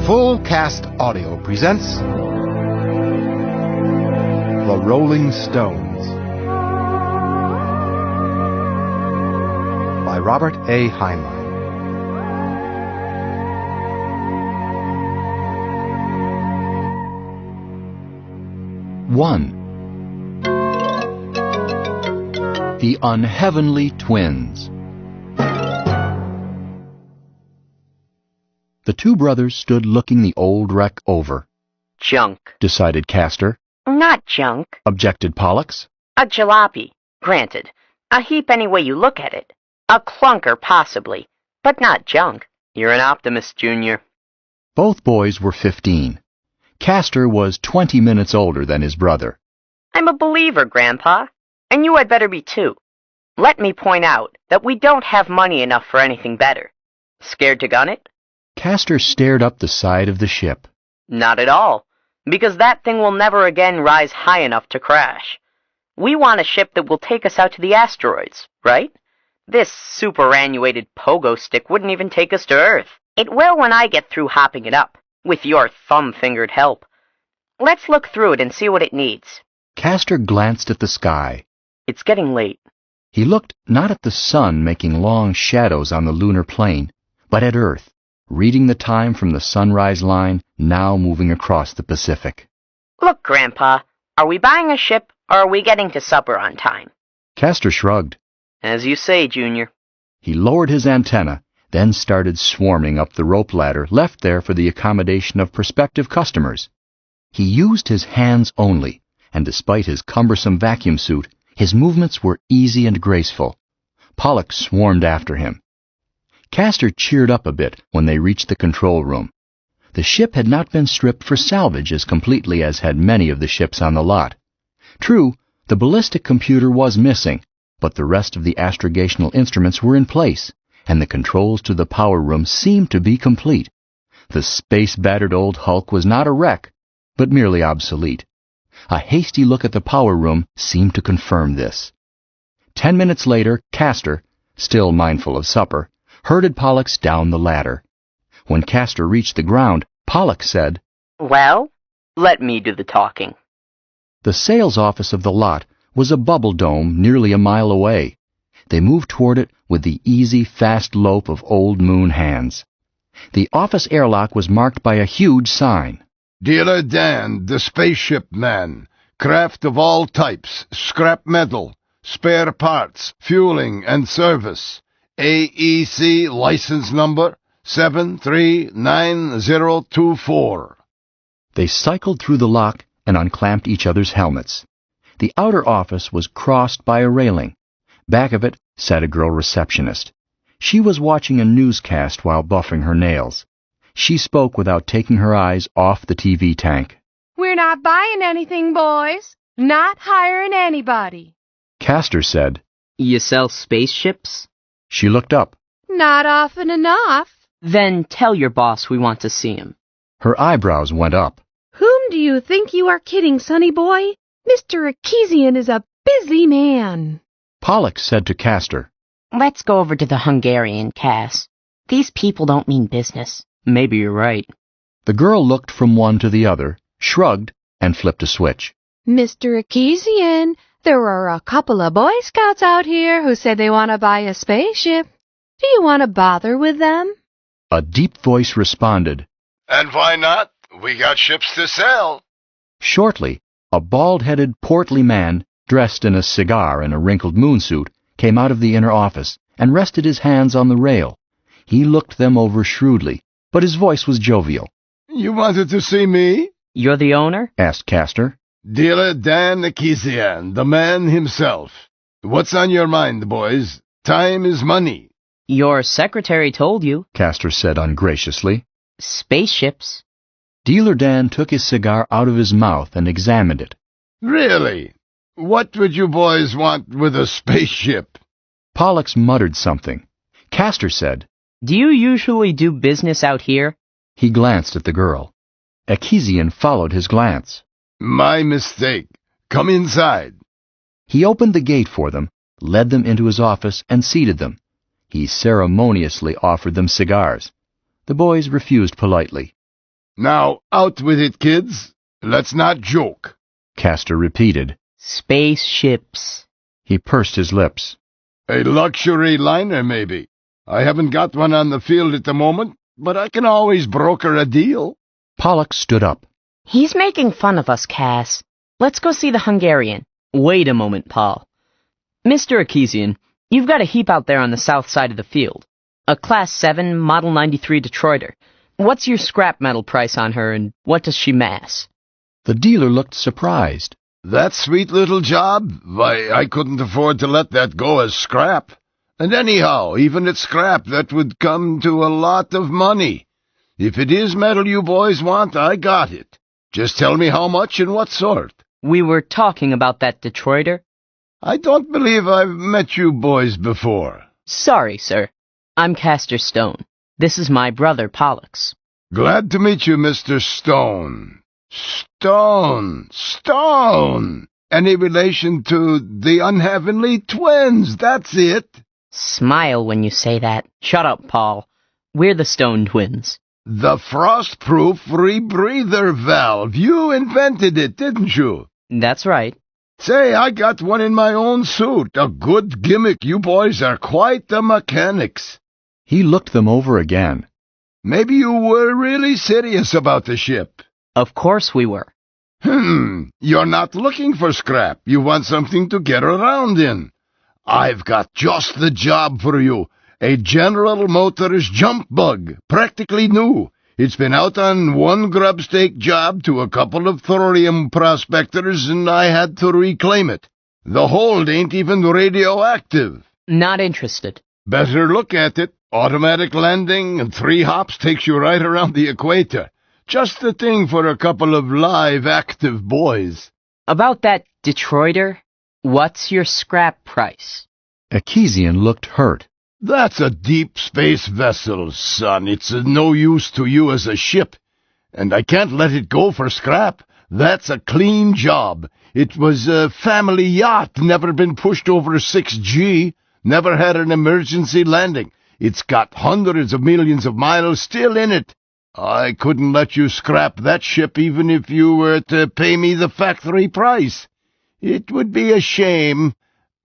Full Cast Audio presents The Rolling Stones by Robert A. Heinlein. The Unheavenly Twins. The two brothers stood looking the old wreck over. Junk. Decided Castor. Not junk. Objected Pollux. A jalopy, granted. A heap any way you look at it. A clunker, possibly. But not junk. You're an optimist, Junior. Both boys were 15. Castor was 20 minutes older than his brother. I'm a believer, Grandpa. And you had better be too. Let me point out that we don't have money enough for anything better. Scared to gun it? Castor stared up the side of the ship. Not at all, because that thing will never again rise high enough to crash. We want a ship that will take us out to the asteroids, right? This superannuated pogo stick wouldn't even take us to Earth. It will when I get through hopping it up, with your thumb-fingered help. Let's look through it and see what it needs. Castor glanced at the sky. It's getting late. He looked not at the sun making long shadows on the lunar plain, but at Earth, reading the time from the sunrise line now moving across the Pacific. Look, Grandpa, are we buying a ship or are we getting to supper on time? Castor shrugged. As you say, Junior. He lowered his antenna, then started swarming up the rope ladder left there for the accommodation of prospective customers. He used his hands only, and despite his cumbersome vacuum suit, his movements were easy and graceful. Pollux swarmed after him. Castor cheered up a bit when they reached the control room. The ship had not been stripped for salvage as completely as had many of the ships on the lot. True, the ballistic computer was missing, but the rest of the astrogational instruments were in place, and the controls to the power room seemed to be complete. The space-battered old hulk was not a wreck, but merely obsolete. A hasty look at the power room seemed to confirm this. 10 minutes later, Castor, still mindful of supper, herded Pollux down the ladder. When Castor reached the ground, Pollux said, Well, let me do the talking. The sales office of the lot was a bubble dome nearly a mile away. They moved toward it with the easy, fast lope of old moon hands. The office airlock was marked by a huge sign. Dealer Dan, the spaceship man. Craft of all types, scrap metal, spare parts, fueling and service. AEC license number 739024. They cycled through the lock and unclamped each other's helmets. The outer office was crossed by a railing. Back of it sat a girl receptionist. She was watching a newscast while buffing her nails. She spoke without taking her eyes off the TV tank. We're not buying anything, boys. Not hiring anybody. Castor said, You sell spaceships? She looked up. Not often enough. Then tell your boss we want to see him. Her eyebrows went up. Whom do you think you are kidding, sonny boy? Mr. Akesian is a busy man. Pollux said to Castor, Let's go over to the Hungarian, Cass. These people don't mean business. Maybe you're right. The girl looked from one to the other, shrugged, and flipped a switch. Mr. Akesian, there are a couple of Boy Scouts out here who said they want to buy a spaceship. Do you want to bother with them? A deep voice responded, And why not? We got ships to sell. Shortly, a bald-headed, portly man, dressed in a cigar and a wrinkled moonsuit, came out of the inner office and rested his hands on the rail. He looked them over shrewdly, but his voice was jovial. You wanted to see me? You're the owner? Asked Castor. Dealer Dan Akesian, the man himself. What's on your mind, boys? Time is money. Your secretary told you. Castor said ungraciously. Spaceships. Dealer Dan took his cigar out of his mouth and examined it. Really? What would you boys want with a spaceship? Pollux muttered something. Castor said, Do you usually do business out here? He glanced at the girl. Akesian followed his glance. My mistake. Come inside. He opened the gate for them, led them into his office, and seated them. He ceremoniously offered them cigars. The boys refused politely. Now, out with it, kids. Let's not joke. Castor repeated. Spaceships. He pursed his lips. A luxury liner, maybe. I haven't got one on the field at the moment, but I can always broker a deal. Pollux stood up. He's making fun of us, Cass. Let's go see the Hungarian. Wait a moment, Paul. Mr. Akesian, you've got a heap out there on the south side of the field. A Class 7 Model 93 Detroiter. What's your scrap metal price on her, and what does she mass? The dealer looked surprised. That sweet little job? Why, I couldn't afford to let that go as scrap. And anyhow, even at scrap, that would come to a lot of money. If it is metal you boys want, I got it. Just tell me how much and what sort. We were talking about that Detroiter. I don't believe I've met you boys before. Sorry, sir. I'm Castor Stone. This is my brother, Pollux. Glad to meet you, Mr. Stone. Stone! Any relation to the unheavenly twins, that's it. Smile when you say that. Shut up, Paul. We're the Stone twins. The frost-proof rebreather valve. You invented it, didn't you? That's right. Say, I got one in my own suit. A good gimmick. You boys are quite the mechanics. He looked them over again. Maybe you were really serious about the ship. Of course we were. You're not looking for scrap. You want something to get around in. I've got just the job for you. A General Motors jump bug, practically new. It's been out on one grubstake job to a couple of thorium prospectors, and I had to reclaim it. The hold ain't even radioactive. Not interested. Better look at it. Automatic landing and 3 hops takes you right around the equator. Just the thing for a couple of live, active boys. About that Detroiter, what's your scrap price? Akesian looked hurt. That's a deep space vessel, son. It's of no use to you as a ship. And I can't let it go for scrap. That's a clean job. It was a family yacht, never been pushed over 6G, never had an emergency landing. It's got hundreds of millions of miles still in it. I couldn't let you scrap that ship even if you were to pay me the factory price. It would be a shame.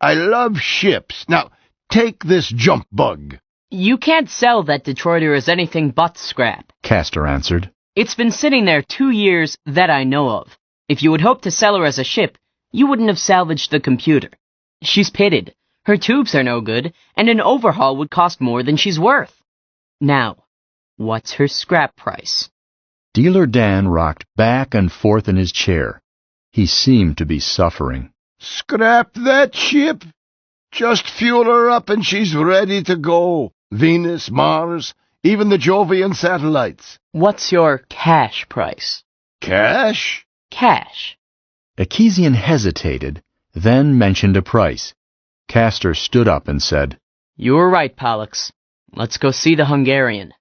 I love ships. Now, take this jump bug. You can't sell that Detroiter as anything but scrap, Castor answered. It's been sitting there 2 years that I know of. If you had hoped to sell her as a ship, you wouldn't have salvaged the computer. She's pitted. Her tubes are no good, and an overhaul would cost more than she's worth. Now, what's her scrap price? Dealer Dan rocked back and forth in his chair. He seemed to be suffering. Scrap that ship? Just fuel her up and she's ready to go. Venus, Mars, even the Jovian satellites. What's your cash price? Cash? Cash. Akesian hesitated, then mentioned a price. Castor stood up and said, You were right, Pollux. Let's go see the Hungarian.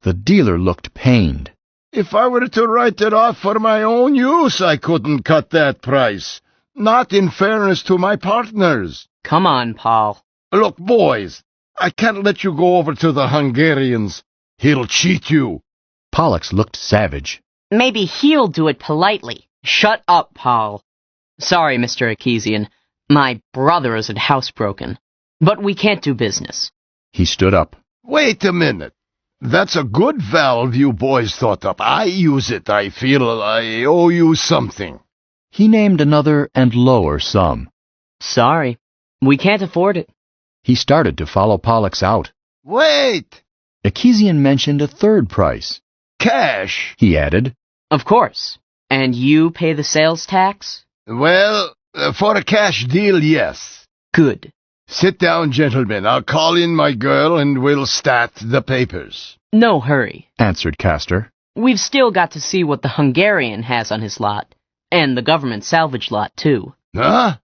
The dealer looked pained. If I were to write it off for my own use, I couldn't cut that price. Not in fairness to my partners. Come on, Paul. Look, boys, I can't let you go over to the Hungarians. He'll cheat you. Pollux looked savage. Maybe he'll do it politely. Shut up, Paul. Sorry, Mr. Akesian. My brother is at housebroken. But we can't do business. He stood up. Wait a minute. That's a good valve you boys thought up. I use it. I feel I owe you something. He named another and lower sum. Sorry. We can't afford it. He started to follow Pollux out. Wait! Akesian mentioned a third price. Cash, he added. Of course. And you pay the sales tax? Well, for a cash deal, yes. Good. Sit down, gentlemen. I'll call in my girl and we'll stat the papers. No hurry, answered Castor. We've still got to see what the Hungarian has on his lot. And the government salvage lot, too. Huh?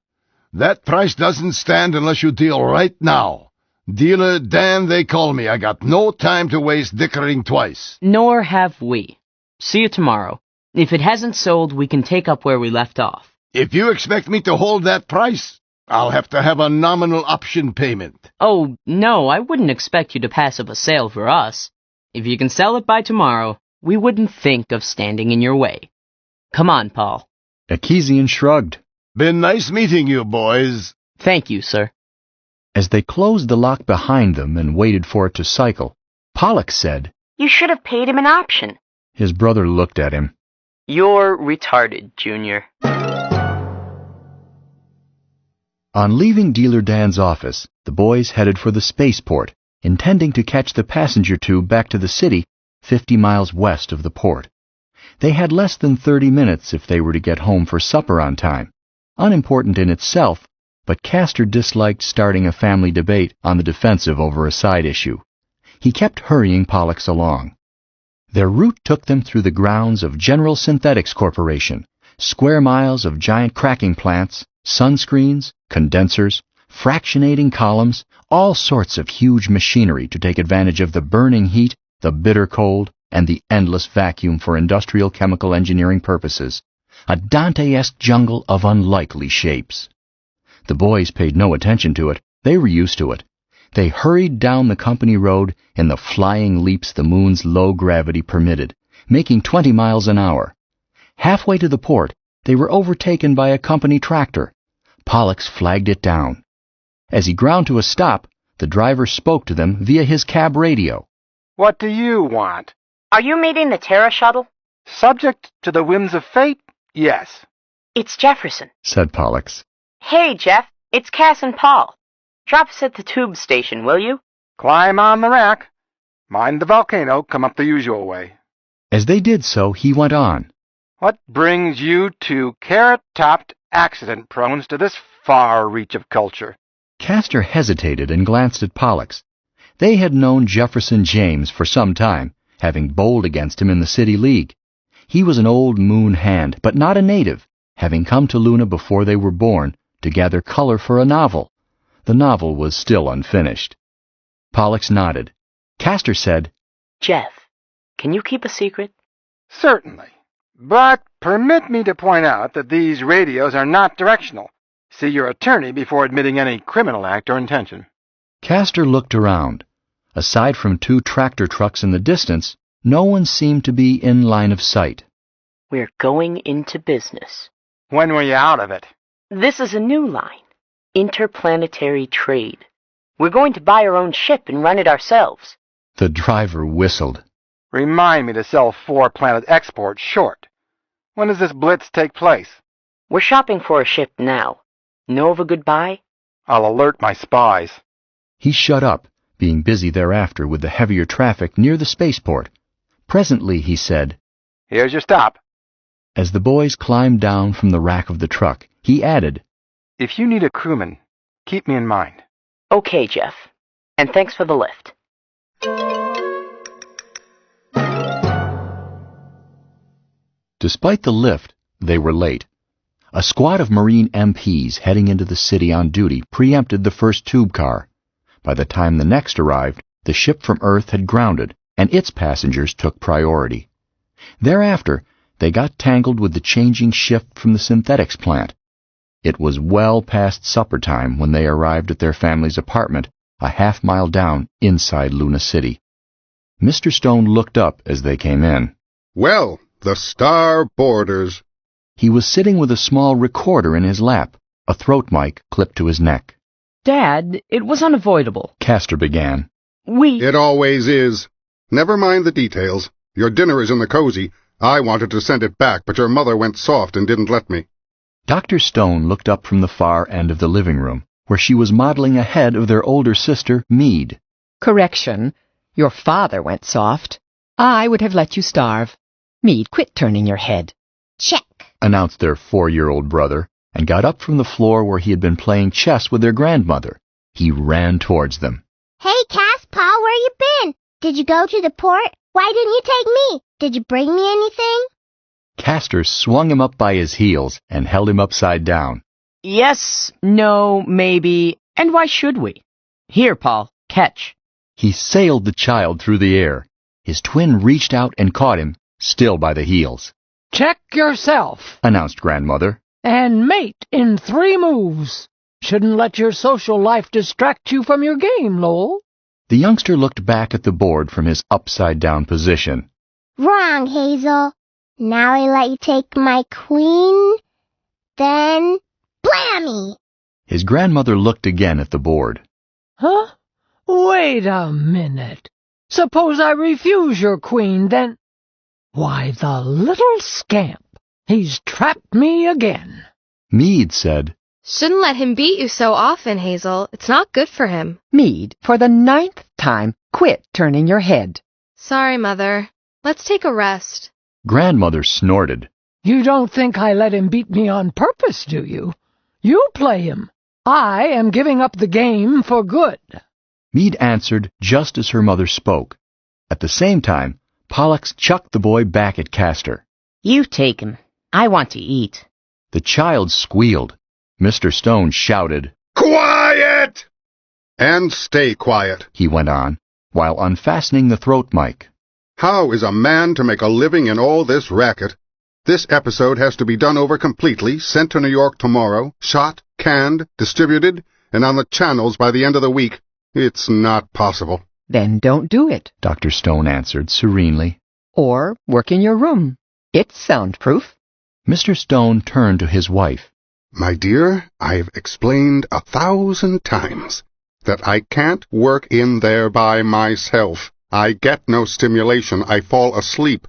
That price doesn't stand unless you deal right now. Dealer Dan, they call me. I got no time to waste dickering twice. Nor have we. See you tomorrow. If it hasn't sold, we can take up where we left off. If you expect me to hold that price, I'll have to have a nominal option payment. Oh, no, I wouldn't expect you to pass up a sale for us. If you can sell it by tomorrow, we wouldn't think of standing in your way. Come on, Paul. Akisian shrugged. Been nice meeting you, boys. Thank you, sir. As they closed the lock behind them and waited for it to cycle, Pollux said, You should have paid him an option. His brother looked at him. You're retarded, Junior. On leaving Dealer Dan's office, the boys headed for the spaceport, intending to catch the passenger tube back to the city 50 miles west of the port. They had less than 30 minutes if they were to get home for supper on time. Unimportant in itself, but Castor disliked starting a family debate on the defensive over a side issue. He kept hurrying Pollux along. Their route took them through the grounds of General Synthetics Corporation, square miles of giant cracking plants, sunscreens, condensers, fractionating columns, all sorts of huge machinery to take advantage of the burning heat, the bitter cold, and the endless vacuum for industrial chemical engineering purposes. A Dante-esque jungle of unlikely shapes. The boys paid no attention to it. They were used to it. They hurried down the company road in the flying leaps the moon's low gravity permitted, making 20 miles an hour. Halfway to the port, they were overtaken by a company tractor. Pollux flagged it down. As he ground to a stop, the driver spoke to them via his cab radio. What do you want? Are you meeting the Terra shuttle? Subject to the whims of fate, yes. It's Jefferson, said Pollux. Hey, Jeff, it's Cass and Paul. Drop us at the tube station, will you? Climb on the rack. Mind the volcano, come up the usual way. As they did so, he went on. What brings you two carrot-topped accident-prones to this far reach of culture? Castor hesitated and glanced at Pollux. They had known Jefferson James for some time, having bowled against him in the City League. He was an old moon hand, but not a native, having come to Luna before they were born to gather color for a novel. The novel was still unfinished. Pollux nodded. Castor said, Jeff, can you keep a secret? Certainly. But permit me to point out that these radios are not directional. See your attorney before admitting any criminal act or intention. Castor looked around. Aside from 2 tractor trucks in the distance, no one seemed to be in line of sight. We're going into business. When were you out of it? This is a new line. Interplanetary trade. We're going to buy our own ship and run it ourselves. The driver whistled. Remind me to sell 4 planet exports short. When does this blitz take place? We're shopping for a ship now. Know of a good buy? I'll alert my spies. He shut up, being busy thereafter with the heavier traffic near the spaceport. Presently he said, Here's your stop. As the boys climbed down from the rack of the truck, he added, If you need a crewman, keep me in mind. Okay, Jeff. And thanks for the lift. Despite the lift, they were late. A squad of Marine MPs heading into the city on duty preempted the first tube car. By the time the next arrived, the ship from Earth had grounded, and its passengers took priority. Thereafter, they got tangled with the changing shift from the synthetics plant. It was well past supper time when they arrived at their family's apartment, a half-mile down inside Luna City. Mr. Stone looked up as they came in. Well, the star borders. He was sitting with a small recorder in his lap, a throat mic clipped to his neck. Dad, it was unavoidable. Castor began. It always is. Never mind the details. Your dinner is in the cozy. I wanted to send it back, but your mother went soft and didn't let me. Dr. Stone looked up from the far end of the living room, where she was modeling ahead of their older sister, Meade. Correction. Your father went soft. I would have let you starve. Meade, quit turning your head. Check, announced their 4-year-old brother, and got up from the floor where he had been playing chess with their grandmother. He ran towards them. Hey, Cass, Paul, where you been? Did you go to the port? Why didn't you take me? Did you bring me anything? Castor swung him up by his heels and held him upside down. Yes, no, maybe, and why should we? Here, Paul, catch. He sailed the child through the air. His twin reached out and caught him, still by the heels. Check yourself, announced Grandmother. And mate in 3 moves. Shouldn't let your social life distract you from your game, Lowell. The youngster looked back at the board from his upside-down position. Wrong, Hazel. Now I let you take my queen, then blammy! His grandmother looked again at the board. Huh? Wait a minute. Suppose I refuse your queen, then... Why, the little scamp! He's trapped me again. Meade said, Shouldn't let him beat you so often, Hazel. It's not good for him. Meade, for the 9th time, quit turning your head. Sorry, Mother. Let's take a rest. Grandmother snorted. You don't think I let him beat me on purpose, do you? You play him. I am giving up the game for good. Meade answered just as her mother spoke. At the same time, Pollux chucked the boy back at Castor. You take him. I want to eat. The child squealed. Mr. Stone shouted, Quiet! And stay quiet. he went on, while unfastening the throat mic. How is a man to make a living in all this racket? This episode has to be done over completely, sent to New York tomorrow, shot, canned, distributed, and on the channels by the end of the week. It's not possible. Then don't do it. Dr. Stone answered serenely. Or work in your room. It's soundproof. Mr. Stone turned to his wife. My dear, I've explained 1,000 times that I can't work in there by myself. I get no stimulation. I fall asleep.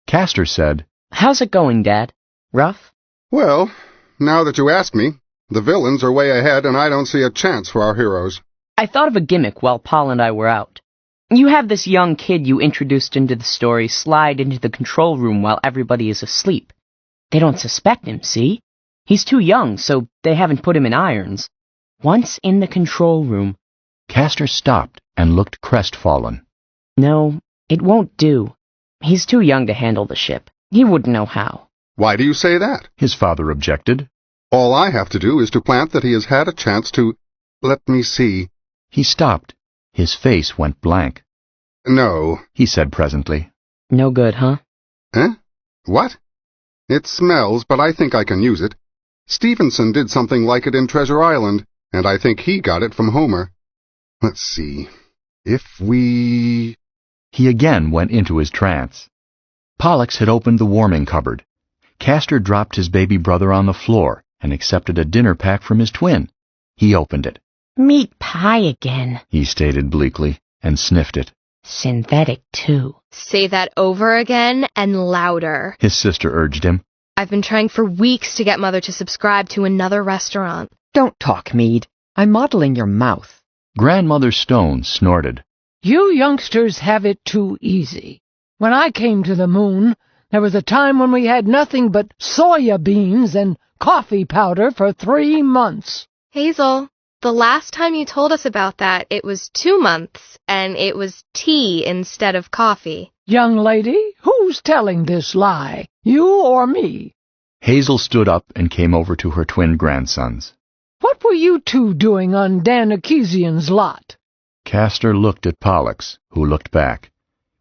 Castor said, How's it going, Dad? Rough? Well, now that you ask me, the villains are way ahead and I don't see a chance for our heroes. I thought of a gimmick while Paul and I were out. You have this young kid you introduced into the story slide into the control room while everybody is asleep. They don't suspect him, see? He's too young, so they haven't put him in irons. Once in the control room... Castor stopped and looked crestfallen. No, it won't do. He's too young to handle the ship. He wouldn't know how. Why do you say that? His father objected. All I have to do is to plant that he has had a chance to... Let me see. He stopped. His face went blank. No. He said presently. No good, huh? Eh? What? It smells, but I think I can use it. Stevenson did something like it in Treasure Island, and I think he got it from Homer. Let's see. If we... He again went into his trance. Pollux had opened the warming cupboard. Castor dropped his baby brother on the floor and accepted a dinner pack from his twin. He opened it. Meat pie again, he stated bleakly, and sniffed it. Synthetic, too. Say that over again and louder. His sister urged him. I've been trying for weeks to get Mother to subscribe to another restaurant. Don't talk, Meade. I'm modeling your mouth. Grandmother Stone snorted. You youngsters have it too easy. When I came to the moon, there was a time when we had nothing but soya beans and coffee powder for 3 months. Hazel, the last time you told us about that, it was 2 months, and it was tea instead of coffee. Young lady, who's telling this lie, you or me? Hazel stood up and came over to her twin grandsons. What were you two doing on Dan Akesian's lot? Castor looked at Pollux, who looked back.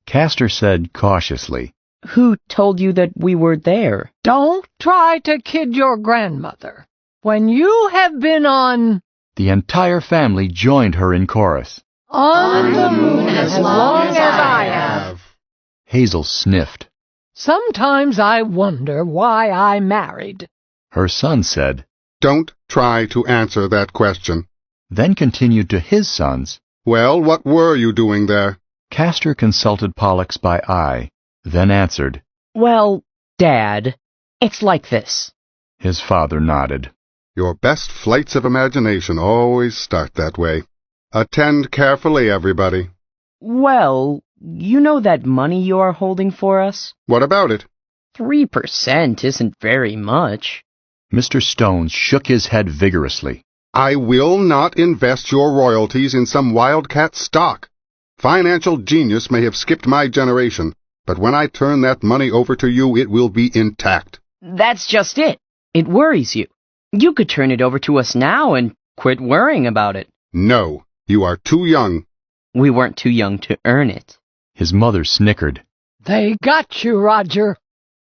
Castor said cautiously, Who told you that we were there? Don't try to kid your grandmother. When you have been on... The entire family joined her in chorus. On the moon as long as I have. Hazel sniffed. Sometimes I wonder why I married. Her son said, Don't try to answer that question. Then continued to his sons. Well, what were you doing there? Castor consulted Pollux by eye, then answered. Well, Dad, it's like this. His father nodded. Your best flights of imagination always start that way. Attend carefully, everybody. Well, you know that money you are holding for us? What about it? 3% isn't very much. Mr. Stone shook his head vigorously. I will not invest your royalties in some wildcat stock. Financial genius may have skipped my generation, but when I turn that money over to you, it will be intact. That's just it. It worries you. You could turn it over to us now and quit worrying about it. No, you are too young. We weren't too young to earn it. His mother snickered. They got you, Roger.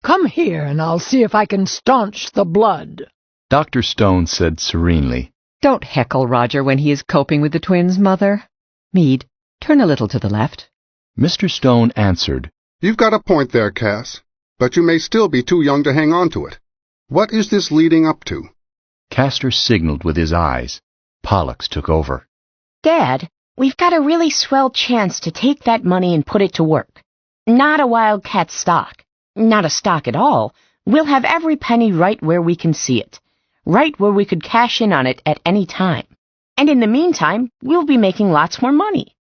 Come here and I'll see if I can staunch the blood. Dr. Stone said serenely. Don't heckle Roger when he is coping with the twins, Mother. Meade, turn a little to the left. Mr. Stone answered. You've got a point there, Cass, but you may still be too young to hang on to it. What is this leading up to? Castor signaled with his eyes. Pollux took over. Dad, we've got a really swell chance to take that money and put it to work. Not a wildcat stock. Not a stock at all. We'll have every penny right where we can see it. Right where we could cash in on it at any time. And in the meantime, we'll be making lots more money.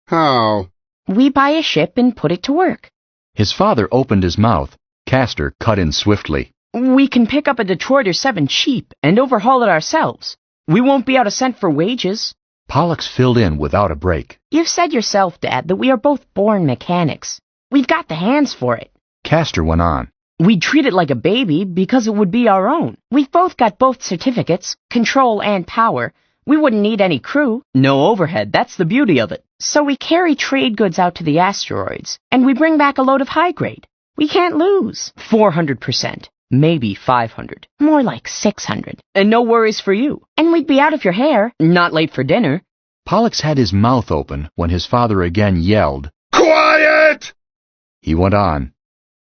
How? We buy a ship and put it to work. His father opened his mouth. Castor cut in swiftly. We can pick up a Detroit or 7 cheap and overhaul it ourselves. We won't be out a cent for wages. Pollux filled in without a break. You've said yourself, Dad, that we are both born mechanics. We've got the hands for it. Castor went on. We'd treat it like a baby because it would be our own. We've both got both certificates, control and power. We wouldn't need any crew. No overhead, that's the beauty of it. So we carry trade goods out to the asteroids, and we bring back a load of high grade. We can't lose. 400%. Maybe 500. More like 600. And no worries for you. And we'd be out of your hair. Not late for dinner. Pollux had his mouth open when his father again yelled. Quiet! He went on.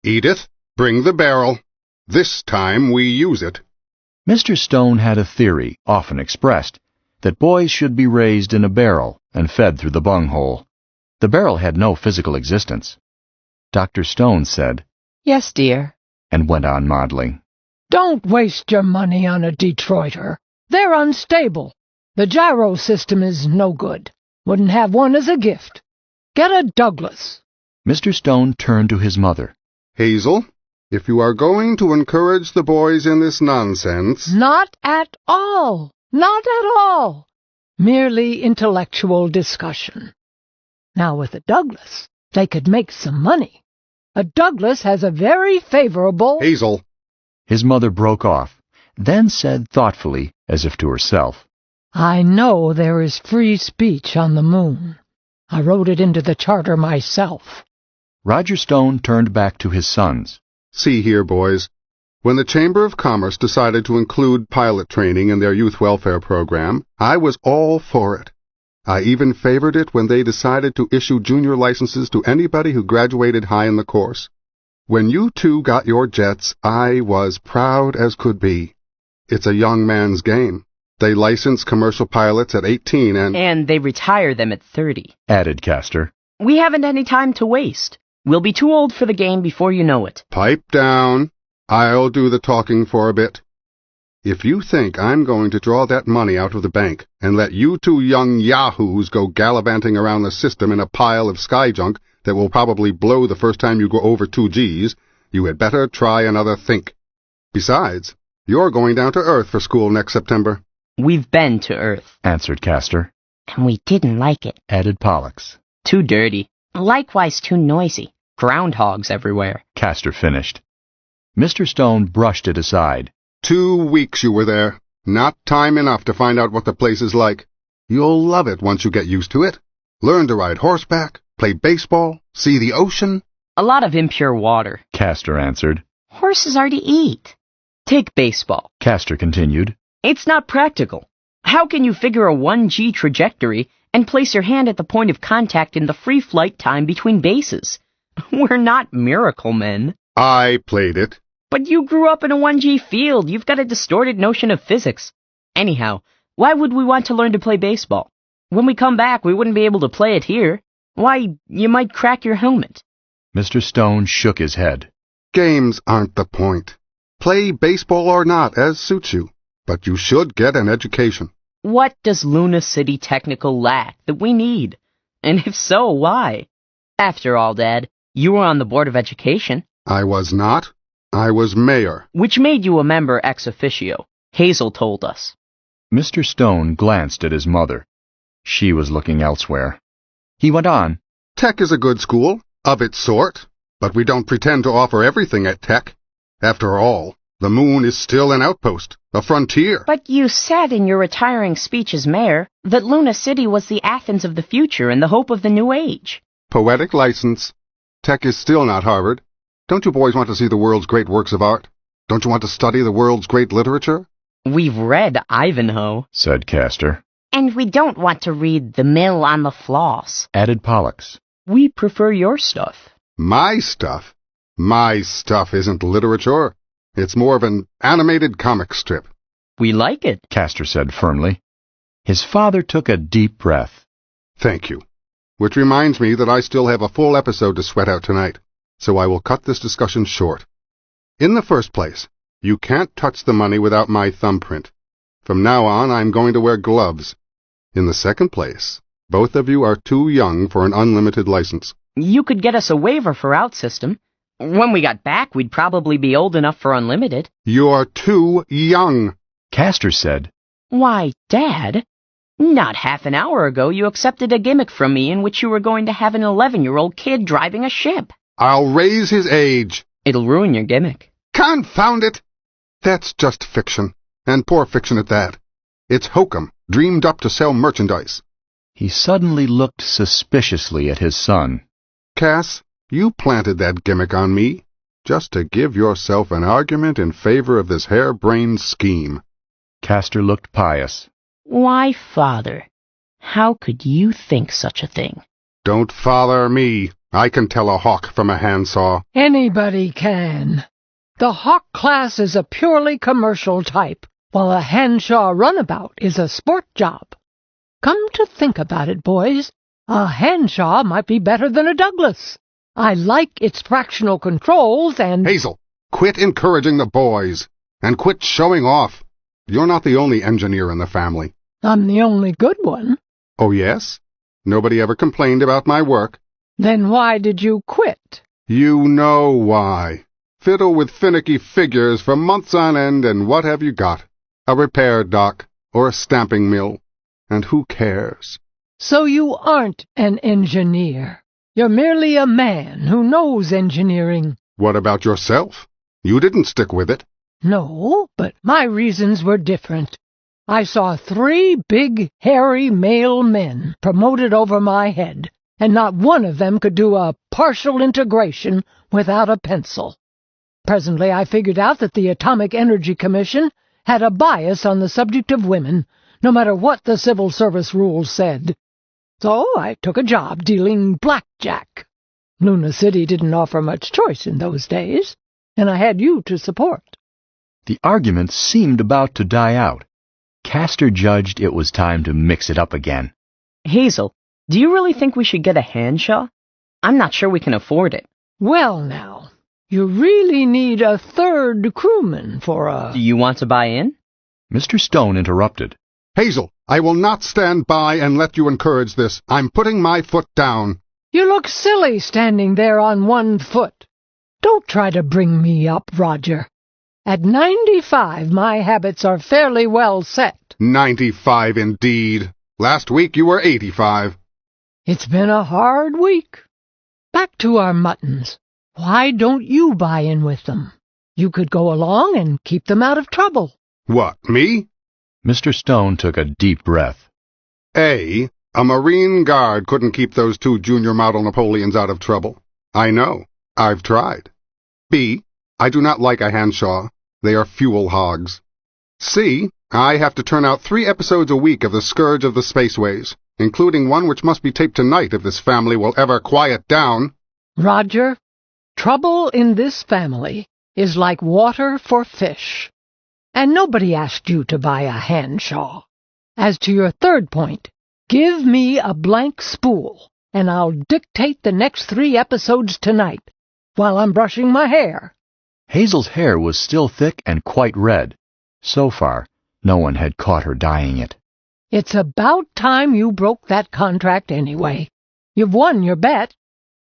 Edith, bring the barrel. This time we use it. Mr. Stone had a theory, often expressed, that boys should be raised in a barrel and fed through the bunghole. The barrel had no physical existence. Dr. Stone said, Yes, dear. And went on modeling. Don't waste your money on a Detroiter. They're unstable. The gyro system is no good. Wouldn't have one as a gift. Get a Douglas. Mr. Stone turned to his mother. Hazel, if you are going to encourage the boys in this nonsense— Not at all. Not at all. Merely intellectual discussion. Now with a Douglas, they could make some money. A Douglas has a very favorable— Hazel. His mother broke off, then said thoughtfully, as if to herself, I know there is free speech on the moon. I wrote it into the charter myself. Roger Stone turned back to his sons. See here, boys. When the Chamber of Commerce decided to include pilot training in their youth welfare program, I was all for it. I even favored it when they decided to issue junior licenses to anybody who graduated high in the course. When you two got your jets, I was proud as could be. It's a young man's game. They license commercial pilots at 18 And they retire them at 30, added Castor. We haven't any time to waste. We'll be too old for the game before you know it. Pipe down. I'll do the talking for a bit. If you think I'm going to draw that money out of the bank and let you two young yahoos go gallivanting around the system in a pile of sky junk that will probably blow the first time you go over 2 Gs, you had better try another think. Besides, you're going down to Earth for school next September. We've been to Earth, answered Castor. And we didn't like it. Added Pollux. Too dirty. Likewise too noisy. Groundhogs everywhere. Castor finished. Mr. Stone brushed it aside. 2 weeks you were there. Not time enough to find out what the place is like. You'll love it once you get used to it. Learn to ride horseback, play baseball, see the ocean. A lot of impure water, Castor answered. Horses are to eat. Take baseball, Castor continued. It's not practical. How can you figure a 1G trajectory and place your hand at the point of contact in the free flight time between bases? We're not miracle men. I played it. But you grew up in a 1G field. You've got a distorted notion of physics. Anyhow, why would we want to learn to play baseball? When we come back, we wouldn't be able to play it here. Why, you might crack your helmet. Mr. Stone shook his head. Games aren't the point. Play baseball or not, as suits you. But you should get an education. What does Luna City Technical lack that we need? And if so, why? After all, Dad, you were on the Board of Education. I was not. I was mayor. Which made you a member ex officio. Hazel told us. Mr. Stone glanced at his mother. She was looking elsewhere. He went on. Tech is a good school, of its sort, but we don't pretend to offer everything at Tech. After all, the moon is still an outpost, a frontier. But you said in your retiring speech as mayor that Luna City was the Athens of the future and the hope of the new age. Poetic license. Tech is still not Harvard. Don't you boys want to see the world's great works of art? Don't you want to study the world's great literature? We've read Ivanhoe, said Castor. And we don't want to read The Mill on the Floss, added Pollux. We prefer your stuff. My stuff? My stuff isn't literature. It's more of an animated comic strip. We like it, Castor said firmly. His father took a deep breath. Thank you. Which reminds me that I still have a full episode to sweat out tonight, so I will cut this discussion short. In the first place, you can't touch the money without my thumbprint. From now on, I'm going to wear gloves. In the second place, both of you are too young for an unlimited license. You could get us a waiver for OutSystem. When we got back, we'd probably be old enough for unlimited. You're too young. Castor said, Why, Dad, not half an hour ago you accepted a gimmick from me in which you were going to have an 11-year-old kid driving a ship. I'll raise his age. It'll ruin your gimmick. Confound it! That's just fiction, and poor fiction at that. It's hokum, dreamed up to sell merchandise. He suddenly looked suspiciously at his son. Cass, you planted that gimmick on me, just to give yourself an argument in favor of this harebrained scheme. Castor looked pious. Why, Father, how could you think such a thing? Don't father me. I can tell a hawk from a handsaw. Anybody can. The hawk class is a purely commercial type, while a Hanshaw runabout is a sport job. Come to think about it, boys, a Hanshaw might be better than a Douglas. I like its fractional controls and— Hazel, quit encouraging the boys, and quit showing off. You're not the only engineer in the family. I'm the only good one. Oh, yes? Nobody ever complained about my work. Then why did you quit? You know why. Fiddle with finicky figures for months on end, and what have you got? A repair dock, or a stamping mill. And who cares? So you aren't an engineer. You're merely a man who knows engineering. What about yourself? You didn't stick with it. No, but my reasons were different. I saw 3 big, hairy male men promoted over my head, and not one of them could do a partial integration without a pencil. Presently I figured out that the Atomic Energy Commission had a bias on the subject of women, no matter what the civil service rules said. So I took a job dealing blackjack. Luna City didn't offer much choice in those days, and I had you to support. The argument seemed about to die out. Castor judged it was time to mix it up again. Hazel, do you really think we should get a Hanshaw? I'm not sure we can afford it. Well now, you really need a 3rd crewman for a— Do you want to buy in? Mr. Stone interrupted. Hazel, I will not stand by and let you encourage this. I'm putting my foot down. You look silly standing there on 1 foot. Don't try to bring me up, Roger. At 95, my habits are fairly well set. 95 indeed. Last week you were 85. It's been a hard week. Back to our muttons. Why don't you buy in with them? You could go along and keep them out of trouble. What, me? Mr. Stone took a deep breath. A Marine Guard couldn't keep those 2 junior model Napoleons out of trouble. I know. I've tried. B, I do not like a Hanshaw. They are fuel hogs. C, I have to turn out 3 episodes a week of The Scourge of the Spaceways, including one which must be taped tonight if this family will ever quiet down. Roger, trouble in this family is like water for fish. And nobody asked you to buy a Hanshaw. As to your 3rd point, give me a blank spool, and I'll dictate the next 3 episodes tonight, while I'm brushing my hair. Hazel's hair was still thick and quite red. So far, no one had caught her dyeing it. It's about time you broke that contract anyway. You've won your bet.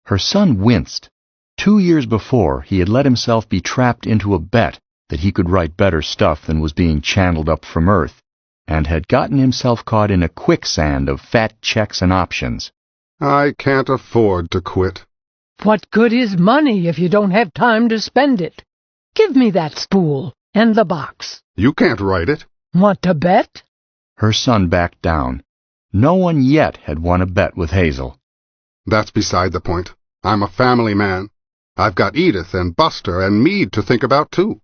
Her son winced. 2 years before, he had let himself be trapped into a bet that he could write better stuff than was being channeled up from Earth, and had gotten himself caught in a quicksand of fat checks and options. I can't afford to quit. What good is money if you don't have time to spend it? Give me that spool and the box. You can't write it. Want to bet? Her son backed down. No one yet had won a bet with Hazel. That's beside the point. I'm a family man. I've got Edith and Buster and Meade to think about, too.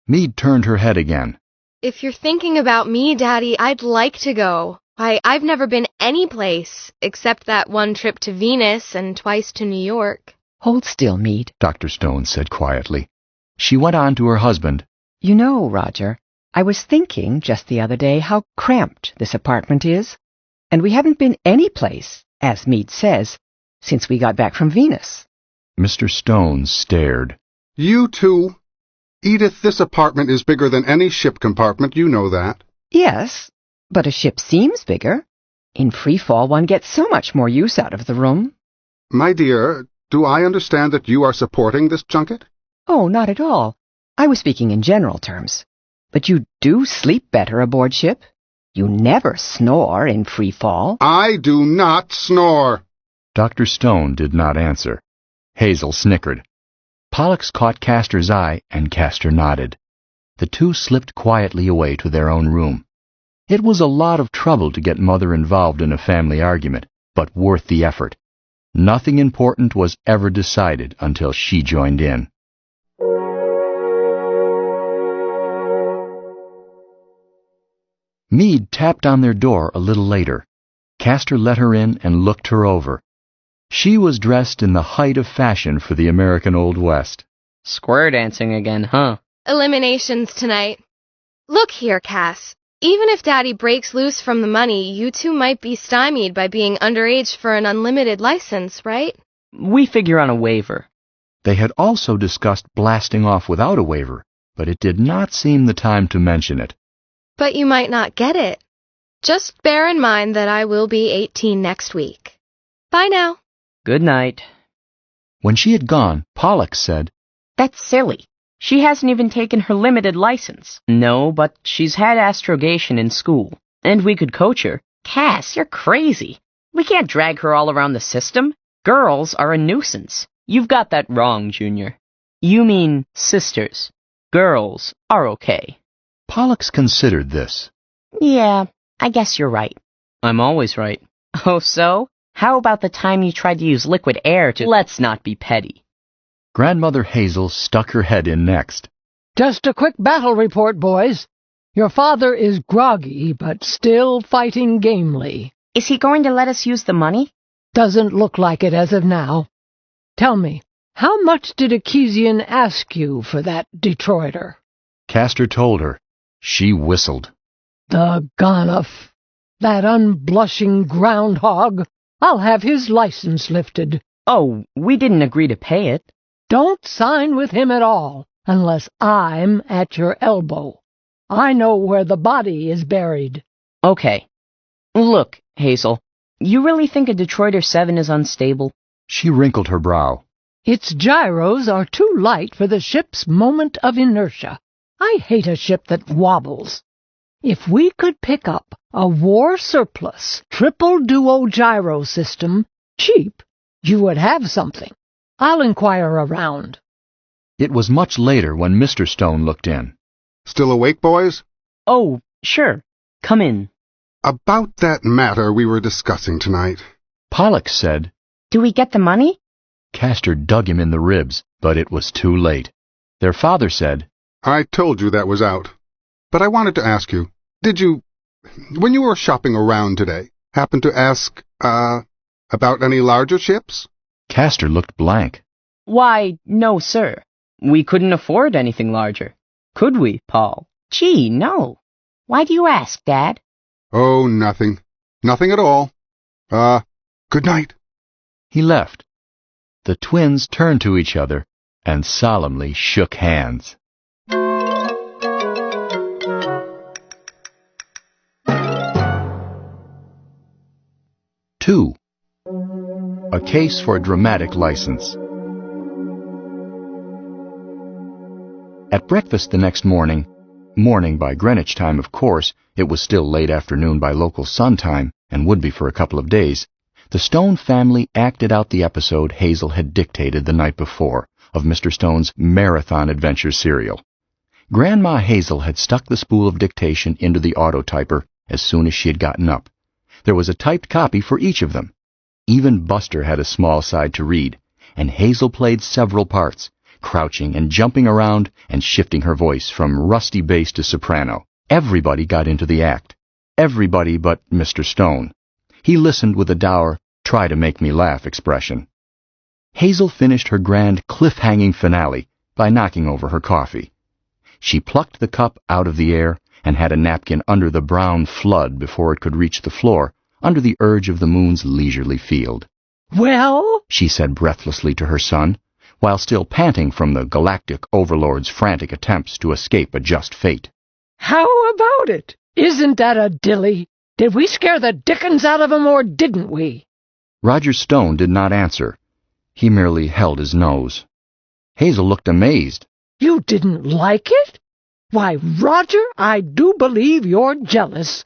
Meade turned her head again. If you're thinking about me, Daddy, I'd like to go. I've never been any place except that one trip to Venus and twice to New York. Hold still, Meade. Dr. Stone said quietly. She went on to her husband. You know, Roger, I was thinking just the other day how cramped this apartment is, and we haven't been any place, as Meade says, since we got back from Venus. Mr. Stone stared. You too? Edith, this apartment is bigger than any ship compartment, you know that. Yes, but a ship seems bigger. In free fall, one gets so much more use out of the room. My dear, do I understand that you are supporting this junket? Oh, not at all. I was speaking in general terms. But you do sleep better aboard ship. You never snore in free fall. I do not snore. Dr. Stone did not answer. Hazel snickered. Pollux caught Castor's eye, and Castor nodded. The two slipped quietly away to their own room. It was a lot of trouble to get Mother involved in a family argument, but worth the effort. Nothing important was ever decided until she joined in. Meade tapped on their door a little later. Castor let her in and looked her over. She was dressed in the height of fashion for the American Old West. Square dancing again, huh? Eliminations tonight. Look here, Cass. Even if Daddy breaks loose from the money, you two might be stymied by being underage for an unlimited license, right? We figure on a waiver. They had also discussed blasting off without a waiver, but it did not seem the time to mention it. But you might not get it. Just bear in mind that I will be 18 next week. Bye now. Good night. When she had gone, Pollux said, That's silly. She hasn't even taken her limited license. No, but she's had astrogation in school, and we could coach her. Cass, you're crazy. We can't drag her all around the system. Girls are a nuisance. You've got that wrong, Junior. You mean sisters. Girls are okay. Pollux considered this. Yeah, I guess you're right. I'm always right. Oh, so? How about the time you tried to use liquid air to... Let's not be petty. Grandmother Hazel stuck her head in next. Just a quick battle report, boys. Your father is groggy, but still fighting gamely. Is he going to let us use the money? Doesn't look like it as of now. Tell me, how much did Akesian ask you for that Detroiter? Castor told her. She whistled. The Gonoff. That unblushing groundhog. I'll have his license lifted. Oh, we didn't agree to pay it. Don't sign with him at all, unless I'm at your elbow. I know where the body is buried. Okay. Look, Hazel, you really think a Detroiter 7 is unstable? She wrinkled her brow. Its gyros are too light for the ship's moment of inertia. I hate a ship that wobbles. If we could pick up a war surplus triple-duo gyro system, cheap, you would have something. I'll inquire around. It was much later when Mr. Stone looked in. Still awake, boys? Oh, sure. Come in. About that matter we were discussing tonight. Pollux said, Do we get the money? Castor dug him in the ribs, but it was too late. Their father said, I told you that was out. But I wanted to ask you, did you, when you were shopping around today, happen to ask, about any larger ships? Castor looked blank. Why, no, sir. We couldn't afford anything larger. Could we, Paul? Gee, no. Why do you ask, Dad? Oh, nothing. Nothing at all. Good night. He left. The twins turned to each other and solemnly shook hands. Two. A case for a dramatic license. At breakfast the next morning by Greenwich time, of course, it was still late afternoon by local sun time, and would be for a couple of days, the Stone family acted out the episode Hazel had dictated the night before of Mr. Stone's Marathon Adventure serial. Grandma Hazel had stuck the spool of dictation into the autotyper as soon as she had gotten up. There was a typed copy for each of them. Even Buster had a small side to read, and Hazel played several parts, crouching and jumping around and shifting her voice from rusty bass to soprano. Everybody got into the act. Everybody but Mr. Stone. He listened with a dour, try-to-make-me-laugh expression. Hazel finished her grand cliff-hanging finale by knocking over her coffee. She plucked the cup out of the air and had a napkin under the brown flood before it could reach the floor, under the urge of the moon's leisurely field. Well? She said breathlessly to her son, while still panting from the galactic overlord's frantic attempts to escape a just fate. How about it? Isn't that a dilly? Did we scare the dickens out of him, or didn't we? Roger Stone did not answer. He merely held his nose. Hazel looked amazed. You didn't like it? Why, Roger, I do believe you're jealous.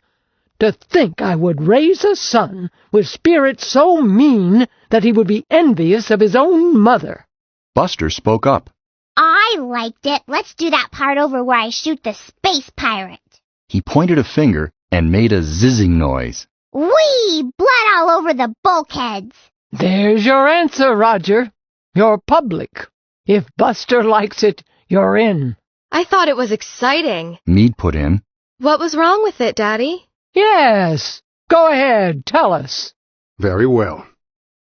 To think I would raise a son with spirits so mean that he would be envious of his own mother. Buster spoke up. I liked it. Let's do that part over where I shoot the space pirate. He pointed a finger and made a zizzing noise. Whee! Blood all over the bulkheads. There's your answer, Roger. You're public. If Buster likes it, you're in. I thought it was exciting. Meade put in. What was wrong with it, Daddy? Yes. Go ahead, tell us. Very well.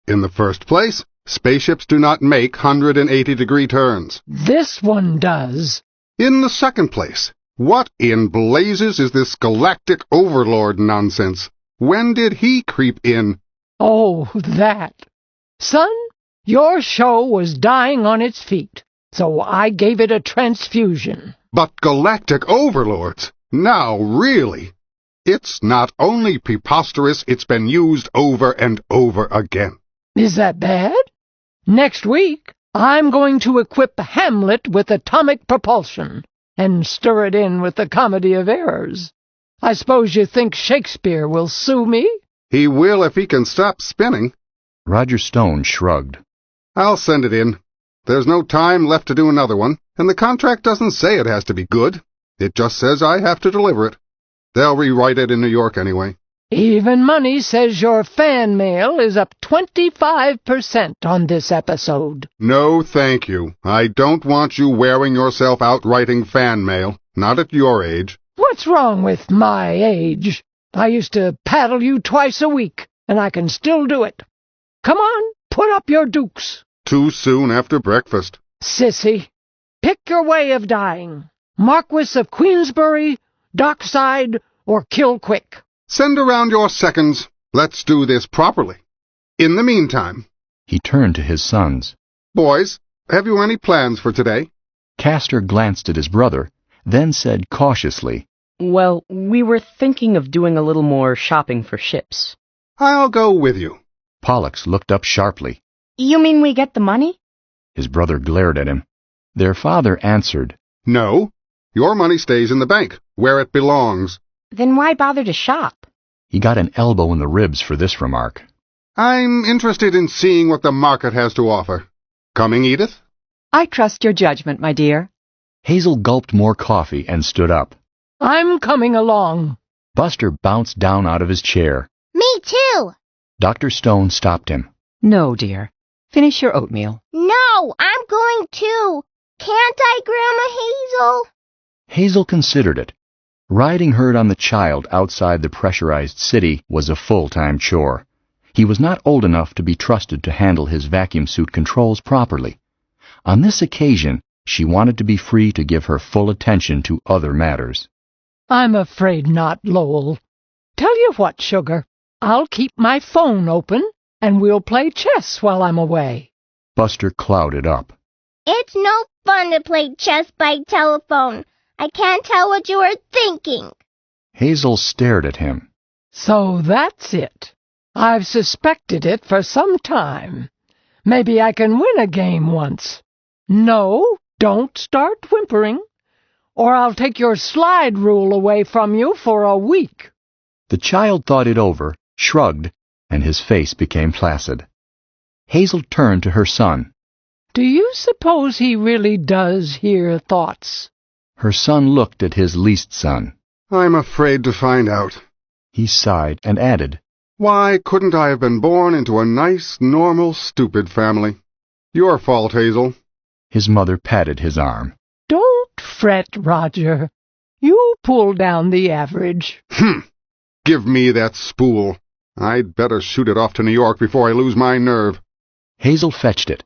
In the first place, spaceships do not make 180-degree turns. This one does. In the second place, what in blazes is this galactic overlord nonsense? When did he creep in? Oh, that. Son, your show was dying on its feet, so I gave it a transfusion. But galactic overlords? Now, really? It's not only preposterous, it's been used over and over again. Is that bad? Next week, I'm going to equip Hamlet with atomic propulsion and stir it in with the Comedy of Errors. I suppose you think Shakespeare will sue me? He will if he can stop spinning. Roger Stone shrugged. I'll send it in. There's no time left to do another one, and the contract doesn't say it has to be good. It just says I have to deliver it. They'll rewrite it in New York anyway. Even Money says your fan mail is up 25% on this episode. No, thank you. I don't want you wearing yourself out writing fan mail. Not at your age. What's wrong with my age? I used to paddle you twice a week, and I can still do it. Come on, put up your dukes. Too soon after breakfast. Sissy, pick your way of dying. Marquis of Queensbury, Dockside, or Kill Quick. Send around your seconds. Let's do this properly. In the meantime... He turned to his sons. Boys, have you any plans for today? Castor glanced at his brother, then said cautiously, Well, we were thinking of doing a little more shopping for ships. I'll go with you. Pollux looked up sharply. You mean we get the money? His brother glared at him. Their father answered, No. Your money stays in the bank, where it belongs. Then why bother to shop? He got an elbow in the ribs for this remark. I'm interested in seeing what the market has to offer. Coming, Edith? I trust your judgment, my dear. Hazel gulped more coffee and stood up. I'm coming along. Buster bounced down out of his chair. Me too. Dr. Stone stopped him. No, dear. Finish your oatmeal. No, I'm going too. Can't I, Grandma Hazel? Hazel considered it. Riding herd on the child outside the pressurized city was a full-time chore. He was not old enough to be trusted to handle his vacuum suit controls properly. On this occasion, she wanted to be free to give her full attention to other matters. I'm afraid not, Lowell. Tell you what, Sugar, I'll keep my phone open, and we'll play chess while I'm away. Buster clouded up. It's no fun to play chess by telephone. I can't tell what you are thinking. Hazel stared at him. So that's it. I've suspected it for some time. Maybe I can win a game once. No, don't start whimpering, or I'll take your slide rule away from you for a week. The child thought it over, shrugged, and his face became placid. Hazel turned to her son. Do you suppose he really does hear thoughts? Her son looked at his least son. I'm afraid to find out. He sighed and added, Why couldn't I have been born into a nice, normal, stupid family? Your fault, Hazel. His mother patted his arm. Don't fret, Roger. You pull down the average. Give me that spool. I'd better shoot it off to New York before I lose my nerve. Hazel fetched it,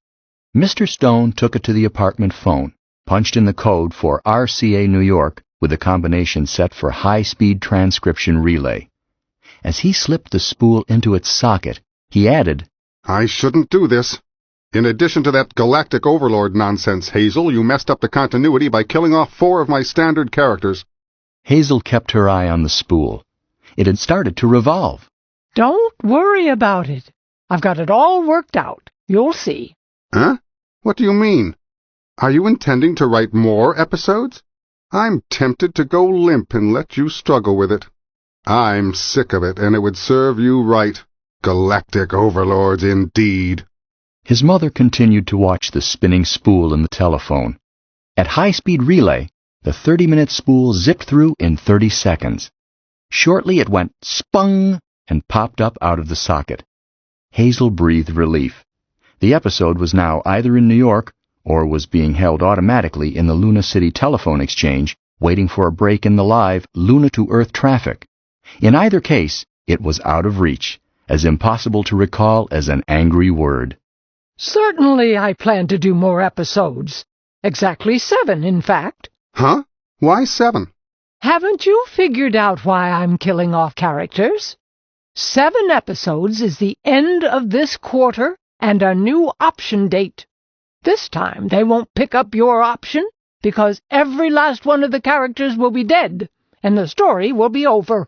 Mr. Stone took it to the apartment phone, punched in the code for RCA New York with a combination set for high-speed transcription relay. As he slipped the spool into its socket, he added, I shouldn't do this. In addition to that galactic overlord nonsense, Hazel, you messed up the continuity by killing off 4 of my standard characters. Hazel kept her eye on the spool. It had started to revolve. Don't worry about it. I've got it all worked out. You'll see. Huh? What do you mean? Are you intending to write more episodes? I'm tempted to go limp and let you struggle with it. I'm sick of it, and it would serve you right. Galactic overlords, indeed. His mother continued to watch the spinning spool in the telephone. At high-speed relay, the 30-minute spool zipped through in 30 seconds. Shortly it went spung and popped up out of the socket. Hazel breathed relief. The episode was now either in New York or was being held automatically in the Luna City telephone exchange, waiting for a break in the live Luna-to-Earth traffic. In either case, it was out of reach, as impossible to recall as an angry word. Certainly I plan to do more episodes. Exactly 7, in fact. Huh? Why 7? Haven't you figured out why I'm killing off characters? 7 episodes is the end of this quarter and a new option date. This time they won't pick up your option because every last one of the characters will be dead and the story will be over.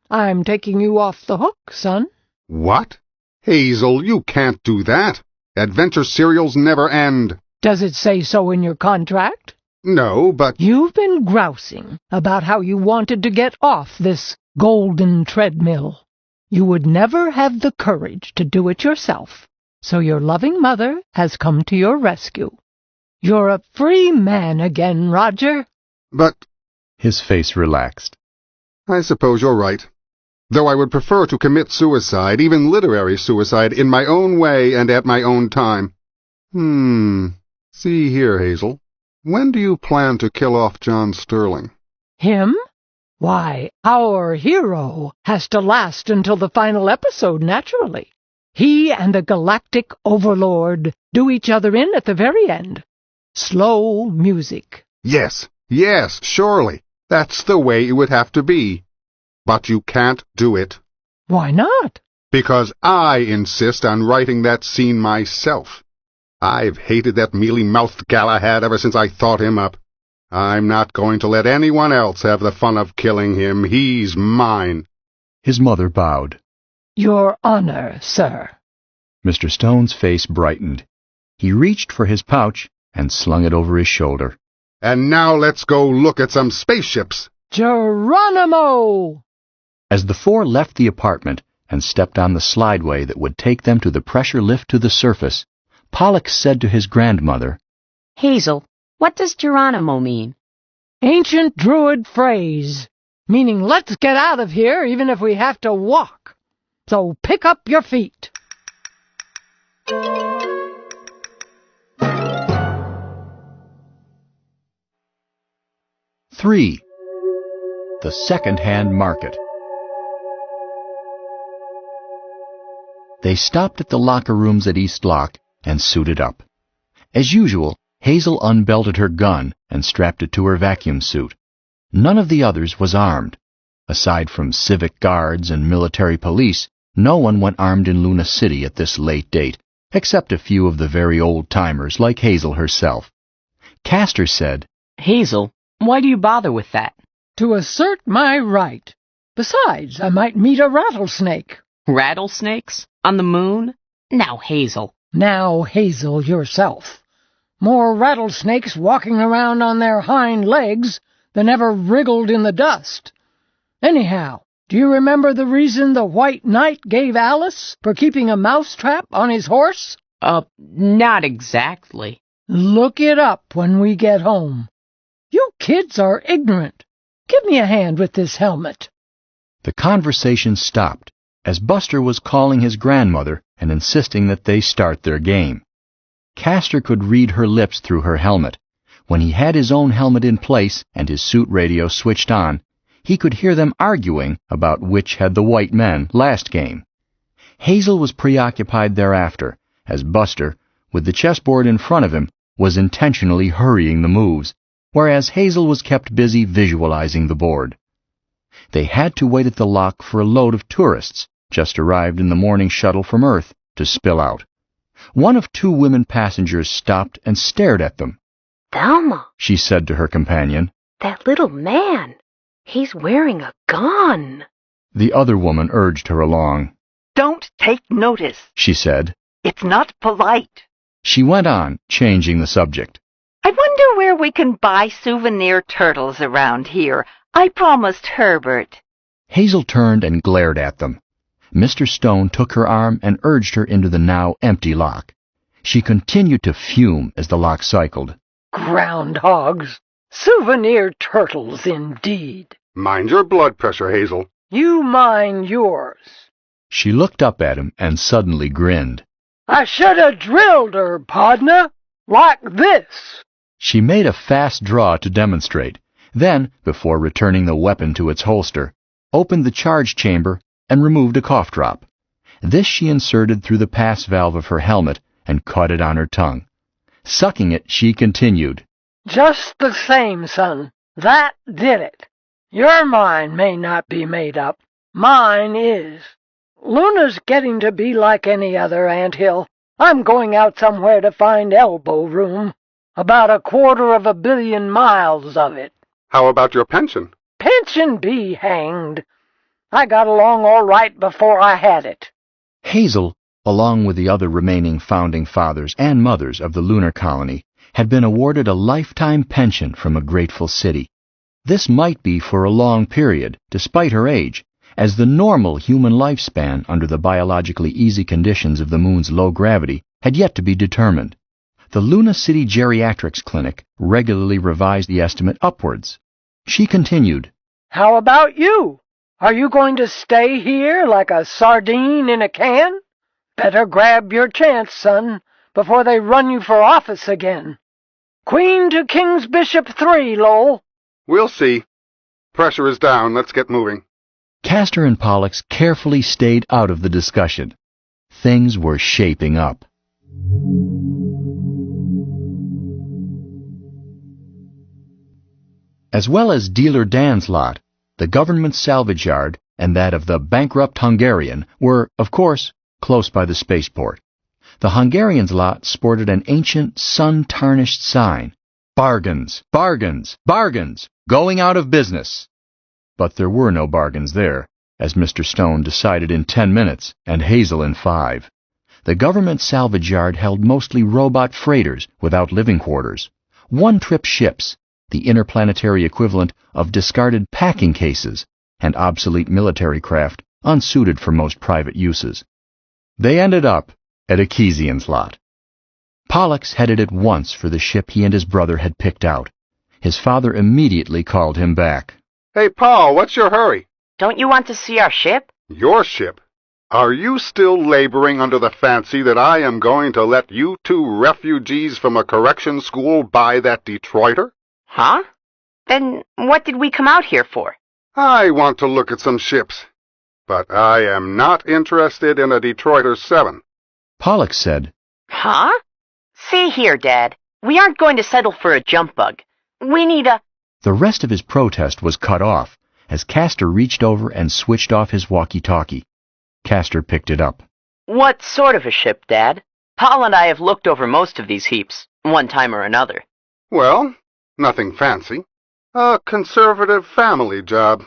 I'm taking you off the hook, son. What? Hazel, you can't do that. Adventure serials never end. Does it say so in your contract? No, but... You've been grousing about how you wanted to get off this golden treadmill. You would never have the courage to do it yourself, so your loving mother has come to your rescue. You're a free man again, Roger. But... His face relaxed. I suppose you're right. Though I would prefer to commit suicide, even literary suicide, in my own way and at my own time. See here, Hazel. When do you plan to kill off John Sterling? Him? Why, our hero has to last until the final episode, naturally. He and the Galactic Overlord do each other in at the very end. Slow music. Yes, surely. That's the way it would have to be. But you can't do it. Why not? Because I insist on writing that scene myself. I've hated that mealy-mouthed Galahad ever since I thought him up. I'm not going to let anyone else have the fun of killing him. He's mine. His mother bowed. Your honor, sir. Mr. Stone's face brightened. He reached for his pouch and slung it over his shoulder. And now let's go look at some spaceships. Geronimo! As the 4 left the apartment and stepped on the slideway that would take them to the pressure lift to the surface, Pollux said to his grandmother, Hazel, what does Geronimo mean? Ancient Druid phrase, meaning let's get out of here even if we have to walk. So pick up your feet. "3. The second-hand market. They stopped at the locker rooms at East Lock and suited up. As usual, Hazel unbelted her gun and strapped it to her vacuum suit. None of the others was armed. Aside from civic guards and military police, no one went armed in Luna City at this late date, except a few of the very old-timers like Hazel herself. Castor said, Hazel, why do you bother with that? To assert my right. Besides, I might meet a rattlesnake. Rattlesnakes? On the moon? Now, Hazel. Now, Hazel, yourself. More rattlesnakes walking around on their hind legs than ever wriggled in the dust. Anyhow, do you remember the reason the White Knight gave Alice for keeping a mousetrap on his horse? Not exactly. Look it up when we get home. You kids are ignorant. Give me a hand with this helmet. The conversation stopped, as Buster was calling his grandmother and insisting that they start their game. Castor could read her lips through her helmet. When he had his own helmet in place and his suit radio switched on, he could hear them arguing about which had the white men last game. Hazel was preoccupied thereafter, as Buster, with the chessboard in front of him, was intentionally hurrying the moves, whereas Hazel was kept busy visualizing the board. They had to wait at the lock for a load of tourists, just arrived in the morning shuttle from Earth, to spill out. One of two women passengers stopped and stared at them. Thelma, She said to her companion. that little man, he's wearing a gun. The other woman urged her along. Don't take notice. She said. It's not polite. She went on, changing the subject. I wonder where we can buy souvenir turtles around here. I promised Herbert. Hazel turned and glared at them. Mr. Stone took her arm and urged her into the now empty lock. She continued to fume as the lock cycled. Groundhogs. Souvenir turtles, indeed. Mind your blood pressure, Hazel. You mind yours. She looked up at him and suddenly grinned. I should have drilled her, pardner, like this. She made a fast draw to demonstrate, then, before returning the weapon to its holster, opened the charge chamber and removed a cough drop. This she inserted through the pass valve of her helmet and caught it on her tongue. Sucking it, she continued. Just the same, son. That did it. Your mind may not be made up. Mine is. Luna's getting to be like any other anthill. I'm going out somewhere to find elbow room. About 250 million miles of it. How about your pension? Pension be hanged. I got along all right before I had it. Hazel, along with the other remaining founding fathers and mothers of the lunar colony, had been awarded a lifetime pension from a grateful city. This might be for a long period, despite her age, as the normal human lifespan under the biologically easy conditions of the moon's low gravity had yet to be determined. The Luna City Geriatrics Clinic regularly revised the estimate upwards. She continued, How about you? Are you going to stay here like a sardine in a can? Better grab your chance, son, before they run you for office again. Queen to King's Bishop 3, Lowell. We'll see. Pressure is down. Let's get moving. Castor and Pollux carefully stayed out of the discussion. Things were shaping up. As well as Dealer Dan's lot, the government salvage yard and that of the bankrupt Hungarian were, of course, close by the spaceport. The Hungarian's lot sported an ancient, sun-tarnished sign. Bargains, bargains, bargains, going out of business. But there were no bargains there, as Mr. Stone decided in 10 minutes and Hazel in 5. The government salvage yard held mostly robot freighters without living quarters, one-trip ships, the interplanetary equivalent of discarded packing cases, and obsolete military craft unsuited for most private uses. They ended up at a Kezian's lot. Pollux headed at once for the ship he and his brother had picked out. His father immediately called him back. Hey, Paul, what's your hurry? Don't you want to see our ship? Your ship? Are you still laboring under the fancy that I am going to let you two refugees from a correction school buy that Detroiter? Huh? Then what did we come out here for? I want to look at some ships, but I am not interested in a Detroiter 7. Pollux said, Huh? See here, Dad. We aren't going to settle for a jump bug. We need a... The rest of his protest was cut off as Castor reached over and switched off his walkie-talkie. Castor picked it up. What sort of a ship, Dad? Paul and I have looked over most of these heaps, one time or another. Well, nothing fancy. A conservative family job.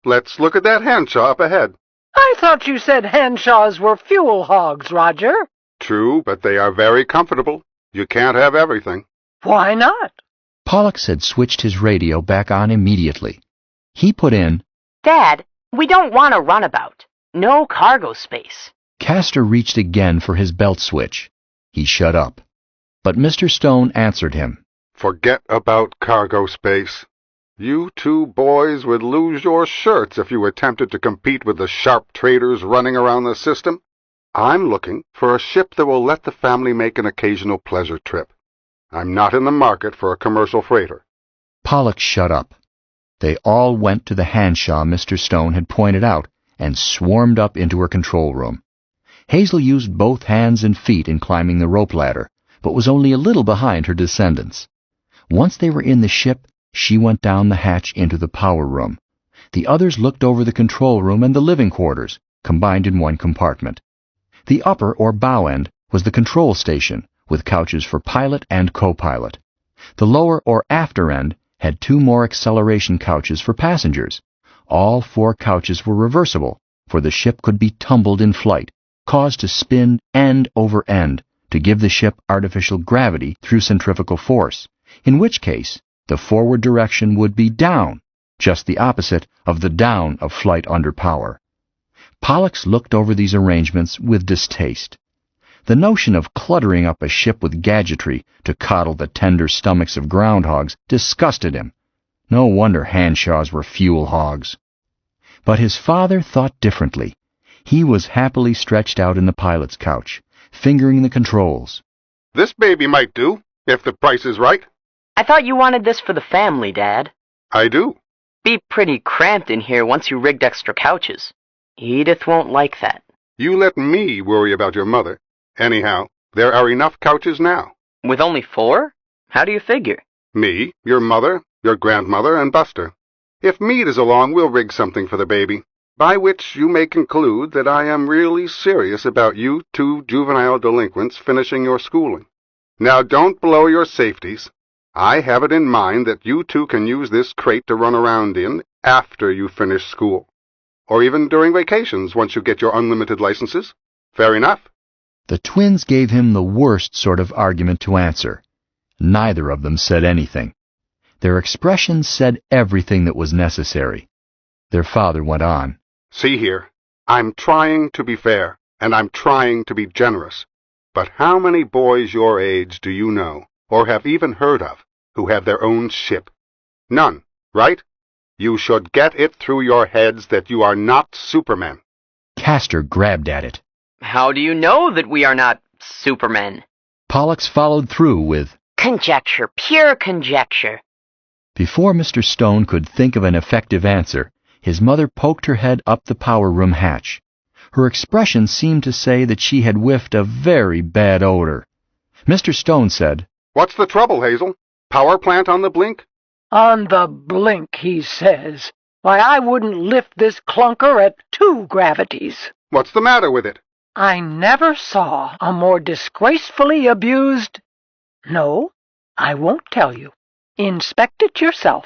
Let's look at that Henshaw up ahead. I thought you said Henshaws were fuel hogs, Roger. True, but they are very comfortable. You can't have everything. Why not? Pollux had switched his radio back on immediately. He put in, Dad, we don't want a runabout. No cargo space. Castor reached again for his belt switch. He shut up. But Mr. Stone answered him. Forget about cargo space. You two boys would lose your shirts if you attempted to compete with the sharp traders running around the system. I'm looking for a ship that will let the family make an occasional pleasure trip. I'm not in the market for a commercial freighter. Pollux shut up. They all went to the Henshaw Mr. Stone had pointed out and swarmed up into her control room. Hazel used both hands and feet in climbing the rope ladder, but was only a little behind her descendants. Once they were in the ship, she went down the hatch into the power room. The others looked over the control room and the living quarters, combined in one compartment. The upper or bow end was the control station, with couches for pilot and co-pilot. The lower or after end had 2 more acceleration couches for passengers. All 4 couches were reversible, for the ship could be tumbled in flight, caused to spin end over end to give the ship artificial gravity through centrifugal force, in which case the forward direction would be down, just the opposite of the down of flight under power. Pollux looked over these arrangements with distaste. The notion of cluttering up a ship with gadgetry to coddle the tender stomachs of groundhogs disgusted him. No wonder Hanshaws were fuel hogs. But his father thought differently. He was happily stretched out in the pilot's couch, fingering the controls. This baby might do, if the price is right. I thought you wanted this for the family, Dad. I do. Be pretty cramped in here once you rigged extra couches. Edith won't like that. You let me worry about your mother. Anyhow, there are enough couches now. With only 4? How do you figure? Me, your mother, your grandmother, and Buster. If Meade is along, we'll rig something for the baby, by which you may conclude that I am really serious about you 2 juvenile delinquents finishing your schooling. Now don't blow your safeties. I have it in mind that you 2 can use this crate to run around in after you finish school, or even during vacations once you get your unlimited licenses. Fair enough? The twins gave him the worst sort of argument to answer. Neither of them said anything. Their expressions said everything that was necessary. Their father went on. See here, I'm trying to be fair, and I'm trying to be generous. But how many boys your age do you know, or have even heard of, who have their own ship? None, right? You should get it through your heads that you are not Supermen. Castor grabbed at it. How do you know that we are not Supermen? Pollux followed through with, Conjecture, pure conjecture. Before Mr. Stone could think of an effective answer, his mother poked her head up the power room hatch. Her expression seemed to say that she had whiffed a very bad odor. Mr. Stone said, What's the trouble, Hazel? Power plant on the blink? On the blink, he says. Why, I wouldn't lift this clunker at 2 gravities. What's the matter with it? I never saw a more disgracefully abused... No, I won't tell you. Inspect it yourself.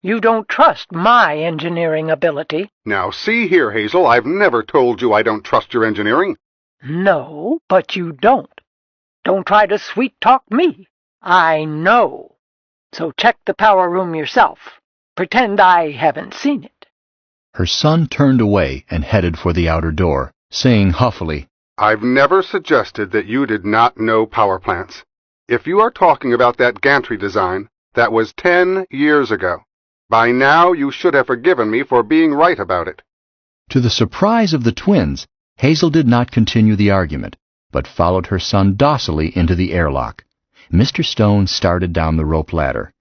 You don't trust my engineering ability. Now see here, Hazel, I've never told you I don't trust your engineering. No, but you don't. Don't try to sweet-talk me. I know. So check the power room yourself. Pretend I haven't seen it. Her son turned away and headed for the outer door, saying huffily, I've never suggested that you did not know power plants. If you are talking about that gantry design, that was 10 years ago. By now you should have forgiven me for being right about it. To the surprise of the twins, Hazel did not continue the argument, but followed her son docilely into the airlock. Mr. Stone started down the rope ladder.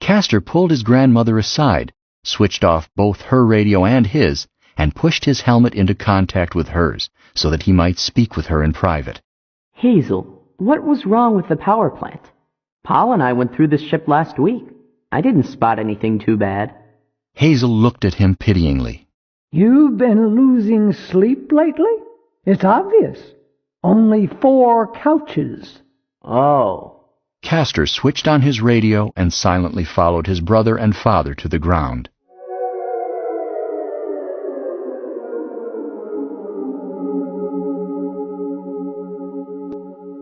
Castor pulled his grandmother aside, switched off both her radio and his, and pushed his helmet into contact with hers, so that he might speak with her in private. Hazel, what was wrong with the power plant? Paul and I went through this ship last week. I didn't spot anything too bad. Hazel looked at him pityingly. You've been losing sleep lately? It's obvious. Only 4 couches. Oh. Castor switched on his radio and silently followed his brother and father to the ground.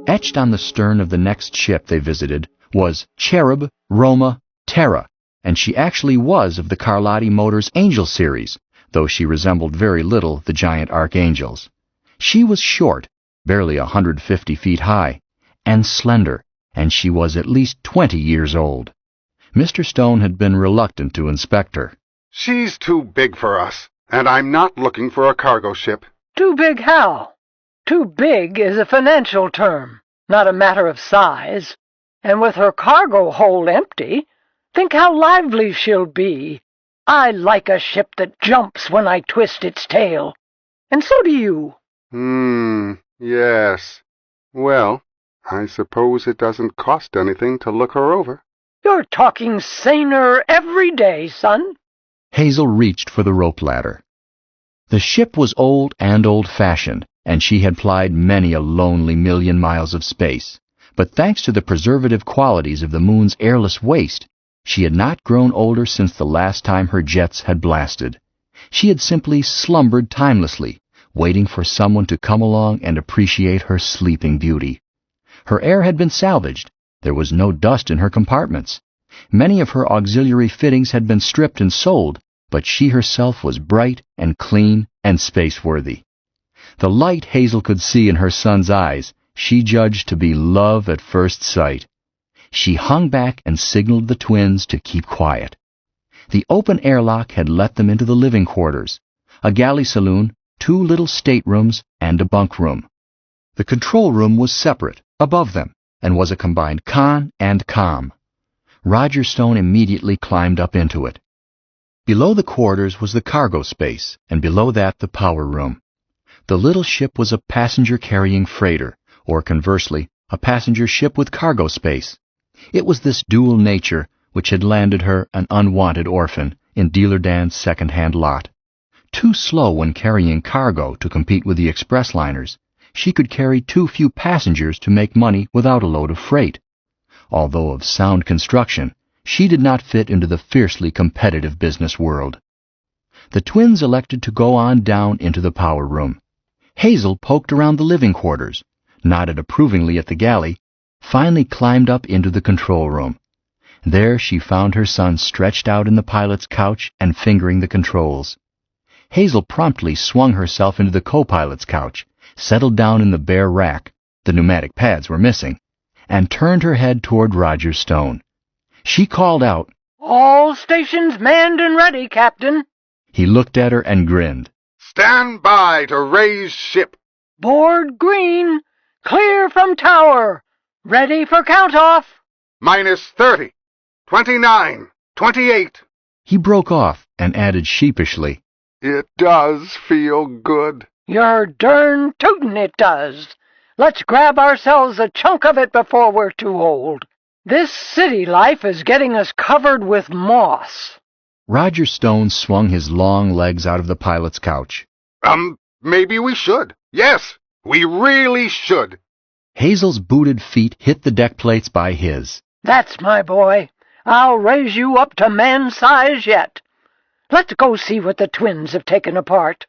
Etched on the stern of the next ship they visited was Cherub, Roma, Terra, and she actually was of the Carlotti Motors Angel series, though she resembled very little the giant archangels. She was short, barely 150 feet high, and slender, and she was at least 20 years old. Mr. Stone had been reluctant to inspect her. She's too big for us, and I'm not looking for a cargo ship. Too big how? Too big is a financial term, not a matter of size. And with her cargo hold empty, think how lively she'll be. I like a ship that jumps when I twist its tail. And so do you. Yes. Well, I suppose it doesn't cost anything to look her over. You're talking saner every day, son. Hazel reached for the rope ladder. The ship was old and old-fashioned, and she had plied many a lonely million miles of space. But thanks to the preservative qualities of the moon's airless waste, she had not grown older since the last time her jets had blasted. She had simply slumbered timelessly, waiting for someone to come along and appreciate her sleeping beauty. Her air had been salvaged. There was no dust in her compartments. Many of her auxiliary fittings had been stripped and sold, but she herself was bright and clean and space-worthy. The light Hazel could see in her son's eyes she judged to be love at first sight. She hung back and signaled the twins to keep quiet. The open airlock had let them into the living quarters, a galley saloon, 2 little staterooms, and a bunk room. The control room was separate, above them, and was a combined con and com. Roger Stone immediately climbed up into it. Below the quarters was the cargo space, and below that the power room. The little ship was a passenger-carrying freighter, or conversely, a passenger ship with cargo space. It was this dual nature which had landed her, an unwanted orphan, in Dealer Dan's second-hand lot. Too slow when carrying cargo to compete with the express liners, she could carry too few passengers to make money without a load of freight. Although of sound construction, she did not fit into the fiercely competitive business world. The twins elected to go on down into the power room. Hazel poked around the living quarters, nodded approvingly at the galley, finally climbed up into the control room. There she found her son stretched out in the pilot's couch and fingering the controls. Hazel promptly swung herself into the co-pilot's couch, settled down in the bare rack, the pneumatic pads were missing, and turned her head toward Roger Stone. She called out, All stations manned and ready, Captain. He looked at her and grinned. Stand by to raise ship. Board green. Clear from tower. Ready for count-off. -30, 29, 28. He broke off and added sheepishly, It does feel good. You're darn tootin' it does. Let's grab ourselves a chunk of it before we're too old. This city life is getting us covered with moss. Roger Stone swung his long legs out of the pilot's couch. Maybe we should. Yes, we really should. Hazel's booted feet hit the deck plates by his. That's my boy. I'll raise you up to man size yet. Let's go see what the twins have taken apart.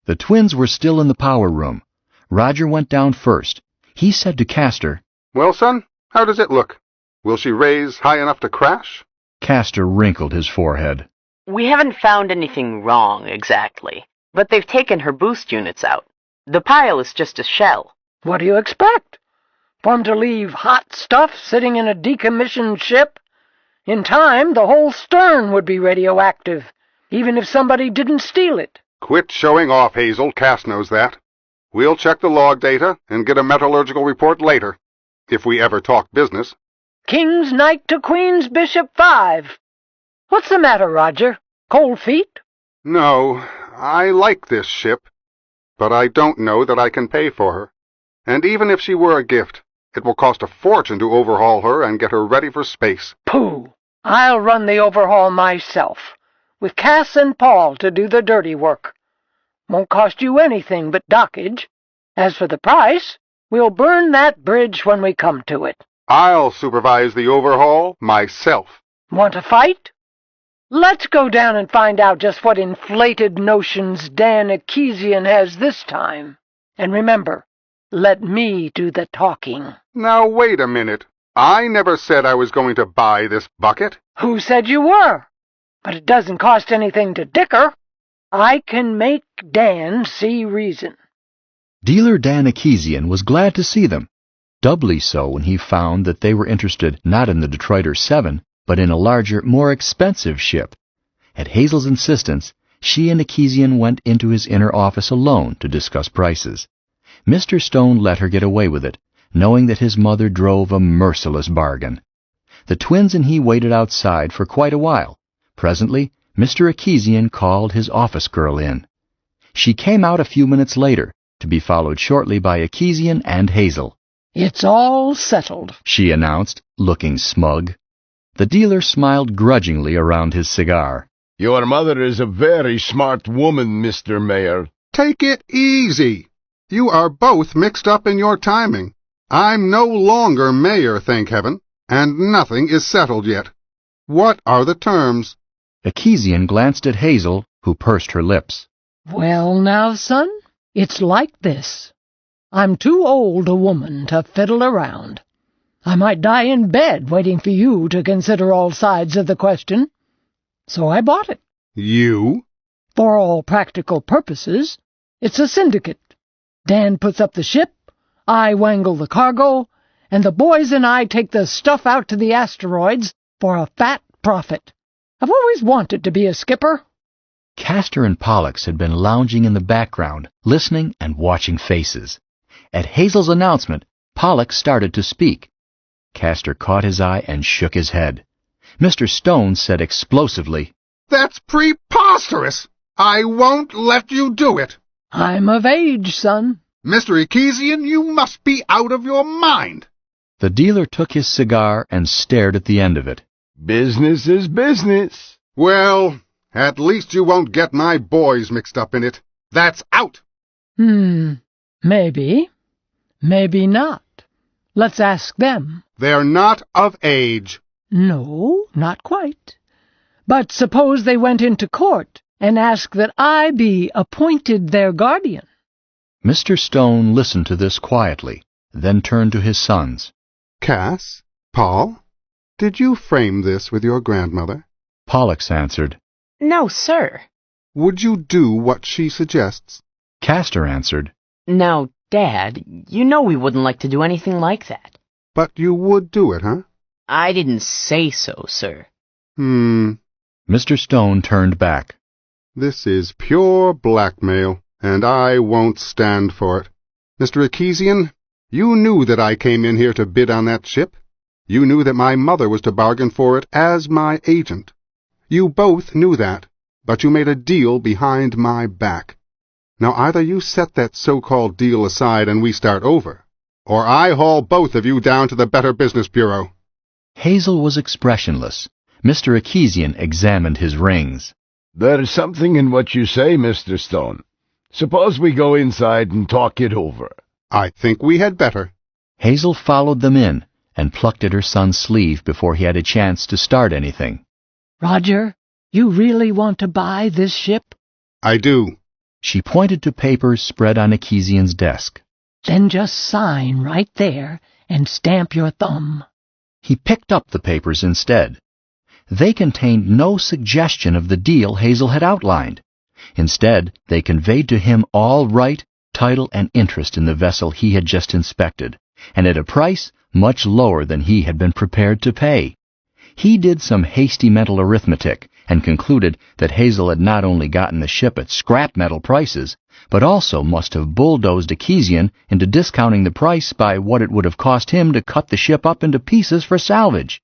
The twins were still in the power room. Roger went down first. He said to Castor, Well, son, how does it look? Will she raise high enough to crash? Castor wrinkled his forehead. We haven't found anything wrong, exactly. But they've taken her boost units out. The pile is just a shell. What do you expect? For 'em to leave hot stuff sitting in a decommissioned ship? In time, the whole stern would be radioactive, even if somebody didn't steal it. Quit showing off, Hazel. Cass knows that. We'll check the log data and get a metallurgical report later, if we ever talk business. King's Knight to Queen's Bishop 5. What's the matter, Roger? Cold feet? No, I like this ship, but I don't know that I can pay for her. And even if she were a gift, it will cost a fortune to overhaul her and get her ready for space. Pooh! I'll run the overhaul myself, with Cass and Paul to do the dirty work. Won't cost you anything but dockage. As for the price, we'll burn that bridge when we come to it. I'll supervise the overhaul myself. Want to fight? Let's go down and find out just what inflated notions Dan Akesian has this time. And remember, let me do the talking. Now wait a minute. I never said I was going to buy this bucket. Who said you were? But it doesn't cost anything to dicker. I can make Dan see reason. Dealer Dan Akesian was glad to see them, doubly so when he found that they were interested not in the Detroiter 7, but in a larger, more expensive ship. At Hazel's insistence, she and Akesian went into his inner office alone to discuss prices. Mr. Stone let her get away with it, knowing that his mother drove a merciless bargain. The twins and he waited outside for quite a while. Presently, Mr. Akesian called his office girl in. She came out a few minutes later, to be followed shortly by Akesian and Hazel. It's all settled, she announced, looking smug. The dealer smiled grudgingly around his cigar. Your mother is a very smart woman, Mr. Mayor. Take it easy. You are both mixed up in your timing. I'm no longer mayor, thank heaven, and nothing is settled yet. What are the terms? Akesian glanced at Hazel, who pursed her lips. Well now, son, it's like this. I'm too old a woman to fiddle around. I might die in bed waiting for you to consider all sides of the question. So I bought it. You? For all practical purposes, it's a syndicate. Dan puts up the ship, I wangle the cargo, and the boys and I take the stuff out to the asteroids for a fat profit. I've always wanted to be a skipper. Castor and Pollux had been lounging in the background, listening and watching faces. At Hazel's announcement, Pollux started to speak. Castor caught his eye and shook his head. Mr. Stone said explosively, That's preposterous! I won't let you do it! I'm of age, son. Mr. Akesian, you must be out of your mind! The dealer took his cigar and stared at the end of it. Business is business. Well, at least you won't get my boys mixed up in it. That's out! Maybe. Maybe not. Let's ask them. They're not of age. No, not quite. But suppose they went into court and asked that I be appointed their guardian. Mr. Stone listened to this quietly, then turned to his sons. Cass, Paul, did you frame this with your grandmother? Pollux answered, No, sir. Would you do what she suggests? Castor answered, Now, Dad, you know we wouldn't like to do anything like that. But you would do it, huh? I didn't say so, sir. Mr. Stone turned back. This is pure blackmail, and I won't stand for it. Mr. Akesian, you knew that I came in here to bid on that ship. You knew that my mother was to bargain for it as my agent. You both knew that, but you made a deal behind my back. Now either you set that so-called deal aside and we start over, or I haul both of you down to the Better Business Bureau. Hazel was expressionless. Mr. Akesian examined his rings. There's something in what you say, Mr. Stone. Suppose we go inside and talk it over. I think we had better. Hazel followed them in and plucked at her son's sleeve before he had a chance to start anything. Roger, you really want to buy this ship? I do. She pointed to papers spread on Akesian's desk. Then just sign right there and stamp your thumb. He picked up the papers instead. They contained no suggestion of the deal Hazel had outlined. Instead, they conveyed to him all right, title, and interest in the vessel he had just inspected, and at a price much lower than he had been prepared to pay. He did some hasty mental arithmetic and concluded that Hazel had not only gotten the ship at scrap metal prices, but also must have bulldozed Akesian into discounting the price by what it would have cost him to cut the ship up into pieces for salvage.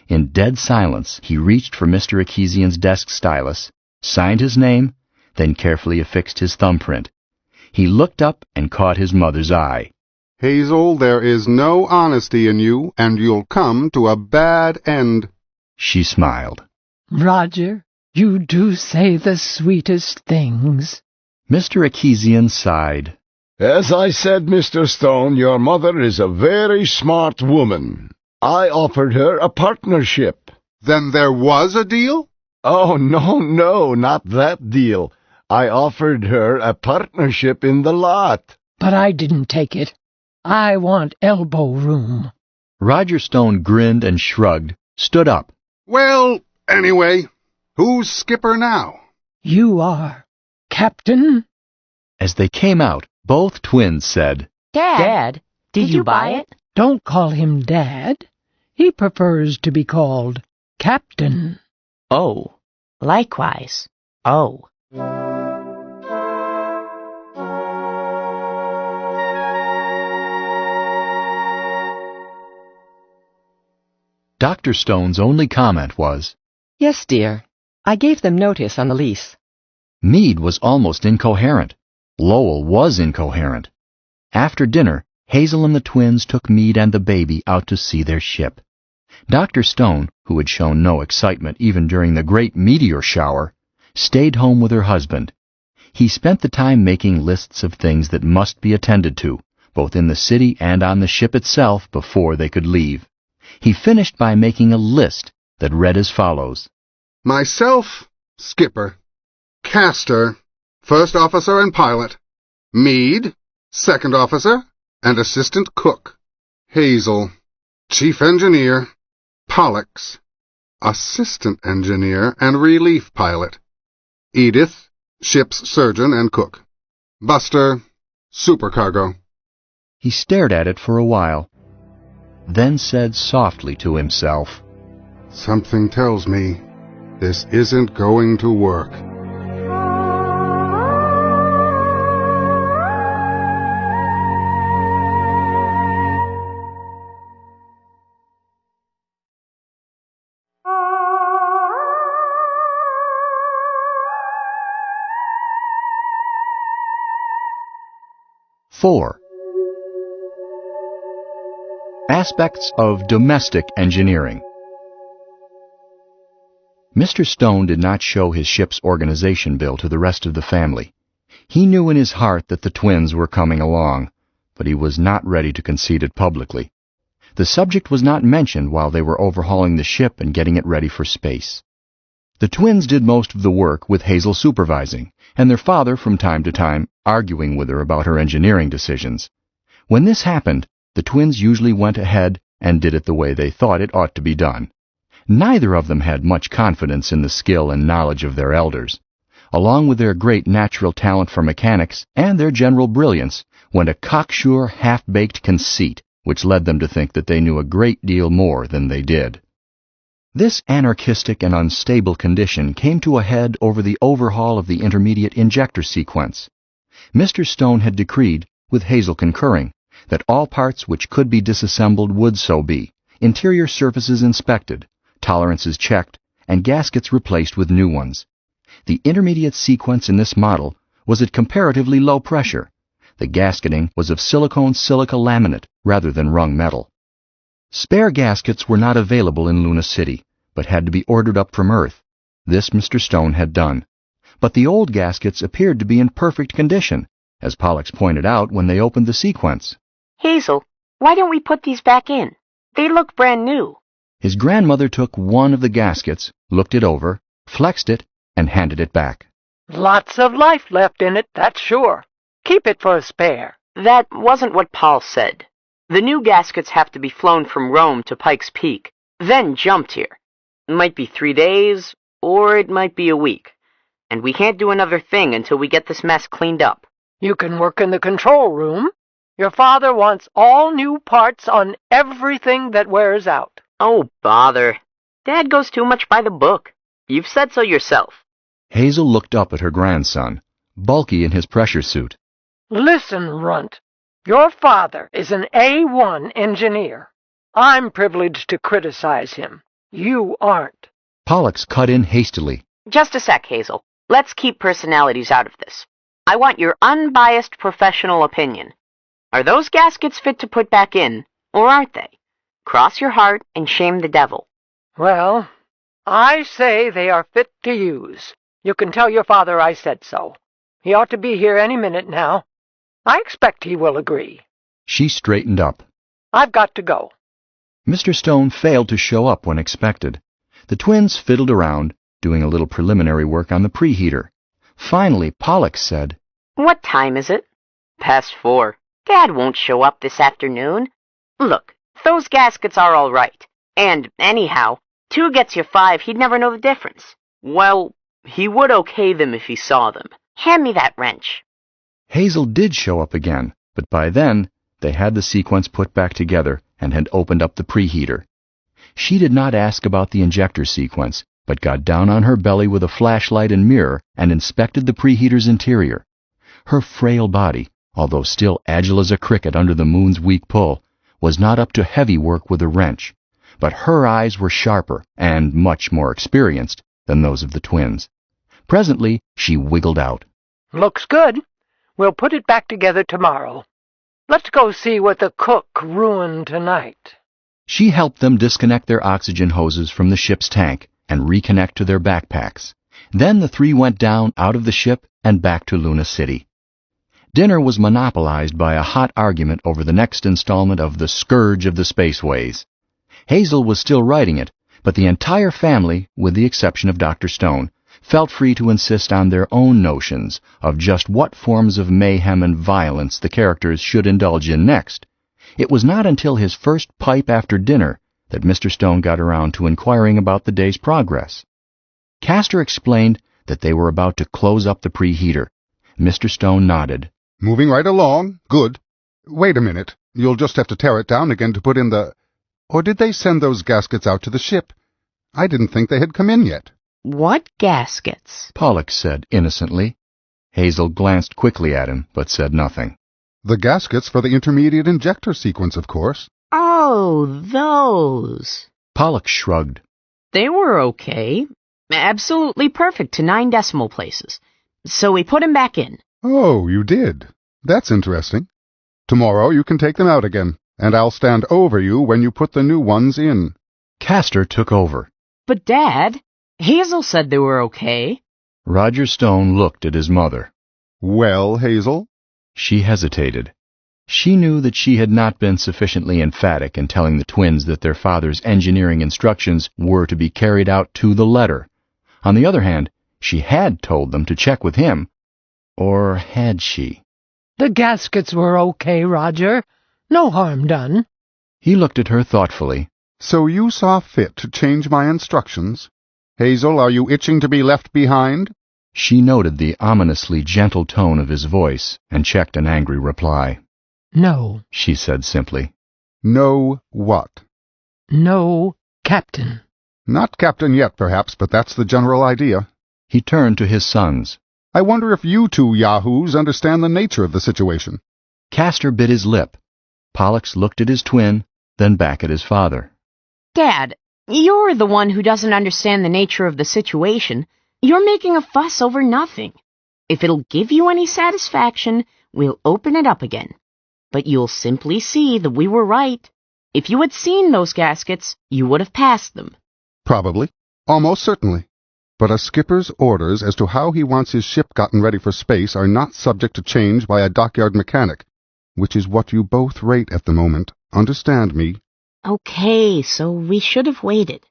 In dead silence, he reached for Mr. Akesian's desk stylus, signed his name, then carefully affixed his thumbprint. He looked up and caught his mother's eye. Hazel, there is no honesty in you, and you'll come to a bad end. She smiled. Roger, you do say the sweetest things. Mr. Akesian sighed. As I said, Mr. Stone, your mother is a very smart woman. I offered her a partnership. Then there was a deal? Oh, no, not that deal. I offered her a partnership in the lot. But I didn't take it. I want elbow room. Roger Stone grinned and shrugged, stood up. Well, anyway, who's skipper now? You are. Captain? As they came out, both twins said, Dad, did you buy it? Don't call him Dad. He prefers to be called Captain. Oh, likewise. Oh. Dr. Stone's only comment was, Yes, dear. I gave them notice on the lease. Meade was almost incoherent. Lowell was incoherent. After dinner, Hazel and the twins took Meade and the baby out to see their ship. Dr. Stone, who had shown no excitement even during the great meteor shower, stayed home with her husband. He spent the time making lists of things that must be attended to, both in the city and on the ship itself, before they could leave. He finished by making a list that read as follows. Myself, skipper. Castor, first officer and pilot. Meade, second officer and assistant cook. Hazel, chief engineer. Pollux, assistant engineer and relief pilot. Edith, ship's surgeon and cook. Buster, supercargo. He stared at it for a while, then said softly to himself, Something tells me this isn't going to work. Four. Aspects of domestic engineering. Mr. Stone did not show his ship's organization bill to the rest of the family. He knew in his heart that the twins were coming along, but he was not ready to concede it publicly. The subject was not mentioned while they were overhauling the ship and getting it ready for space. The twins did most of the work, with Hazel supervising, and their father from time to time arguing with her about her engineering decisions. When this happened, the twins usually went ahead and did it the way they thought it ought to be done. Neither of them had much confidence in the skill and knowledge of their elders. Along with their great natural talent for mechanics and their general brilliance went a cocksure, half-baked conceit, which led them to think that they knew a great deal more than they did. This anarchistic and unstable condition came to a head over the overhaul of the intermediate injector sequence. Mr. Stone had decreed, with Hazel concurring, that all parts which could be disassembled would so be, interior surfaces inspected, tolerances checked, and gaskets replaced with new ones. The intermediate sequence in this model was at comparatively low pressure. The gasketing was of silicone silica laminate rather than wrung metal. Spare gaskets were not available in Luna City, but had to be ordered up from Earth. This Mr. Stone had done. But the old gaskets appeared to be in perfect condition, as Pollux pointed out when they opened the sequence. Hazel, why don't we put these back in? They look brand new. His grandmother took one of the gaskets, looked it over, flexed it, and handed it back. Lots of life left in it, that's sure. Keep it for a spare. That wasn't what Paul said. The new gaskets have to be flown from Rome to Pike's Peak, then jumped here. It might be 3 days, or it might be a week. And we can't do another thing until we get this mess cleaned up. You can work in the control room. Your father wants all new parts on everything that wears out. Oh, bother. Dad goes too much by the book. You've said so yourself. Hazel looked up at her grandson, bulky in his pressure suit. Listen, Runt. Your father is an A1 engineer. I'm privileged to criticize him. You aren't. Pollux cut in hastily. Just a sec, Hazel. Let's keep personalities out of this. I want your unbiased professional opinion. Are those gaskets fit to put back in, or aren't they? Cross your heart and shame the devil. Well, I say they are fit to use. You can tell your father I said so. He ought to be here any minute now. I expect he will agree. She straightened up. I've got to go. Mr. Stone failed to show up when expected. The twins fiddled around, doing a little preliminary work on the preheater. Finally, Pollux said, What time is it? Past 4. Dad won't show up this afternoon. Look, those gaskets are all right. And, anyhow, 2 gets you 5, he'd never know the difference. Well, he would okay them if he saw them. Hand me that wrench. Hazel did show up again, but by then they had the sequence put back together and had opened up the preheater. She did not ask about the injector sequence, but got down on her belly with a flashlight and mirror and inspected the preheater's interior. Her frail body, although still agile as a cricket under the moon's weak pull, was not up to heavy work with a wrench, but her eyes were sharper and much more experienced than those of the twins. Presently she wiggled out. Looks good. We'll put it back together tomorrow. Let's go see what the cook ruined tonight. She helped them disconnect their oxygen hoses from the ship's tank and reconnect to their backpacks. Then the three went down out of the ship and back to Luna City. Dinner was monopolized by a hot argument over the next installment of The Scourge of the Spaceways. Hazel was still writing it, but the entire family, with the exception of Dr. Stone, felt free to insist on their own notions of just what forms of mayhem and violence the characters should indulge in next. It was not until his first pipe after dinner that Mr. Stone got around to inquiring about the day's progress. Castor explained that they were about to close up the preheater. Mr. Stone nodded. Moving right along. Good. Wait a minute. You'll just have to tear it down again to put in the... Or did they send those gaskets out to the ship? I didn't think they had come in yet. What gaskets? Pollux said innocently. Hazel glanced quickly at him, but said nothing. The gaskets for the intermediate injector sequence, of course. Oh, those. Pollux shrugged. They were okay. Absolutely perfect to 9 decimal places. So we put 'em back in. Oh, you did. That's interesting. Tomorrow you can take them out again, and I'll stand over you when you put the new ones in. Castor took over. But, Dad, Hazel said they were okay. Roger Stone looked at his mother. Well, Hazel? She hesitated. She knew that she had not been sufficiently emphatic in telling the twins that their father's engineering instructions were to be carried out to the letter. On the other hand, she had told them to check with him. Or had she? The gaskets were okay, Roger. No harm done. He looked at her thoughtfully. So you saw fit to change my instructions? Hazel, are you itching to be left behind? She noted the ominously gentle tone of his voice and checked an angry reply. No, she said simply. No what? No, Captain. Not Captain yet, perhaps, but that's the general idea. He turned to his sons. I wonder if you two yahoos understand the nature of the situation. Castor bit his lip. Pollux looked at his twin, then back at his father. Dad, you're the one who doesn't understand the nature of the situation. You're making a fuss over nothing. If it'll give you any satisfaction, we'll open it up again. But you'll simply see that we were right. If you had seen those gaskets, you would have passed them. Probably. Almost certainly. But a skipper's orders as to how he wants his ship gotten ready for space are not subject to change by a dockyard mechanic, which is what you both rate at the moment. Understand me? Okay, so we should have waited.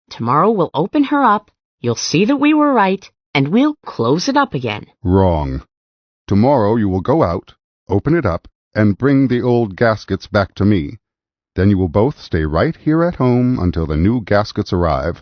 Tomorrow we'll open her up, you'll see that we were right, and we'll close it up again. Wrong. Tomorrow you will go out, open it up, and bring the old gaskets back to me. Then you will both stay right here at home until the new gaskets arrive.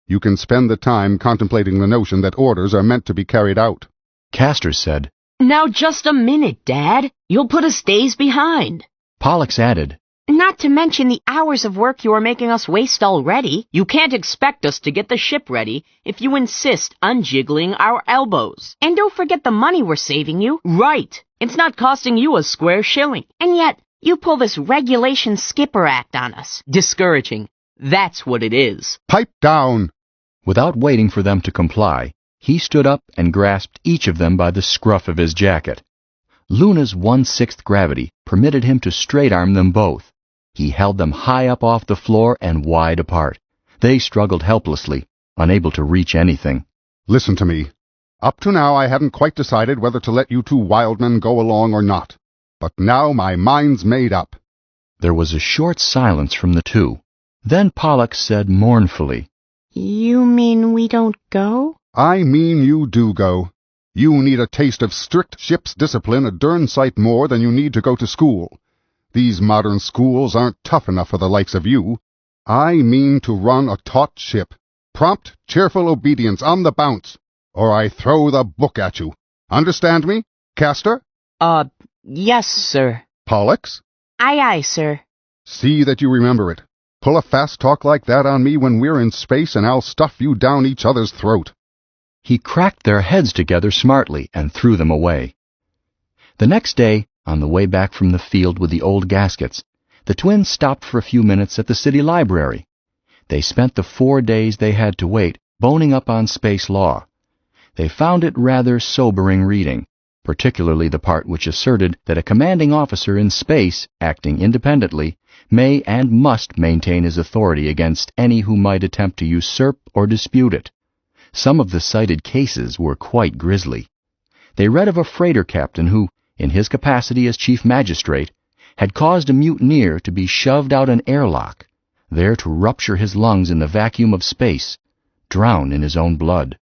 You can spend the time contemplating the notion that orders are meant to be carried out. Castor said, Now just a minute, Dad. You'll put us days behind. Pollux added, Not to mention the hours of work you are making us waste already. You can't expect us to get the ship ready if you insist on jiggling our elbows. And don't forget the money we're saving you. Right. It's not costing you a square shilling. And yet, you pull this regulation skipper act on us. Discouraging. That's what it is. Pipe down! Without waiting for them to comply, he stood up and grasped each of them by the scruff of his jacket. Luna's 1/6 gravity permitted him to straight-arm them both. He held them high up off the floor and wide apart. They struggled helplessly, unable to reach anything. Listen to me. Up to now I hadn't quite decided whether to let you two wild men go along or not. But now my mind's made up. There was a short silence from the two. Then Pollux said mournfully, You mean we don't go? I mean you do go. You need a taste of strict ship's discipline a darn sight more than you need to go to school. These modern schools aren't tough enough for the likes of you. I mean to run a taut ship. Prompt, cheerful obedience on the bounce, or I throw the book at you. Understand me, Castor? Yes, sir. Pollux? Aye, aye, sir. See that you remember it. Pull a fast talk like that on me when we're in space and I'll stuff you down each other's throat. He cracked their heads together smartly and threw them away. The next day, on the way back from the field with the old gaskets, the twins stopped for a few minutes at the city library. They spent the 4 days they had to wait boning up on space law. They found it rather sobering reading, particularly the part which asserted that a commanding officer in space, acting independently, may and must maintain his authority against any who might attempt to usurp or dispute it. Some of the cited cases were quite grisly. They read of a freighter captain who, in his capacity as chief magistrate, had caused a mutineer to be shoved out an airlock, there to rupture his lungs in the vacuum of space, drown in his own blood.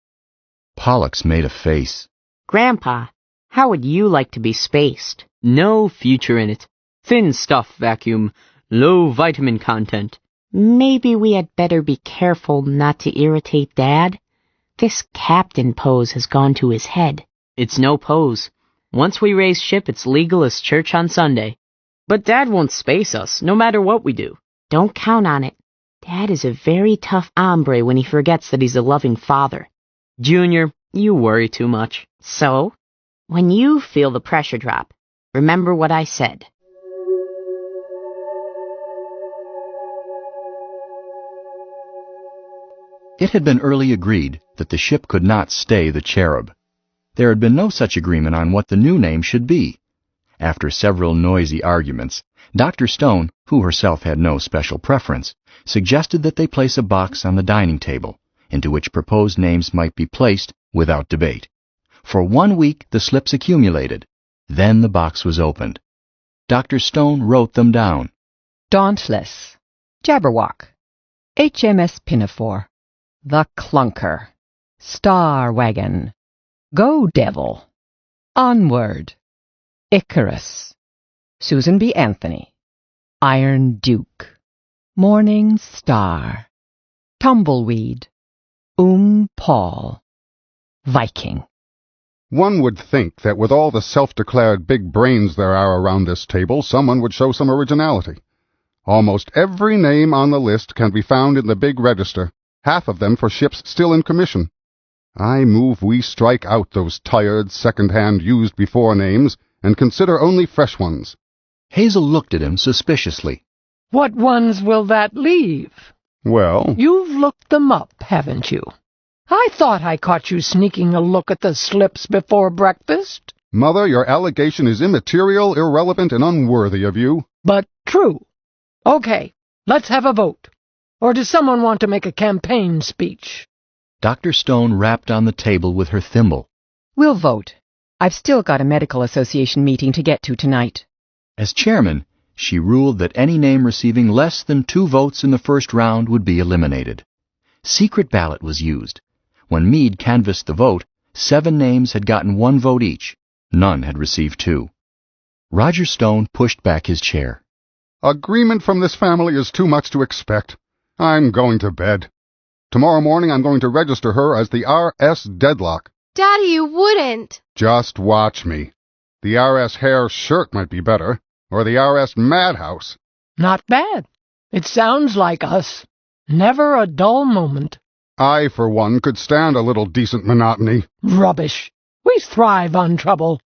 Pollux made a face. Grandpa, how would you like to be spaced? No future in it. Thin stuff vacuum, low vitamin content. Maybe we had better be careful not to irritate Dad. This captain pose has gone to his head. It's no pose. Once we raise ship, it's legal as church on Sunday. But Dad won't space us, no matter what we do. Don't count on it. Dad is a very tough hombre when he forgets that he's a loving father. Junior, you worry too much. So, when you feel the pressure drop, remember what I said. It had been early agreed that the ship could not stay the Cherub. There had been no such agreement on what the new name should be. After several noisy arguments, Dr. Stone, who herself had no special preference, suggested that they place a box on the dining table, into which proposed names might be placed without debate. For 1 week the slips accumulated. Then the box was opened. Dr. Stone wrote them down. Dauntless, Jabberwock, HMS Pinafore, The Clunker, Star Wagon, Go Devil, Onward, Icarus, Susan B. Anthony, Iron Duke, Morning Star, Tumbleweed, Paul, Viking. One would think that with all the self-declared big brains there are around this table, someone would show some originality. Almost every name on the list can be found in the big register, half of them for ships still in commission. I move we strike out those tired, second-hand used-before names and consider only fresh ones. Hazel looked at him suspiciously. What ones will that leave? Well, You've looked them up, haven't you? I thought I caught you sneaking a look at the slips before breakfast. Mother, your allegation is immaterial, irrelevant, and unworthy of you. But true. Okay, let's have a vote. Or does someone want to make a campaign speech? Dr. Stone rapped on the table with her thimble. We'll vote. I've still got a medical association meeting to get to tonight. As chairman, she ruled that any name receiving less than 2 votes in the first round would be eliminated. Secret ballot was used. When Meade canvassed the vote, 7 names had gotten 1 vote each. None had received 2. Roger Stone pushed back his chair. Agreement from this family is too much to expect. I'm going to bed. Tomorrow morning I'm going to register her as the R.S. Deadlock. Daddy, you wouldn't. Just watch me. The R.S. Hair Shirt might be better, or the R.S. Madhouse. Not bad. It sounds like us. Never a dull moment. I, for one, could stand a little decent monotony. Rubbish. We thrive on trouble.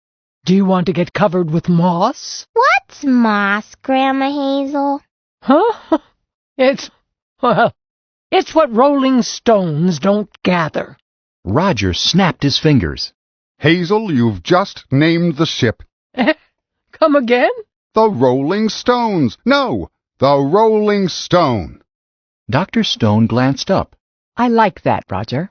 Do you want to get covered with moss? What's moss, Grandma Hazel? Huh? It's what rolling stones don't gather. Roger snapped his fingers. Hazel, you've just named the ship. Come again? The Rolling Stones. No, the Rolling Stone. Dr. Stone glanced up. I like that, Roger.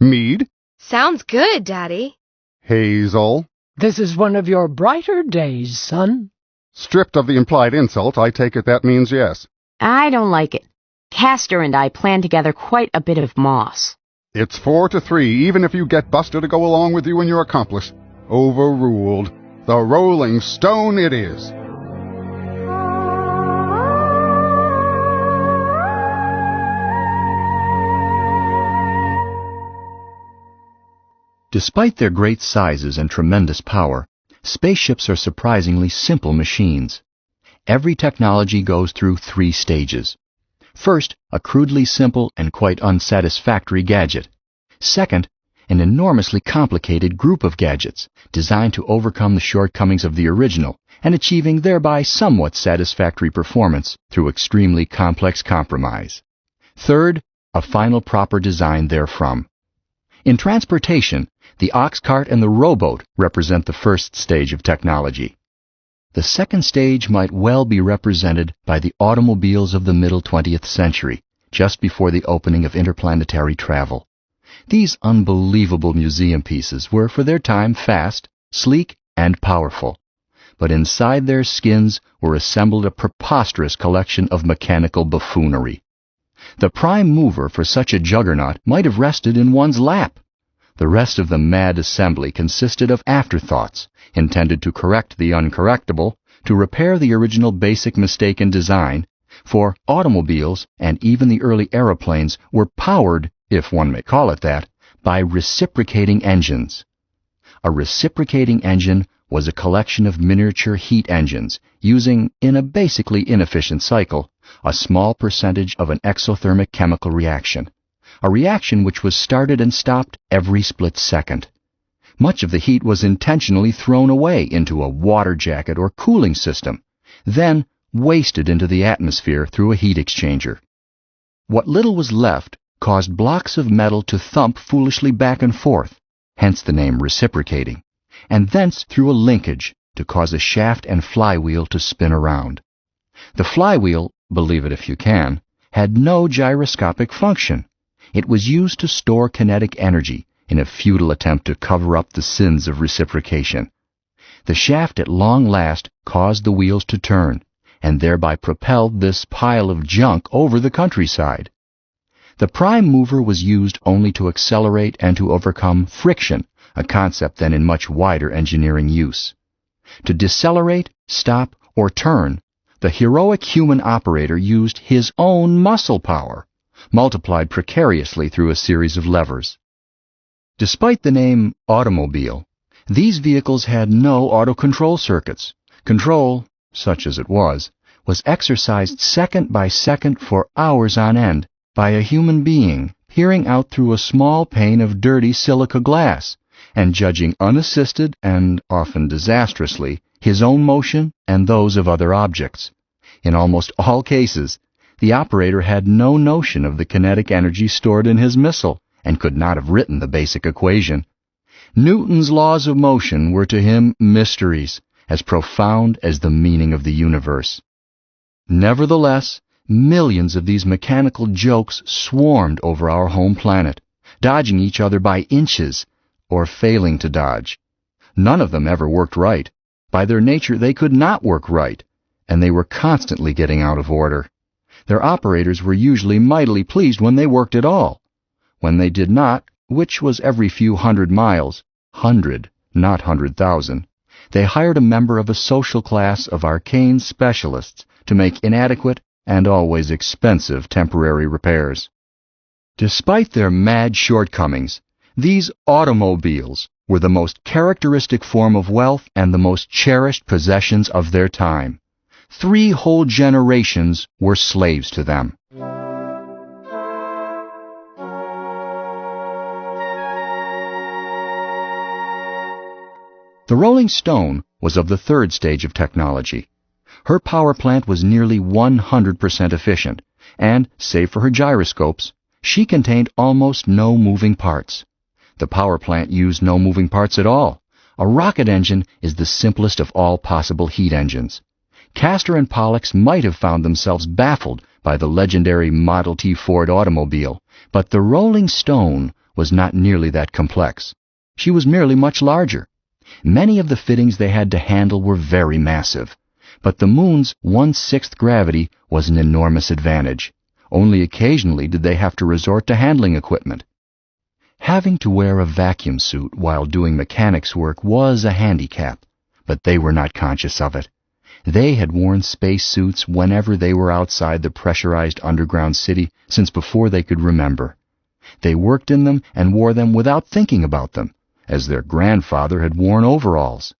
Meade? Sounds good, Daddy. Hazel? This is one of your brighter days, son. Stripped of the implied insult, I take it that means yes. I don't like it. Castor and I planned together quite a bit of moss. It's 4-3, even if you get Buster to go along with you and your accomplice. Overruled. The Rolling Stone it is. Despite their great sizes and tremendous power, spaceships are surprisingly simple machines. Every technology goes through 3 stages. First, a crudely simple and quite unsatisfactory gadget. Second, an enormously complicated group of gadgets designed to overcome the shortcomings of the original and achieving thereby somewhat satisfactory performance through extremely complex compromise. Third, a final proper design therefrom. In transportation, The ox cart and the rowboat represent the first stage of technology. The second stage might well be represented by the automobiles of the middle 20th century, just before the opening of interplanetary travel. These unbelievable museum pieces were for their time fast, sleek, and powerful. But inside their skins were assembled a preposterous collection of mechanical buffoonery. The prime mover for such a juggernaut might have rested in one's lap. The rest of the mad assembly consisted of afterthoughts, intended to correct the uncorrectable, to repair the original basic mistake in design, for automobiles and even the early aeroplanes were powered, if one may call it that, by reciprocating engines. A reciprocating engine was a collection of miniature heat engines using, in a basically inefficient cycle, a small percentage of an exothermic chemical reaction, a reaction which was started and stopped every split second. Much of the heat was intentionally thrown away into a water jacket or cooling system, then wasted into the atmosphere through a heat exchanger. What little was left caused blocks of metal to thump foolishly back and forth, hence the name reciprocating, and thence through a linkage to cause a shaft and flywheel to spin around. The flywheel, believe it if you can, had no gyroscopic function. It was used to store kinetic energy in a futile attempt to cover up the sins of reciprocation. The shaft at long last caused the wheels to turn, and thereby propelled this pile of junk over the countryside. The prime mover was used only to accelerate and to overcome friction, a concept then in much wider engineering use. To decelerate, stop, or turn, the heroic human operator used his own muscle power, multiplied precariously through a series of levers. Despite the name automobile, these vehicles had no auto-control circuits. Control, such as it was exercised second by second for hours on end by a human being peering out through a small pane of dirty silica glass and judging unassisted and often disastrously his own motion and those of other objects. In almost all cases, the operator had no notion of the kinetic energy stored in his missile and could not have written the basic equation. Newton's laws of motion were to him mysteries, as profound as the meaning of the universe. Nevertheless, millions of these mechanical jokes swarmed over our home planet, dodging each other by inches, or failing to dodge. None of them ever worked right. By their nature, they could not work right, and they were constantly getting out of order. Their operators were usually mightily pleased when they worked at all. When they did not, which was every few 100 miles, 100, not 100,000, they hired a member of a social class of arcane specialists to make inadequate and always expensive temporary repairs. Despite their mad shortcomings, these automobiles were the most characteristic form of wealth and the most cherished possessions of their time. 3 whole generations were slaves to them. The Rolling Stone was of the third stage of technology. Her power plant was nearly 100% efficient, and, save for her gyroscopes, she contained almost no moving parts. The power plant used no moving parts at all. A rocket engine is the simplest of all possible heat engines. Castor and Pollux might have found themselves baffled by the legendary Model T Ford automobile, but the Rolling Stone was not nearly that complex. She was merely much larger. Many of the fittings they had to handle were very massive, but the moon's 1/6 gravity was an enormous advantage. Only occasionally did they have to resort to handling equipment. Having to wear a vacuum suit while doing mechanics work was a handicap, but they were not conscious of it. They had worn space suits whenever they were outside the pressurized underground city since before they could remember. They worked in them and wore them without thinking about them, as their grandfather had worn overalls.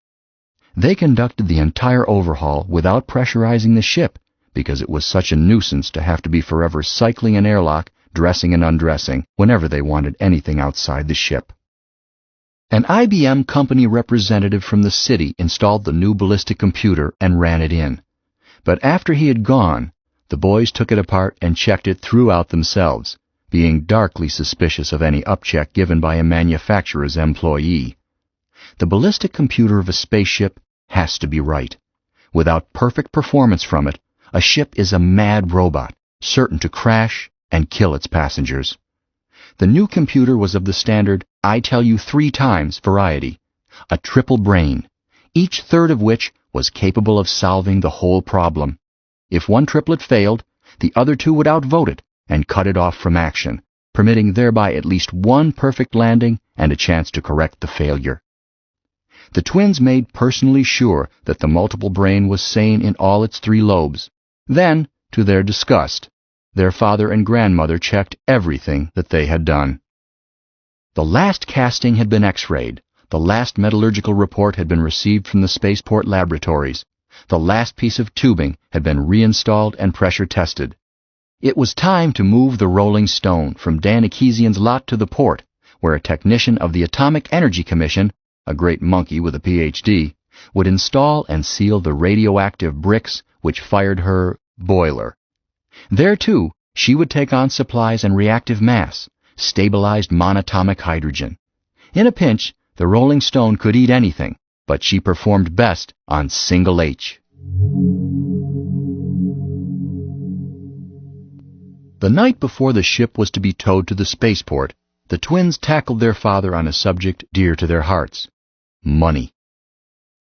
They conducted the entire overhaul without pressurizing the ship, because it was such a nuisance to have to be forever cycling an airlock, dressing and undressing, whenever they wanted anything outside the ship. An IBM company representative from the city installed the new ballistic computer and ran it in. But after he had gone, the boys took it apart and checked it throughout themselves, being darkly suspicious of any upcheck given by a manufacturer's employee. The ballistic computer of a spaceship has to be right. Without perfect performance from it, a ship is a mad robot, certain to crash and kill its passengers. The new computer was of the standard "I tell you 3 times" variety, a triple brain, each third of which was capable of solving the whole problem. If one triplet failed, the other 2 would outvote it and cut it off from action, permitting thereby at least one perfect landing and a chance to correct the failure. The twins made personally sure that the multiple brain was sane in all its 3 lobes. Then, to their disgust, their father and grandmother checked everything that they had done. The last casting had been X-rayed. The last metallurgical report had been received from the spaceport laboratories. The last piece of tubing had been reinstalled and pressure tested. It was time to move the Rolling Stone from Dan Akesian's lot to the port, where a technician of the Atomic Energy Commission, a great monkey with a Ph.D., would install and seal the radioactive bricks which fired her boiler. There, too, she would take on supplies and reactive mass, stabilized monatomic hydrogen. In a pinch, the Rolling Stone could eat anything, but she performed best on single H. The night before the ship was to be towed to the spaceport, the twins tackled their father on a subject dear to their hearts: money.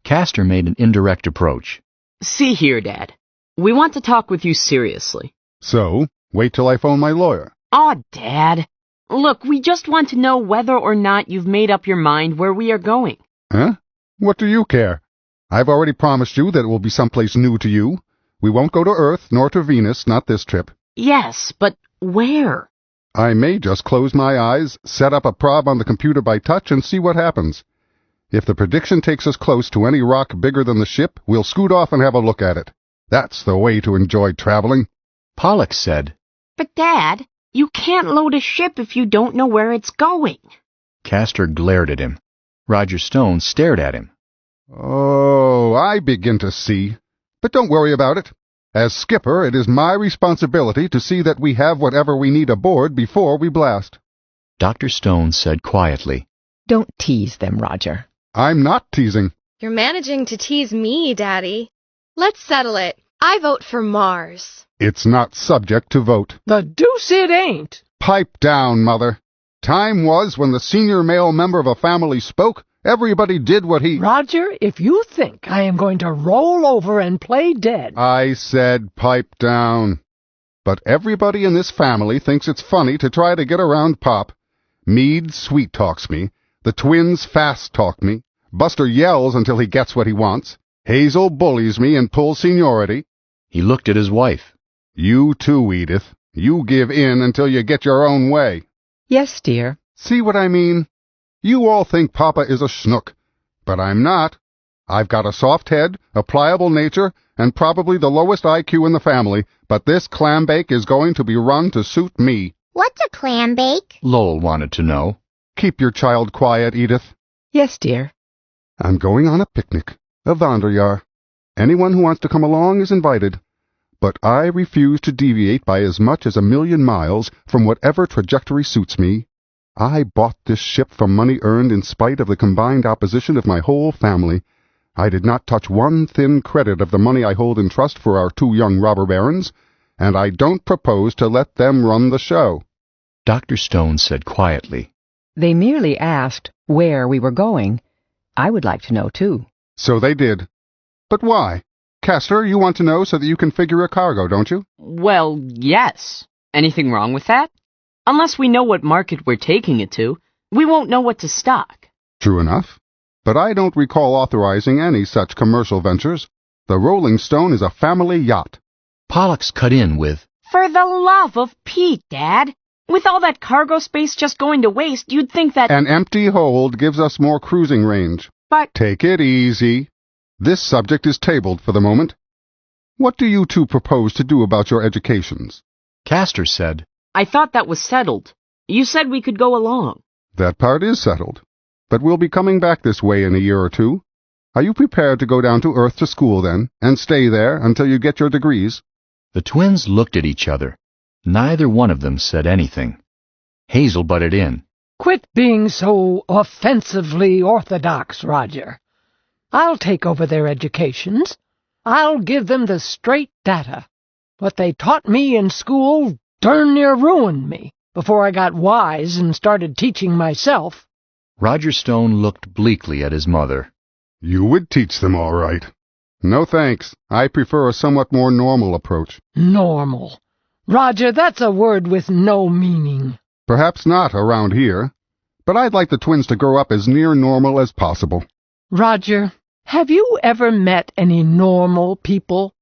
Castor made an indirect approach. See here, Dad. We want to talk with you seriously. So, wait till I phone my lawyer. Aw, Dad. Look, we just want to know whether or not you've made up your mind where we are going. Huh? What do you care? I've already promised you that it will be someplace new to you. We won't go to Earth nor to Venus, not this trip. Yes, but where? I may just close my eyes, set up a probe on the computer by touch, and see what happens. If the prediction takes us close to any rock bigger than the ship, we'll scoot off and have a look at it. That's the way to enjoy traveling. Pollux said. But, Dad, you can't load a ship if you don't know where it's going. Castor glared at him. Roger Stone stared at him. Oh, I begin to see. But don't worry about it. As skipper, it is my responsibility to see that we have whatever we need aboard before we blast. Dr. Stone said quietly. Don't tease them, Roger. I'm not teasing. You're managing to tease me, Daddy. Let's settle it. I vote for Mars. It's not subject to vote. The deuce it ain't. Pipe down, Mother. Time was when the senior male member of a family spoke. Everybody did what he... Roger, if you think I am going to roll over and play dead... I said pipe down. But everybody in this family thinks it's funny to try to get around Pop. Meade sweet-talks me. The twins fast-talk me. Buster yells until he gets what he wants. Hazel bullies me and pulls seniority. He looked at his wife. You too, Edith. You give in until you get your own way. Yes, dear. See what I mean? You all think Papa is a schnook, but I'm not. I've got a soft head, a pliable nature, and probably the lowest IQ in the family, but this clam bake is going to be run to suit me. What's a clam bake? Lowell wanted to know. Keep your child quiet, Edith. Yes, dear. I'm going on a picnic, a Wanderjahr. Anyone who wants to come along is invited. But I refuse to deviate by as much as 1,000,000 miles from whatever trajectory suits me. I bought this ship from money earned in spite of the combined opposition of my whole family. I did not touch one thin credit of the money I hold in trust for our 2 young robber barons, and I don't propose to let them run the show. Dr. Stone said quietly. They merely asked where we were going. I would like to know, too. So they did. But why? Castor, you want to know so that you can figure a cargo, don't you? Well, yes. Anything wrong with that? Unless we know what market we're taking it to, we won't know what to stock. True enough. But I don't recall authorizing any such commercial ventures. The Rolling Stone is a family yacht. Pollux cut in with, For the love of Pete, Dad! With all that cargo space just going to waste, you'd think that... An empty hold gives us more cruising range. But... Take it easy. This subject is tabled for the moment. What do you 2 propose to do about your educations? Castor said. I thought that was settled. You said we could go along. That part is settled. But we'll be coming back this way in a year or 2. Are you prepared to go down to Earth to school, then, and stay there until you get your degrees? The twins looked at each other. Neither one of them said anything. Hazel butted in. Quit being so offensively orthodox, Roger. I'll take over their educations. I'll give them the straight data. What they taught me in school darn near ruined me before I got wise and started teaching myself. Roger Stone looked bleakly at his mother. You would teach them all right. No thanks. I prefer a somewhat more normal approach. Normal. Roger, that's a word with no meaning. Perhaps not around here, but I'd like the twins to grow up as near normal as possible. Roger, have you ever met any normal people?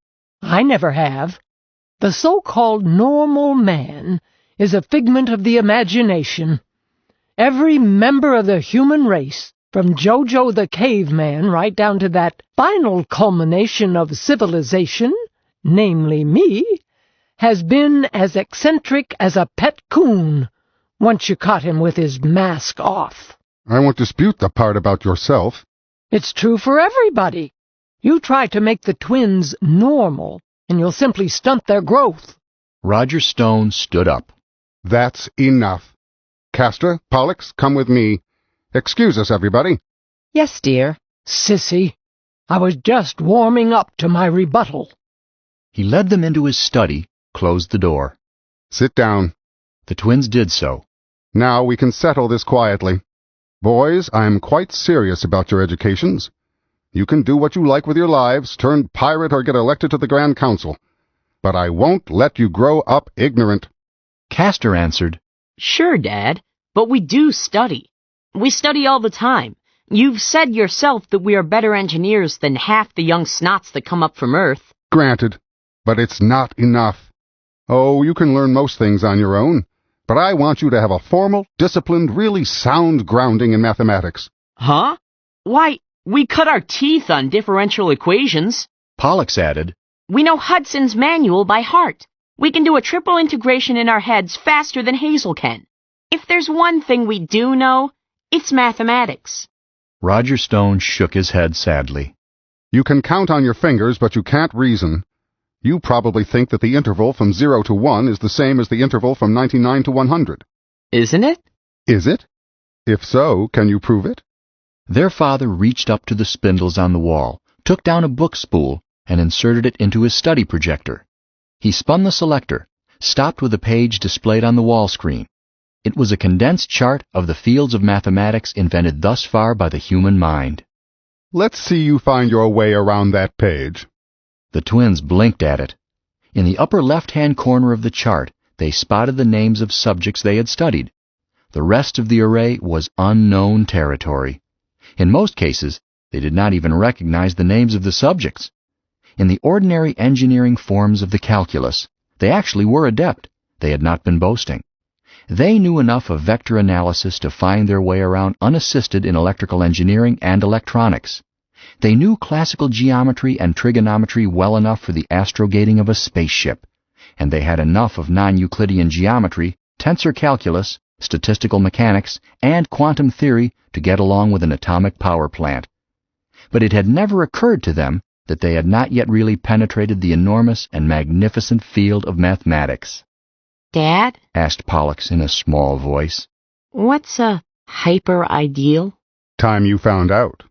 I never have. The so-called normal man is a figment of the imagination. Every member of the human race, from Jojo the caveman right down to that final culmination of civilization, namely me, has been as eccentric as a pet coon, once you caught him with his mask off. I won't dispute the part about yourself. It's true for everybody. You try to make the twins normal, and you'll simply stunt their growth. Roger Stone stood up. That's enough. Castor, Pollux, come with me. Excuse us, everybody. Yes, dear. Sissy, I was just warming up to my rebuttal. He led them into his study, closed the door. Sit down. The twins did so. Now we can settle this quietly. Boys, I'm quite serious about your educations. You can do what you like with your lives, turn pirate or get elected to the Grand Council. But I won't let you grow up ignorant. Castor answered, Sure, Dad, but we do study. We study all the time. You've said yourself that we are better engineers than half the young snots that come up from Earth. Granted, but it's not enough. Oh, you can learn most things on your own, but I want you to have a formal, disciplined, really sound grounding in mathematics. Huh? Why, we cut our teeth on differential equations. Pollux added, We know Hudson's manual by heart. We can do a triple integration in our heads faster than Hazel can. If there's one thing we do know, it's mathematics. Roger Stone shook his head sadly. You can count on your fingers, but you can't reason. You probably think that the interval from 0 to 1 is the same as the interval from 99 to 100. Isn't it? Is it? If so, can you prove it? Their father reached up to the spindles on the wall, took down a book spool, and inserted it into his study projector. He spun the selector, stopped with a page displayed on the wall screen. It was a condensed chart of the fields of mathematics invented thus far by the human mind. Let's see you find your way around that page. The twins blinked at it. In the upper left-hand corner of the chart, they spotted the names of subjects they had studied. The rest of the array was unknown territory. In most cases, they did not even recognize the names of the subjects. In the ordinary engineering forms of the calculus, they actually were adept. They had not been boasting. They knew enough of vector analysis to find their way around unassisted in electrical engineering and electronics. They knew classical geometry and trigonometry well enough for the astrogating of a spaceship, and they had enough of non-Euclidean geometry, tensor calculus, statistical mechanics, and quantum theory to get along with an atomic power plant. But it had never occurred to them that they had not yet really penetrated the enormous and magnificent field of mathematics. Dad? Asked Pollux in a small voice. What's a hyperideal? Time you found out.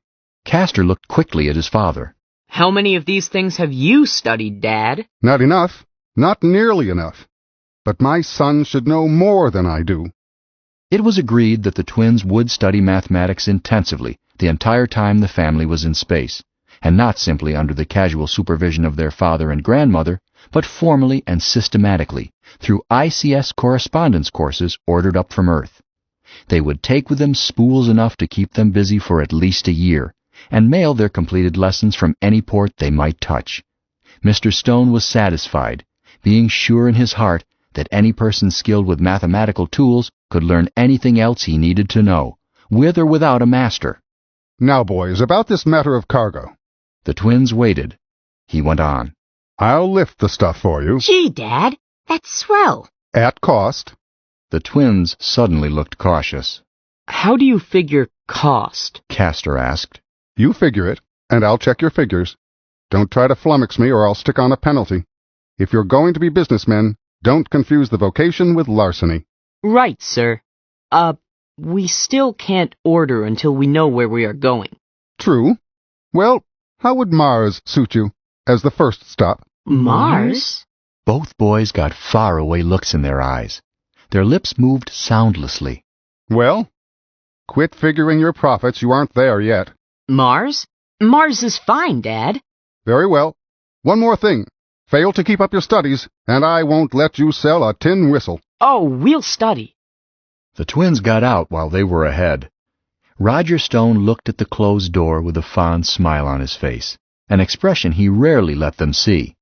Castor looked quickly at his father. How many of these things have you studied, Dad? Not enough. Not nearly enough. But my son should know more than I do. It was agreed that the twins would study mathematics intensively the entire time the family was in space, and not simply under the casual supervision of their father and grandmother, but formally and systematically through ICS correspondence courses ordered up from Earth. They would take with them spools enough to keep them busy for at least a year, and mail their completed lessons from any port they might touch. Mr. Stone was satisfied, being sure in his heart that any person skilled with mathematical tools could learn anything else he needed to know, with or without a master. Now, boys, about this matter of cargo. The twins waited. He went on. I'll lift the stuff for you. Gee, Dad, that's swell. At cost. The twins suddenly looked cautious. How do you figure cost? Castor asked. You figure it, and I'll check your figures. Don't try to flummox me or I'll stick on a penalty. If you're going to be businessmen, don't confuse the vocation with larceny. Right, sir. We still can't order until we know where we are going. True. Well, how would Mars suit you as the first stop? Mars? Both boys got faraway looks in their eyes. Their lips moved soundlessly. Well, quit figuring your profits. You aren't there yet. Mars? Mars is fine, Dad. Very well. One more thing. Fail to keep up your studies, and I won't let you sell a tin whistle. Oh, we'll study. The twins got out while they were ahead. Roger Stone looked at the closed door with a fond smile on his face, an expression he rarely let them see.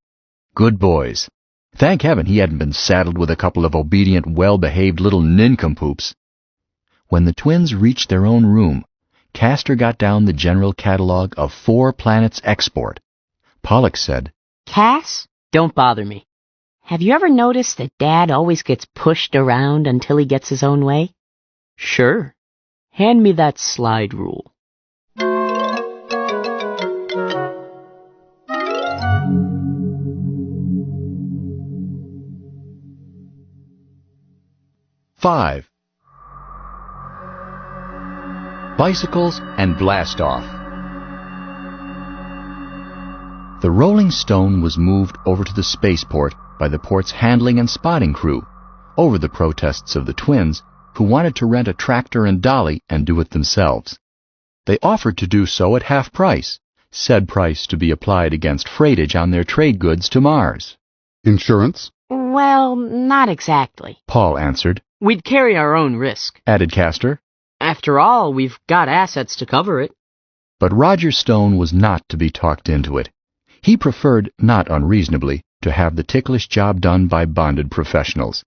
Good boys. Thank heaven he hadn't been saddled with a couple of obedient, well-behaved little nincompoops. When the twins reached their own room, Castor got down the general catalog of 4 planets export. Pollux said, Cass, don't bother me. Have you ever noticed that Dad always gets pushed around until he gets his own way? Sure. Hand me that slide rule. Five. Bicycles and Blast-Off. The Rolling Stone was moved over to the spaceport by the port's handling and spotting crew, over the protests of the twins, who wanted to rent a tractor and dolly and do it themselves. They offered to do so at half price, said price to be applied against freightage on their trade goods to Mars. Insurance? Well, not exactly. Paul answered. We'd carry our own risk, added Castor. After all, we've got assets to cover it. But Roger Stone was not to be talked into it. He preferred, not unreasonably, to have the ticklish job done by bonded professionals.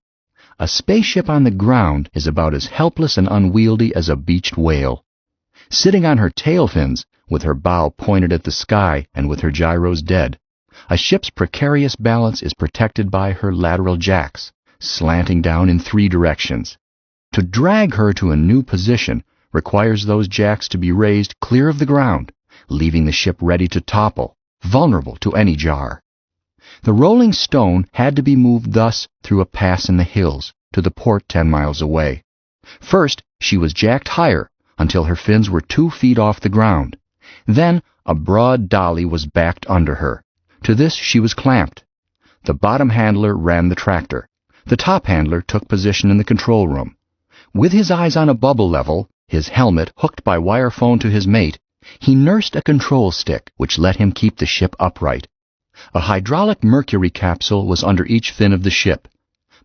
A spaceship on the ground is about as helpless and unwieldy as a beached whale. Sitting on her tail fins, with her bow pointed at the sky and with her gyros dead, a ship's precarious balance is protected by her lateral jacks, slanting down in 3 directions. To drag her to a new position requires those jacks to be raised clear of the ground, leaving the ship ready to topple, vulnerable to any jar. The Rolling Stone had to be moved thus through a pass in the hills to the port 10 miles away. First, she was jacked higher until her fins were 2 feet off the ground. Then, a broad dolly was backed under her. To this she was clamped. The bottom handler ran the tractor. The top handler took position in the control room. With his eyes on a bubble level, his helmet hooked by wire phone to his mate, he nursed a control stick which let him keep the ship upright. A hydraulic mercury capsule was under each fin of the ship.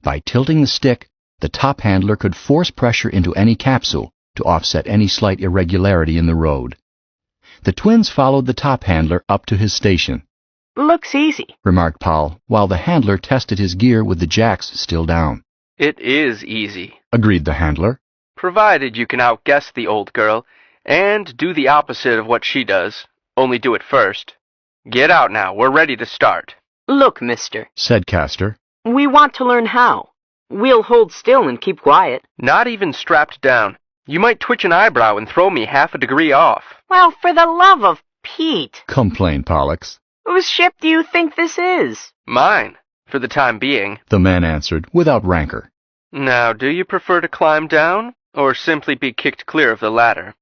By tilting the stick, the top handler could force pressure into any capsule to offset any slight irregularity in the road. The twins followed the top handler up to his station. Looks easy, remarked Paul, while the handler tested his gear with the jacks still down. It is easy, agreed the handler. Provided you can outguess the old girl and do the opposite of what she does, only do it first. Get out now, we're ready to start. Look, mister, said Castor. We want to learn how. We'll hold still and keep quiet. Not even strapped down. You might twitch an eyebrow and throw me half a degree off. Well, for the love of Pete, complained Pollux. Whose ship do you think this is? Mine, for the time being, the man answered without rancor. Now, do you prefer to climb down, or simply be kicked clear of the ladder?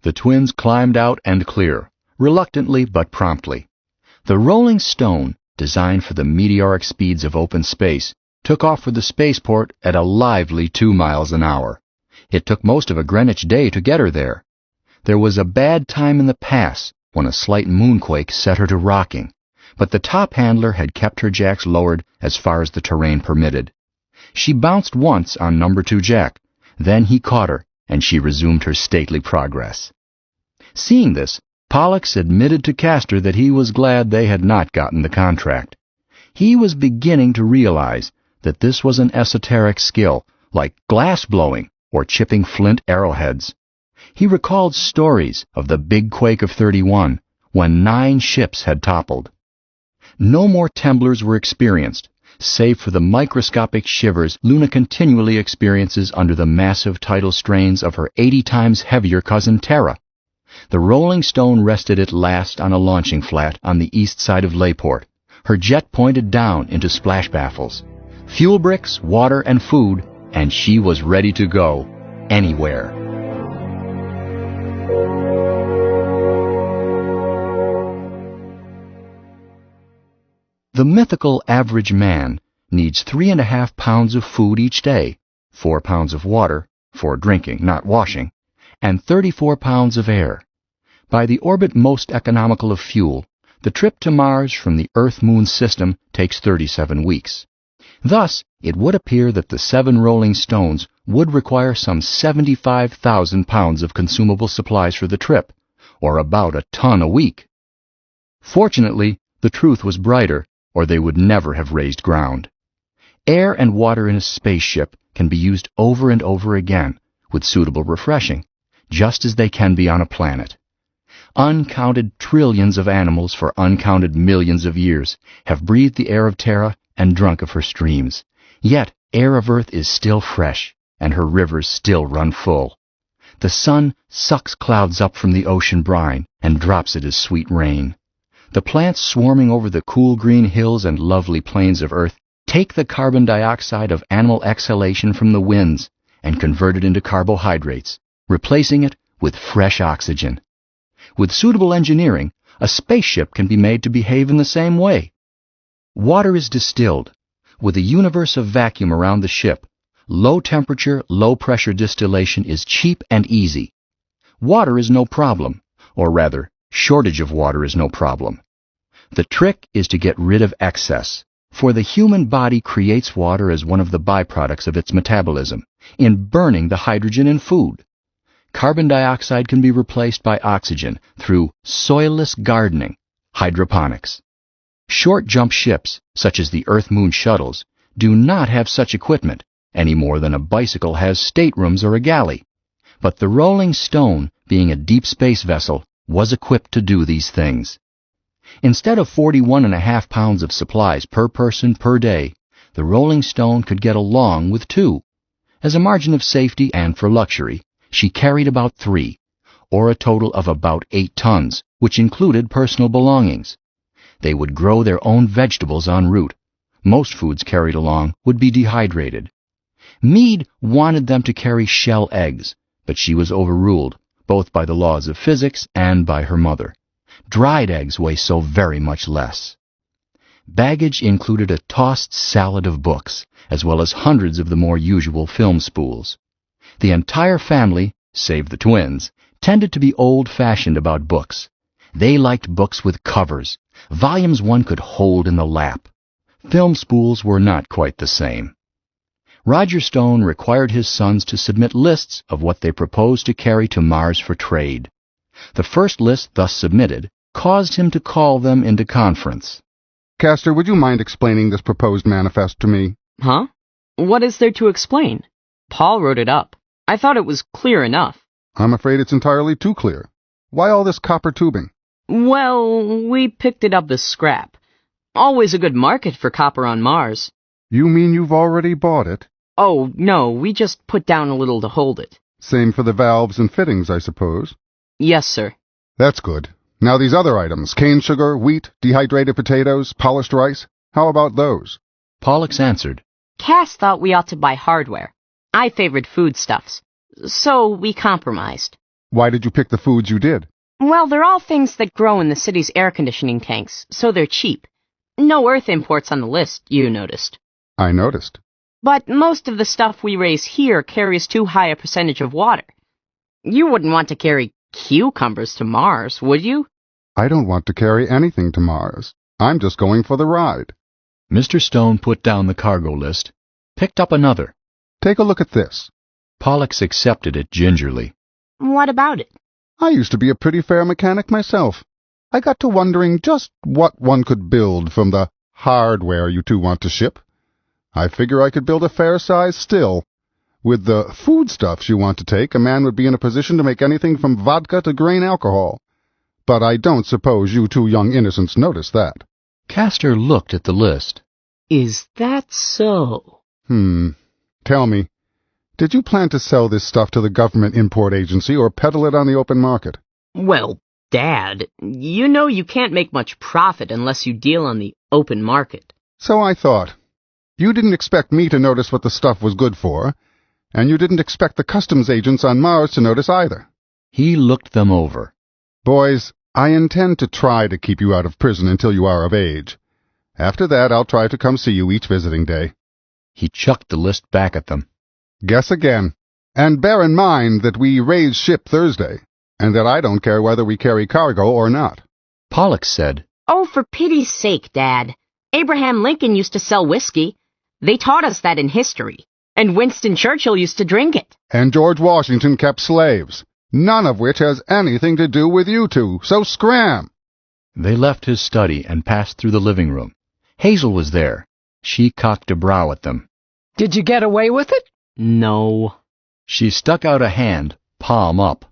The twins climbed out and clear, reluctantly but promptly. The Rolling Stone, designed for the meteoric speeds of open space, took off for the spaceport at a lively 2 miles an hour. It took most of a Greenwich day to get her there. There was a bad time in the pass when a slight moonquake set her to rocking, but the top handler had kept her jacks lowered as far as the terrain permitted. She bounced once on number 2 jack, then he caught her, and she resumed her stately progress. Seeing this, Pollux admitted to Castor that he was glad they had not gotten the contract. He was beginning to realize that this was an esoteric skill, like glass blowing or chipping flint arrowheads. He recalled stories of the big quake of '31, when 9 ships had toppled. No more temblors were experienced, save for the microscopic shivers Luna continually experiences under the massive tidal strains of her 80 times heavier cousin Terra. The Rolling Stone rested at last on a launching flat on the east side of Layport, her jet pointed down into splash baffles. Fuel bricks, water, and food, and she was ready to go. anywhere. The mythical average man needs 3.5 pounds of food each day, 4 pounds of water, for drinking, not washing, and 34 pounds of air. By the orbit most economical of fuel, the trip to Mars from the Earth-Moon system takes 37 weeks. Thus, it would appear that the 7 rolling stones would require some 75,000 pounds of consumable supplies for the trip, or about a ton a week. Fortunately, the truth was brighter, or they would never have raised ground. Air and water in a spaceship can be used over and over again, with suitable refreshing, just as they can be on a planet. Uncounted trillions of animals for uncounted millions of years have breathed the air of Terra and drunk of her streams. Yet air of Earth is still fresh, and her rivers still run full. The sun sucks clouds up from the ocean brine and drops it as sweet rain. The plants swarming over the cool green hills and lovely plains of Earth take the carbon dioxide of animal exhalation from the winds and convert it into carbohydrates, replacing it with fresh oxygen. With suitable engineering, a spaceship can be made to behave in the same way. Water is distilled. With a universe of vacuum around the ship, low-temperature, low-pressure distillation is cheap and easy. Water is no problem, or rather, shortage of water is no problem. The trick is to get rid of excess, for the human body creates water as one of the byproducts of its metabolism, in burning the hydrogen in food. Carbon dioxide can be replaced by oxygen through soilless gardening, hydroponics. Short-jump ships, such as the Earth-Moon shuttles, do not have such equipment, any more than a bicycle has staterooms or a galley. But the Rolling Stone, being a deep space vessel, was equipped to do these things. Instead of 41.5 pounds of supplies per person per day, the Rolling Stone could get along with 2. As a margin of safety and for luxury, she carried about 3, or a total of about 8 tons, which included personal belongings. They would grow their own vegetables en route. Most foods carried along would be dehydrated. Meade wanted them to carry shell eggs, but she was overruled, both by the laws of physics and by her mother. Dried eggs weigh so very much less. Baggage included a tossed salad of books, as well as hundreds of the more usual film spools. The entire family, save the twins, tended to be old-fashioned about books. They liked books with covers, volumes one could hold in the lap. Film spools were not quite the same. Roger Stone required his sons to submit lists of what they proposed to carry to Mars for trade. The first list thus submitted caused him to call them into conference. Castor, would you mind explaining this proposed manifest to me? Huh? What is there to explain? Paul wrote it up. I thought it was clear enough. I'm afraid it's entirely too clear. Why all this copper tubing? Well, we picked it up as scrap. Always a good market for copper on Mars. You mean you've already bought it? Oh, no, we just put down a little to hold it. Same for the valves and fittings, I suppose. Yes, sir. That's good. Now these other items, cane sugar, wheat, dehydrated potatoes, polished rice, how about those? Pollux answered. Cass thought we ought to buy hardware. I favored foodstuffs. So we compromised. Why did you pick the foods you did? Well, they're all things that grow in the city's air conditioning tanks, so they're cheap. No Earth imports on the list, you noticed. I noticed. But most of the stuff we raise here carries too high a percentage of water. You wouldn't want to carry cucumbers to Mars, would you? I don't want to carry anything to Mars. I'm just going for the ride. Mr. Stone put down the cargo list, picked up another. Take a look at this. Pollux accepted it gingerly. What about it? I used to be a pretty fair mechanic myself. I got to wondering just what one could build from the hardware you two want to ship. I figure I could build a fair size still. With the foodstuffs you want to take, a man would be in a position to make anything from vodka to grain alcohol. But I don't suppose you two young innocents noticed that. Castor looked at the list. Is that so? Tell me, did you plan to sell this stuff to the government import agency or peddle it on the open market? Well, Dad, you know you can't make much profit unless you deal on the open market. So I thought. You didn't expect me to notice what the stuff was good for, And you didn't expect the customs agents on Mars to notice either. He looked them over. Boys, I intend to try to keep you out of prison until you are of age. After that, I'll try to come see you each visiting day. He chucked the list back at them. Guess again. And bear in mind that we raise ship Thursday, and that I don't care whether we carry cargo or not. Pollux said, Oh, for pity's sake, Dad. Abraham Lincoln used to sell whiskey. They taught us that in history. And Winston Churchill used to drink it. And George Washington kept slaves, none of which has anything to do with you two, so scram! They left his study and passed through the living room. Hazel was there. She cocked a brow at them. Did you get away with it? No. She stuck out a hand, palm up.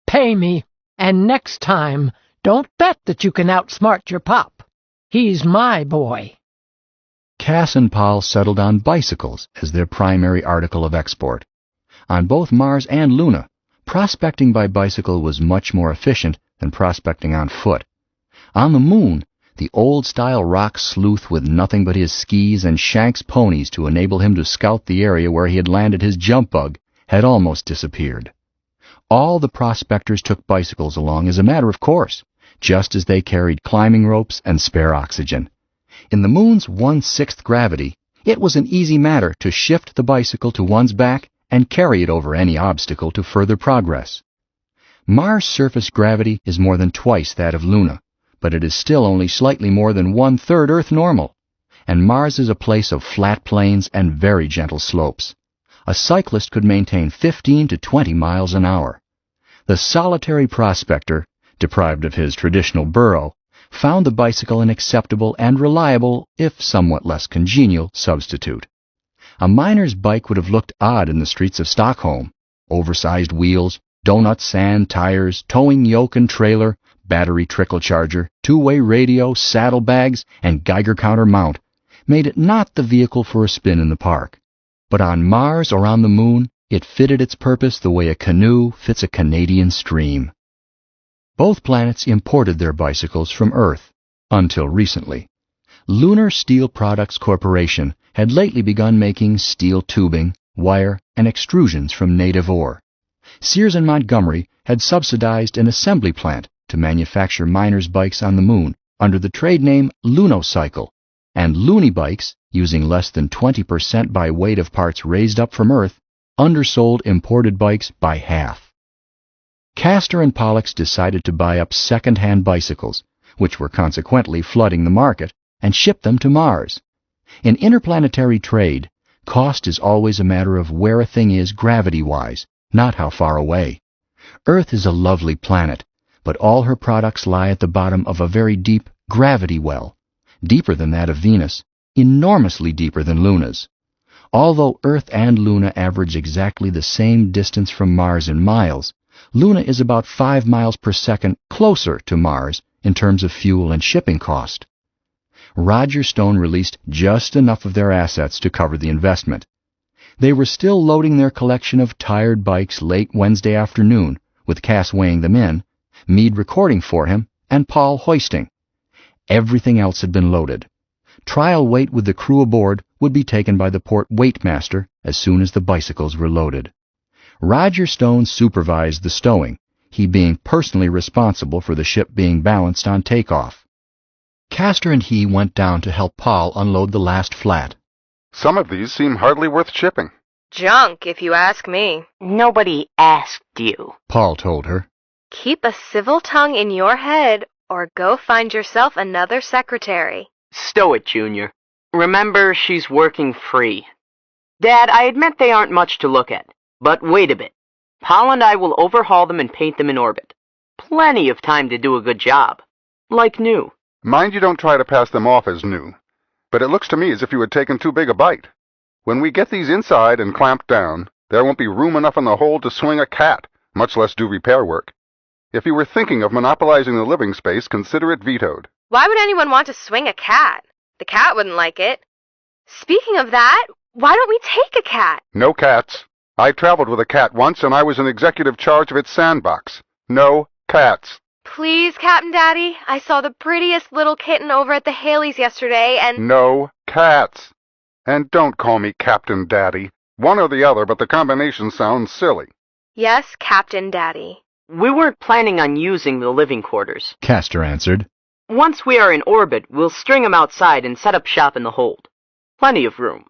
Pay me, and next time, don't bet that you can outsmart your pop. He's my boy. Cass and Paul settled on bicycles as their primary article of export. On both Mars and Luna, prospecting by bicycle was much more efficient than prospecting on foot. On the Moon, the old-style rock sleuth with nothing but his skis and Shank's ponies to enable him to scout the area where he had landed his jump bug had almost disappeared. All the prospectors took bicycles along as a matter of course, just as they carried climbing ropes and spare oxygen. In the Moon's 1/6 gravity, it was an easy matter to shift the bicycle to one's back and carry it over any obstacle to further progress. Mars' surface gravity is more than twice that of Luna, but it is still only slightly more than 1/3 Earth normal, and Mars is a place of flat plains and very gentle slopes. A cyclist could maintain 15 to 20 miles an hour. The solitary prospector, deprived of his traditional burro, found the bicycle an acceptable and reliable, if somewhat less congenial, substitute. A miner's bike would have looked odd in the streets of Stockholm. Oversized wheels, donut sand tires, towing yoke and trailer, battery trickle charger, two-way radio, saddlebags, and Geiger counter mount made it not the vehicle for a spin in the park. But on Mars or on the Moon, it fitted its purpose the way a canoe fits a Canadian stream. Both planets imported their bicycles from Earth, until recently. Lunar Steel Products Corporation had lately begun making steel tubing, wire, and extrusions from native ore. Sears and Montgomery had subsidized an assembly plant to manufacture miners' bikes on the Moon under the trade name Lunocycle, and Looney Bikes, using less than 20% by weight of parts raised up from Earth, undersold imported bikes by half. Castor and Pollux decided to buy up second-hand bicycles, which were consequently flooding the market, and ship them to Mars. In interplanetary trade, cost is always a matter of where a thing is gravity-wise, not how far away. Earth is a lovely planet, but all her products lie at the bottom of a very deep gravity well, deeper than that of Venus, enormously deeper than Luna's. Although Earth and Luna average exactly the same distance from Mars in miles, Luna is about 5 miles per second closer to Mars in terms of fuel and shipping cost. Roger Stone released just enough of their assets to cover the investment. They were still loading their collection of tired bikes late Wednesday afternoon, with Cass weighing them in, Meade recording for him, and Paul hoisting. Everything else had been loaded. Trial weight with the crew aboard would be taken by the port weightmaster as soon as the bicycles were loaded. Roger Stone supervised the stowing, he being personally responsible for the ship being balanced on takeoff. Castor and he went down to help Paul unload the last flat. Some of these seem hardly worth shipping. Junk, if you ask me. Nobody asked you, Paul told her. Keep a civil tongue in your head, or go find yourself another secretary. Stow it, Junior. Remember, she's working free. Dad, I admit they aren't much to look at, but wait a bit. Paul and I will overhaul them and paint them in orbit. Plenty of time to do a good job. Like new. Mind you don't try to pass them off as new. But it looks to me as if you had taken too big a bite. When we get these inside and clamped down, there won't be room enough in the hold to swing a cat, much less do repair work. If you were thinking of monopolizing the living space, consider it vetoed. Why would anyone want to swing a cat? The cat wouldn't like it. Speaking of that, why don't we take a cat? No cats. I traveled with a cat once and I was in executive charge of its sandbox. No cats. Please, Captain Daddy. I saw the prettiest little kitten over at the Haleys yesterday and... No cats. And don't call me Captain Daddy. One or the other, but the combination sounds silly. Yes, Captain Daddy. We weren't planning on using the living quarters, Castor answered. Once we are in orbit, we'll string 'em outside and set up shop in the hold. Plenty of room.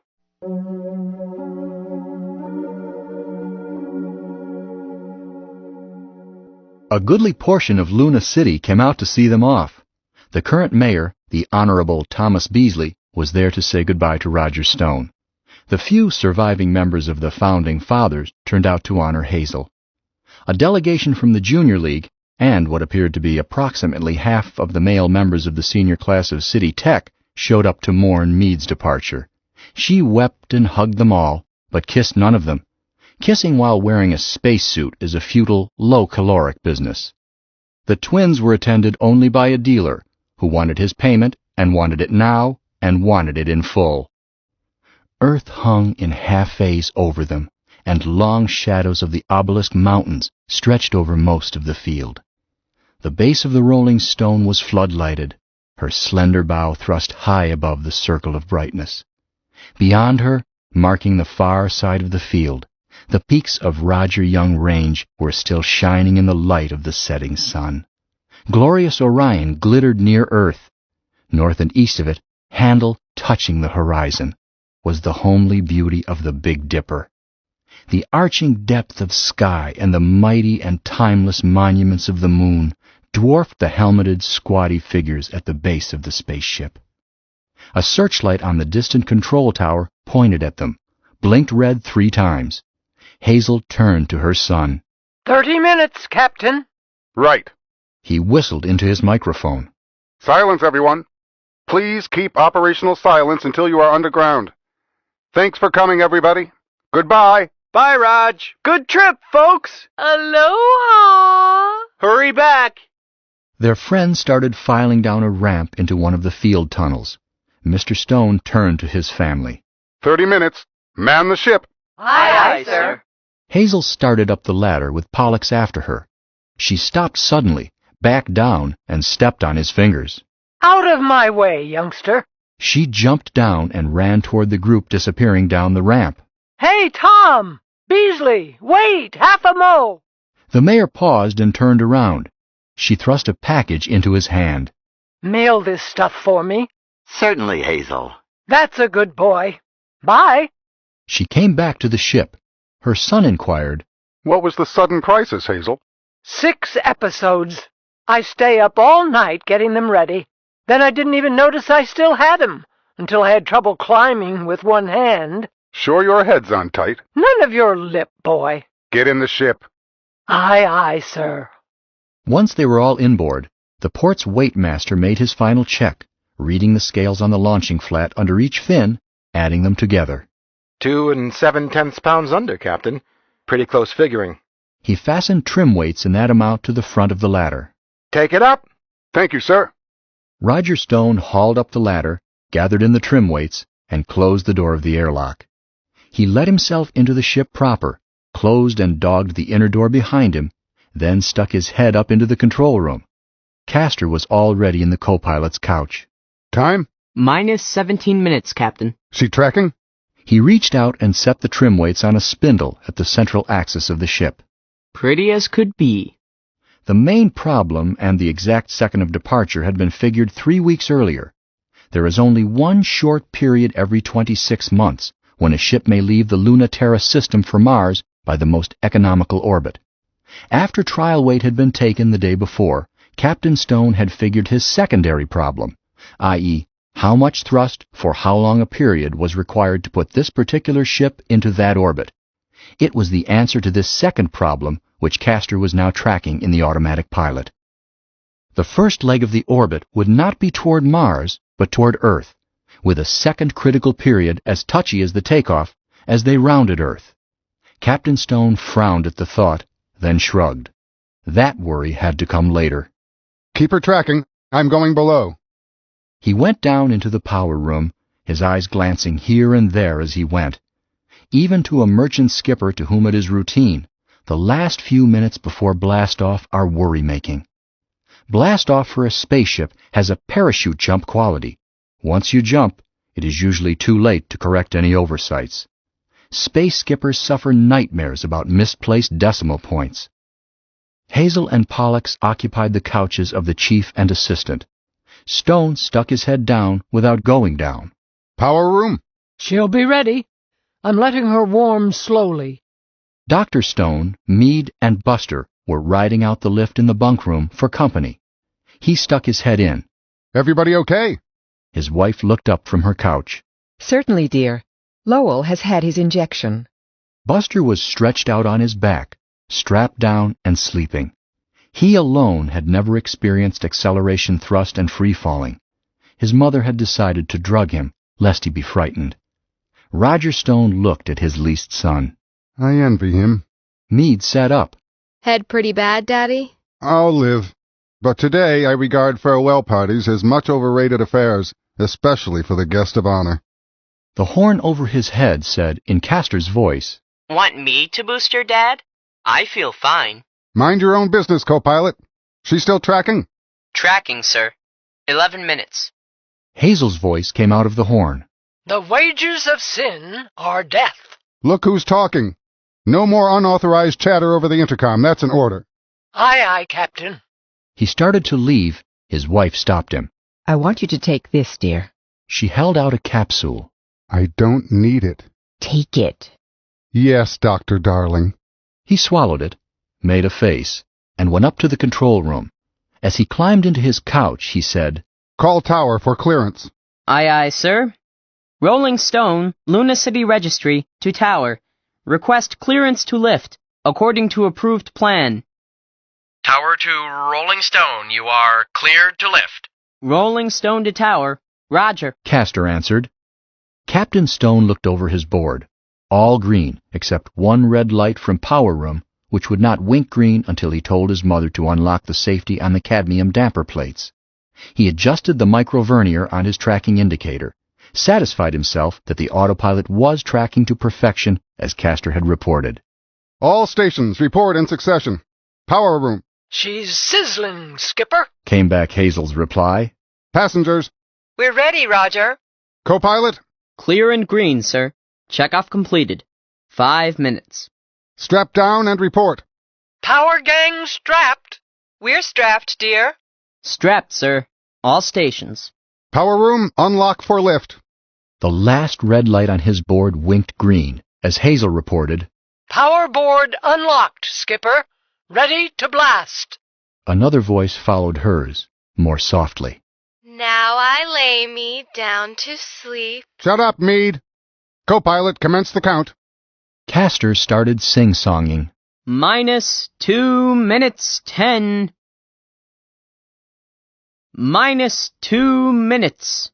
A goodly portion of Luna City came out to see them off. The current mayor, the Honorable Thomas Beasley, was there to say goodbye to Roger Stone. The few surviving members of the Founding Fathers turned out to honor Hazel. A delegation from the Junior League, and what appeared to be approximately half of the male members of the senior class of City Tech, showed up to mourn Meade's departure. She wept and hugged them all, but kissed none of them. Kissing while wearing a spacesuit is a futile, low-caloric business. The twins were attended only by a dealer, who wanted his payment, and wanted it now, and wanted it in full. Earth hung in half-phase over them, and long shadows of the obelisk mountains stretched over most of the field. The base of the rolling stone was floodlighted, her slender bow thrust high above the circle of brightness. Beyond her, marking the far side of the field, the peaks of Roger Young Range were still shining in the light of the setting sun. Glorious Orion glittered near Earth. North and east of it, handle touching the horizon, was the homely beauty of the Big Dipper. The arching depth of sky and the mighty and timeless monuments of the moon dwarfed the helmeted, squatty figures at the base of the spaceship. A searchlight on the distant control tower pointed at them, blinked red 3 times. Hazel turned to her son. 30 minutes, Captain. Right. He whistled into his microphone. Silence, everyone. Please keep operational silence until you are underground. Thanks for coming, everybody. Goodbye. Bye, Raj. Good trip, folks. Aloha! Hurry back. Their friends started filing down a ramp into one of the field tunnels. Mr. Stone turned to his family. 30 minutes. Man the ship. Aye, sir. Hazel started up the ladder with Pollux after her. She stopped suddenly, backed down, and stepped on his fingers. Out of my way, youngster. She jumped down and ran toward the group disappearing down the ramp. Hey, Tom! Beasley! Wait! Half a mo! The mayor paused and turned around. She thrust a package into his hand. Mail this stuff for me. Certainly, Hazel. That's a good boy. Bye. She came back to the ship. Her son inquired, What was the sudden crisis, Hazel? 6 episodes. I stay up all night getting them ready. Then I didn't even notice I still had 'em, until I had trouble climbing with one hand. Sure your head's on tight. None of your lip, boy. Get in the ship. Aye, aye, sir. Once they were all inboard, the port's weight master made his final check, reading the scales on the launching flat under each fin, adding them together. 2 7/10 pounds under, Captain. Pretty close figuring. He fastened trim weights in that amount to the front of the ladder. Take it up. Thank you, sir. Roger Stone hauled up the ladder, gathered in the trim weights, and closed the door of the airlock. He let himself into the ship proper, closed and dogged the inner door behind him, then stuck his head up into the control room. Castor was already in the co-pilot's couch. Time? Minus 17 minutes, Captain. She tracking? He reached out and set the trim weights on a spindle at the central axis of the ship. Pretty as could be. The main problem and the exact second of departure had been figured 3 weeks earlier. There is only one short period every 26 months when a ship may leave the Luna-Terra system for Mars by the most economical orbit. After trial weight had been taken the day before, Captain Stone had figured his secondary problem, i.e., how much thrust for how long a period was required to put this particular ship into that orbit. It was the answer to this second problem which Castor was now tracking in the automatic pilot. The first leg of the orbit would not be toward Mars, but toward Earth, with a second critical period as touchy as the takeoff as they rounded Earth. Captain Stone frowned at the thought, then shrugged. That worry had to come later. Keep her tracking. I'm going below. He went down into the power room, his eyes glancing here and there as he went. Even to a merchant skipper to whom it is routine, the last few minutes before blastoff are worry-making. Blastoff for a spaceship has a parachute jump quality. Once you jump, it is usually too late to correct any oversights. Space skippers suffer nightmares about misplaced decimal points. Hazel and Pollux occupied the couches of the chief and assistant. Stone stuck his head down without going down. Power room? She'll be ready. I'm letting her warm slowly. Dr. Stone, Meade, and Buster were riding out the lift in the bunk room for company. He stuck his head in. Everybody okay? His wife looked up from her couch. Certainly, dear. Lowell has had his injection. Buster was stretched out on his back, strapped down and sleeping. He alone had never experienced acceleration thrust and free-falling. His mother had decided to drug him, lest he be frightened. Roger Stone looked at his least son. I envy him. Meade sat up. Head pretty bad, Daddy? I'll live. But today I regard farewell parties as much overrated affairs, especially for the guest of honor. The horn over his head said, in Castor's voice, Want me to boost your dad? I feel fine. Mind your own business, co-pilot. She's still tracking? Tracking, sir. 11 minutes. Hazel's voice came out of the horn. The wages of sin are death. Look who's talking. No more unauthorized chatter over the intercom. That's an order. Aye, aye, Captain. He started to leave. His wife stopped him. I want you to take this, dear. She held out a capsule. I don't need it. Take it. Yes, Dr. Darling. He swallowed it, made a face, and went up to the control room. As he climbed into his couch, he said, Call tower for clearance. Aye, aye, sir. Rolling Stone, Luna City Registry, to tower. Request clearance to lift, according to approved plan. Tower to Rolling Stone, you are cleared to lift. Rolling Stone to tower. Roger. Castor answered. Captain Stone looked over his board. All green, except one red light from power room, which would not wink green until he told his mother to unlock the safety on the cadmium damper plates. He adjusted the microvernier on his tracking indicator, satisfied himself that the autopilot was tracking to perfection as Castor had reported. All stations report in succession. Power room. She's sizzling, Skipper. Came back Hazel's reply. Passengers. We're ready, Roger. Co-pilot. Clear and green, sir. Checkoff completed. 5 minutes. Strap down and report. Power gang strapped. We're strapped, dear. Strapped, sir. All stations. Power room, unlock for lift. The last red light on his board winked green, as Hazel reported, Power board unlocked, Skipper. Ready to blast. Another voice followed hers, more softly. Now I lay me down to sleep. Shut up, Meade. Co-pilot, commence the count. Castor started sing-songing. Minus 2 minutes 10. Minus 2 minutes.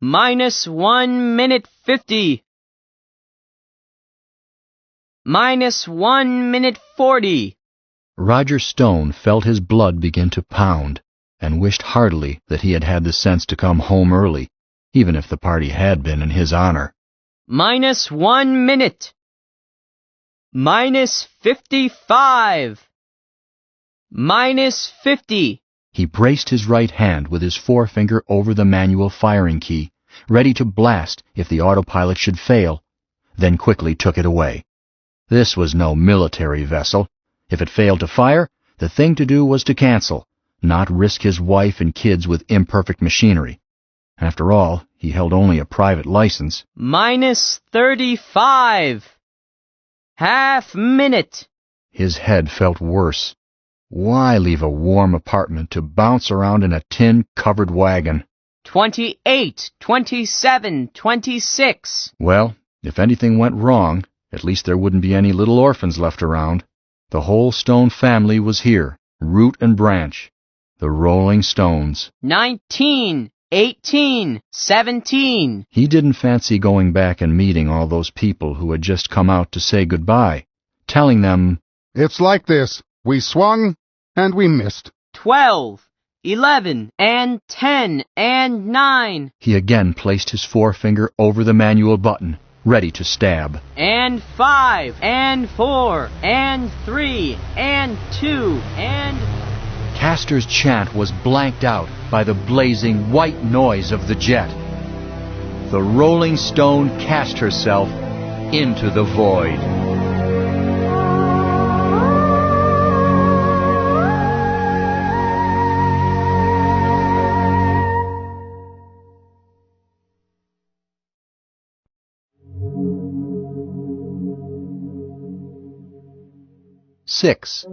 Minus 1 minute 50. Minus 1 minute 40. Roger Stone felt his blood begin to pound, and wished heartily that he had had the sense to come home early, even if the party had been in his honor. Minus 1 minute. Minus 55. Minus 50. He braced his right hand with his forefinger over the manual firing key, ready to blast if the autopilot should fail, then quickly took it away. This was no military vessel. If it failed to fire, the thing to do was to cancel, not risk his wife and kids with imperfect machinery. After all, he held only a private license. Minus 35. Half minute. His head felt worse. Why leave a warm apartment to bounce around in a tin-covered wagon? 28, 27, 26. Well, if anything went wrong, at least there wouldn't be any little orphans left around. The whole Stone family was here, root and branch. The Rolling Stones. 19, 18, 17. He didn't fancy going back and meeting all those people who had just come out to say goodbye, telling them, It's like this. We swung, and we missed. 12, 11, and 10, and 9. He again placed his forefinger over the manual button, ready to stab. And 5, and 4, and 3, and 2, and... Castor's chant was blanked out by the blazing white noise of the jet. the Rolling Stone cast herself into the void. Six.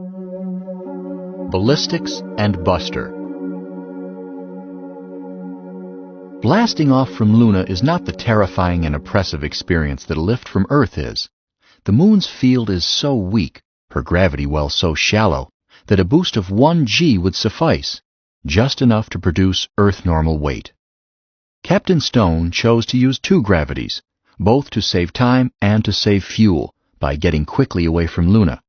Ballistics and Buster. Blasting off from Luna is not the terrifying and oppressive experience that a lift from Earth is. The Moon's field is so weak, her gravity well so shallow, that a boost of 1 g would suffice, just enough to produce Earth normal weight. Captain Stone chose to use 2 gravities, both to save time and to save fuel, by getting quickly away from Luna.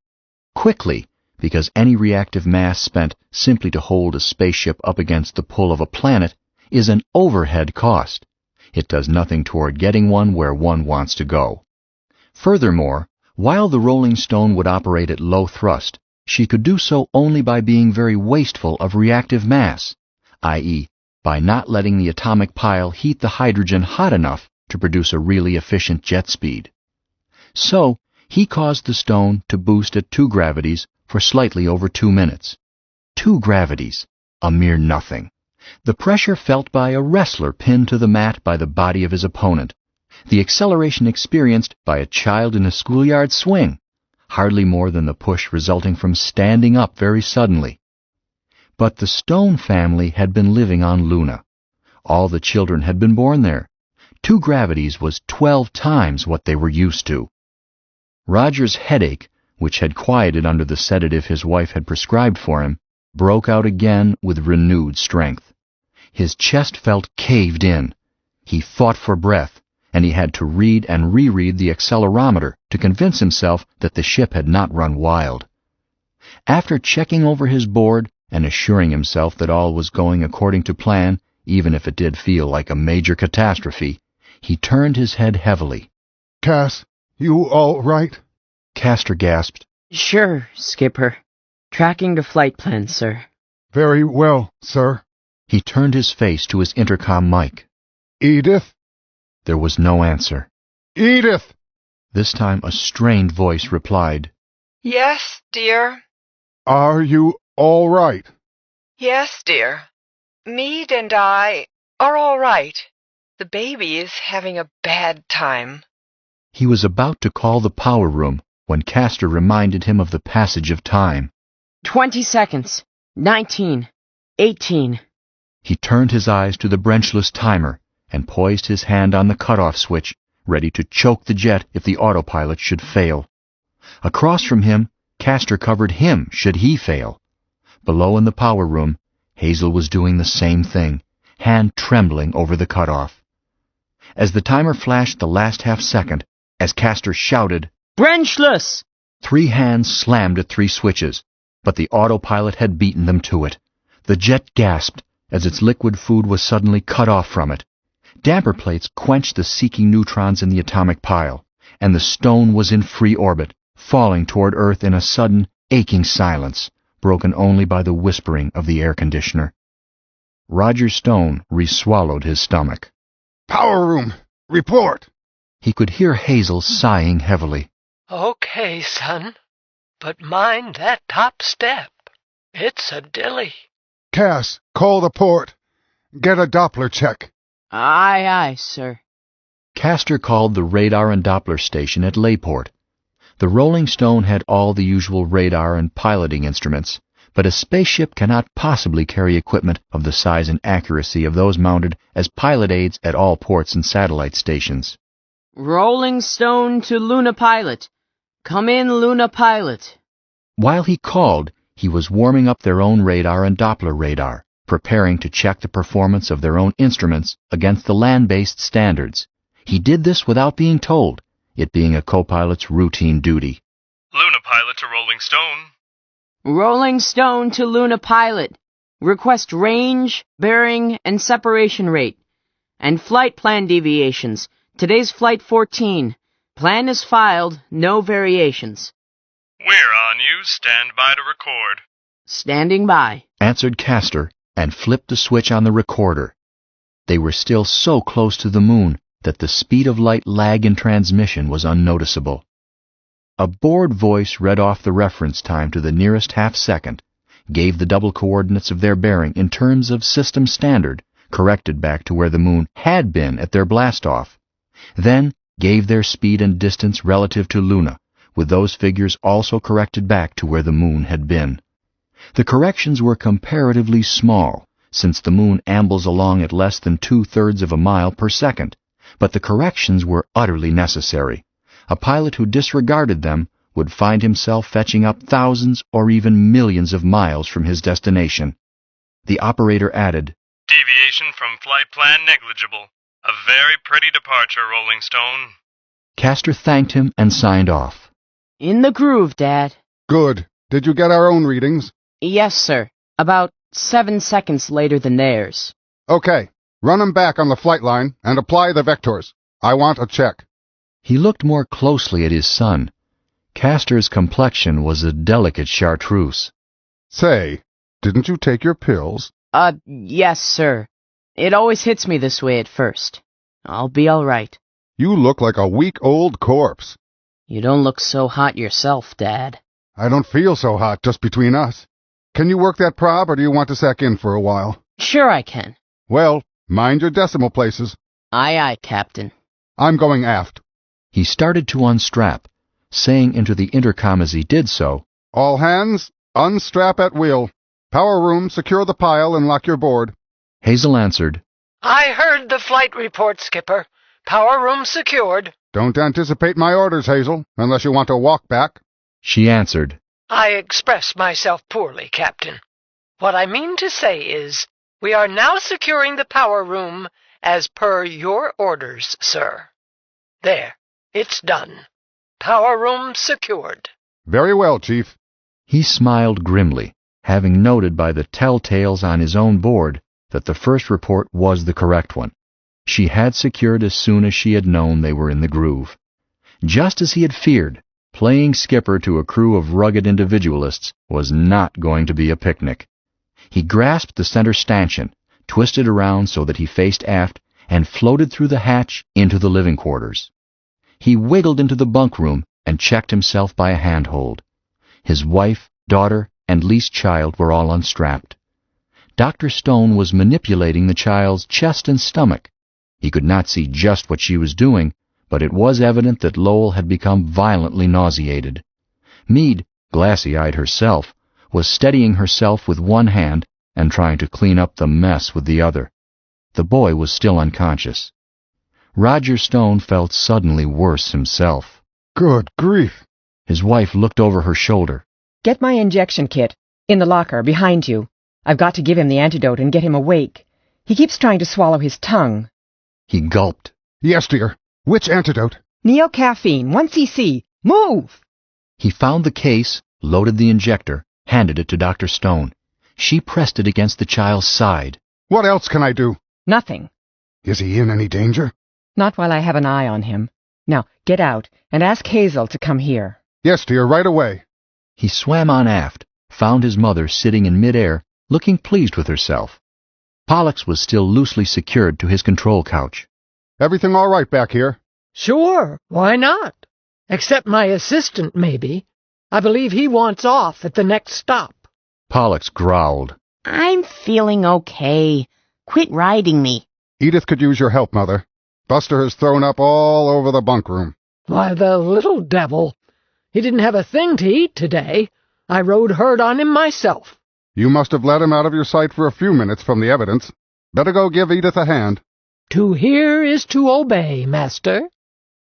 Quickly, because any reactive mass spent simply to hold a spaceship up against the pull of a planet is an overhead cost. It does nothing toward getting one where one wants to go. Furthermore, while the Rolling Stone would operate at low thrust, she could do so only by being very wasteful of reactive mass, i.e., by not letting the atomic pile heat the hydrogen hot enough to produce a really efficient jet speed. So, he caused the stone to boost at 2 gravities for slightly over 2 minutes. 2 gravities, a mere nothing. The pressure felt by a wrestler pinned to the mat by the body of his opponent. The acceleration experienced by a child in a schoolyard swing. Hardly more than the push resulting from standing up very suddenly. But the Stone family had been living on Luna. All the children had been born there. 2 gravities was 12 times what they were used to. Roger's headache, which had quieted under the sedative his wife had prescribed for him, broke out again with renewed strength. His chest felt caved in. He fought for breath, and he had to read and reread the accelerometer to convince himself that the ship had not run wild. After checking over his board and assuring himself that all was going according to plan, even if it did feel like a major catastrophe, he turned his head heavily. Cass, you all right? Castor gasped. Sure, Skipper. Tracking to flight plan, sir. Very well, sir. He turned his face to his intercom mic. Edith? There was no answer. Edith! This time a strained voice replied. Yes, dear. Are you all right? Yes, dear. Meade and I are all right. The baby is having a bad time. He was about to call the power room when Castor reminded him of the passage of time. 20 seconds. 19. 18. He turned his eyes to the branchless timer and poised his hand on the cutoff switch, ready to choke the jet if the autopilot should fail. Across from him, Castor covered him should he fail. Below in the power room, Hazel was doing the same thing, hand trembling over the cutoff. As the timer flashed the last half-second, as Castor shouted, Branchless! 3 hands slammed at 3 switches, but the autopilot had beaten them to it. The jet gasped as its liquid food was suddenly cut off from it. Damper plates quenched the seeking neutrons in the atomic pile, and the stone was in free orbit, falling toward Earth in a sudden, aching silence, broken only by the whispering of the air conditioner. Roger Stone re-swallowed his stomach. Power room, report! He could hear Hazel sighing heavily. Okay, son. But mind that top step. It's a dilly. Cass, call the port. Get a Doppler check. Aye, aye, sir. Castor called the radar and Doppler station at Layport. The Rolling Stone had all the usual radar and piloting instruments, but a spaceship cannot possibly carry equipment of the size and accuracy of those mounted as pilot aids at all ports and satellite stations. Rolling Stone to Luna Pilot. Come in, Luna Pilot. While he called, he was warming up their own radar and Doppler radar, preparing to check the performance of their own instruments against the land-based standards. He did this without being told, it being a co-pilot's routine duty. Luna Pilot to Rolling Stone. Rolling Stone to Luna Pilot. Request range, bearing, and separation rate. And flight plan deviations. Today's Flight 14. Plan is filed, no variations. We're on you. Stand by to record. Standing by, answered Castor, and flipped the switch on the recorder. They were still so close to the moon, that the speed of light lag in transmission was unnoticeable. A bored voice read off the reference time to the nearest half-second, gave the double coordinates of their bearing in terms of system standard, corrected back to where the moon had been at their blast-off, then gave their speed and distance relative to Luna, with those figures also corrected back to where the moon had been. The corrections were comparatively small, since the moon ambles along at less than 2/3 of a mile per second, but the corrections were utterly necessary. A pilot who disregarded them would find himself fetching up thousands or even millions of miles from his destination. The operator added, "Deviation from flight plan negligible. A very pretty departure, Rolling Stone." Castor thanked him and signed off. In the groove, Dad. Good. Did you get our own readings? Yes, sir. About 7 seconds later than theirs. Okay. Run 'em back on the flight line and apply the vectors. I want a check. He looked more closely at his son. Castor's complexion was a delicate chartreuse. Say, didn't you take your pills? Yes, sir. It always hits me this way at first. I'll be all right. You look like a week-old corpse. You don't look so hot yourself, Dad. I don't feel so hot just between us. Can you work that prob, or do you want to sack in for a while? Sure I can. Well, mind your decimal places. Aye, aye, Captain. I'm going aft. He started to unstrap, saying into the intercom as he did so, All hands, unstrap at wheel. Power room, secure the pile and lock your board. Hazel answered, I heard the flight report, Skipper. Power room secured. Don't anticipate my orders, Hazel, unless you want to walk back. She answered, I expressed myself poorly, Captain. What I mean to say is, we are now securing the power room as per your orders, sir. There, it's done. Power room secured. Very well, Chief. He smiled grimly, having noted by the telltales on his own board that the first report was the correct one. She had secured as soon as she had known they were in the groove. Just as he had feared, playing skipper to a crew of rugged individualists was not going to be a picnic. He grasped the center stanchion, twisted around so that he faced aft, and floated through the hatch into the living quarters. He wiggled into the bunk room and checked himself by a handhold. His wife, daughter, and least child were all unstrapped. Dr. Stone was manipulating the child's chest and stomach. He could not see just what she was doing, but it was evident that Lowell had become violently nauseated. Meade, glassy-eyed herself, was steadying herself with one hand and trying to clean up the mess with the other. The boy was still unconscious. Roger Stone felt suddenly worse himself. Good grief! His wife looked over her shoulder. Get my injection kit. In the locker, behind you. I've got to give him the antidote and get him awake. He keeps trying to swallow his tongue. He gulped. Yes, dear. Which antidote? Neocaffeine, 1 cc. Move! He found the case, loaded the injector, handed it to Dr. Stone. She pressed it against the child's side. What else can I do? Nothing. Is he in any danger? Not while I have an eye on him. Now, get out and ask Hazel to come here. Yes, dear, right away. He swam on aft, found his mother sitting in midair, looking pleased with herself. Pollux was still loosely secured to his control couch. Everything all right back here? Sure, why not? Except my assistant, maybe. I believe he wants off at the next stop. Pollux growled. I'm feeling okay. Quit riding me. Edith could use your help, Mother. Buster has thrown up all over the bunk room. Why, the little devil. He didn't have a thing to eat today. I rode herd on him myself. You must have let him out of your sight for a few minutes from the evidence. Better go give Edith a hand. To hear is to obey, Master.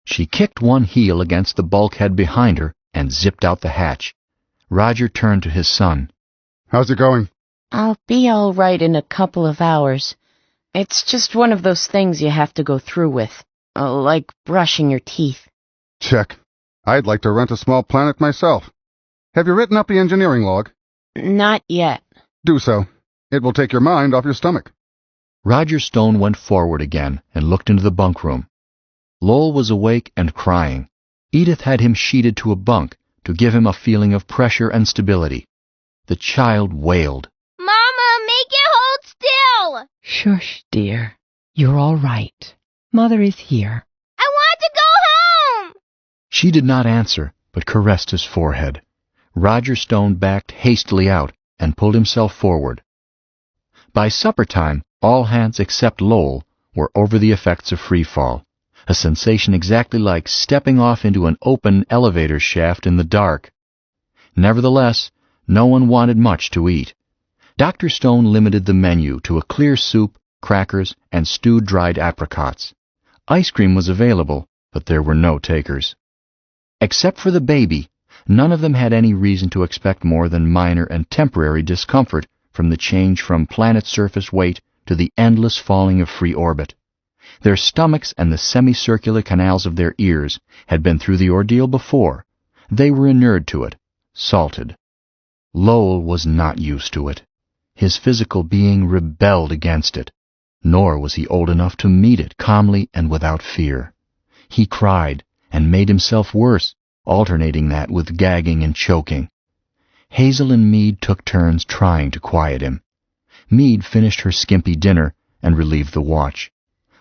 She kicked one heel against the bulkhead behind her and zipped out the hatch. Roger turned to his son. How's it going? I'll be all right in a couple of hours. It's just one of those things you have to go through with, like brushing your teeth. Check. I'd like to rent a small planet myself. Have you written up the engineering log? Not yet. Do so. It will take your mind off your stomach. Roger Stone went forward again and looked into the bunk room. Lowell was awake and crying. Edith had him sheeted to a bunk to give him a feeling of pressure and stability. The child wailed. Mama, make it hold still! Shush, dear. You're all right. Mother is here. I want to go home! She did not answer, but caressed his forehead. Roger Stone backed hastily out and pulled himself forward. By supper time, all hands except Lowell were over the effects of free fall, a sensation exactly like stepping off into an open elevator shaft in the dark. Nevertheless, no one wanted much to eat. Dr. Stone limited the menu to a clear soup, crackers, and stewed dried apricots. Ice cream was available, but there were no takers. Except for the baby, none of them had any reason to expect more than minor and temporary discomfort from the change from planet surface weight to the endless falling of free orbit. Their stomachs and the semicircular canals of their ears had been through the ordeal before. They were inured to it, salted. Lowell was not used to it. His physical being rebelled against it, nor was he old enough to meet it calmly and without fear. He cried and made himself worse, alternating that with gagging and choking. Hazel and Meade took turns trying to quiet him. Meade finished her skimpy dinner and relieved the watch.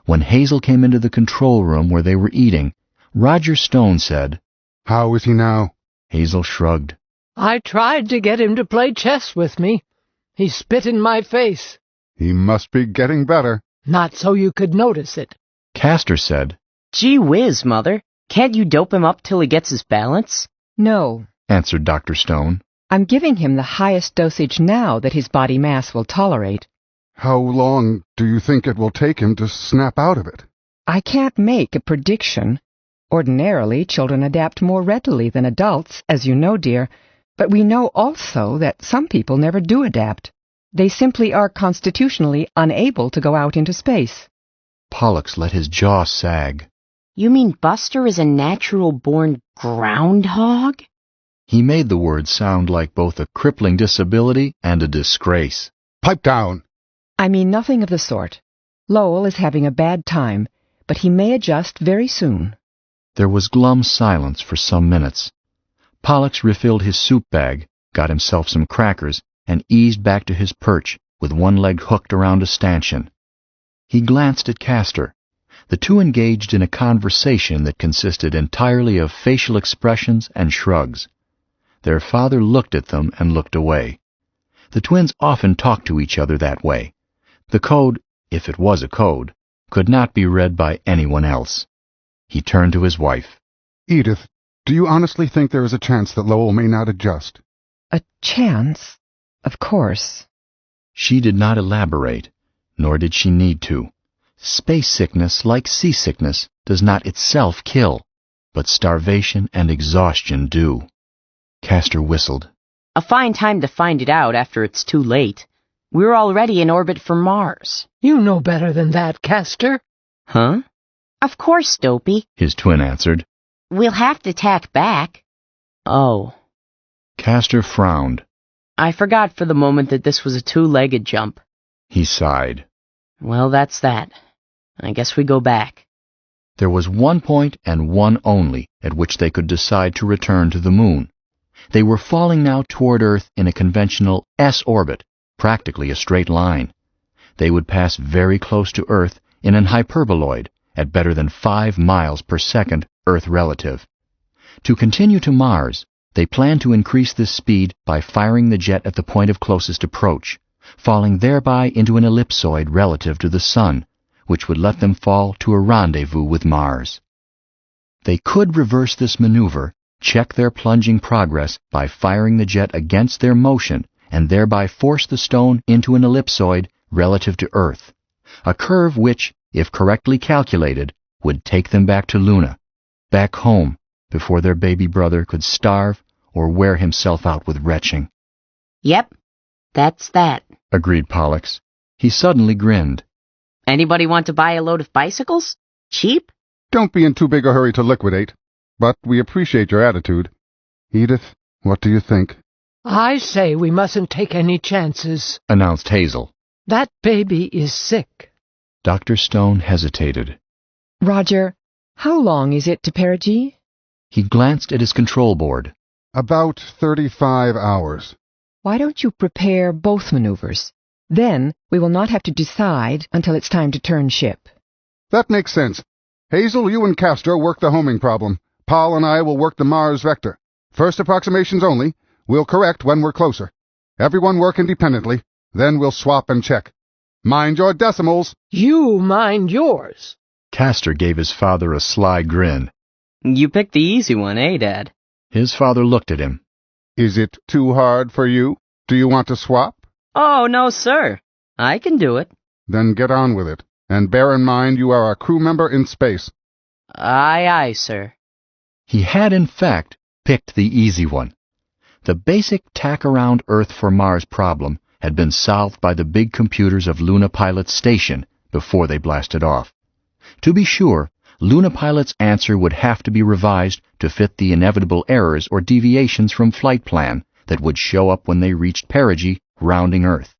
When Hazel came into the control room where they were eating, Roger Stone said, "How is he now?" Hazel shrugged. I tried to get him to play chess with me. He spit in my face. He must be getting better. Not so you could notice it. Castor said, Gee whiz, Mother. Can't you dope him up till he gets his balance? No, answered Dr. Stone. I'm giving him the highest dosage now that his body mass will tolerate. How long do you think it will take him to snap out of it? I can't make a prediction. Ordinarily, children adapt more readily than adults, as you know, dear, but we know also that some people never do adapt. They simply are constitutionally unable to go out into space. Pollux let his jaw sag. You mean Buster is a natural-born groundhog? He made the word sound like both a crippling disability and a disgrace. Pipe down! I mean nothing of the sort. Lowell is having a bad time, but he may adjust very soon. There was glum silence for some minutes. Pollux refilled his soup bag, got himself some crackers, and eased back to his perch with one leg hooked around a stanchion. He glanced at Castor. The two engaged in a conversation that consisted entirely of facial expressions and shrugs. Their father looked at them and looked away. The twins often talked to each other that way. The code, if it was a code, could not be read by anyone else. He turned to his wife. Edith, do you honestly think there is a chance that Lowell may not adjust? A chance? Of course. She did not elaborate, nor did she need to. Space sickness, like seasickness, does not itself kill, but starvation and exhaustion do. Castor whistled. A fine time to find it out after it's too late. We're already in orbit for Mars. You know better than that, Castor. Huh? Of course, Dopey, his twin answered. We'll have to tack back. Oh. Castor frowned. I forgot for the moment that this was a two-legged jump. He sighed. Well, that's that. I guess we go back. There was one point and one only at which they could decide to return to the moon. They were falling now toward Earth in a conventional S-orbit, practically a straight line. They would pass very close to Earth in an hyperboloid at better than 5 miles per second Earth relative. To continue to Mars, they planned to increase this speed by firing the jet at the point of closest approach, falling thereby into an ellipsoid relative to the Sun, which would let them fall to a rendezvous with Mars. They could reverse this maneuver, check their plunging progress by firing the jet against their motion, and thereby force the stone into an ellipsoid relative to Earth, a curve which, if correctly calculated, would take them back to Luna, back home, before their baby brother could starve or wear himself out with retching. Yep, that's that, agreed Pollux. He suddenly grinned. Anybody want to buy a load of bicycles? Cheap? Don't be in too big a hurry to liquidate, but we appreciate your attitude. Edith, what do you think? I say we mustn't take any chances, announced Hazel. That baby is sick. Dr. Stone hesitated. Roger, how long is it to perigee? He glanced at his control board. About 35 hours. Why don't you prepare both maneuvers? Then we will not have to decide until it's time to turn ship. That makes sense. Hazel, you and Castro work the homing problem. Paul and I will work the Mars vector. First approximations only. We'll correct when we're closer. Everyone work independently. Then we'll swap and check. Mind your decimals. You mind yours. Castor gave his father a sly grin. You picked the easy one, eh, Dad? His father looked at him. Is it too hard for you? Do you want to swap? Oh, no, sir. I can do it. Then get on with it. And bear in mind you are a crew member in space. Aye, aye, sir. He had, in fact, picked the easy one. The basic tack around Earth for Mars problem had been solved by the big computers of Luna Pilot's station before they blasted off. To be sure, Luna Pilot's answer would have to be revised to fit the inevitable errors or deviations from flight plan that would show up when they reached perigee, rounding Earth.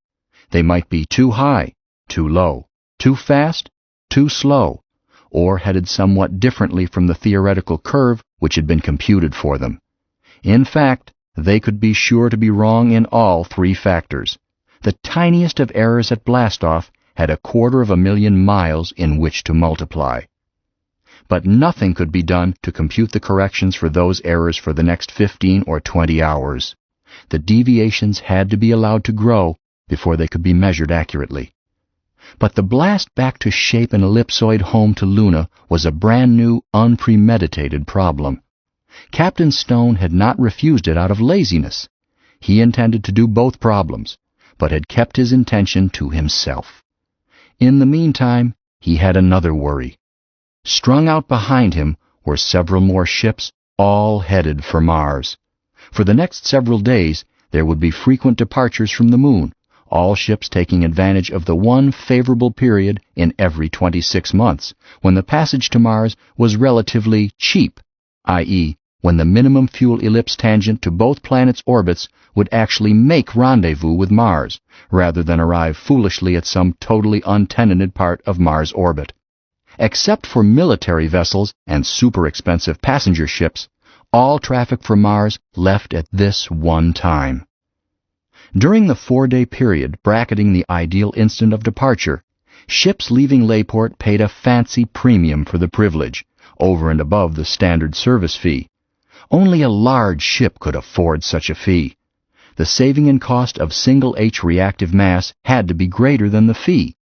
They might be too high, too low, too fast, too slow, or headed somewhat differently from the theoretical curve which had been computed for them. In fact, they could be sure to be wrong in all three factors. The tiniest of errors at blastoff had 250,000 miles in which to multiply. But nothing could be done to compute the corrections for those errors for the next 15 or 20 hours. The deviations had to be allowed to grow before they could be measured accurately. But the blast back to shape an ellipsoid home to Luna was a brand new, unpremeditated problem. Captain Stone had not refused it out of laziness. He intended to do both problems, but had kept his intention to himself. In the meantime, he had another worry. Strung out behind him were several more ships, all headed for Mars. For the next several days, there would be frequent departures from the Moon, all ships taking advantage of the one favorable period in every 26 months, when the passage to Mars was relatively cheap, i.e., when the minimum fuel ellipse tangent to both planets' orbits would actually make rendezvous with Mars, rather than arrive foolishly at some totally untenanted part of Mars' orbit. Except for military vessels and super-expensive passenger ships, all traffic for Mars left at this one time. During the 4-day period bracketing the ideal instant of departure, ships leaving Layport paid a fancy premium for the privilege, over and above the standard service fee. Only a large ship could afford such a fee. The saving in cost of single H reactive mass had to be greater than the fee.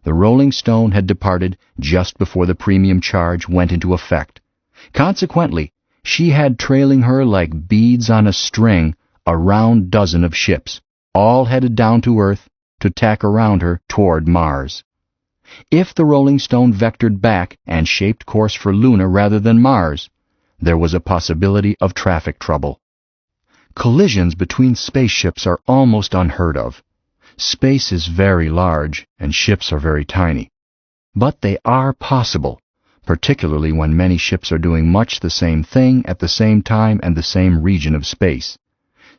The Rolling Stone had departed just before the premium charge went into effect. Consequently, she had trailing her like beads on a string a round dozen of ships, all headed down to Earth to tack around her toward Mars. If the Rolling Stone vectored back and shaped course for Luna rather than Mars, there was a possibility of traffic trouble. Collisions between spaceships are almost unheard of. Space is very large and ships are very tiny. But they are possible, particularly when many ships are doing much the same thing at the same time and the same region of space.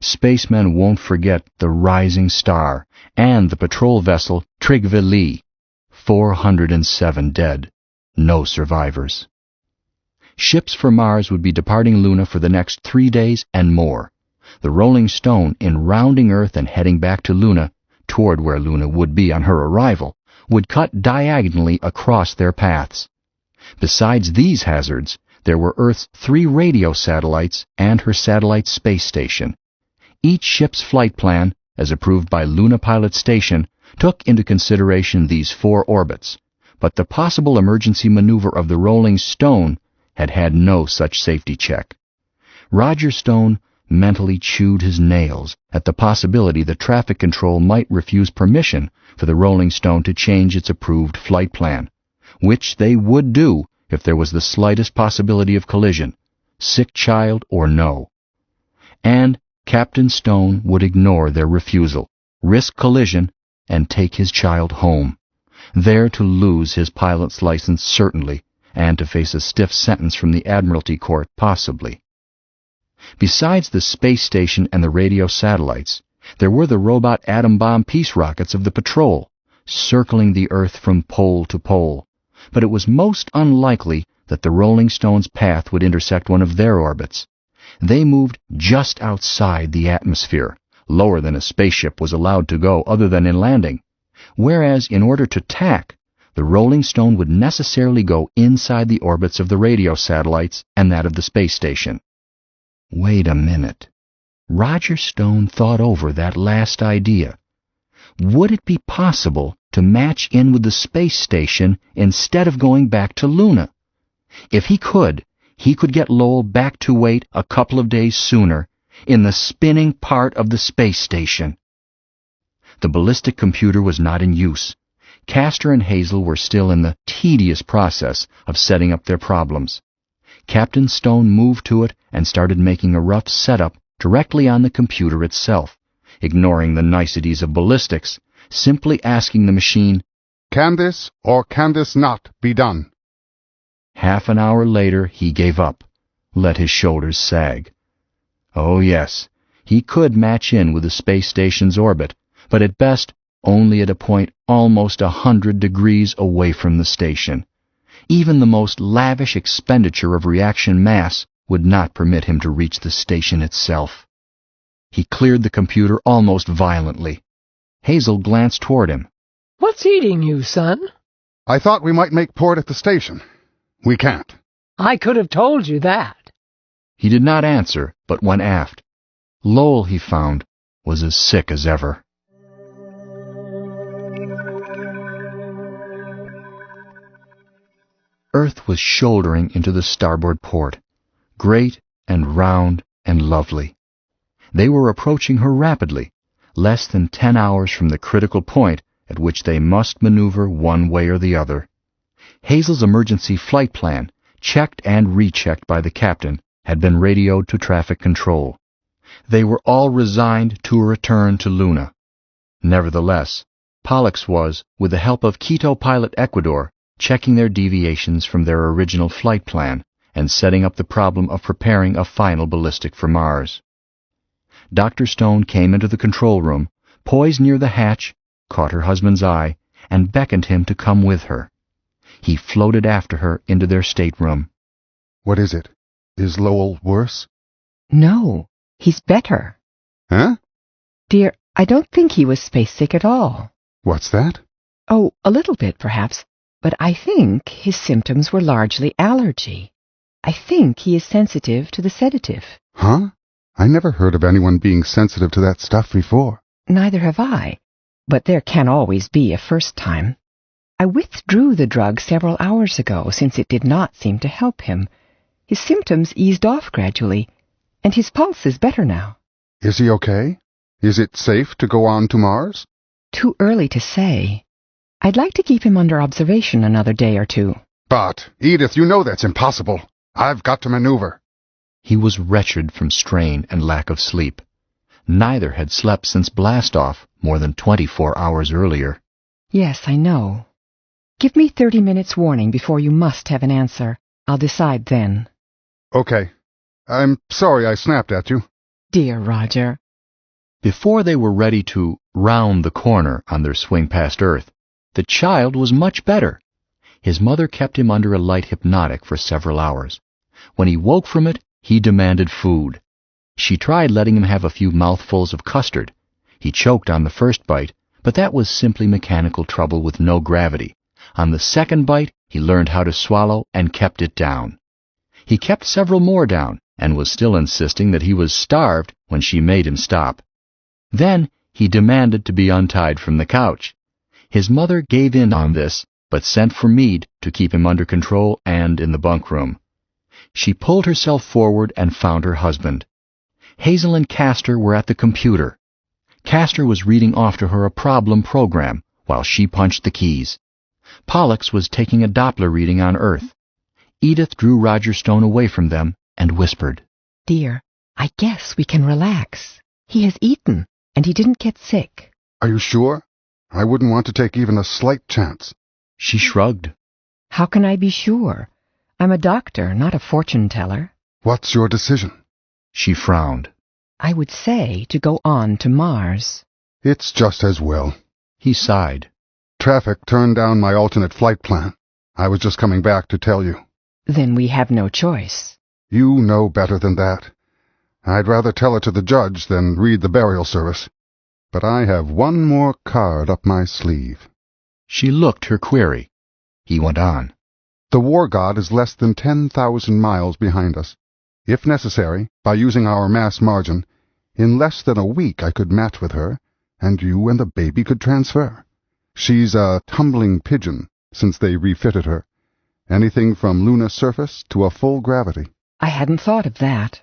Spacemen won't forget the Rising Star and the patrol vessel Trygve Lie. 407 dead, no survivors. Ships for Mars would be departing Luna for the next 3 days and more. The Rolling Stone, in rounding Earth and heading back to Luna, toward where Luna would be on her arrival, would cut diagonally across their paths. Besides these hazards, there were Earth's 3 radio satellites and her satellite space station. Each ship's flight plan, as approved by Luna Pilot Station, took into consideration these 4 orbits, but the possible emergency maneuver of the Rolling Stone had had no such safety check. Roger Stone mentally chewed his nails at the possibility that traffic control might refuse permission for the Rolling Stone to change its approved flight plan, which they would do if there was the slightest possibility of collision, sick child or no. And Captain Stone would ignore their refusal, risk collision, and take his child home, there to lose his pilot's license certainly, and to face a stiff sentence from the Admiralty Court possibly. Besides the space station and the radio satellites, there were the robot atom bomb peace rockets of the patrol, circling the Earth from pole to pole, but it was most unlikely that the Rolling Stone's path would intersect one of their orbits. They moved just outside the atmosphere, lower than a spaceship was allowed to go other than in landing, whereas in order to tack, The Rolling Stone would necessarily go inside the orbits of the radio satellites and that of the space station. Wait a minute. Roger Stone thought over that last idea. Would it be possible to match in with the space station instead of going back to Luna? If he could get Lowell back to wait a couple of days sooner in the spinning part of the space station. The ballistic computer was not in use. Castor and Hazel were still in the tedious process of setting up their problems. Captain Stone moved to it and started making a rough setup directly on the computer itself, ignoring the niceties of ballistics, simply asking the machine, "Can this or can this not be done?" Half an hour later he gave up, let his shoulders sag. Oh yes, he could match in with the space station's orbit, but at best only at a point almost 100 degrees away from the station. Even the most lavish expenditure of reaction mass would not permit him to reach the station itself. He cleared the computer almost violently. Hazel glanced toward him. "What's eating you, son?" "I thought we might make port at the station. We can't." "I could have told you that." He did not answer, but went aft. Lowell, he found, was as sick as ever. Earth was shouldering into the starboard port, great and round and lovely. They were approaching her rapidly, less than 10 hours from the critical point at which they must maneuver one way or the other. Hazel's emergency flight plan, checked and rechecked by the captain, had been radioed to traffic control. They were all resigned to a return to Luna. Nevertheless, Pollux was, with the help of Quito Pilot Ecuador, checking their deviations from their original flight plan and setting up the problem of preparing a final ballistic for Mars. Dr. Stone came into the control room, poised near the hatch, caught her husband's eye, and beckoned him to come with her. He floated after her into their stateroom. "What is it? Is Lowell worse?" "No, he's better." "Huh?" "Dear, I don't think he was space sick at all." "What's that?" "Oh, a little bit, perhaps. But I think his symptoms were largely allergy. I think he is sensitive to the sedative." "Huh? I never heard of anyone being sensitive to that stuff before." "Neither have I. But there can always be a first time. I withdrew the drug several hours ago, since it did not seem to help him. His symptoms eased off gradually, and his pulse is better now." "Is he okay? Is it safe to go on to Mars?" "Too early to say. I'd like to keep him under observation another day or two." "But, Edith, you know that's impossible. I've got to maneuver." He was wretched from strain and lack of sleep. Neither had slept since blastoff more than 24 hours earlier. "Yes, I know. Give me 30 minutes warning before you must have an answer. I'll decide then." "Okay. I'm sorry I snapped at you." "Dear Roger." Before they were ready to round the corner on their swing past Earth, the child was much better. His mother kept him under a light hypnotic for several hours. When he woke from it, he demanded food. She tried letting him have a few mouthfuls of custard. He choked on the first bite, but that was simply mechanical trouble with no gravity. On the second bite, he learned how to swallow and kept it down. He kept several more down and was still insisting that he was starved when she made him stop. Then he demanded to be untied from the couch. His mother gave in on this, but sent for Meade to keep him under control and in the bunk room. She pulled herself forward and found her husband. Hazel and Castor were at the computer. Castor was reading off to her a problem program while she punched the keys. Pollux was taking a Doppler reading on Earth. Edith drew Roger Stone away from them and whispered, "Dear, I guess we can relax. He has eaten, and he didn't get sick." "Are you sure? I wouldn't want to take even a slight chance." She shrugged. "How can I be sure? I'm a doctor, not a fortune-teller." "What's your decision?" She frowned. "I would say to go on to Mars." "It's just as well." He sighed. "Traffic turned down my alternate flight plan. I was just coming back to tell you." "Then we have no choice." "You know better than that. I'd rather tell it to the judge than read the burial service. But I have one more card up my sleeve." She looked her query. He went on. The war god is less than 10,000 miles behind us. If necessary, by using our mass margin, in less than a week I could match with her, and you and the baby could transfer. She's a tumbling pigeon, since they refitted her. Anything from lunar surface to a full gravity. I hadn't thought of that.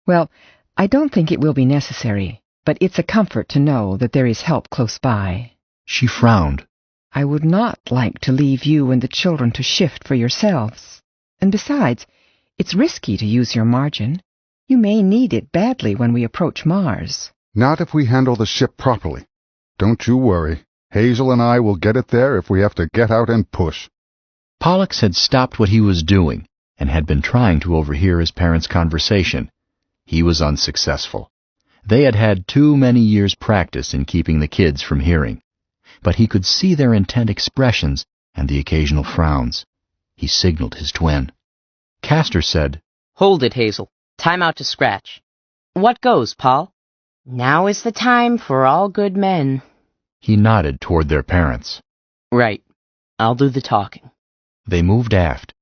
Well, I don't think it will be necessary, but it's a comfort to know that there is help close by. She frowned. I would not like to leave you and the children to shift for yourselves. And besides, it's risky to use your margin. You may need it badly when we approach Mars. Not if we handle the ship properly. Don't you worry. Hazel and I will get it there if we have to get out and push. Pollux had stopped what he was doing and had been trying to overhear his parents' conversation. He was unsuccessful. They had had too many years' practice in keeping the kids from hearing. But he could see their intent expressions and the occasional frowns. He signaled his twin. Castor said, Hold it, Hazel. Time out to scratch. What goes, Paul? Now is the time for all good men. He nodded toward their parents. Right. I'll do the talking. They moved aft.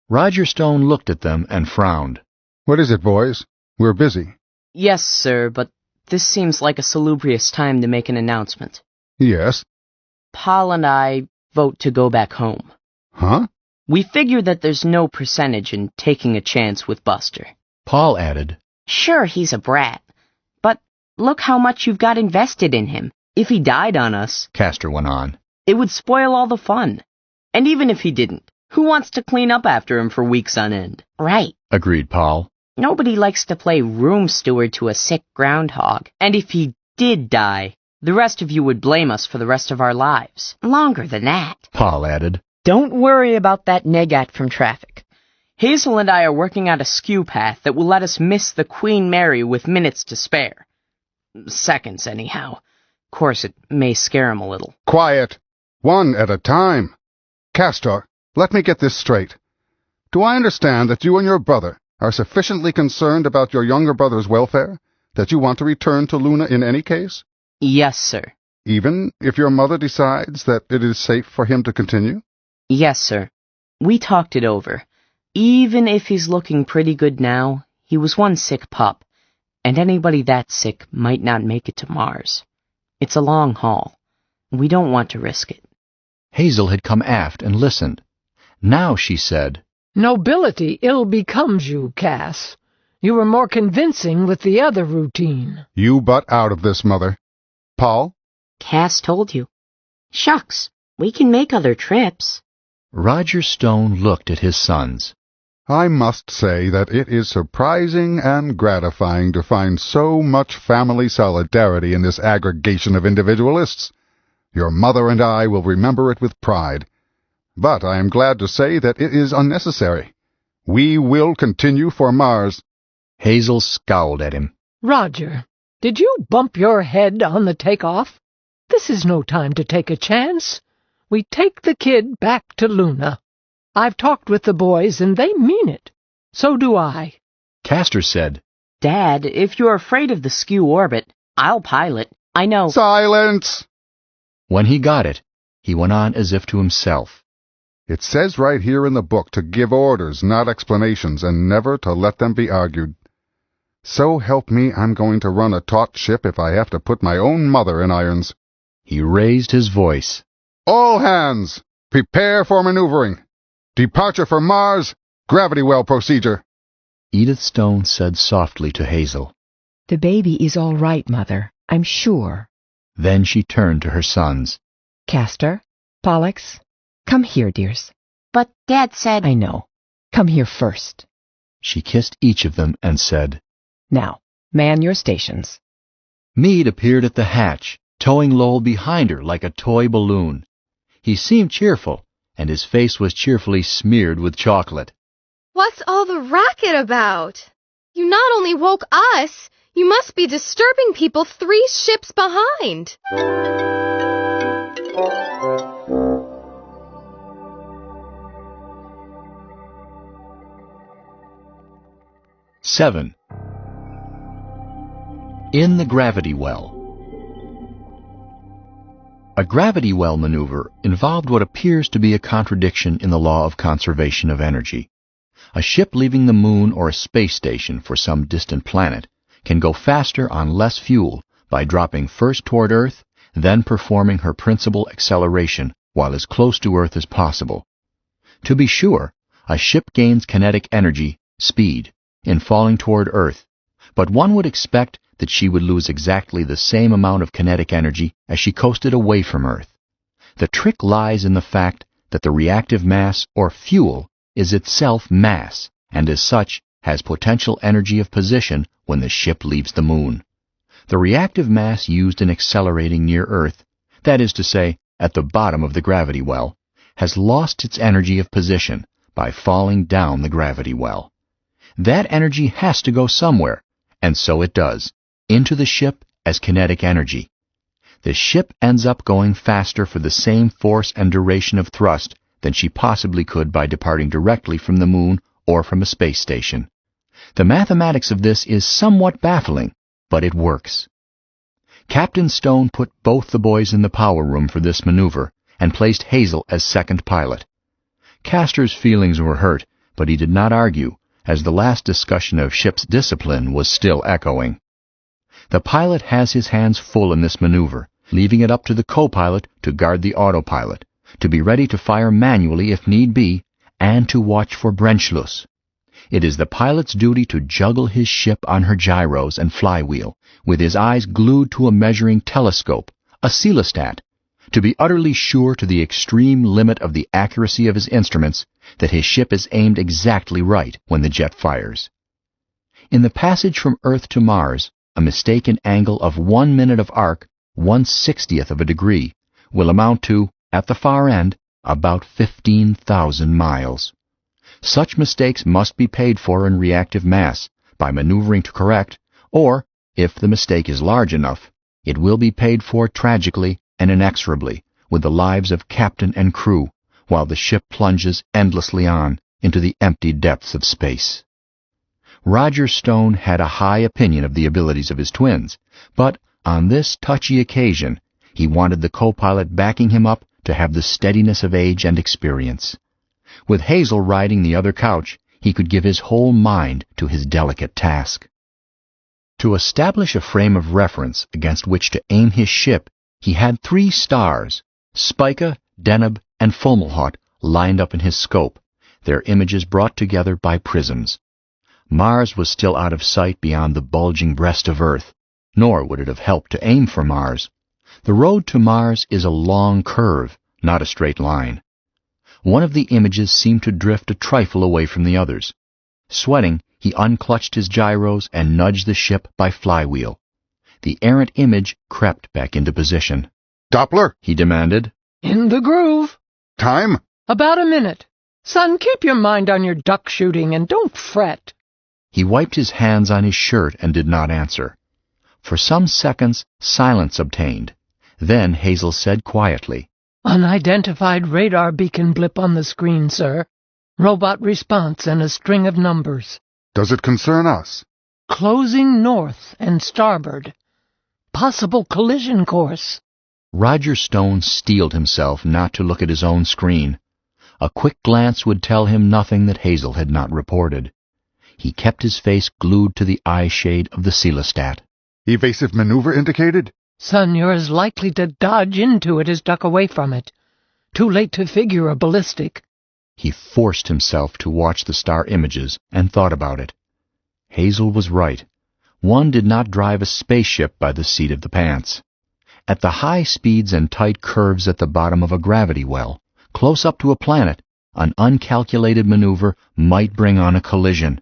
Roger Stone looked at them and frowned. What is it, boys? We're busy. Yes, sir, but this seems like a salubrious time to make an announcement. Yes? Paul and I vote to go back home. Huh? We figure that there's no percentage in taking a chance with Buster. Paul added, Sure, he's a brat, but look how much you've got invested in him. If he died on us, Castor went on, it would spoil all the fun. And even if he didn't, who wants to clean up after him for weeks on end? Right, agreed Paul. Nobody likes to play room steward to a sick groundhog. And if he did die, the rest of you would blame us for the rest of our lives. Longer than that, Paul added. Don't worry about that negat from traffic. Hazel and I are working out a skew path that will let us miss the Queen Mary with minutes to spare. Seconds, anyhow. Of course, it may scare him a little. Quiet. One at a time. Castor, let me get this straight. Do I understand that you and your brother are sufficiently concerned about your younger brother's welfare that you want to return to Luna in any case? Yes, sir. Even if your mother decides that it is safe for him to continue? Yes, sir. We talked it over. Even if he's looking pretty good now, he was one sick pup, and anybody that sick might not make it to Mars. It's a long haul. We don't want to risk it. Hazel had come aft and listened. Now she said, Nobility ill becomes you, Cass. You were more convincing with the other routine. You butt out of this, Mother. Paul? Cass told you. Shucks, we can make other trips. Roger Stone looked at his sons. I must say that it is surprising and gratifying to find so much family solidarity in this aggregation of individualists. Your mother and I will remember it with pride. But I am glad to say that it is unnecessary. We will continue for Mars. Hazel scowled at him. Roger, did you bump your head on the takeoff? This is no time to take a chance. We take the kid back to Luna. I've talked with the boys, and they mean it. So do I. Castor said, Dad, if you're afraid of the skew orbit, I'll pilot. I know. Silence! When he got it, he went on as if to himself. It says right here in the book to give orders, not explanations, and never to let them be argued. So help me, I'm going to run a taut ship if I have to put my own mother in irons. He raised his voice. All hands, prepare for maneuvering. Departure for Mars, gravity well procedure. Edith Stone said softly to Hazel, The baby is all right, Mother, I'm sure. Then she turned to her sons. Castor, Pollux, come here, dears. But Dad said... I know. Come here first. She kissed each of them and said, Now, man your stations. Meade appeared at the hatch, towing Lowell behind her like a toy balloon. He seemed cheerful, and his face was cheerfully smeared with chocolate. What's all the racket about? You not only woke us, you must be disturbing people 3 ships behind. Seven. In the gravity well. A gravity well maneuver involved what appears to be a contradiction in the law of conservation of energy. A ship leaving the moon or a space station for some distant planet can go faster on less fuel by dropping first toward Earth, then performing her principal acceleration while as close to Earth as possible. To be sure, a ship gains kinetic energy, speed, in falling toward Earth, but one would expect that she would lose exactly the same amount of kinetic energy as she coasted away from Earth. The trick lies in the fact that the reactive mass, or fuel, is itself mass, and as such has potential energy of position when the ship leaves the moon. The reactive mass used in accelerating near Earth, that is to say, at the bottom of the gravity well, has lost its energy of position by falling down the gravity well. That energy has to go somewhere, and so it does, into the ship as kinetic energy. The ship ends up going faster for the same force and duration of thrust than she possibly could by departing directly from the moon or from a space station. The mathematics of this is somewhat baffling, but it works. Captain Stone put both the boys in the power room for this maneuver and placed Hazel as second pilot. Castor's feelings were hurt, but he did not argue, as the last discussion of ship's discipline was still echoing. The pilot has his hands full in this maneuver, leaving it up to the co-pilot to guard the autopilot, to be ready to fire manually if need be, and to watch for Brennschluss. It is the pilot's duty to juggle his ship on her gyros and flywheel, with his eyes glued to a measuring telescope, a coelostat, to be utterly sure to the extreme limit of the accuracy of his instruments that his ship is aimed exactly right when the jet fires. In the passage from Earth to Mars, a mistaken angle of 1 minute of arc, 1/60th of a degree, will amount to, at the far end, about 15,000 miles. Such mistakes must be paid for in reactive mass by maneuvering to correct, or, if the mistake is large enough, it will be paid for tragically and inexorably with the lives of captain and crew, while the ship plunges endlessly on into the empty depths of space. Roger Stone had a high opinion of the abilities of his twins, but on this touchy occasion he wanted the co-pilot backing him up to have the steadiness of age and experience. With Hazel riding the other couch, he could give his whole mind to his delicate task. To establish a frame of reference against which to aim his ship, he had 3 stars, Spica, Deneb, and Fomalhaut, lined up in his scope, their images brought together by prisms. Mars was still out of sight beyond the bulging breast of Earth, nor would it have helped to aim for Mars. The road to Mars is a long curve, not a straight line. One of the images seemed to drift a trifle away from the others. Sweating, he unclutched his gyros and nudged the ship by flywheel. The errant image crept back into position. "Doppler?" he demanded. In the groove. "Time?" About a minute. Son, keep your mind on your duck shooting and don't fret. He wiped his hands on his shirt and did not answer. For some seconds, silence obtained. Then Hazel said quietly, Unidentified radar beacon blip on the screen, sir. Robot response and a string of numbers. "Does it concern us?" Closing north and starboard. Possible collision course. Roger Stone steeled himself not to look at his own screen. A quick glance would tell him nothing that Hazel had not reported. He kept his face glued to the eye shade of the coelostat. "Evasive maneuver indicated?" Son, you're as likely to dodge into it as duck away from it. Too late to figure a ballistic. He forced himself to watch the star images and thought about it. Hazel was right. One did not drive a spaceship by the seat of the pants. At the high speeds and tight curves at the bottom of a gravity well, close up to a planet, an uncalculated maneuver might bring on a collision,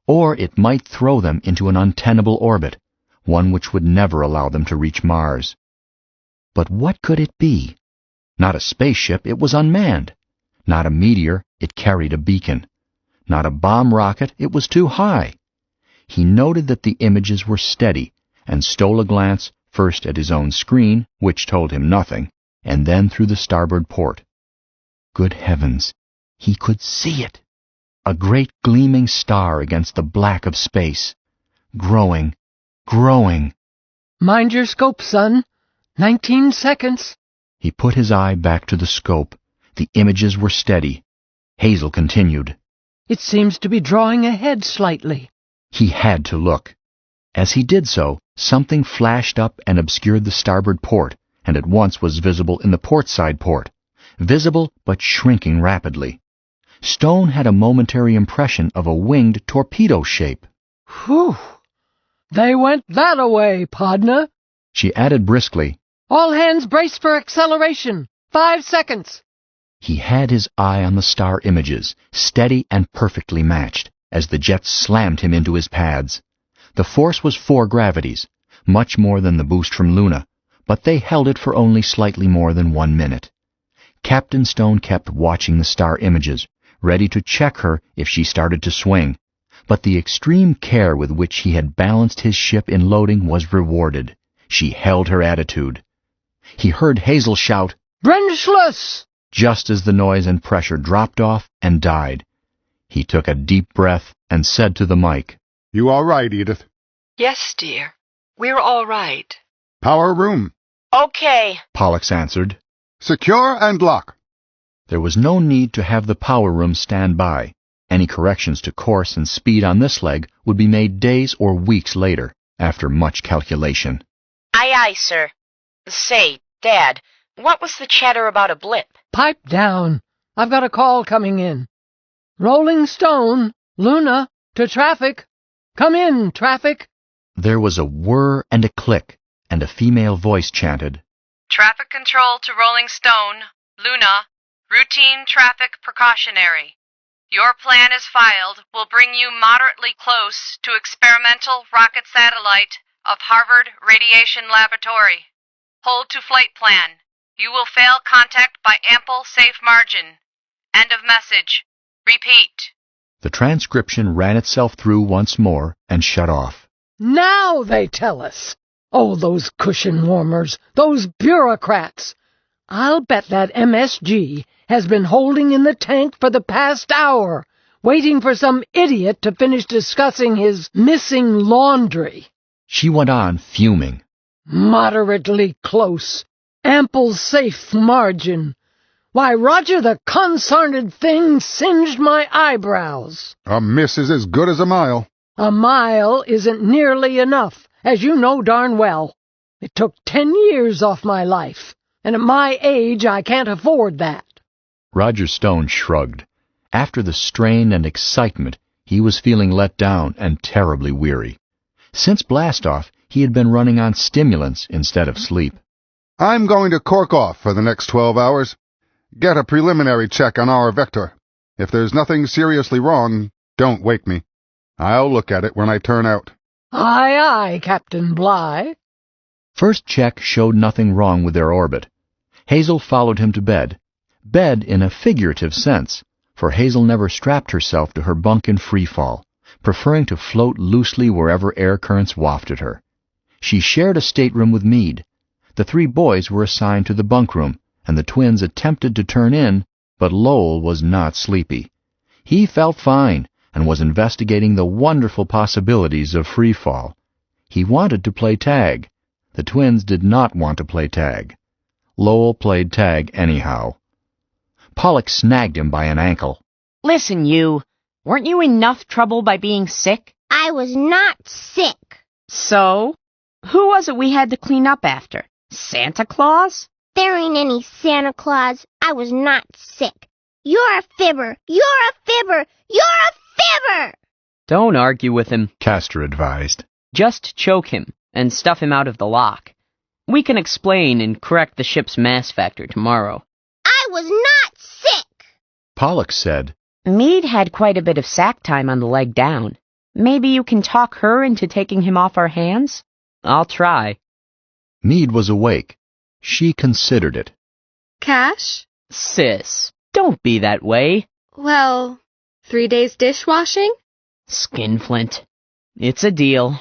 or it might throw them into an untenable orbit, one which would never allow them to reach Mars. But what could it be? Not a spaceship, it was unmanned. Not a meteor, it carried a beacon. Not a bomb rocket, it was too high. He noted that the images were steady, and stole a glance first at his own screen, which told him nothing, and then through the starboard port. Good heavens, he could see it! A great gleaming star against the black of space. Growing. Mind your scope, son. 19 seconds. He put his eye back to the scope. The images were steady. Hazel continued. It seems to be drawing ahead slightly. He had to look. As he did so, something flashed up and obscured the starboard port, and at once was visible in the port side port. Visible, but shrinking rapidly. Stone had a momentary impression of a winged torpedo shape. Whew! They went that-a-way, pardner. She added briskly, All hands brace for acceleration. 5 seconds. He had his eye on the star images, steady and perfectly matched, as the jets slammed him into his pads. The force was 4 gravities, much more than the boost from Luna, but they held it for only slightly more than 1 minute. Captain Stone kept watching the star images, ready to check her if she started to swing, but the extreme care with which he had balanced his ship in loading was rewarded. She held her attitude. He heard Hazel shout, Brenchless! Just as the noise and pressure dropped off and died. He took a deep breath and said to the mic, You all right, Edith? Yes, dear. We're all right. Power room. Okay, Pollux answered. Secure and lock. There was no need to have the power room stand by. Any corrections to course and speed on this leg would be made days or weeks later, after much calculation. Aye, aye, sir. Say, Dad, what was the chatter about a blip? Pipe down. I've got a call coming in. Rolling Stone, Luna, to traffic. Come in, traffic. There was a whir and a click, and a female voice chanted, Traffic control to Rolling Stone, Luna, routine traffic precautionary. Your plan as filed will bring you moderately close to experimental rocket satellite of Harvard Radiation Laboratory. Hold to flight plan. You will fail contact by ample safe margin. End of message. Repeat. The transcription ran itself through once more and shut off. Now they tell us. Oh, those cushion warmers, those bureaucrats. I'll bet that MSG has been holding in the tank for the past hour, waiting for some idiot to finish discussing his missing laundry. She went on, fuming. Moderately close. Ample safe margin. Why, Roger, the consarned thing singed my eyebrows. A miss is as good as a mile. A mile isn't nearly enough, as you know darn well. It took 10 years off my life, and at my age I can't afford that. Roger Stone shrugged. After the strain and excitement, he was feeling let down and terribly weary. Since blastoff, he had been running on stimulants instead of sleep. I'm going to cork off for the next 12 hours. Get a preliminary check on our vector. If there's nothing seriously wrong, don't wake me. I'll look at it when I turn out. Aye, aye, Captain Bligh. First check showed nothing wrong with their orbit. Hazel followed him to bed. Bed in a figurative sense, for Hazel never strapped herself to her bunk in free fall, preferring to float loosely wherever air currents wafted her. She shared a stateroom with Meade. The 3 boys were assigned to the bunkroom, and the twins attempted to turn in, but Lowell was not sleepy. He felt fine and was investigating the wonderful possibilities of free fall. He wanted to play tag. The twins did not want to play tag. Lowell played tag anyhow. Pollux snagged him by an ankle. Listen, you. Weren't you enough trouble by being sick? I was not sick. So? Who was it we had to clean up after? Santa Claus? There ain't any Santa Claus. I was not sick. You're a fibber. You're a fibber. You're a fibber! Don't argue with him, Castor advised. Just choke him and stuff him out of the lock. We can explain and correct the ship's mass factor tomorrow. I was not sick! Pollux said, Meade had quite a bit of sack time on the leg down. Maybe you can talk her into taking him off our hands? I'll try. Meade was awake. She considered it. Cash? Sis, don't be that way. Well, 3 days dishwashing? Skinflint. It's a deal.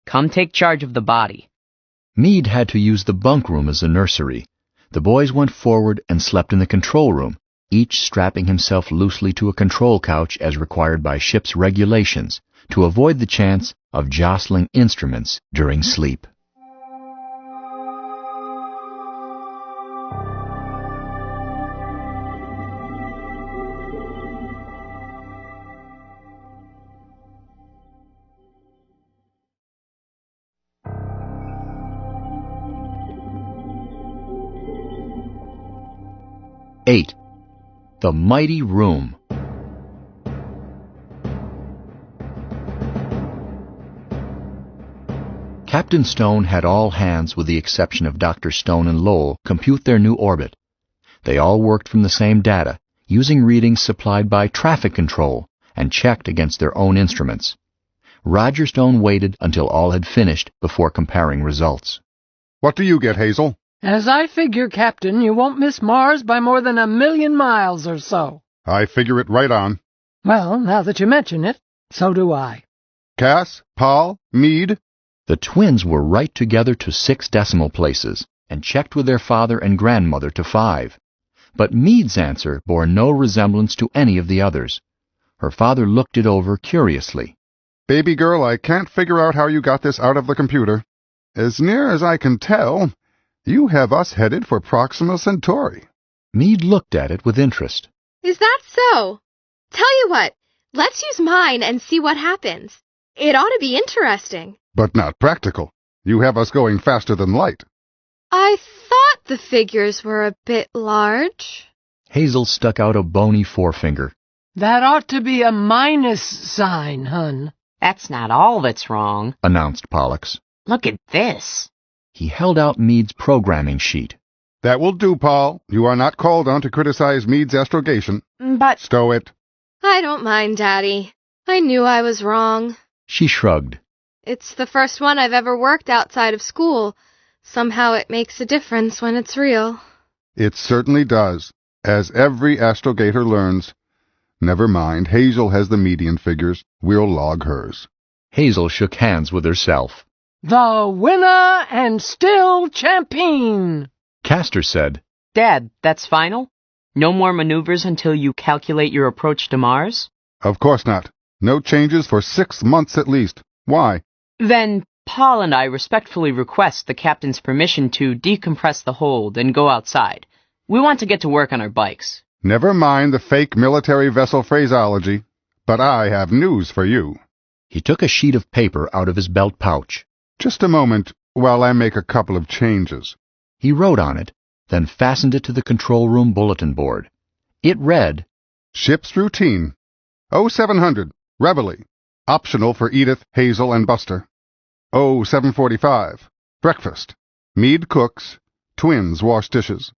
Come take charge of the body. Meade had to use the bunk room as a nursery. The boys went forward and slept in the control room, each strapping himself loosely to a control couch as required by ship's regulations, to avoid the chance of jostling instruments during sleep. 8. The Mighty Room. Captain Stone had all hands, with the exception of Dr. Stone and Lowell, compute their new orbit. They all worked from the same data, using readings supplied by traffic control and checked against their own instruments. Roger Stone waited until all had finished before comparing results. What do you get, Hazel? As I figure, Captain, you won't miss Mars by more than 1,000,000 miles or so. I figure it right on. Well, now that you mention it, so do I. Cass, Paul, Meade? The twins were right together to 6 decimal places, and checked with their father and grandmother to 5. But Meade's answer bore no resemblance to any of the others. Her father looked it over curiously. Baby girl, I can't figure out how you got this out of the computer. As near as I can tell, you have us headed for Proxima Centauri. Meade looked at it with interest. Is that so? Tell you what, let's use mine and see what happens. It ought to be interesting. But not practical. You have us going faster than light. I thought the figures were a bit large. Hazel stuck out a bony forefinger. That ought to be a minus sign, hun. That's not all that's wrong, announced Pollux. Look at this. He held out Meade's programming sheet. That will do, Paul. You are not called on to criticize Meade's astrogation. But... Stow it. I don't mind, Daddy. I knew I was wrong. She shrugged. It's the first one I've ever worked outside of school. Somehow it makes a difference when it's real. It certainly does, as every astrogator learns. Never mind, Hazel has the median figures. We'll log hers. Hazel shook hands with herself. The winner and still champion. Castor said, Dad, that's final? No more maneuvers until you calculate your approach to Mars? Of course not. No changes for 6 months at least. Why? Then Paul and I respectfully request the captain's permission to decompress the hold and go outside. We want to get to work on our bikes. Never mind the fake military vessel phraseology, but I have news for you. He took a sheet of paper out of his belt pouch. Just a moment while I make a couple of changes. He wrote on it, then fastened it to the control room bulletin board. It read, Ship's routine. 0700, Reveille. Optional for Edith, Hazel, and Buster. 0745, breakfast. Meade cooks, twins wash dishes.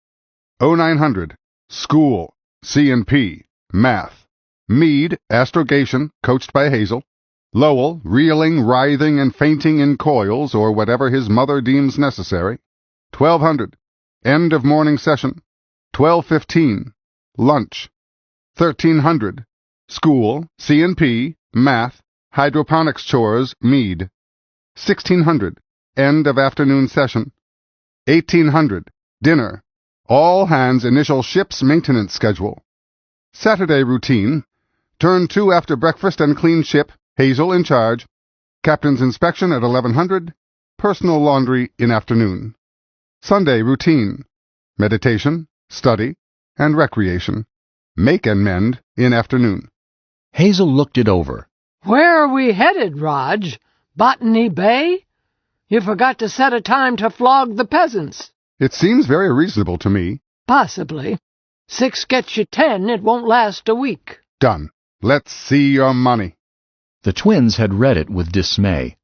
0900, school, C&P, math. Meade, astrogation, coached by Hazel. Lowell, reeling, writhing, and fainting in coils, or whatever his mother deems necessary. 1200, end of morning session. 12:15, lunch. 1300, school, C&P, math, hydroponics chores, Meade. 1600, end of afternoon session. 1800, dinner. All hands initial ship's maintenance schedule. Saturday routine. Turn 2 after breakfast and clean ship. Hazel in charge. Captain's inspection at 1100. Personal laundry in afternoon. Sunday routine. Meditation, study, and recreation. Make and mend in afternoon. Hazel looked it over. Where are we headed, Raj? Botany Bay? You forgot to set a time to flog the peasants. It seems very reasonable to me. Possibly. 6 gets you 10, it won't last a week. Done. Let's see your money. The twins had read it with dismay.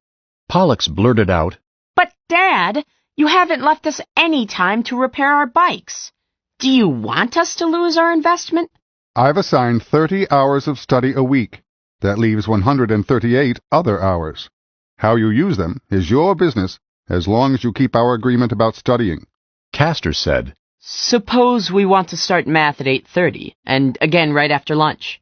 Pollux blurted out, But, Dad, you haven't left us any time to repair our bikes. Do you want us to lose our investment? I've assigned 30 hours of study a week. That leaves 138 other hours. How you use them is your business, as long as you keep our agreement about studying. Castor said, Suppose we want to start math at 8:30, and again right after lunch.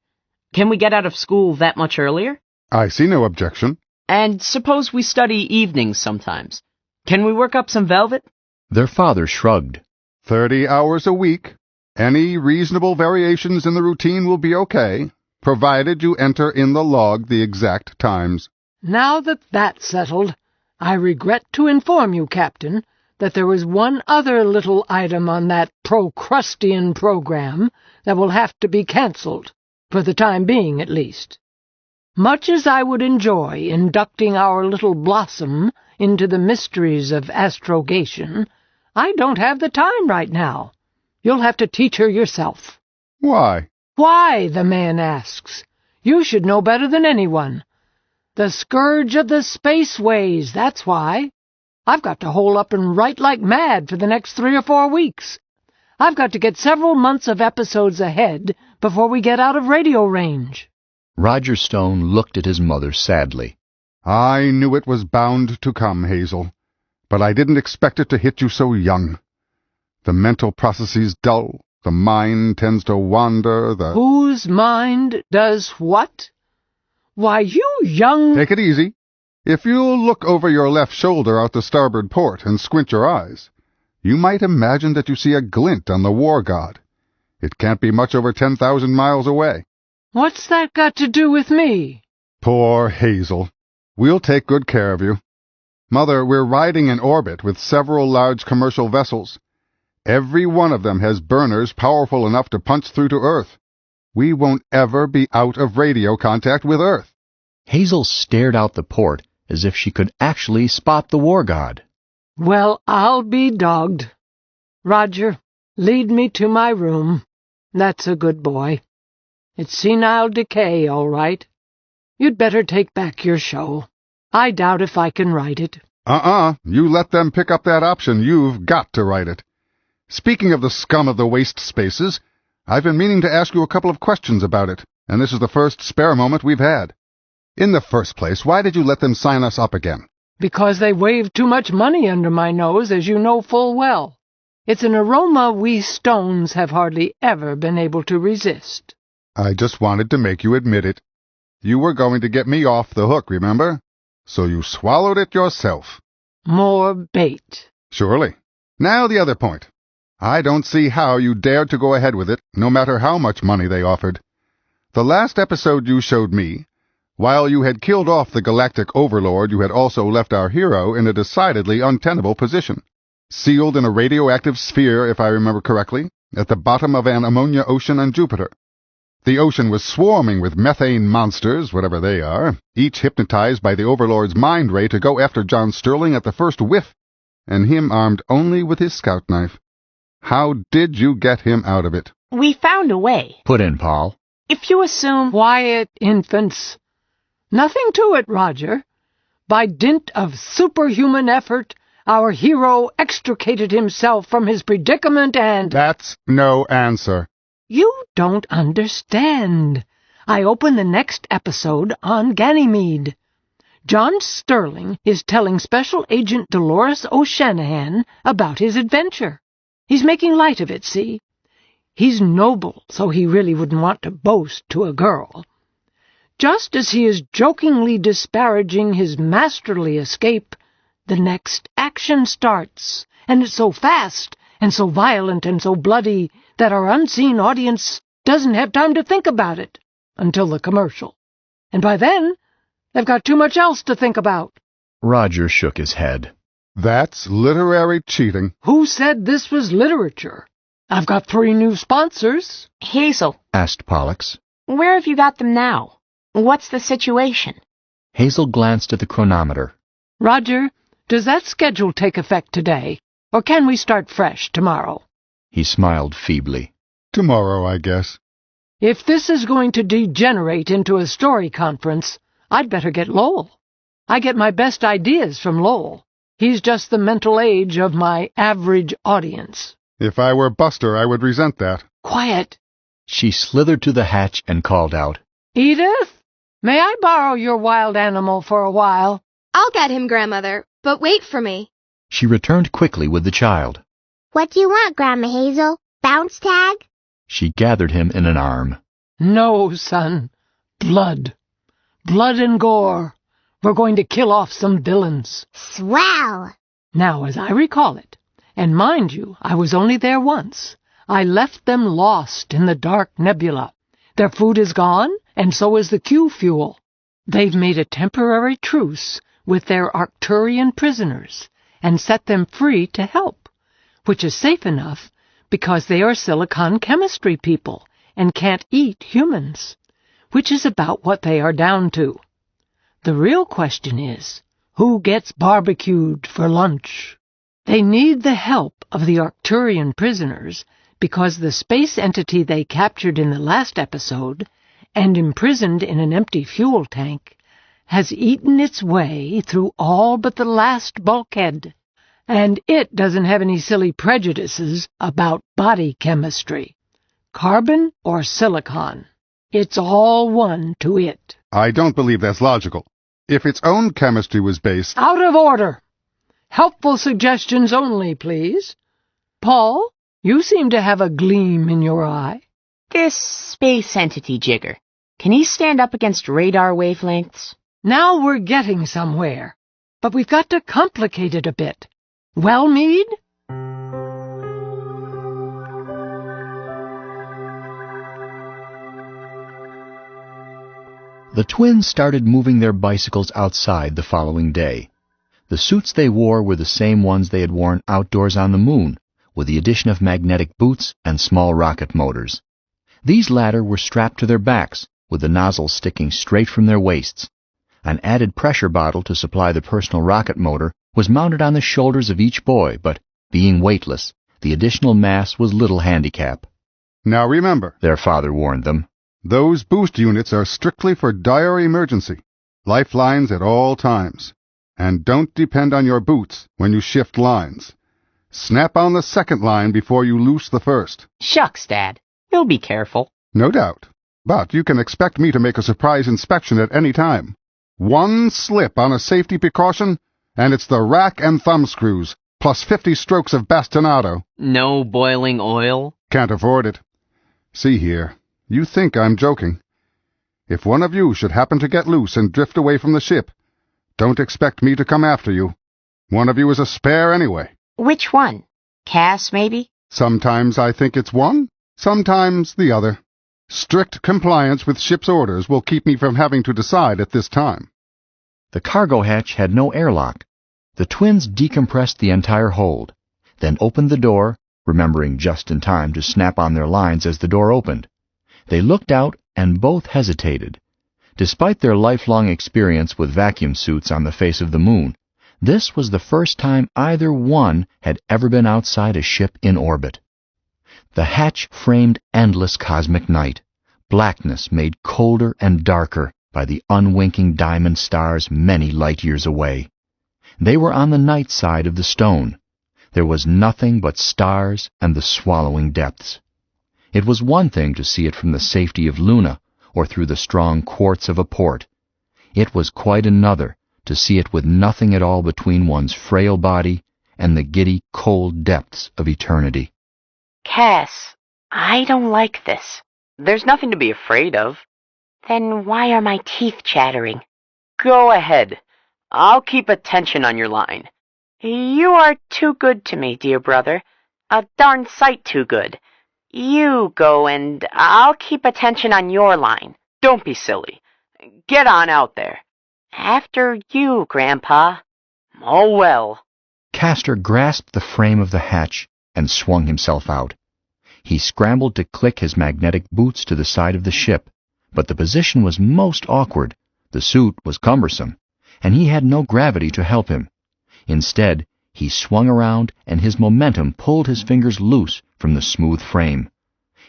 Can we get out of school that much earlier? I see no objection. And suppose we study evenings sometimes. Can we work up some velvet? Their father shrugged. 30 hours a week. Any reasonable variations in the routine will be okay, provided you enter in the log the exact times. Now that that's settled, I regret to inform you, Captain, that there is one other little item on that Procrustean program that will have to be cancelled, for the time being at least. Much as I would enjoy inducting our little blossom into the mysteries of astrogation, I don't have the time right now. You'll have to teach her yourself. Why? Why, the man asks. You should know better than anyone. The scourge of the spaceways, that's why. I've got to hole up and write like mad for the next 3 or 4 weeks. I've got to get several months of episodes ahead before we get out of radio range. Roger Stone looked at his mother sadly. I knew it was bound to come, Hazel, but I didn't expect it to hit you so young. The mental processes dull, the mind tends to wander, Whose mind does what? Why, you young— Take it easy. If you'll look over your left shoulder out the starboard port and squint your eyes, you might imagine that you see a glint on the war god. It can't be much over 10,000 miles away. What's that got to do with me? Poor Hazel. We'll take good care of you. Mother, we're riding in orbit with several large commercial vessels. Every one of them has burners powerful enough to punch through to Earth. We won't ever be out of radio contact with Earth. Hazel stared out the port as if she could actually spot the war god. Well, I'll be dogged. Roger, lead me to my room. That's a good boy. It's senile decay, all right. You'd better take back your show. I doubt if I can write it. You let them pick up that option. You've got to write it. Speaking of the scum of the waste spaces, I've been meaning to ask you a couple of questions about it, and this is the first spare moment we've had. In the first place, why did you let them sign us up again? Because they waved too much money under my nose, as you know full well. It's an aroma we Stones have hardly ever been able to resist. I just wanted to make you admit it. You were going to get me off the hook, remember? So you swallowed it yourself. More bait. Surely. Now the other point. I don't see how you dared to go ahead with it, no matter how much money they offered. The last episode you showed me, while you had killed off the galactic overlord, you had also left our hero in a decidedly untenable position. Sealed in a radioactive sphere, if I remember correctly, at the bottom of an ammonia ocean on Jupiter. The ocean was swarming with methane monsters, whatever they are, each hypnotized by the overlord's mind ray to go after John Sterling at the first whiff, and him armed only with his scout knife. How did you get him out of it? We found a way. Put in Paul. If you assume— Quiet, infants. Nothing to it, Roger. By dint of superhuman effort, our hero extricated himself from his predicament and— That's no answer. You don't understand. I open the next episode on Ganymede. John Sterling is telling Special Agent Dolores O'Shanahan about his adventure. He's making light of it, see? He's noble, so he really wouldn't want to boast to a girl. Just as he is jokingly disparaging his masterly escape, the next action starts, and it's so fast and so violent and so bloody that our unseen audience doesn't have time to think about it until the commercial. And by then, they've got too much else to think about. Roger shook his head. That's literary cheating. Who said this was literature? I've got 3 new sponsors. Hazel, asked Pollux. Where have you got them now? What's the situation? Hazel glanced at the chronometer. Roger, does that schedule take effect today? Or can we start fresh tomorrow? He smiled feebly. Tomorrow, I guess. If this is going to degenerate into a story conference, I'd better get Lowell. I get my best ideas from Lowell. He's just the mental age of my average audience. If I were Buster, I would resent that. Quiet. She slithered to the hatch and called out, Edith, may I borrow your wild animal for a while? I'll get him, Grandmother, but wait for me. She returned quickly with the child. What do you want, Grandma Hazel? Bounce tag? She gathered him in an arm. No, son. Blood. Blood and gore. We're going to kill off some villains. Swell! Now, as I recall it, and mind you, I was only there once, I left them lost in the dark nebula. Their food is gone, and so is the Q fuel. They've made a temporary truce with their Arcturian prisoners and set them free to help, which is safe enough because they are silicon chemistry people and can't eat humans, which is about what they are down to. The real question is, who gets barbecued for lunch? They need the help of the Arcturian prisoners because the space entity they captured in the last episode and imprisoned in an empty fuel tank has eaten its way through all but the last bulkhead, and it doesn't have any silly prejudices about body chemistry. Carbon or silicon, it's all one to it. I don't believe that's logical. If its own chemistry was based... Out of order! Helpful suggestions only, please. Paul, you seem to have a gleam in your eye. This space entity jigger, can he stand up against radar wavelengths? Now we're getting somewhere, but we've got to complicate it a bit. Well, Meade? The twins started moving their bicycles outside the following day. The suits they wore were the same ones they had worn outdoors on the moon, with the addition of magnetic boots and small rocket motors. These latter were strapped to their backs, with the nozzles sticking straight from their waists. An added pressure bottle to supply the personal rocket motor was mounted on the shoulders of each boy, but, being weightless, the additional mass was little handicap. Now remember, their father warned them, those boost units are strictly for dire emergency, lifelines at all times. And don't depend on your boots when you shift lines. Snap on the second line before you loose the first. Shucks, Dad. You'll be careful. No doubt. But you can expect me to make a surprise inspection at any time. One slip on a safety precaution, and it's the rack and thumb screws, plus 50 strokes of bastonado. No boiling oil? Can't afford it. See here, you think I'm joking. If one of you should happen to get loose and drift away from the ship, don't expect me to come after you. One of you is a spare anyway. Which one? Cass, maybe? Sometimes I think it's one, sometimes the other. Strict compliance with ship's orders will keep me from having to decide at this time. The cargo hatch had no airlock. The twins decompressed the entire hold, then opened the door, remembering just in time to snap on their lines as the door opened. They looked out and both hesitated. Despite their lifelong experience with vacuum suits on the face of the moon, this was the first time either one had ever been outside a ship in orbit. The hatch framed endless cosmic night, blackness made colder and darker by the unwinking diamond stars many light years away. They were on the night side of the stone. There was nothing but stars and the swallowing depths. It was one thing to see it from the safety of Luna, or through the strong quartz of a port. It was quite another to see it with nothing at all between one's frail body and the giddy, cold depths of eternity. Cass, I don't like this. There's nothing to be afraid of. Then why are my teeth chattering? Go ahead. I'll keep attention on your line. You are too good to me, dear brother. A darn sight too good. You go and I'll keep attention on your line. Don't be silly. Get on out there. After you, Grandpa. Oh, well. Castor grasped the frame of the hatch and swung himself out. He scrambled to click his magnetic boots to the side of the ship, but the position was most awkward. The suit was cumbersome, and he had no gravity to help him. Instead, he swung around, and his momentum pulled his fingers loose from the smooth frame.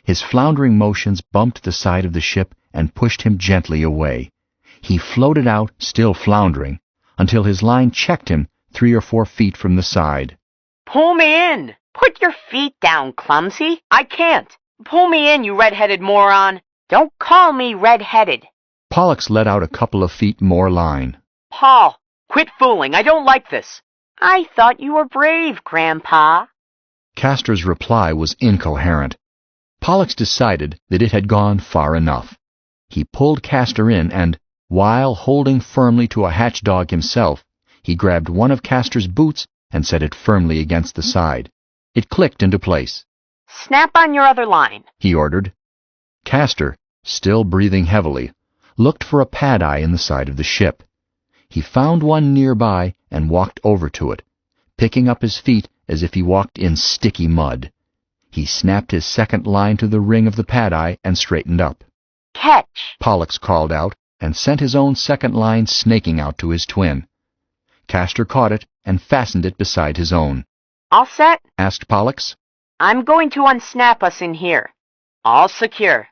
His floundering motions bumped the side of the ship and pushed him gently away. He floated out, still floundering, until his line checked him 3 or 4 feet from the side. Pull me in! Put your feet down, clumsy! I can't! Pull me in, you red-headed moron! Don't call me red-headed! Pollux let out a couple of feet more line. Paul, quit fooling! I don't like this! I thought you were brave, Grandpa. Castor's reply was incoherent. Pollux decided that it had gone far enough. He pulled Castor in and, while holding firmly to a hatch dog himself, he grabbed one of Castor's boots and set it firmly against the side. It clicked into place. Snap on your other line, he ordered. Castor, still breathing heavily, looked for a pad-eye in the side of the ship. He found one nearby and walked over to it, picking up his feet as if he walked in sticky mud. He snapped his second line to the ring of the pad-eye and straightened up. Catch! Pollux called out and sent his own second line snaking out to his twin. Castor caught it and fastened it beside his own. All set? Asked Pollux. I'm going to unsnap us in here. All secure.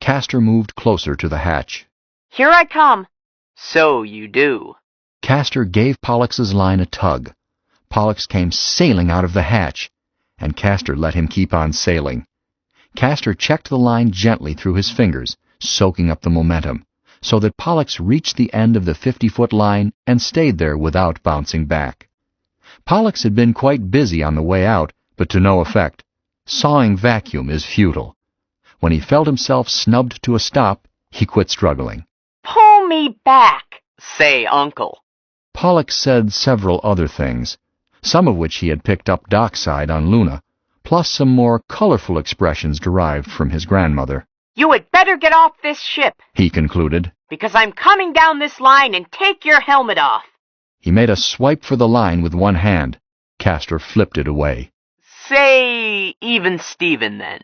Castor moved closer to the hatch. Here I come. So you do. Castor gave Pollux' line a tug. Pollux came sailing out of the hatch, and Castor let him keep on sailing. Castor checked the line gently through his fingers, soaking up the momentum, so that Pollux reached the end of the 50-foot line and stayed there without bouncing back. Pollux had been quite busy on the way out, but to no effect. Sawing vacuum is futile. When he felt himself snubbed to a stop, he quit struggling. Pull me back, say Uncle. Pollux said several other things, some of which he had picked up dockside on Luna, plus some more colorful expressions derived from his grandmother. You had better get off this ship, He concluded. because I'm coming down this line and take your helmet off. He made a swipe for the line with one hand. Castor flipped it away. Say even Steven, then.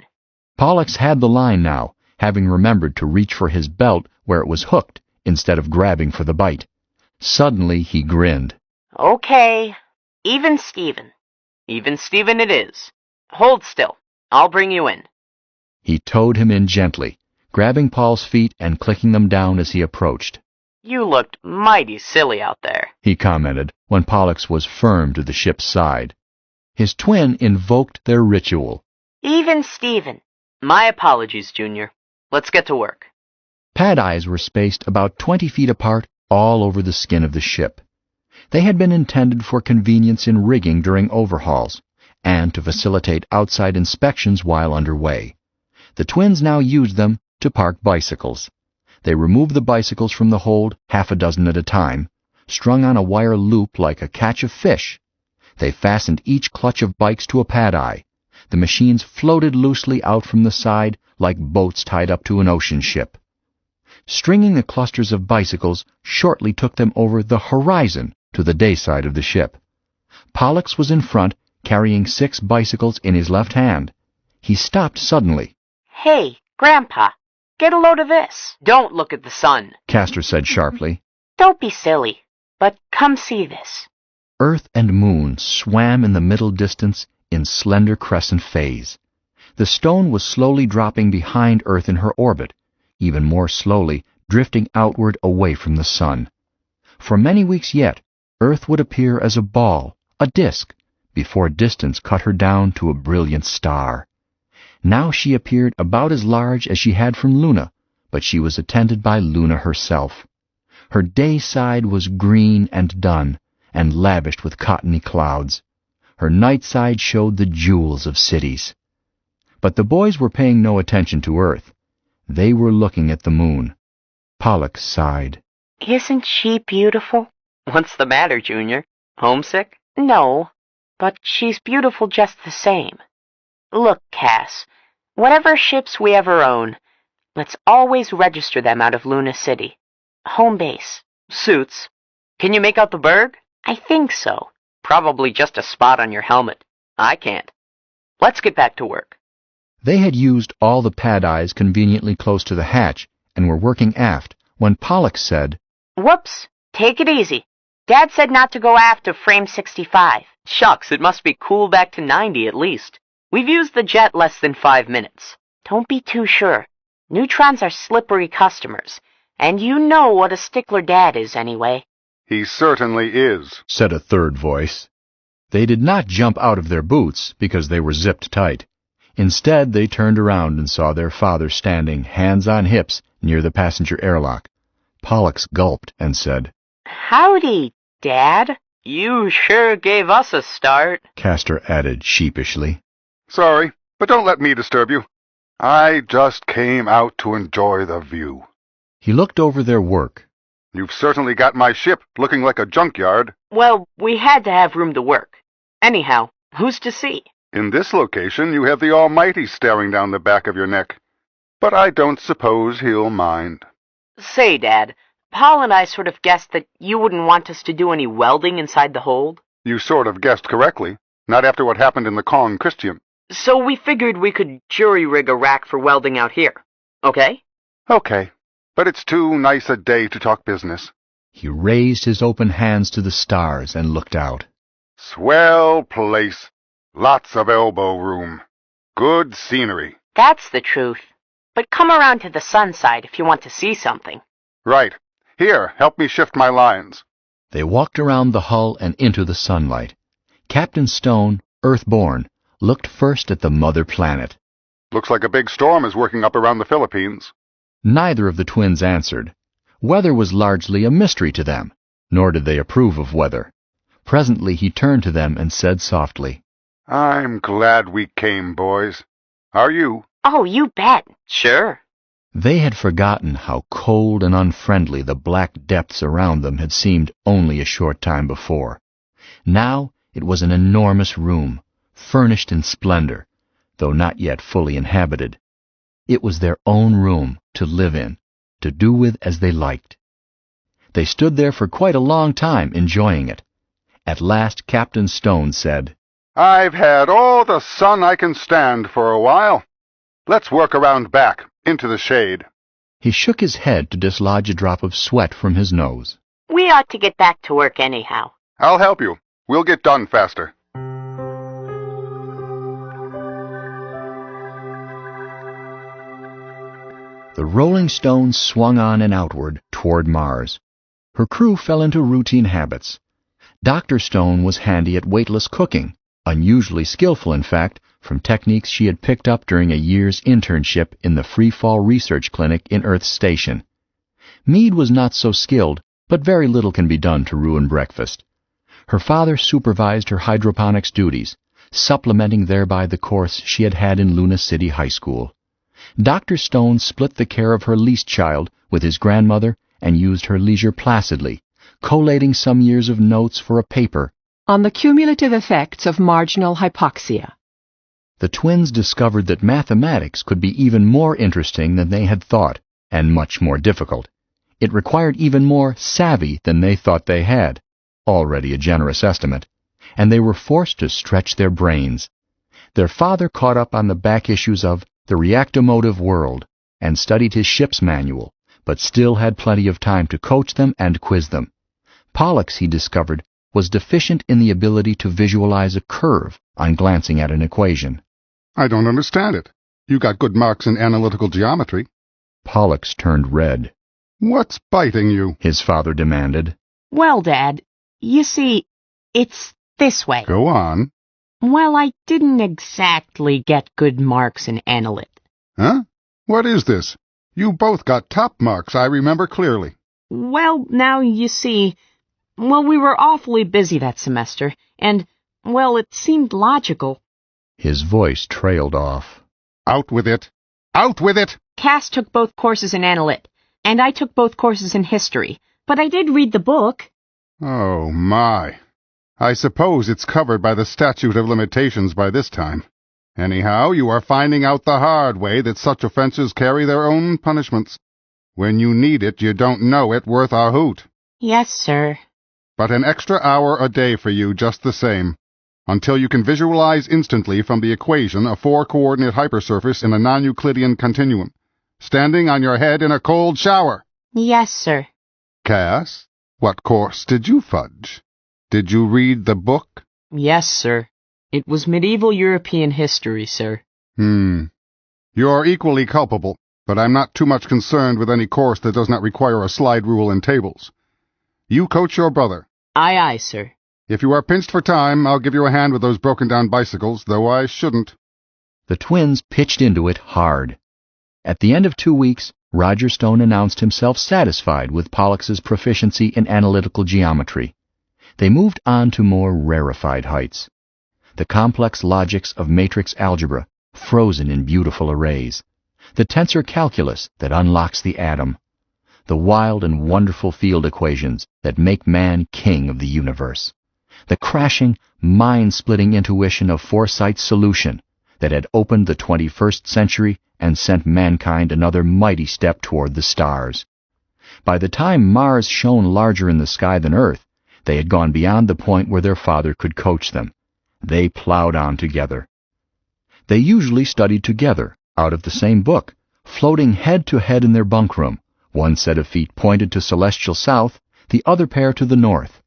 Pollux had the line now, having remembered to reach for his belt where it was hooked instead of grabbing for the bite. Suddenly he grinned. Okay, even Steven. Even Steven it is. Hold still. I'll bring you in. He towed him in gently, grabbing Paul's feet and clicking them down as he approached. You looked mighty silly out there, He commented when Pollux was firm to the ship's side. His twin invoked their ritual. Even Steven. My apologies, Junior. Let's get to work. Pad eyes were spaced about 20 feet apart all over the skin of the ship. They had been intended for convenience in rigging during overhauls, and to facilitate outside inspections while underway. The twins now used them to park bicycles. They removed the bicycles from the hold, half a dozen at a time, strung on a wire loop like a catch of fish. They fastened each clutch of bikes to a pad eye. The machines floated loosely out from the side like boats tied up to an ocean ship. Stringing the clusters of bicycles shortly took them over the horizon to the day side of the ship. Pollux was in front, carrying 6 bicycles in his left hand. He stopped suddenly. Hey, Grandpa, get a load of this. Don't look at the sun, Castor said sharply. Don't be silly, but come see this. Earth and moon swam in the middle distance in slender crescent phase. The stone was slowly dropping behind Earth in her orbit, even more slowly drifting outward away from the sun. For many weeks yet, Earth would appear as a ball, a disk, before distance cut her down to a brilliant star. Now she appeared about as large as she had from Luna, but she was attended by Luna herself. Her day side was green and dun, and lavished with cottony clouds. Her night side showed the jewels of cities. But the boys were paying no attention to Earth. They were looking at the moon. Pollux sighed. Isn't she beautiful? What's the matter, Junior? Homesick? No, but she's beautiful just the same. Look, Cass, whatever ships we ever own, let's always register them out of Luna City. Home base. Suits. Can you make out the berg? I think so. Probably just a spot on your helmet. I can't. Let's get back to work. They had used all the pad eyes conveniently close to the hatch and were working aft when Pollux said, Whoops, take it easy. Dad said not to go aft of frame 65. Shucks, it must be cool back to 90 at least. We've used the jet less than 5 minutes. Don't be too sure. Neutrons are slippery customers, and you know what a stickler Dad is anyway. He certainly is, said a third voice. They did not jump out of their boots because they were zipped tight. Instead, they turned around and saw their father standing, hands on hips, near the passenger airlock. Pollux gulped and said, Howdy, Dad. You sure gave us a start, Castor added sheepishly. Sorry, but don't let me disturb you. I just came out to enjoy the view. He looked over their work. You've certainly got my ship looking like a junkyard. Well, we had to have room to work. Anyhow, who's to see? In this location, you have the Almighty staring down the back of your neck. But I don't suppose he'll mind. Say, Dad, Paul and I sort of guessed that you wouldn't want us to do any welding inside the hold. You sort of guessed correctly. Not after what happened in the Kong Christian. So we figured we could jury-rig a rack for welding out here. Okay? Okay. But it's too nice a day to talk business. He raised his open hands to the stars and looked out. Swell place. Lots of elbow room. Good scenery. That's the truth. But come around to the sun side if you want to see something. Right. Here, help me shift my lines. They walked around the hull and into the sunlight. Captain Stone, Earthborn, looked first at the mother planet. Looks like a big storm is working up around the Philippines. Neither of the twins answered. Weather was largely a mystery to them, nor did they approve of weather. Presently he turned to them and said softly, I'm glad we came, boys. Are you? Oh, you bet. Sure. They had forgotten how cold and unfriendly the black depths around them had seemed only a short time before. Now it was an enormous room, furnished in splendor, though not yet fully inhabited. It was their own room to live in, to do with as they liked. They stood there for quite a long time, enjoying it. At last Captain Stone said, I've had all the sun I can stand for a while. Let's work around back, into the shade. He shook his head to dislodge a drop of sweat from his nose. We ought to get back to work anyhow. I'll help you. We'll get done faster. The Rolling Stone swung on and outward toward Mars. Her crew fell into routine habits. Dr. Stone was handy at weightless cooking, unusually skillful, in fact, from techniques she had picked up during a year's internship in the Freefall Research Clinic in Earth's station. Meade was not so skilled, but very little can be done to ruin breakfast. Her father supervised her hydroponics duties, supplementing thereby the course she had had in Luna City High School. Dr. Stone split the care of her least child with his grandmother and used her leisure placidly, collating some years of notes for a paper on the cumulative effects of marginal hypoxia. The twins discovered that mathematics could be even more interesting than they had thought, and much more difficult. It required even more savvy than they thought they had, already a generous estimate, and they were forced to stretch their brains. Their father caught up on the back issues of The Reactomotive World and studied his ship's manual, but still had plenty of time to coach them and quiz them. Pollux, he discovered, was deficient in the ability to visualize a curve on glancing at an equation. I don't understand it. You got good marks in analytical geometry. Pollux turned red. What's biting you? His father demanded. Well, Dad, you see, it's this way. Go on. Well, I didn't exactly get good marks in analyt. Huh? What is this? You both got top marks, I remember clearly. Well, now, you see, we were awfully busy that semester, and, it seemed logical. His voice trailed off. Out with it! Out with it! Cass took both courses in analyt, and I took both courses in history, but I did read the book. Oh, my. I suppose it's covered by the statute of limitations by this time. Anyhow, you are finding out the hard way that such offenses carry their own punishments. When you need it, you don't know it worth a hoot. Yes, sir. But an extra hour a day for you just the same, until you can visualize instantly from the equation a 4-coordinate hypersurface in a non-Euclidean continuum, standing on your head in a cold shower. Yes, sir. Cass, what course did you fudge? Did you read the book? Yes, sir. It was medieval European history, sir. You're equally culpable, but I'm not too much concerned with any course that does not require a slide rule and tables. You coach your brother. Aye, aye, sir. If you are pinched for time, I'll give you a hand with those broken-down bicycles, though I shouldn't. The twins pitched into it hard. At the end of 2 weeks, Roger Stone announced himself satisfied with Pollux's proficiency in analytical geometry. They moved on to more rarefied heights. The complex logics of matrix algebra, frozen in beautiful arrays. The tensor calculus that unlocks the atom. The wild and wonderful field equations that make man king of the universe. The crashing, mind-splitting intuition of Foresight's solution that had opened the 21st century and sent mankind another mighty step toward the stars. By the time Mars shone larger in the sky than Earth, they had gone beyond the point where their father could coach them. They plowed on together. They usually studied together, out of the same book, floating head to head in their bunkroom, one set of feet pointed to celestial south, the other pair to the north.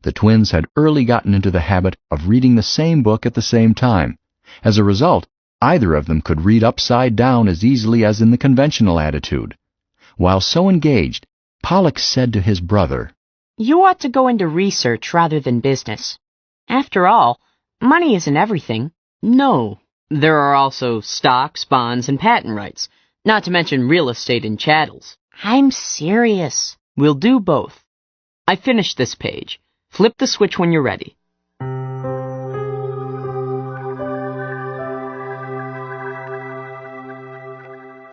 The twins had early gotten into the habit of reading the same book at the same time. As a result, Either of them could read upside down as easily as in the conventional attitude. While so engaged, Pollux said to his brother, "You ought to go into research rather than business. After all, money isn't everything." "No, there are also stocks, bonds, and patent rights, not to mention real estate and chattels." "I'm serious." "We'll do both. I finished this page. Flip the switch when you're ready."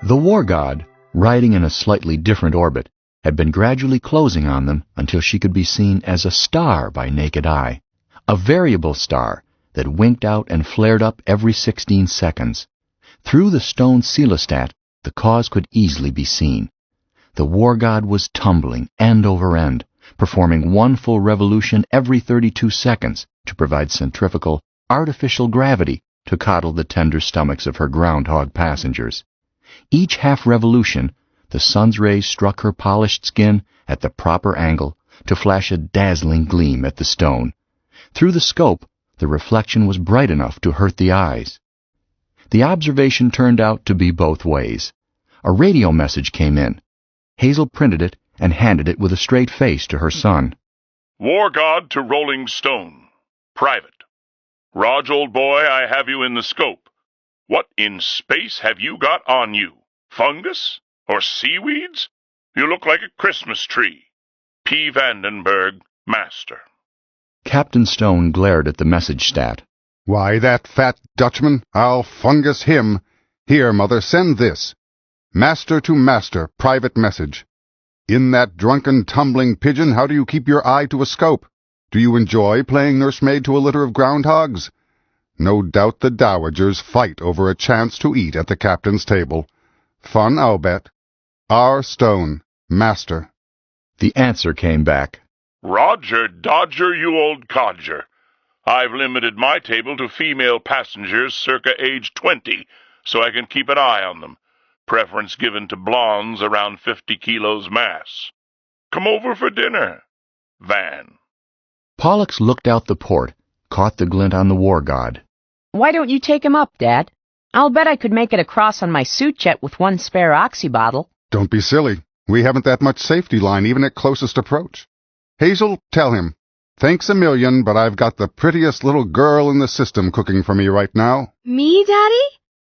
The war god, riding in a slightly different orbit, had been gradually closing on them until she could be seen as a star by naked eye, a variable star that winked out and flared up every 16 seconds. Through the stone coelostat, the cause could easily be seen. The war god was tumbling end over end, performing one full revolution every 32 seconds to provide centrifugal, artificial gravity to coddle the tender stomachs of her groundhog passengers. Each half revolution, the sun's rays struck her polished skin at the proper angle to flash a dazzling gleam at the stone. Through the scope, the reflection was bright enough to hurt the eyes. The observation turned out to be both ways. A radio message came in. Hazel printed it and handed it with a straight face to her son. "War God to Rolling Stone. Private. Rog, old boy, I have you in the scope. What in space have you got on you? Fungus? Or seaweeds? You look like a Christmas tree. P. Vandenberg, Master." Captain Stone glared at the message stat. "Why, that fat Dutchman, I'll fungus him. Here, Mother, send this. Master to Master, private message. In that drunken, tumbling pigeon, how do you keep your eye to a scope? Do you enjoy playing nursemaid to a litter of groundhogs? No doubt the dowagers fight over a chance to eat at the captain's table. Fun, I'll bet. R. Stone, Master." The answer came back. "Roger Dodger, you old codger. I've limited my table to female passengers circa age 20, so I can keep an eye on them. Preference given to blondes around 50 kilos mass. Come over for dinner. Van." Pollux looked out the port, caught the glint on the war god. "Why don't you take him up, Dad? I'll bet I could make it across on my suit jet with one spare oxy bottle." "Don't be silly. We haven't that much safety line even at closest approach. Hazel, tell him. Thanks a million, but I've got the prettiest little girl in the system cooking for me right now." Me, Daddy?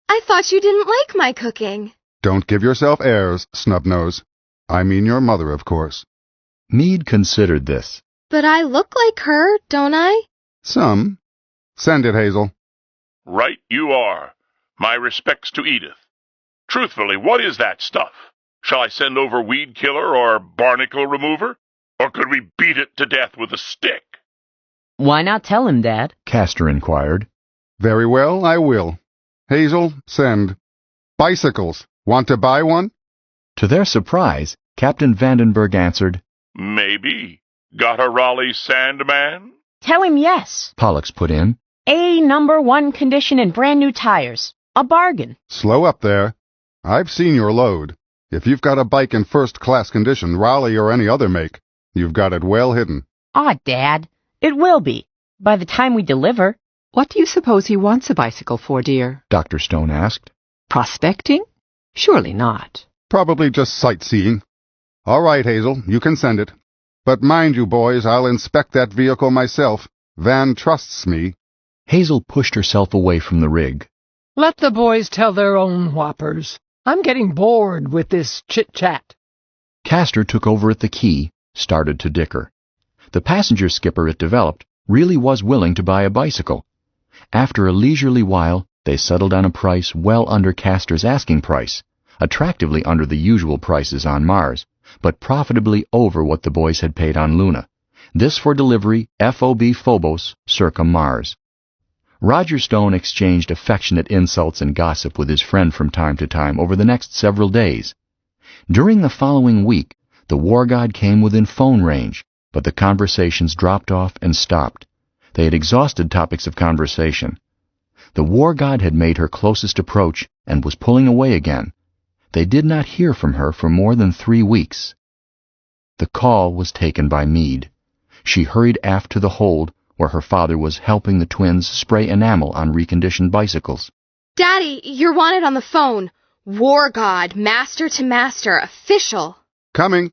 I thought you didn't like my cooking. "Don't give yourself airs, Snubnose. I mean your mother, of course." Meade considered this. But I look like her, don't I? "Some. Send it, Hazel." "Right you are. My respects to Edith. Truthfully, what is that stuff? Shall I send over weed killer or barnacle remover? Or could we beat it to death with a stick?" "Why not tell him, Dad?" Castor inquired. "Very well, I will. Hazel, send. Bicycles. Want to buy one?" To their surprise, Captain Vandenberg answered, "Maybe. Got a Raleigh Sandman?" "Tell him yes." Pollux put in. "A #1 condition and brand new tires. A bargain." "Slow up there. I've seen your load. If you've got a bike in first-class condition, Raleigh or any other make, you've got it well hidden." "Aw, Dad, it will be, by the time we deliver." "What do you suppose he wants a bicycle for, dear?" Dr. Stone asked. "Prospecting? Surely not." "Probably just sightseeing. All right, Hazel, you can send it. But mind you, boys, I'll inspect that vehicle myself. Van trusts me." Hazel pushed herself away from the rig. Let the boys tell their own whoppers. I'm getting bored with this chit-chat. Castor took over at the key, started to dicker. The passenger skipper, it developed, really was willing to buy a bicycle. After a leisurely while, they settled on a price well under Castor's asking price, attractively under the usual prices on Mars, but profitably over what the boys had paid on Luna. This for delivery FOB Phobos, circa Mars. Roger Stone exchanged affectionate insults and gossip with his friend from time to time over the next several days. During the following week, the war god came within phone range, but the conversations dropped off and stopped. They had exhausted topics of conversation. The war god had made her closest approach and was pulling away again. They did not hear from her for more than 3 weeks. The call was taken by Meade. She hurried aft to the hold, where her father was helping the twins spray enamel on reconditioned bicycles. Daddy, you're wanted on the phone. War God, master to master, official. Coming.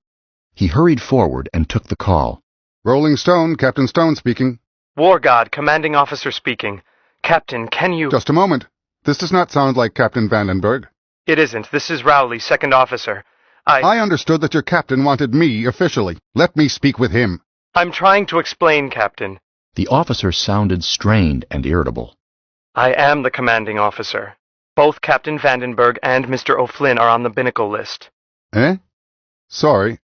He hurried forward and took the call. Rolling Stone, Captain Stone speaking. War God, commanding officer speaking. Captain, can you... Just a moment. This does not sound like Captain Vandenberg. It isn't. This is Rowley, second officer. I understood that your captain wanted me officially. Let me speak with him. I'm trying to explain, Captain. The officer sounded strained and irritable. I am the commanding officer. Both Captain Vandenberg and Mr. O'Flynn are on the binnacle list. Eh? Sorry.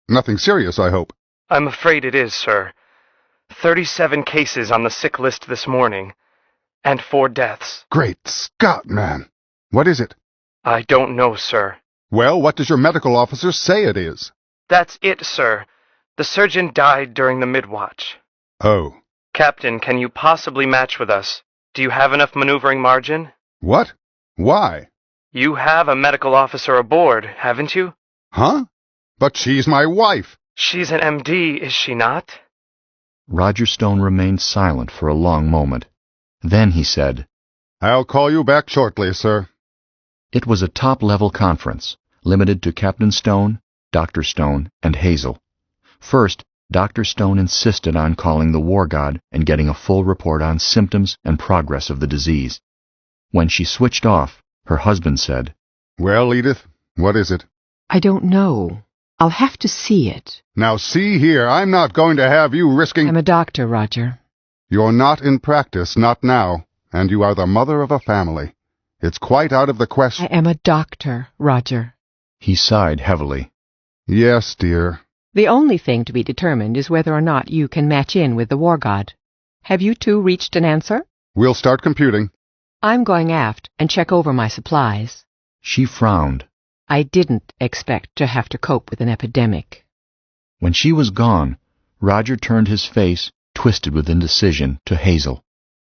Nothing serious, I hope. I'm afraid it is, sir. 37 cases on the sick list this morning, and 4 deaths. Great Scott, man. What is it? I don't know, sir. Well, what does your medical officer say it is? That's it, sir. The surgeon died during the mid-watch. Oh. Captain, can you possibly match with us? Do you have enough maneuvering margin? What? Why? You have a medical officer aboard, haven't you? Huh? But she's my wife. She's an MD, is she not? Roger Stone remained silent for a long moment. Then he said, I'll call you back shortly, sir. It was a top-level conference, limited to Captain Stone, Dr. Stone, and Hazel. First, Dr. Stone insisted on calling the War God and getting a full report on symptoms and progress of the disease. When she switched off, her husband said, Well, Edith, what is it? I don't know. I'll have to see it. Now see here, I'm not going to have you risking... I'm a doctor, Roger. You're not in practice, not now, and you are the mother of a family. It's quite out of the question... I am a doctor, Roger. He sighed heavily. Yes, dear. The only thing to be determined is whether or not you can match in with the War God. Have you two reached an answer? We'll start computing. I'm going aft and check over my supplies. She frowned. I didn't expect to have to cope with an epidemic. When she was gone, Roger turned his face, twisted with indecision, to Hazel.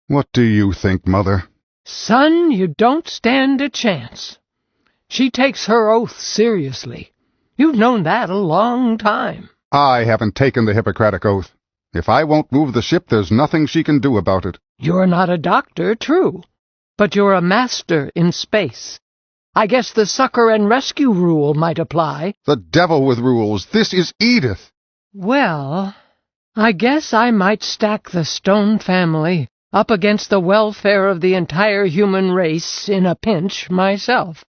What do you think, Mother? Son, you don't stand a chance. She takes her oath seriously. You've known that a long time. I haven't taken the Hippocratic Oath. If I won't move the ship, there's nothing she can do about it. You're not a doctor, true, but you're a master in space. I guess the succor and rescue rule might apply. The devil with rules. This is Edith. Well, I guess I might stack the Stone family up against the welfare of the entire human race in a pinch myself.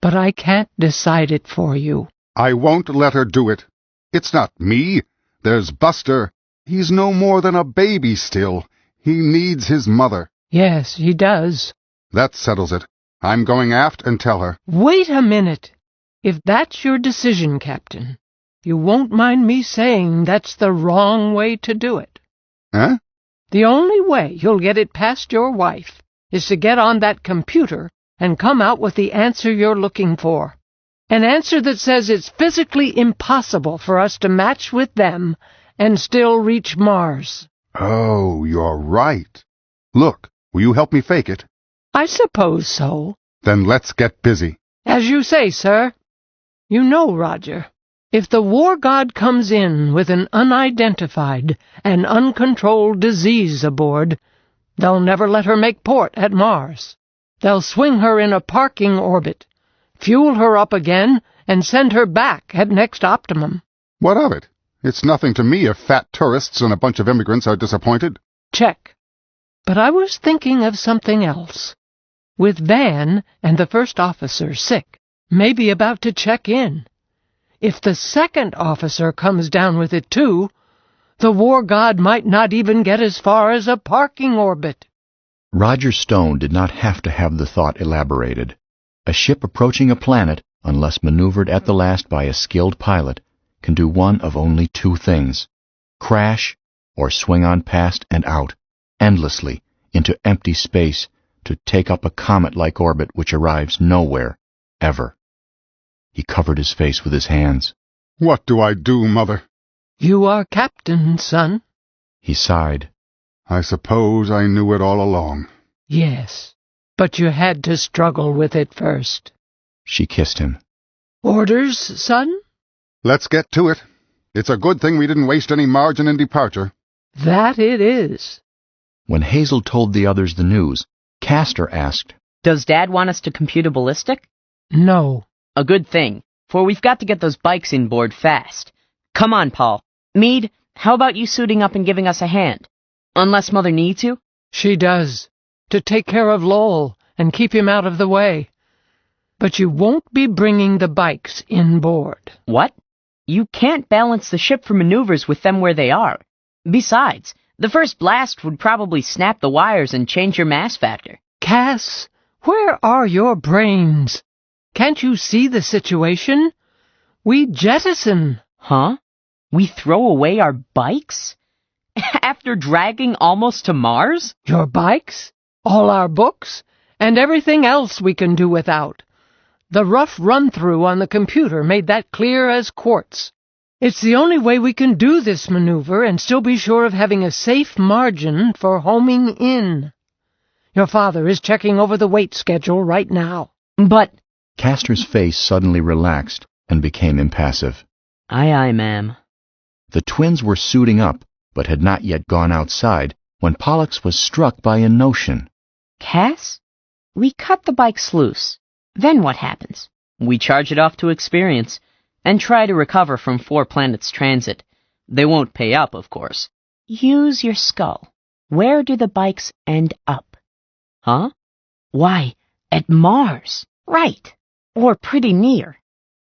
But I can't decide it for you. I won't let her do it. It's not me. There's Buster. He's no more than a baby still. He needs his mother. Yes, he does. That settles it. I'm going aft and tell her. Wait a minute. If that's your decision, Captain, you won't mind me saying that's the wrong way to do it. Huh? The only way you'll get it past your wife is to get on that computer and come out with the answer you're looking for. An answer that says it's physically impossible for us to match with them and still reach Mars. Oh, you're right. Look, will you help me fake it? I suppose so. Then let's get busy. As you say, sir. You know, Roger, if the War God comes in with an unidentified and uncontrolled disease aboard, they'll never let her make port at Mars. They'll swing her in a parking orbit, fuel her up again, and send her back at next optimum. What of it? It's nothing to me if fat tourists and a bunch of immigrants are disappointed. Check. But I was thinking of something else. With Van and the first officer sick, maybe about to check in. If the second officer comes down with it too, the War God might not even get as far as a parking orbit. Roger Stone did not have to have the thought elaborated. A ship approaching a planet, unless maneuvered at the last by a skilled pilot, can do one of only 2 things: crash or swing on past and out, endlessly, into empty space, to take up a comet-like orbit which arrives nowhere, ever. He covered his face with his hands. What do I do, Mother? You are captain, son. He sighed. I suppose I knew it all along. Yes, but you had to struggle with it first. She kissed him. Orders, son? Let's get to it. It's a good thing we didn't waste any margin in departure. That it is. When Hazel told the others the news, Castor asked, Does Dad want us to compute a ballistic? No. A good thing, for we've got to get those bikes inboard fast. Come on, Paul. Meade, how about you suiting up and giving us a hand? Unless Mother needs you? She does. To take care of Lowell and keep him out of the way. But you won't be bringing the bikes inboard. What? You can't balance the ship for maneuvers with them where they are. Besides, the first blast would probably snap the wires and change your mass factor. Cass, where are your brains? Can't you see the situation? We jettison. Huh? We throw away our bikes? After dragging almost to Mars? Your bikes? All our books? And everything else we can do without. The rough run-through on the computer made that clear as quartz. It's the only way we can do this maneuver and still be sure of having a safe margin for homing in. Your father is checking over the weight schedule right now. But... Castor's face suddenly relaxed and became impassive. Aye, ma'am. The twins were suiting up, but had not yet gone outside when Pollux was struck by a notion. Cass, we cut the bikes loose. Then what happens? We charge it off to experience, and try to recover from 4 planets' transit. They won't pay up, of course. Use your skull. Where do the bikes end up? Huh? Why, at Mars. Right. Or pretty near.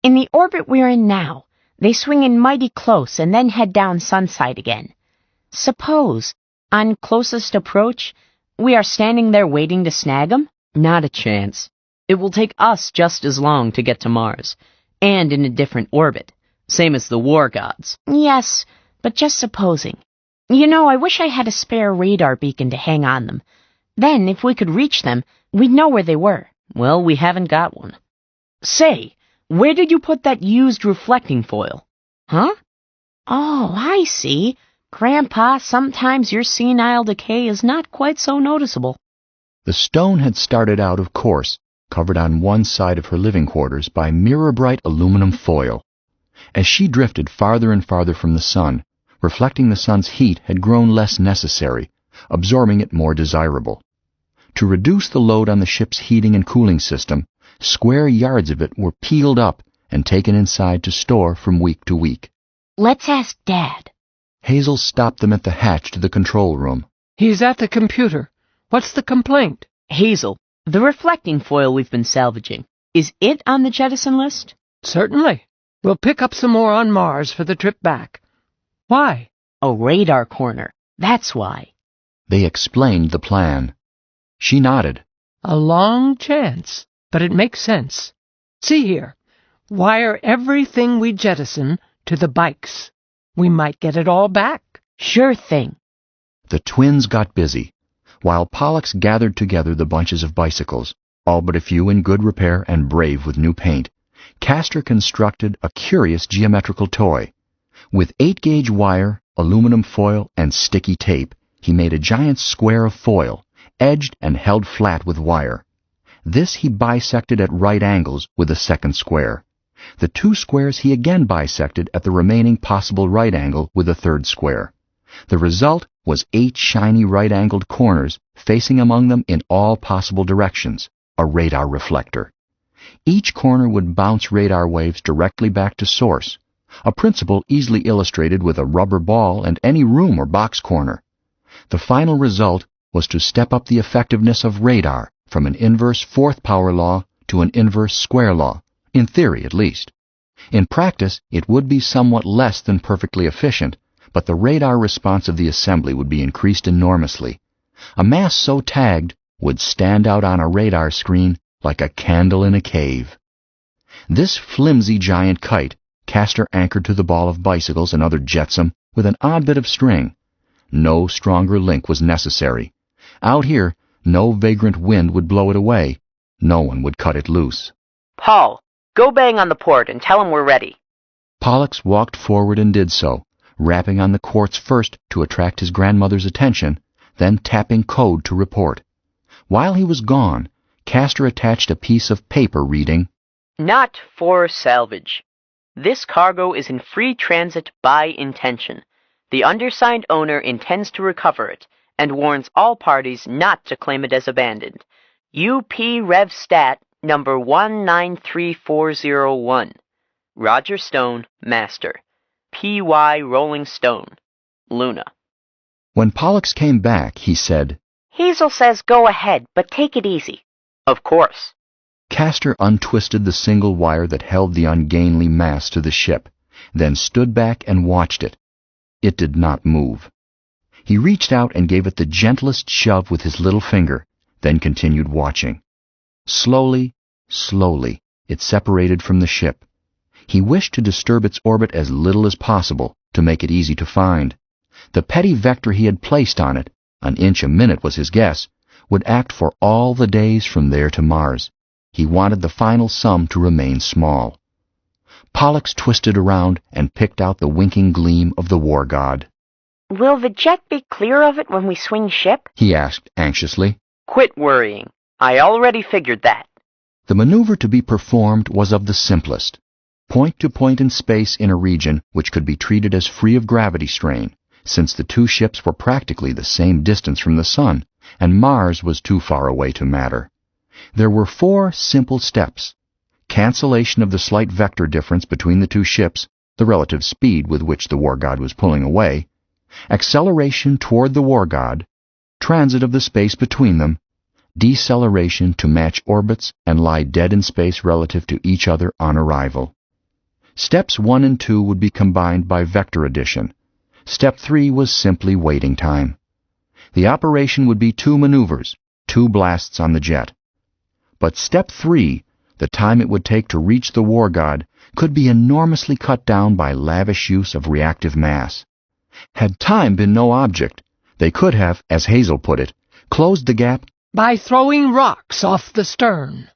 In the orbit we're in now, they swing in mighty close and then head down Sunside again. Suppose, on closest approach, we are standing there waiting to snag 'em? Not a chance. It will take us just as long to get to Mars, and in a different orbit, same as the war gods. Yes, but just supposing. You know, I wish I had a spare radar beacon to hang on them. Then, if we could reach them, we'd know where they were. Well, we haven't got one. Say, where did you put that used reflecting foil? Huh? Oh, I see. Grandpa, sometimes your senile decay is not quite so noticeable. The stone had started out, of course, covered on one side of her living quarters by mirror-bright aluminum foil. As she drifted farther and farther from the sun, reflecting the sun's heat had grown less necessary, absorbing it more desirable. To reduce the load on the ship's heating and cooling system, square yards of it were peeled up and taken inside to store from week to week. Let's ask Dad. Hazel stopped them at the hatch to the control room. He's at the computer. What's the complaint? Hazel, the reflecting foil we've been salvaging, is it on the jettison list? Certainly. We'll pick up some more on Mars for the trip back. Why? A radar corner. That's why. They explained the plan. She nodded. A long chance, but it makes sense. See here. Wire everything we jettison to the bikes. We might get it all back. Sure thing. The twins got busy, while Pollux gathered together the bunches of bicycles, all but a few in good repair and brave with new paint. Castor constructed a curious geometrical toy. With 8-gauge wire, aluminum foil, and sticky tape, he made a giant square of foil, edged and held flat with wire. This he bisected at right angles with a second square. The 2 squares he again bisected at the remaining possible right angle with a third square. The result was 8 shiny right-angled corners facing among them in all possible directions, a radar reflector. Each corner would bounce radar waves directly back to source, a principle easily illustrated with a rubber ball and any room or box corner. The final result was to step up the effectiveness of radar from an inverse 4th power law to an inverse square law, in theory at least. In practice, it would be somewhat less than perfectly efficient, but the radar response of the assembly would be increased enormously. A mass so tagged would stand out on a radar screen like a candle in a cave. This flimsy giant kite Castor anchored to the ball of bicycles and other jetsam with an odd bit of string. No stronger link was necessary. Out here, no vagrant wind would blow it away. No one would cut it loose. Paul, go bang on the port and tell him we're ready. Pollux walked forward and did so, rapping on the quartz first to attract his grandmother's attention, then tapping code to report. While he was gone, Castor attached a piece of paper reading, "Not for salvage. This cargo is in free transit by intention. The undersigned owner intends to recover it and warns all parties not to claim it as abandoned. UP Rev Stat number 193401. Roger Stone, Master. P.Y. Rolling Stone, Luna. When Pollux came back, he said, Hazel says go ahead, but take it easy. Of course. Castor untwisted the single wire that held the ungainly mass to the ship, then stood back and watched it. It did not move. He reached out and gave it the gentlest shove with his little finger, then continued watching. Slowly, slowly, it separated from the ship. He wished to disturb its orbit as little as possible to make it easy to find. The petty vector he had placed on it, an inch a minute was his guess, would act for all the days from there to Mars. He wanted the final sum to remain small. Pollux twisted around and picked out the winking gleam of the war god. Will the jet be clear of it when we swing ship? He asked anxiously. Quit worrying. I already figured that. The maneuver to be performed was of the simplest. Point to point in space in a region which could be treated as free of gravity strain, since the two ships were practically the same distance from the Sun, and Mars was too far away to matter. There were 4 simple steps. Cancellation of the slight vector difference between the two ships, the relative speed with which the war god was pulling away, acceleration toward the war god, transit of the space between them, deceleration to match orbits and lie dead in space relative to each other on arrival. Steps 1 and 2 would be combined by vector addition. Step 3 was simply waiting time. The operation would be 2 maneuvers, 2 blasts on the jet. But Step 3, the time it would take to reach the war god, could be enormously cut down by lavish use of reactive mass. Had time been no object, they could have, as Hazel put it, closed the gap by throwing rocks off the stern.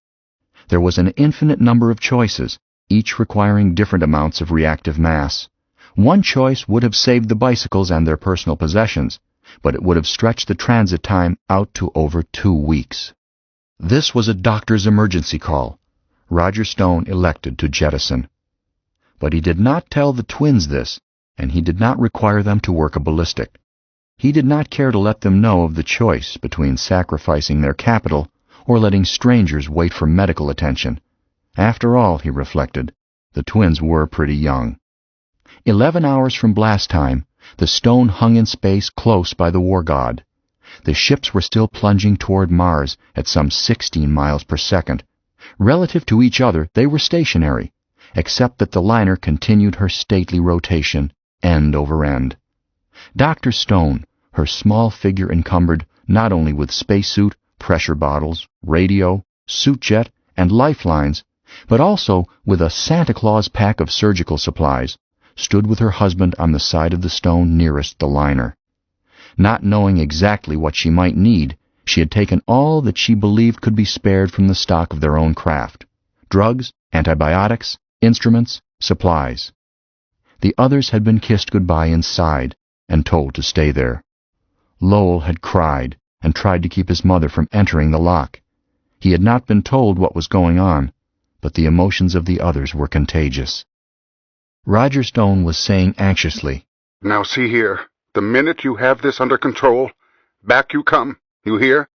There was an infinite number of choices, each requiring different amounts of reactive mass. One choice would have saved the bicycles and their personal possessions, but it would have stretched the transit time out to over 2 weeks. This was a doctor's emergency call. Roger Stone elected to jettison. But he did not tell the twins this, and he did not require them to work a ballistic. He did not care to let them know of the choice between sacrificing their capital or letting strangers wait for medical attention. After all, he reflected, the twins were pretty young. 11 hours from blast time, the Stone hung in space close by the war god. The ships were still plunging toward Mars at some 16 miles per second. Relative to each other, they were stationary, except that the liner continued her stately rotation, end over end. Dr. Stone, her small figure encumbered not only with spacesuit, pressure bottles, radio, suit jet, and lifelines, but also with a Santa Claus pack of surgical supplies, stood with her husband on the side of the Stone nearest the liner. Not knowing exactly what she might need, she had taken all that she believed could be spared from the stock of their own craft: drugs, antibiotics, instruments, supplies. The others had been kissed goodbye inside and told to stay there. Lowell had cried and tried to keep his mother from entering the lock. He had not been told what was going on, but the emotions of the others were contagious. Roger Stone was saying anxiously, "Now see here, the minute you have this under control, back you come, you hear?"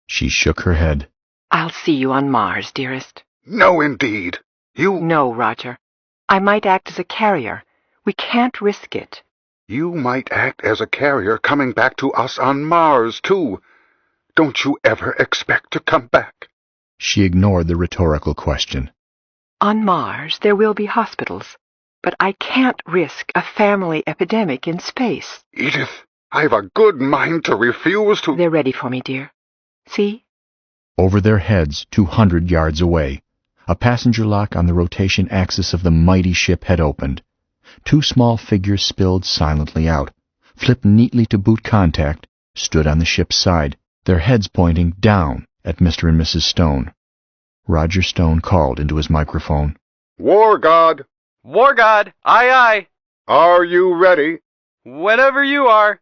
She shook her head. I'll see you on Mars, dearest. No, indeed. No, Roger. I might act as a carrier. We can't risk it. You might act as a carrier coming back to us on Mars, too. Don't you ever expect to come back? She ignored the rhetorical question. On Mars, there will be hospitals, but I can't risk a family epidemic in space. Edith, I've a good mind to refuse to... They're ready for me, dear. See? Over their heads, 200 yards away, a passenger lock on the rotation axis of the mighty ship had opened. 2 small figures spilled silently out, flipped neatly to boot contact, stood on the ship's side, their heads pointing down at Mr. and Mrs. Stone. Roger Stone called into his microphone. War God! War God! Aye, aye! Are you ready? Whenever you are.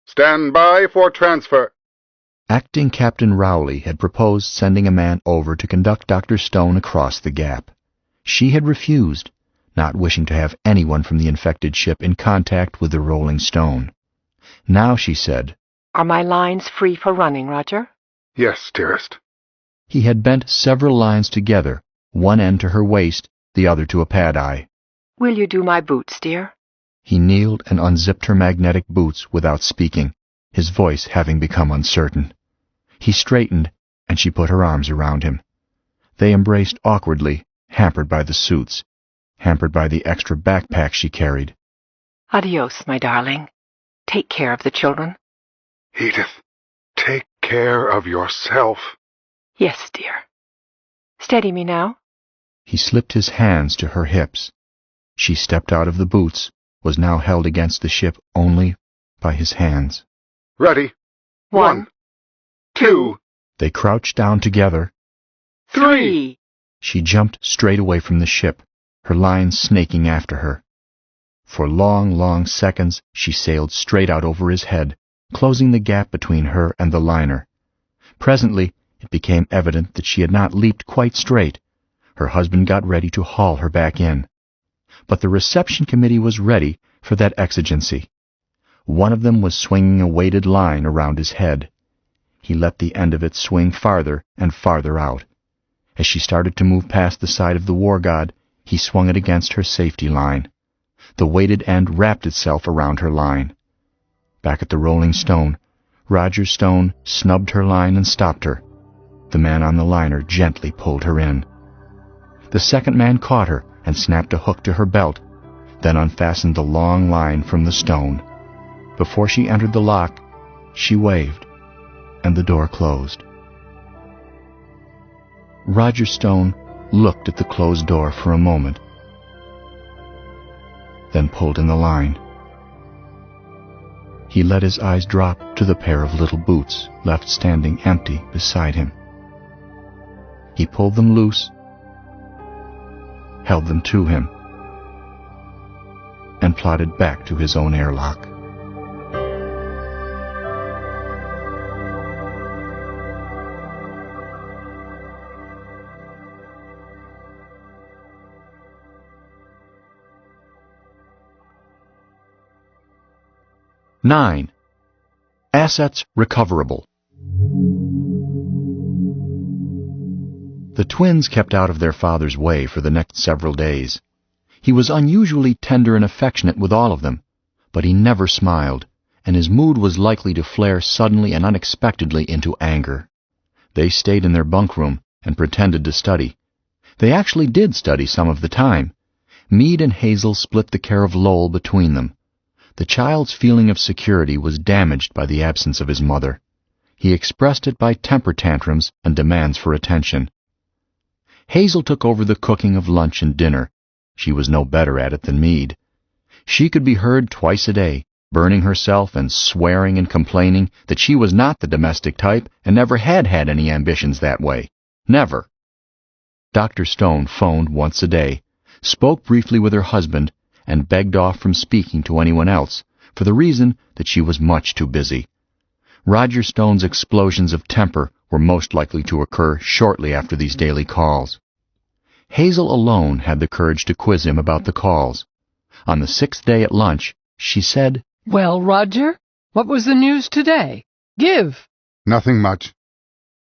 Stand by for transfer. Acting Captain Rowley had proposed sending a man over to conduct Dr. Stone across the gap. She had refused, not wishing to have anyone from the infected ship in contact with the Rolling Stone. Now she said, Are my lines free for running, Roger? Yes, dearest. He had bent several lines together, one end to her waist, the other to a pad-eye. Will you do my boots, dear? He kneeled and unzipped her magnetic boots without speaking, his voice having become uncertain. He straightened, and she put her arms around him. They embraced awkwardly, hampered by the suits, hampered by the extra backpack she carried. Adios, my darling. Take care of the children. Edith, take care of yourself. Yes, dear. Steady me now. He slipped his hands to her hips. She stepped out of the boots, was now held against the ship only by his hands. Ready. 1, 2. They crouched down together. 3. She jumped straight away from the ship, her line snaking after her. For long, long seconds she sailed straight out over his head, closing the gap between her and the liner. Presently it became evident that she had not leaped quite straight. Her husband got ready to haul her back in. But the reception committee was ready for that exigency. One of them was swinging a weighted line around his head. He let the end of it swing farther and farther out. As she started to move past the side of the War God, he swung it against her safety line. The weighted end wrapped itself around her line. Back at the Rolling Stone, Roger Stone snubbed her line and stopped her. The man on the liner gently pulled her in. The second man caught her and snapped a hook to her belt, then unfastened the long line from the stone. Before she entered the lock, she waved, and the door closed. Roger Stone looked at the closed door for a moment, then pulled in the line. He let his eyes drop to the pair of little boots left standing empty beside him. He pulled them loose, held them to him, and plodded back to his own airlock. Nine. Assets recoverable. The twins kept out of their father's way for the next several days. He was unusually tender and affectionate with all of them, but he never smiled, and his mood was likely to flare suddenly and unexpectedly into anger. They stayed in their bunk room and pretended to study. They actually did study some of the time. Meade and Hazel split the care of Lowell between them. The child's feeling of security was damaged by the absence of his mother. He expressed it by temper tantrums and demands for attention. Hazel took over the cooking of lunch and dinner. She was no better at it than Meade. She could be heard twice a day, burning herself and swearing and complaining that she was not the domestic type and never had had any ambitions that way. Never. Dr. Stone phoned once a day, spoke briefly with her husband, and begged off from speaking to anyone else, for the reason that she was much too busy. Roger Stone's explosions of temper were most likely to occur shortly after these daily calls. Hazel alone had the courage to quiz him about the calls. On the 6th day at lunch, she said, "Well, Roger, what was the news today? Give." Nothing much.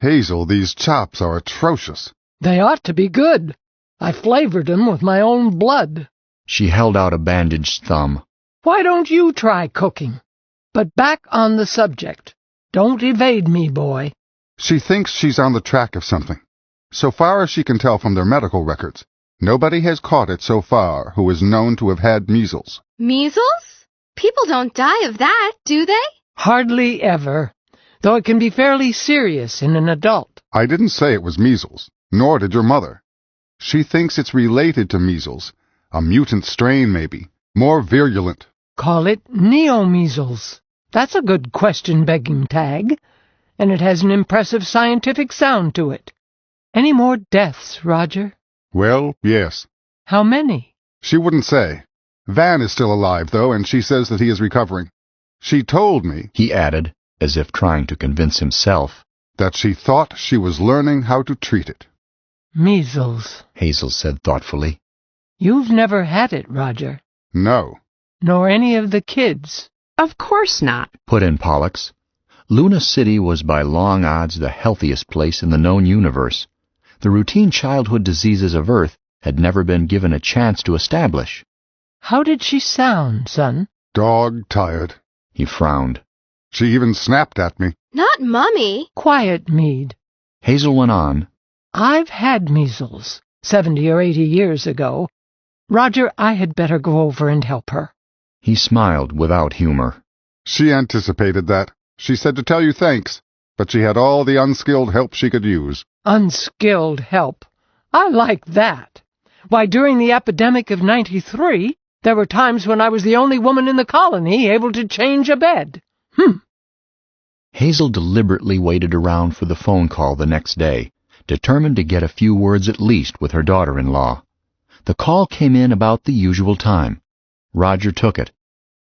Hazel, these chops are atrocious. They ought to be good. I flavored them with my own blood. She held out a bandaged thumb. Why don't you try cooking? But back on the subject. Don't evade me, boy. She thinks she's on the track of something. So far as she can tell from their medical records, nobody has caught it so far who is known to have had measles. Measles? People don't die of that, do they? Hardly ever, though it can be fairly serious in an adult. I didn't say it was measles, nor did your mother. She thinks it's related to measles, a mutant strain maybe, more virulent. Call it neo-measles. That's a good question-begging tag, and it has an impressive scientific sound to it. Any more deaths, Roger? Well, yes. How many? She wouldn't say. Van is still alive, though, and she says that he is recovering. She told me, he added, as if trying to convince himself, that she thought she was learning how to treat it. Measles, Hazel said thoughtfully. You've never had it, Roger. No. Nor any of the kids. Of course not, put in Pollux. Luna City was by long odds the healthiest place in the known universe. The routine childhood diseases of Earth had never been given a chance to establish. How did she sound, son? Dog-tired. He frowned. She even snapped at me. Not Mummy. Quiet, Meade. Hazel went on. I've had measles 70 or 80 years ago. Roger, I had better go over and help her. He smiled without humor. She anticipated that. She said to tell you thanks, but she had all the unskilled help she could use. Unskilled help. I like that. Why, during the epidemic of '93, there were times when I was the only woman in the colony able to change a bed. Hazel deliberately waited around for the phone call the next day, determined to get a few words at least with her daughter-in-law. The call came in about the usual time. Roger took it.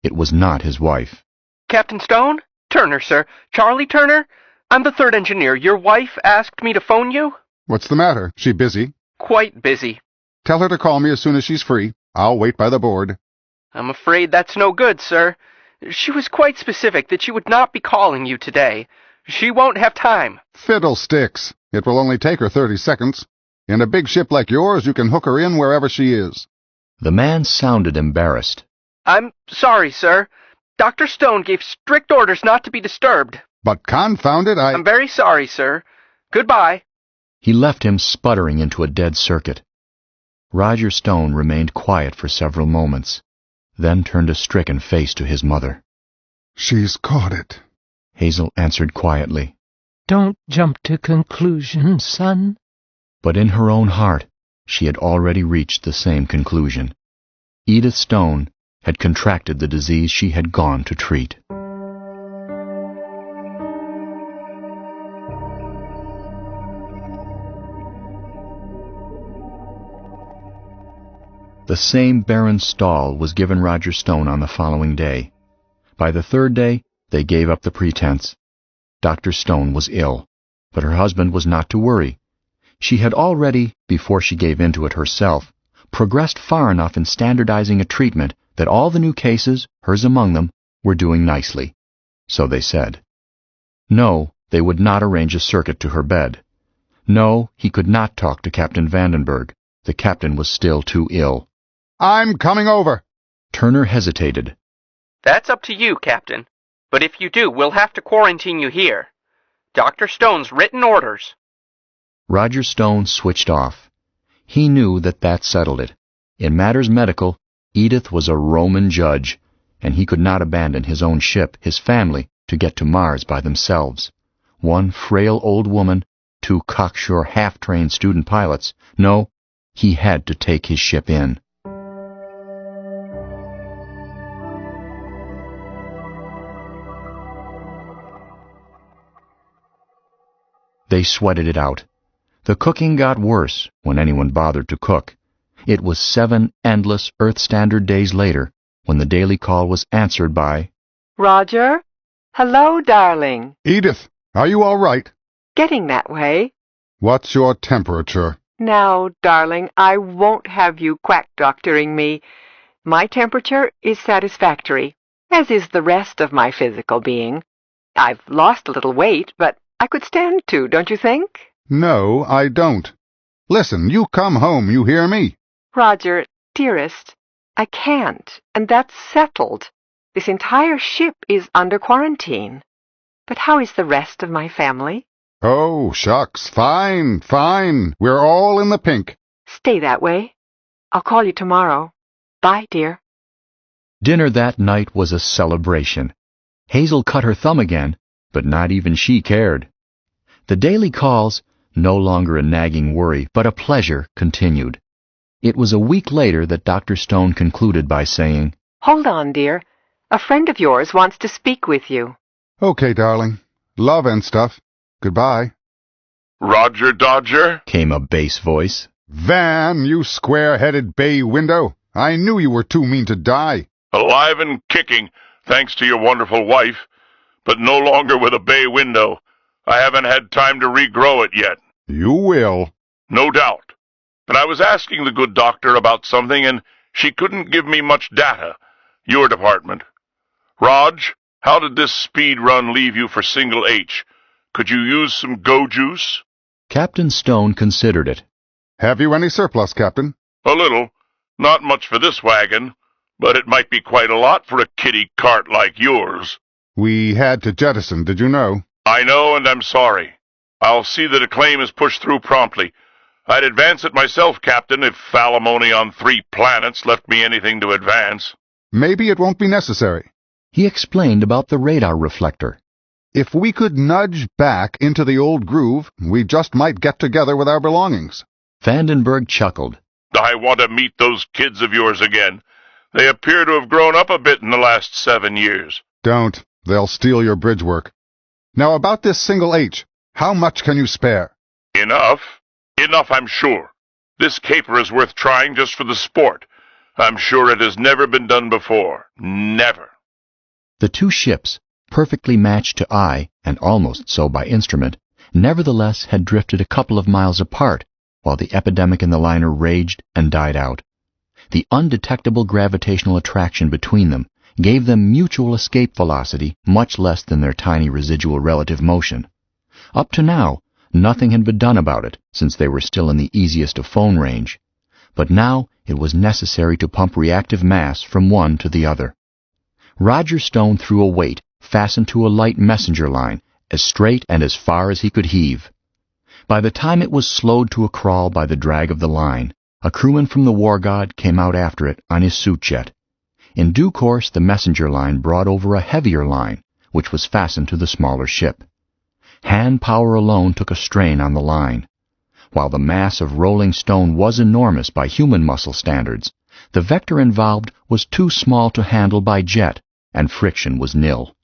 It was not his wife. Captain Stone? Turner, sir. Charlie Turner? I'm the third engineer. Your wife asked me to phone you? What's the matter? She busy? Quite busy. Tell her to call me as soon as she's free. I'll wait by the board. I'm afraid that's no good, sir. She was quite specific that she would not be calling you today. She won't have time. Fiddlesticks. It will only take her 30 seconds. In a big ship like yours, you can hook her in wherever she is. The man sounded embarrassed. I'm sorry, sir. Dr. Stone gave strict orders not to be disturbed. But confound it, I'm very sorry, sir. Goodbye. He left him sputtering into a dead circuit. Roger Stone remained quiet for several moments, then turned a stricken face to his mother. She's caught it, Hazel answered quietly. Don't jump to conclusions, son. But in her own heart, she had already reached the same conclusion. Edith Stone had contracted the disease she had gone to treat. The same barren stall was given Roger Stone on the following day. By the third day, they gave up the pretense. Dr. Stone was ill, but her husband was not to worry. She had already, before she gave in to it herself, progressed far enough in standardizing a treatment that all the new cases, hers among them, were doing nicely. So they said. No, they would not arrange a circuit to her bed. No, he could not talk to Captain Vandenberg. The captain was still too ill. I'm coming over. Turner hesitated. That's up to you, Captain. But if you do, we'll have to quarantine you here. Dr. Stone's written orders. Roger Stone switched off. He knew that settled it. In matters medical, Edith was a Roman judge, and he could not abandon his own ship, his family, to get to Mars by themselves. One frail old woman, two cocksure half-trained student pilots. No, he had to take his ship in. They sweated it out. The cooking got worse when anyone bothered to cook. It was 7 endless Earth Standard days later when the daily call was answered by... Roger? Hello, darling. Edith, are you all right? Getting that way. What's your temperature? Now, darling, I won't have you quack-doctoring me. My temperature is satisfactory, as is the rest of my physical being. I've lost a little weight, but I could stand to, don't you think? No, I don't. Listen, you come home, you hear me? Roger, dearest, I can't, and that's settled. This entire ship is under quarantine. But how is the rest of my family? Oh, shucks, fine, fine. We're all in the pink. Stay that way. I'll call you tomorrow. Bye, dear. Dinner that night was a celebration. Hazel cut her thumb again, but not even she cared. The daily calls, no longer a nagging worry, but a pleasure, continued. It was a week later that Dr. Stone concluded by saying, Hold on, dear. A friend of yours wants to speak with you. Okay, darling. Love and stuff. Goodbye. Roger Dodger? Came a bass voice. Van, you square-headed bay window. I knew you were too mean to die. Alive and kicking, thanks to your wonderful wife, but no longer with a bay window. I haven't had time to regrow it yet. You will. No doubt. But I was asking the good doctor about something, and she couldn't give me much data. Your department. Rog, How did this speed run leave you for Single H? Could you use some go juice? Captain Stone considered it. Have you any surplus, Captain? A little. Not much for this wagon, but it might be quite a lot for a kiddie cart like yours. We had to jettison, did you know? I know, and I'm sorry. I'll see that a claim is pushed through promptly. I'd advance it myself, Captain, if alimony on 3 planets left me anything to advance. Maybe it won't be necessary. He explained about the radar reflector. If we could nudge back into the old groove, we just might get together with our belongings. Vandenberg chuckled. I want to meet those kids of yours again. They appear to have grown up a bit in the last 7 years. Don't. They'll steal your bridge work. Now about this Single H, how much can you spare? Enough. Enough, I'm sure. This caper is worth trying just for the sport. I'm sure it has never been done before. Never. The 2 ships, perfectly matched to eye, and almost so by instrument, nevertheless had drifted a couple of miles apart, while the epidemic in the liner raged and died out. The undetectable gravitational attraction between them gave them mutual escape velocity much less than their tiny residual relative motion. Up to now, nothing had been done about it, since they were still in the easiest of phone range. But now it was necessary to pump reactive mass from one to the other. Roger Stone threw a weight fastened to a light messenger line, as straight and as far as he could heave. By the time it was slowed to a crawl by the drag of the line, a crewman from the War God came out after it on his suit jet. In due course, the messenger line brought over a heavier line, which was fastened to the smaller ship. Hand power alone took a strain on the line. While the mass of rolling stone was enormous by human muscle standards, the vector involved was too small to handle by jet, and friction was nil.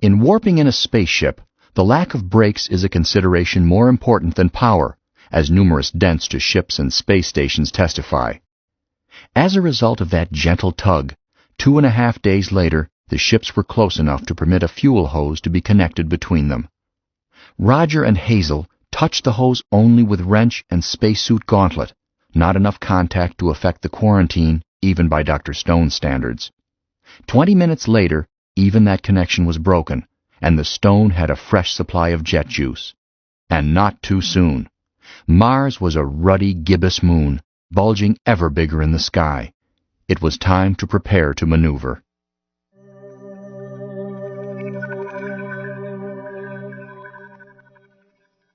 In warping in a spaceship, the lack of brakes is a consideration more important than power, as numerous dents to ships and space stations testify. As a result of that gentle tug, 2.5 days later, the ships were close enough to permit a fuel hose to be connected between them. Roger and Hazel touched the hose only with wrench and spacesuit gauntlet, not enough contact to affect the quarantine, even by Dr. Stone's standards. 20 minutes later, even that connection was broken, and the Stone had a fresh supply of jet juice. And not too soon. Mars was a ruddy gibbous moon, bulging ever bigger in the sky. It was time to prepare to maneuver.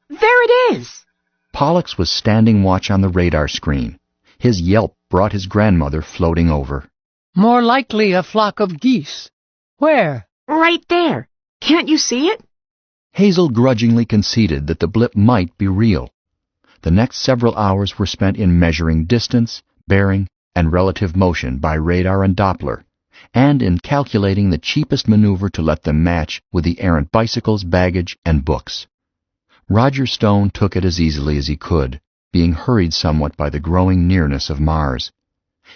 There it is! Pollux was standing watch on the radar screen. His yelp brought his grandmother floating over. More likely a flock of geese. Where? Right there. Can't you see it? Hazel grudgingly conceded that the blip might be real. The next several hours were spent in measuring distance, bearing, and relative motion by radar and Doppler, and in calculating the cheapest maneuver to let them match with the errant bicycles, baggage, and books. Roger Stone took it as easily as he could, being hurried somewhat by the growing nearness of Mars.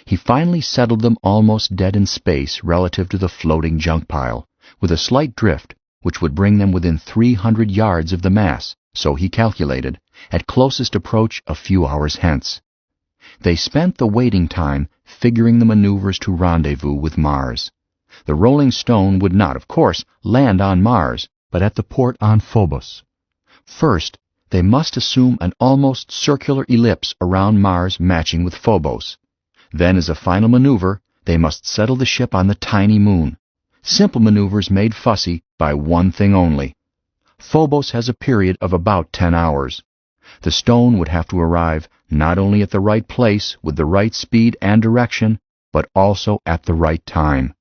He finally settled them almost dead in space relative to the floating junk pile, with a slight drift which would bring them within 300 yards of the mass, so he calculated, at closest approach a few hours hence. They spent the waiting time figuring the maneuvers to rendezvous with Mars. The Rolling Stone would not, of course, land on Mars, but at the port on Phobos. First, they must assume an almost circular ellipse around Mars matching with Phobos. Then, as a final maneuver, they must settle the ship on the tiny moon. Simple maneuvers made fussy by one thing only. Phobos has a period of about 10 hours. The Stone would have to arrive not only at the right place with the right speed and direction, but also at the right time.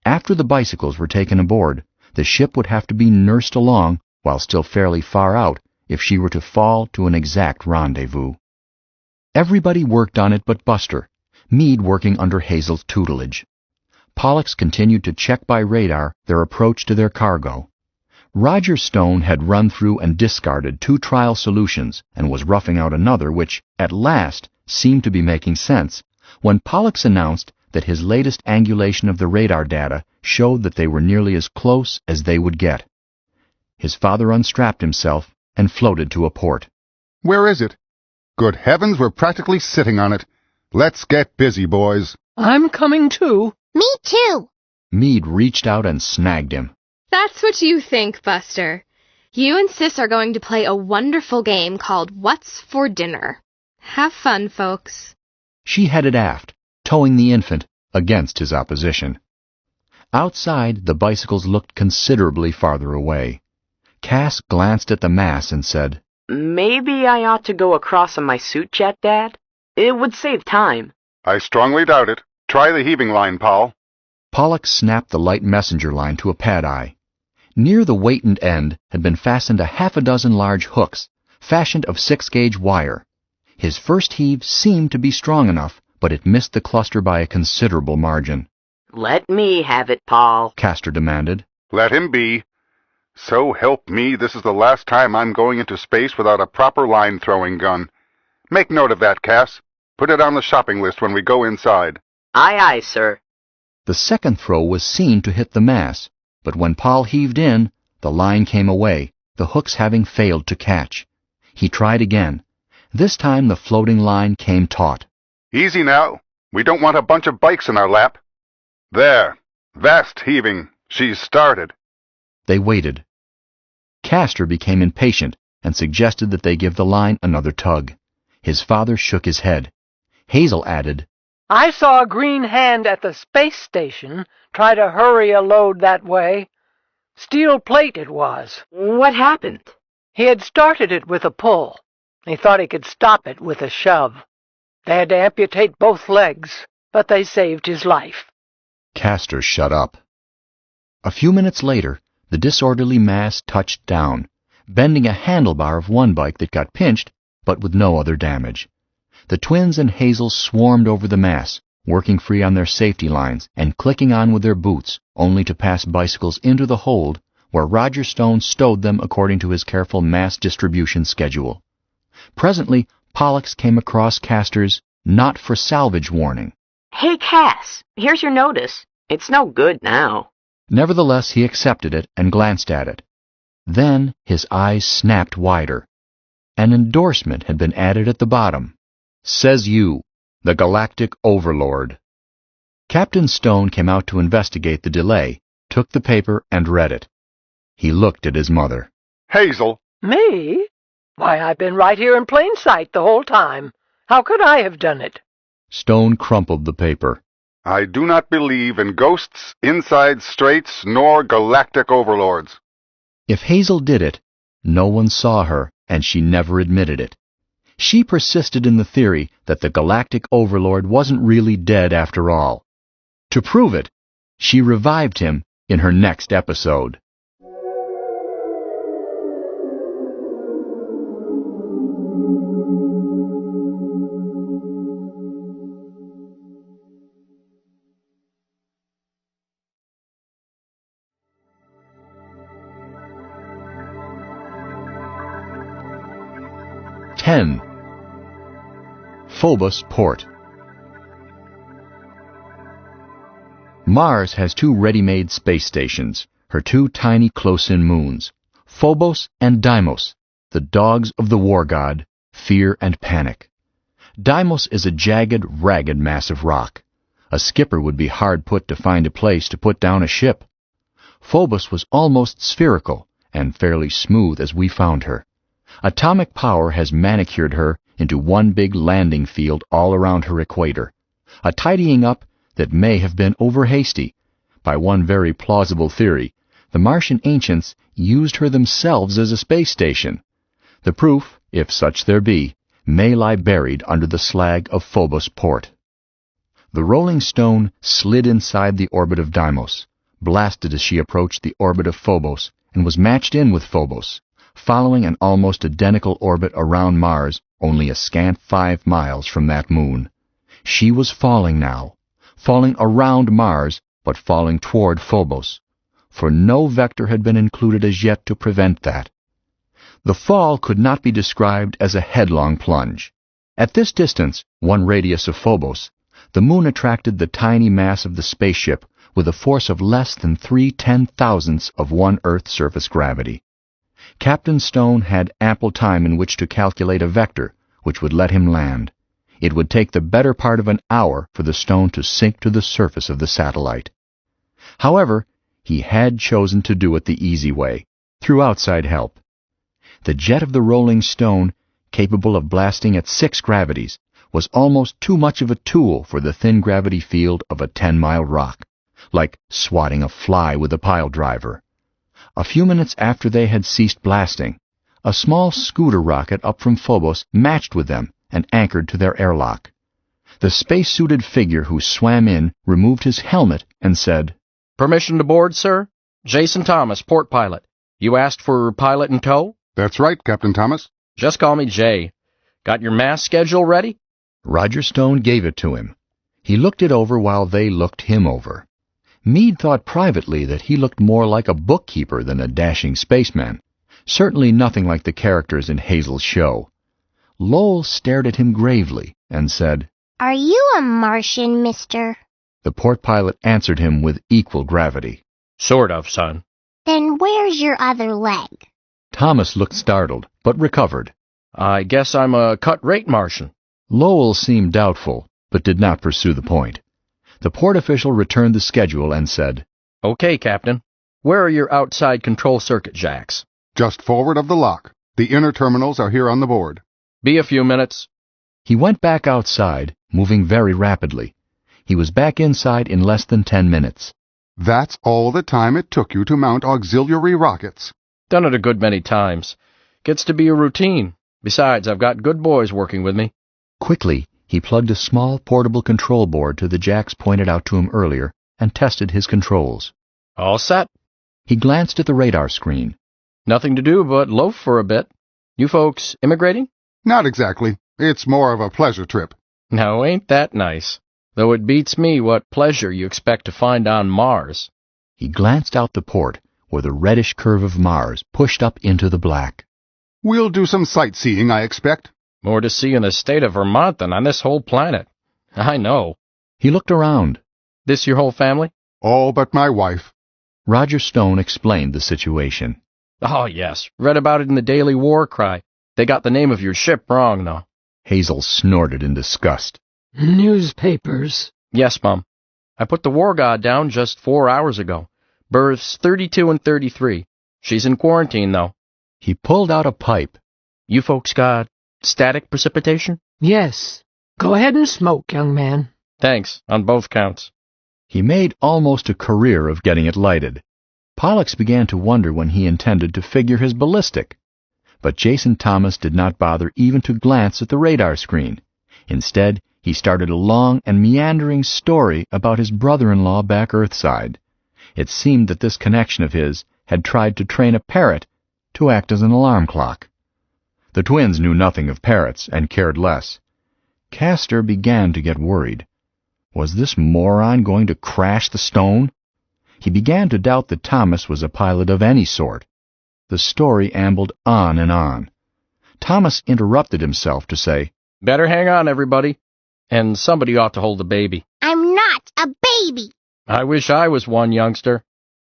After the bicycles were taken aboard, the ship would have to be nursed along while still fairly far out if she were to fall to an exact rendezvous. Everybody worked on it but Buster, Meade working under Hazel's tutelage. Pollux continued to check by radar their approach to their cargo. Roger Stone had run through and discarded 2 trial solutions and was roughing out another which, at last, seemed to be making sense, when Pollux announced that his latest angulation of the radar data showed that they were nearly as close as they would get. His father unstrapped himself and floated to a port. Where is it? Good heavens, we're practically sitting on it. Let's get busy, boys. I'm coming too. Me too. Meade reached out and snagged him. That's what you think, Buster. You and Sis are going to play a wonderful game called What's for Dinner. Have fun, folks. She headed aft, towing the infant against his opposition. Outside, the bicycles looked considerably farther away. Cass glanced at the mass and said, Maybe I ought to go across on my suit jet, Dad? It would save time. I strongly doubt it. Try the heaving line, Paul. Pollock snapped the light messenger line to a pad-eye. Near the weighted end had been fastened a half a dozen large hooks, fashioned of 6-gauge wire. His first heave seemed to be strong enough, but it missed the cluster by a considerable margin. Let me have it, Paul, Castor demanded. Let him be. So help me, this is the last time I'm going into space without a proper line-throwing gun. Make note of that, Cass. Put it on the shopping list when we go inside. Aye, aye, sir. The second throw was seen to hit the mass, but when Paul heaved in, the line came away, the hooks having failed to catch. He tried again. This time the floating line came taut. Easy now. We don't want a bunch of bikes in our lap. There. Vast heaving. She's started. They waited. Castor became impatient and suggested that they give the line another tug. His father shook his head. Hazel added, I saw a green hand at the space station try to hurry a load that way. Steel plate it was. What happened? He had started it with a pull. He thought he could stop it with a shove. They had to amputate both legs, but they saved his life. Castor shut up. A few minutes later, the disorderly mass touched down, bending a handlebar of one bike that got pinched, but with no other damage. The twins and Hazel swarmed over the mass, working free on their safety lines and clicking on with their boots, only to pass bicycles into the hold, where Roger Stone stowed them according to his careful mass distribution schedule. Presently, Pollux came across Castor's "not for salvage" warning. Hey, Cass, here's your notice. It's no good now. Nevertheless, he accepted it and glanced at it. Then his eyes snapped wider. An endorsement had been added at the bottom. Says you, the Galactic Overlord. Captain Stone came out to investigate the delay, took the paper, and read it. He looked at his mother. Hazel. Me? Why, I've been right here in plain sight the whole time. How could I have done it? Stone crumpled the paper. I do not believe in ghosts, inside straits, nor galactic overlords. If Hazel did it, no one saw her, and she never admitted it. She persisted in the theory that the Galactic Overlord wasn't really dead after all. To prove it, she revived him in her next episode. Phobos Port. Mars has two ready-made space stations, her two tiny close-in moons, Phobos and Deimos, the dogs of the war god, fear and panic. Deimos is a jagged, ragged mass of rock. A skipper would be hard put to find a place to put down a ship. Phobos was almost spherical and fairly smooth as we found her. Atomic power has manicured her into one big landing field all around her equator, a tidying up that may have been over-hasty. By one very plausible theory, the Martian ancients used her themselves as a space station. The proof, if such there be, may lie buried under the slag of Phobos Port. The Rolling Stone slid inside the orbit of Deimos, blasted as she approached the orbit of Phobos, and was matched in with Phobos, following an almost identical orbit around Mars, only a scant 5 miles from that moon. She was falling now, falling around Mars, but falling toward Phobos, for no vector had been included as yet to prevent that. The fall could not be described as a headlong plunge. At this distance, 1 radius of Phobos, the moon attracted the tiny mass of the spaceship with a force of less than 3/10,000ths of one Earth surface gravity. Captain Stone had ample time in which to calculate a vector which would let him land. It would take the better part of an hour for the stone to sink to the surface of the satellite. However, he had chosen to do it the easy way, through outside help. The jet of the Rolling Stone, capable of blasting at 6 gravities, was almost too much of a tool for the thin gravity field of a 10-mile rock, like swatting a fly with a pile driver. A few minutes after they had ceased blasting, a small scooter rocket up from Phobos matched with them and anchored to their airlock. The space-suited figure who swam in removed his helmet and said, "Permission to board, sir? Jason Thomas, port pilot. You asked for pilot in tow?" "That's right, Captain Thomas." "Just call me Jay. Got your mass schedule ready?" Roger Stone gave it to him. He looked it over while they looked him over. Meade thought privately that he looked more like a bookkeeper than a dashing spaceman, certainly nothing like the characters in Hazel's show. Lowell stared at him gravely and said, "Are you a Martian, mister?" The port pilot answered him with equal gravity. "Sort of, son." "Then where's your other leg?" Thomas looked startled, but recovered. "I guess I'm a cut-rate Martian." Lowell seemed doubtful, but did not pursue the point. The port official returned the schedule and said, "Okay, Captain. Where are your outside control circuit jacks?" "Just forward of the lock. The inner terminals are here on the board." "Be a few minutes." He went back outside, moving very rapidly. He was back inside in less than 10 minutes. "That's all the time it took you to mount auxiliary rockets." "Done it a good many times. Gets to be a routine. Besides, I've got good boys working with me." Quickly, he plugged a small portable control board to the jacks pointed out to him earlier and tested his controls. "All set." He glanced at the radar screen. "Nothing to do but loaf for a bit. You folks immigrating?" "Not exactly. It's more of a pleasure trip." "Now, ain't that nice? Though it beats me what pleasure you expect to find on Mars." He glanced out the port, where the reddish curve of Mars pushed up into the black. "We'll do some sightseeing, I expect." "More to see in the state of Vermont than on this whole planet." "I know." He looked around. "This your whole family?" "All but my wife." Roger Stone explained the situation. "Oh, yes. Read about it in the Daily War Cry. They got the name of your ship wrong, though." Hazel snorted in disgust. "Newspapers." "Yes, Mum. I put the War God down just 4 hours ago. Berths 32 and 33. She's in quarantine, though." He pulled out a pipe. "You folks got static precipitation?" "Yes. Go ahead and smoke, young man." "Thanks, on both counts." He made almost a career of getting it lighted. Pollux began to wonder when he intended to figure his ballistic. But Jason Thomas did not bother even to glance at the radar screen. Instead, he started a long and meandering story about his brother-in-law back Earthside. It seemed that this connection of his had tried to train a parrot to act as an alarm clock. The twins knew nothing of parrots and cared less. Castor began to get worried. Was this moron going to crash the stone? He began to doubt that Thomas was a pilot of any sort. The story ambled on and on. Thomas interrupted himself to say, "Better hang on, everybody. And somebody ought to hold the baby." "I'm not a baby." "I wish I was one, youngster."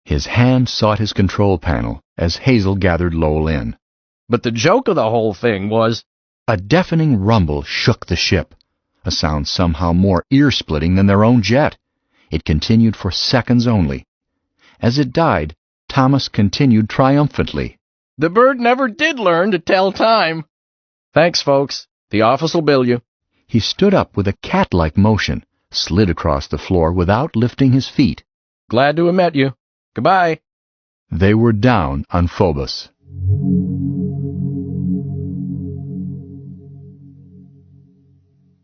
His hand sought his control panel as Hazel gathered Lowell in. "But the joke of the whole thing was—" A deafening rumble shook the ship, a sound somehow more ear-splitting than their own jet. It continued for seconds only. As it died, Thomas continued triumphantly, "The bird never did learn to tell time." "Thanks, folks. The office will bill you." He stood up with a cat-like motion, slid across the floor without lifting his feet. "Glad to have met you. Goodbye." They were down on Phobos.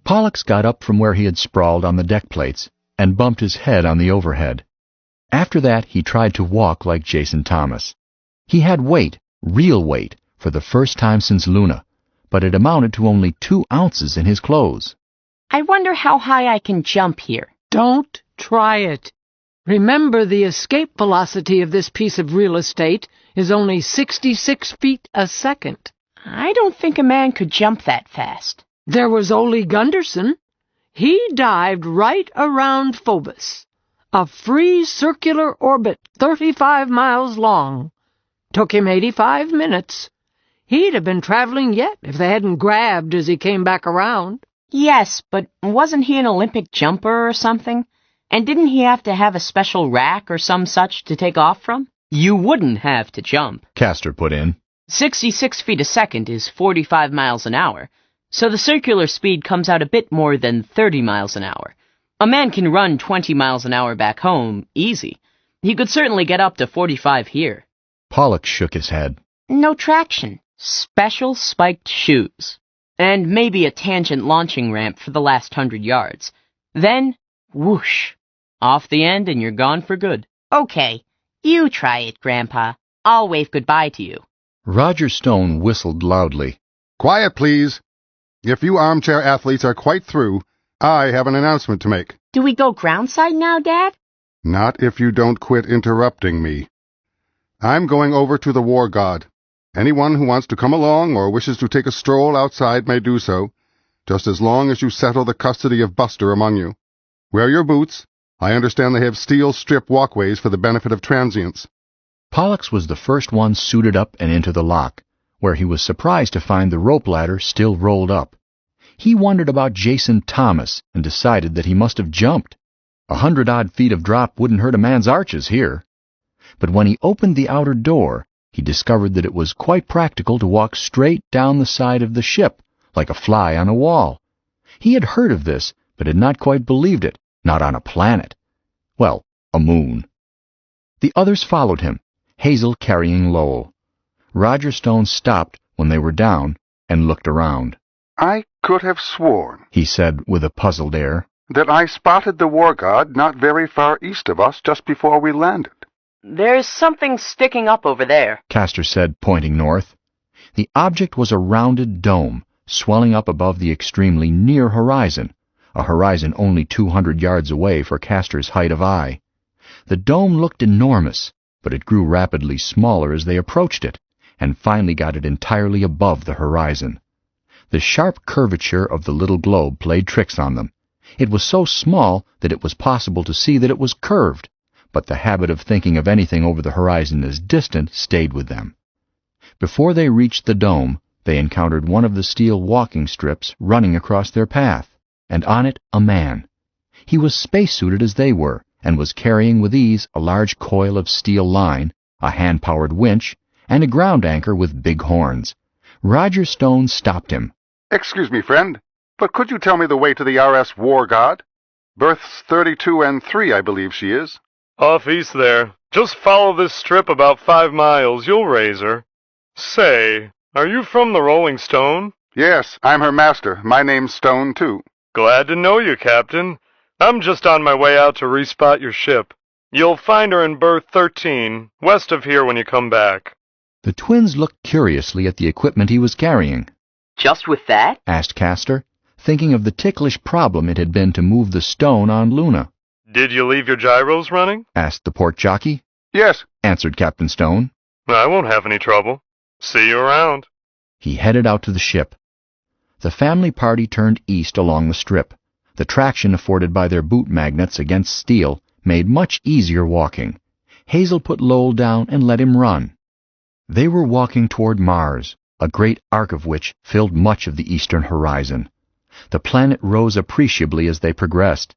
Pollux got up from where he had sprawled on the deck plates and bumped his head on the overhead. After that, he tried to walk like Jason Thomas. He had weight, real weight, for the first time since Luna, but it amounted to only 2 ounces in his clothes. "I wonder how high I can jump here." "Don't try it. Remember, the escape velocity of this piece of real estate is only 66 feet a second. "I don't think a man could jump that fast." "There was Ole Gunderson. He dived right around Phobos. A free circular orbit 35 miles long. Took him 85 minutes. He'd have been traveling yet if they hadn't grabbed as he came back around." "Yes, but wasn't he an Olympic jumper or something? And didn't he have to have a special rack or some such to take off from? You wouldn't have to jump. Castor put in. 66 feet a second is 45 miles an hour, so the circular speed comes out a bit more than 30 miles an hour. A man can run 20 miles an hour back home, easy. He could certainly get up to 45 here. Pollock shook his head. No traction. Special spiked shoes. And maybe a tangent launching ramp for the last 100 yards. Then, whoosh. Off the end and you're gone for good. Okay, you try it, Grandpa. I'll wave goodbye to you. Roger Stone whistled loudly. Quiet, please. If you armchair athletes are quite through, I have an announcement to make. Do we go groundside now, Dad? Not if you don't quit interrupting me. I'm going over to the War God. Anyone who wants to come along or wishes to take a stroll outside may do so, just as long as you settle the custody of Buster among you. Wear your boots. I understand they have steel strip walkways for the benefit of transients. Pollux was the first one suited up and into the lock, where he was surprised to find the rope ladder still rolled up. He wondered about Jason Thomas and decided that he must have jumped. 100-odd feet of drop wouldn't hurt a man's arches here. But when he opened the outer door, he discovered that it was quite practical to walk straight down the side of the ship, like a fly on a wall. He had heard of this, but had not quite believed it, not on a planet. Well, a moon. The others followed him, Hazel carrying Lowell. Roger Stone stopped when they were down and looked around. I could have sworn, he said with a puzzled air, that I spotted the War God not very far east of us just before we landed. There's something sticking up over there, Castor said, pointing north. The object was a rounded dome, swelling up above the extremely near horizon, a horizon only 200 yards away for Castor's height of eye. The dome looked enormous, but it grew rapidly smaller as they approached it, and finally got it entirely above the horizon. The sharp curvature of the little globe played tricks on them. It was so small that it was possible to see that it was curved, but the habit of thinking of anything over the horizon as distant stayed with them. Before they reached the dome, they encountered one of the steel walking strips running across their path, and on it a man. He was spacesuited as they were, and was carrying with ease a large coil of steel line, a hand-powered winch, and a ground anchor with big horns. Roger Stone stopped him. Excuse me, friend, but could you tell me the way to the RS War God? Berths 32 and 3, I believe she is. Off east there. Just follow this strip about 5 miles. You'll raise her. Say, are you from the Rolling Stone? Yes, I'm her master. My name's Stone, too. Glad to know you, Captain. I'm just on my way out to respot your ship. You'll find her in berth 13, west of here when you come back. The twins looked curiously at the equipment he was carrying. Just with that? Asked Castor, thinking of the ticklish problem it had been to move the stone on Luna. Did you leave your gyros running? Asked the port jockey. Yes, answered Captain Stone. I won't have any trouble. See you around. He headed out to the ship. The family party turned east along the strip. The traction afforded by their boot magnets against steel made much easier walking. Hazel put Lowell down and let him run. They were walking toward Mars, a great arc of which filled much of the eastern horizon. The planet rose appreciably as they progressed.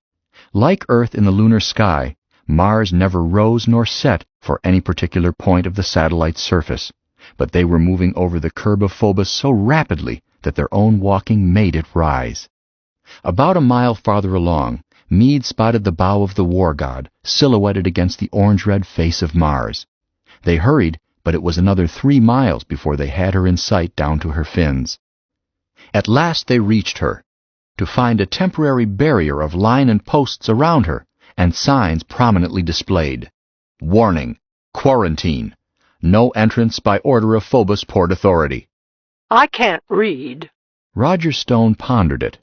Like Earth in the lunar sky, Mars never rose nor set for any particular point of the satellite's surface, but they were moving over the curb of Phobos so rapidly that their own walking made it rise. About a mile farther along, Meade spotted the bow of the War God, silhouetted against the orange-red face of Mars. They hurried, but it was another 3 miles before they had her in sight down to her fins. At last they reached her, to find a temporary barrier of line and posts around her, and signs prominently displayed. Warning, quarantine, no entrance by order of Phobos Port Authority. I can't read. Roger Stone pondered it.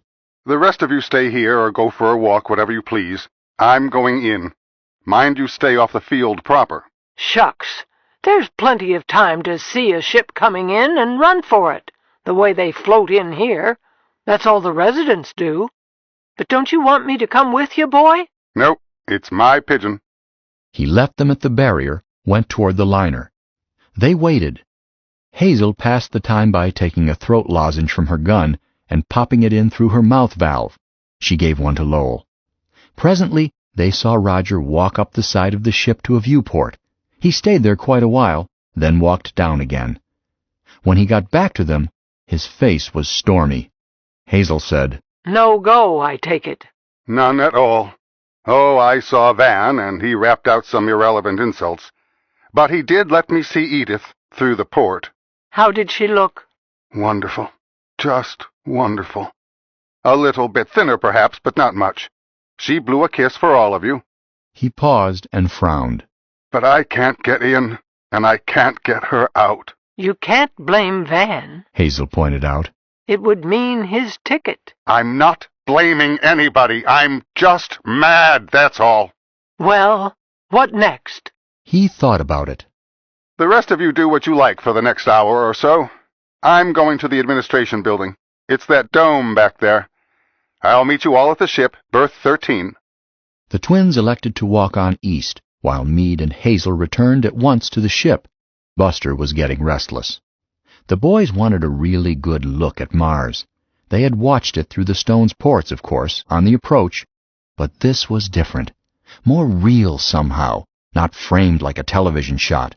The rest of you stay here or go for a walk, whatever you please. I'm going in. Mind you stay off the field proper. Shucks. There's plenty of time to see a ship coming in and run for it, the way they float in here. That's all the residents do. But don't you want me to come with you, boy? Nope, it's my pigeon. He left them at the barrier, went toward the liner. They waited. Hazel passed the time by taking a throat lozenge from her gun and popping it in through her mouth valve. She gave one to Lowell. Presently, They saw Roger walk up the side of the ship to a viewport. He stayed there quite a while, then walked down again. When he got back to them, his face was stormy. Hazel said, "No go, I take it." None at all. Oh, I saw Van, and he rapped out some irrelevant insults. But he did let me see Edith through the port. How did she look? Wonderful. Just wonderful. A little bit thinner, perhaps, but not much. She blew a kiss for all of you. He paused and frowned. But I can't get in, and I can't get her out. You can't blame Van. Hazel pointed out. It would mean his ticket. I'm not blaming anybody. I'm just mad, that's all. Well, what next? He thought about it. The rest of you do what you like for the next hour or so. I'm going to the administration building. It's that dome back there. I'll meet you all at the ship, berth 13. The twins elected to walk on east, while Meade and Hazel returned at once to the ship. Buster was getting restless. The boys wanted a really good look at Mars. They had watched it through the stone's ports, of course, on the approach, but this was different, more real somehow, not framed like a television shot.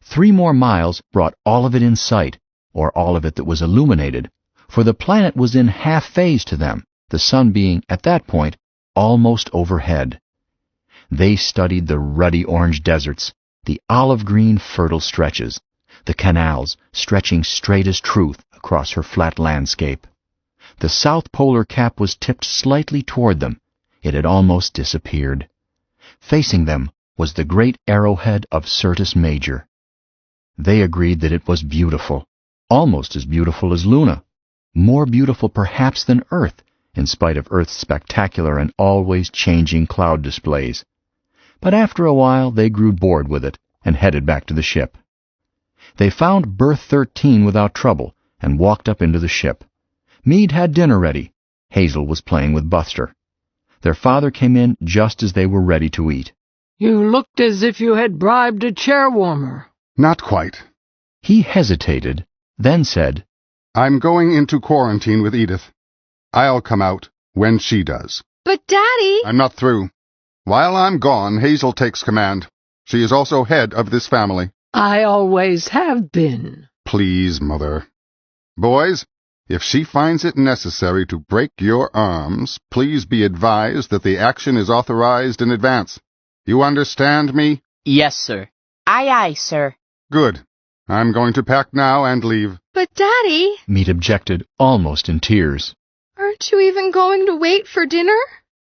3 more miles brought all of it in sight, or all of it that was illuminated, for the planet was in half phase to them, the sun being, at that point, almost overhead. They studied the ruddy orange deserts, the olive-green fertile stretches, the canals stretching straight as truth across her flat landscape. The south polar cap was tipped slightly toward them. It had almost disappeared. Facing them was the great arrowhead of Syrtis Major. They agreed that it was beautiful, almost as beautiful as Luna, more beautiful perhaps than Earth, in spite of Earth's spectacular and always changing cloud displays. But after a while they grew bored with it and headed back to the ship. They found berth 13 without trouble and walked up into the ship. Meade had dinner ready. Hazel was playing with Buster. Their father came in just as they were ready to eat. You looked as if you had bribed a chair warmer. Not quite. He hesitated, then said, I'm going into quarantine with Edith. I'll come out when she does. But, Daddy... I'm not through. While I'm gone, Hazel takes command. She is also head of this family. I always have been. Please, Mother. Boys, if she finds it necessary to break your arms, please be advised that the action is authorized in advance. You understand me? Yes, sir. Aye, aye, sir. Good. I'm going to pack now and leave. But, Daddy... Meade objected, almost in tears. Aren't you even going to wait for dinner?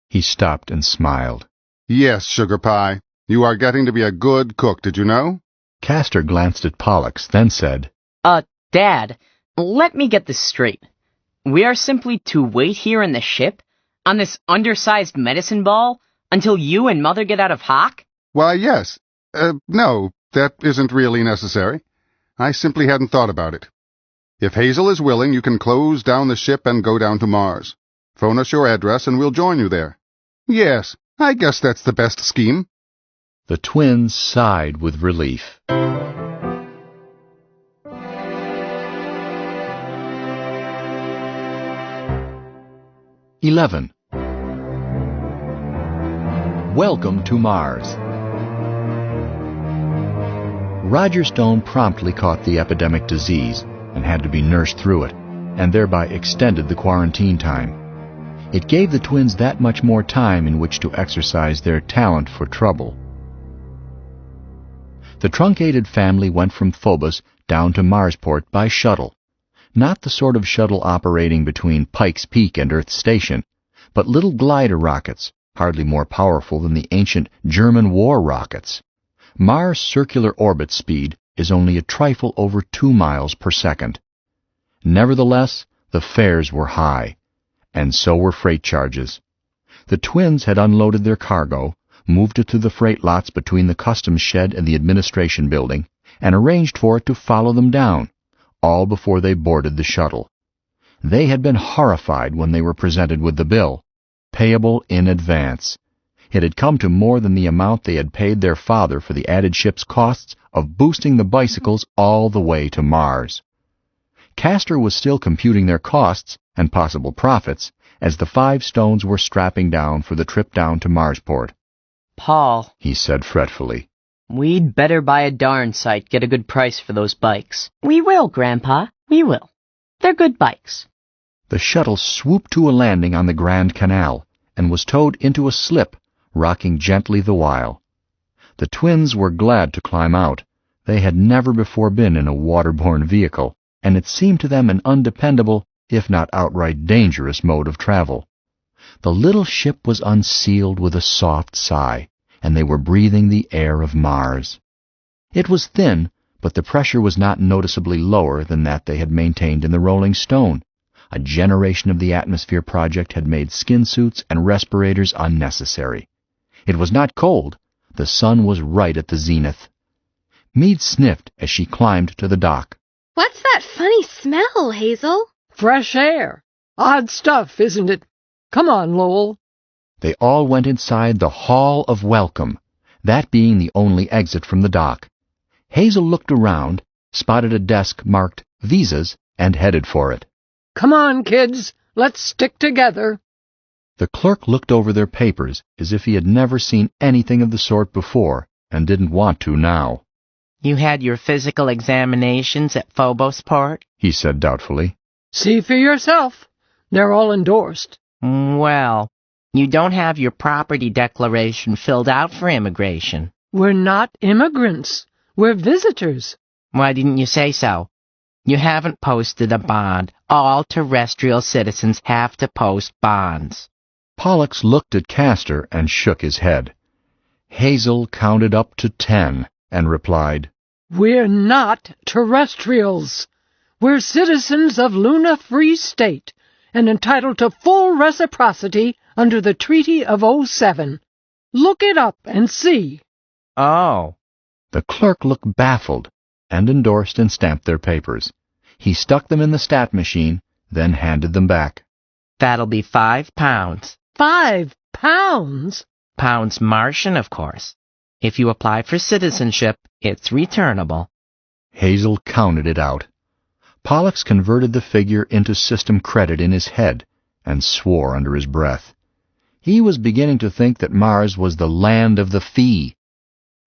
He stopped and smiled. Yes, Sugar Pie. You are getting to be a good cook, did you know? Castor glanced at Pollux, then said, Dad, let me get this straight. We are simply to wait here in the ship, on this undersized medicine ball, until you and Mother get out of hock? Why, yes. No, that isn't really necessary. I simply hadn't thought about it. If Hazel is willing, you can close down the ship and go down to Mars. Phone us your address and we'll join you there. Yes, I guess that's the best scheme. The twins sighed with relief. "11. Welcome to Mars." Roger Stone promptly caught the epidemic disease and had to be nursed through it, and thereby extended the quarantine time. It gave the twins that much more time in which to exercise their talent for trouble. The truncated family went from Phobos down to Marsport by shuttle. Not the sort of shuttle operating between Pikes Peak and Earth Station, but little glider rockets, hardly more powerful than the ancient German war rockets. Mars' circular orbit speed is only a trifle over 2 miles per second. Nevertheless, the fares were high, and so were freight charges. The twins had unloaded their cargo, moved it to the freight lots between the customs shed and the administration building, and arranged for it to follow them down, all before they boarded the shuttle. They had been horrified when they were presented with the bill, payable in advance. It had come to more than the amount they had paid their father for the added ship's costs of boosting the bicycles all the way to Mars. Castor was still computing their costs and possible profits as the 5 stones were strapping down for the trip down to Marsport. Paul, He said fretfully. we'd better buy a darn sight, get a good price for those bikes. We will, Grandpa, we will. They're good bikes. The shuttle swooped to a landing on the Grand Canal and was towed into a slip, rocking gently the while. The twins were glad to climb out. They had never before been in a waterborne vehicle, and it seemed to them an undependable, if not outright dangerous, mode of travel. The little ship was unsealed with a soft sigh, and they were breathing the air of Mars. It was thin, but the pressure was not noticeably lower than that they had maintained in the Rolling Stone. A generation of the atmosphere project had made skin suits and respirators unnecessary. It was not cold. The sun was right at the zenith. Meade sniffed as she climbed to the dock. What's that funny smell, Hazel? Fresh air. Odd stuff, isn't it? Come on, Lowell. They all went inside the Hall of Welcome, that being the only exit from the dock. Hazel looked around, spotted a desk marked Visas, and headed for it. Come on, kids. Let's stick together. The clerk looked over their papers as if he had never seen anything of the sort before and didn't want to now. You had your physical examinations at Phobosport? He said doubtfully. See for yourself. They're all endorsed. Well, you don't have your property declaration filled out for immigration. We're not immigrants. We're visitors. Why didn't you say so? You haven't posted a bond. All terrestrial citizens have to post bonds. Pollux looked at Castor and shook his head. Hazel counted up to 10 and replied, We're not terrestrials. We're citizens of Luna Free State and entitled to full reciprocity under the Treaty of 07. Look it up and see. Oh. The clerk looked baffled and endorsed and stamped their papers. He stuck them in the stat machine, then handed them back. That'll be £5. 5 pounds? Pounds Martian, of course. If you apply for citizenship, it's returnable. Hazel counted it out. Pollux converted the figure into system credit in his head and swore under his breath. He was beginning to think that Mars was the land of the fee.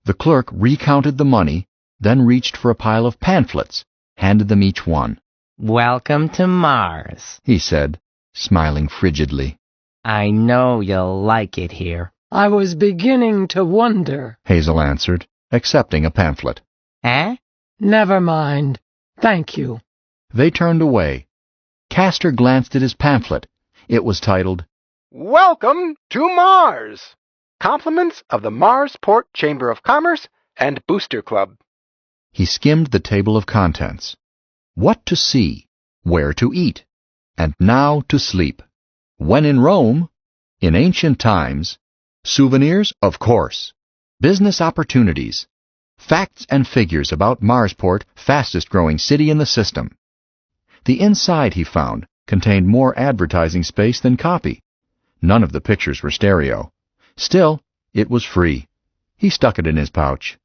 The clerk recounted the money, then reached for a pile of pamphlets, handed them each one. Welcome to Mars, he said, smiling frigidly. I know you'll like it here. I was beginning to wonder, Hazel answered, accepting a pamphlet. Eh? Never mind. Thank you. They turned away. Castor glanced at his pamphlet. It was titled, Welcome to Mars! Compliments of the Marsport Chamber of Commerce and Booster Club. He skimmed the table of contents. What to see, where to eat, and now to sleep. When in Rome, in ancient times, souvenirs, of course, business opportunities, facts and figures about Marsport, fastest growing city in the system. The inside, he found, contained more advertising space than copy. None of the pictures were stereo. Still, it was free. He stuck it in his pouch.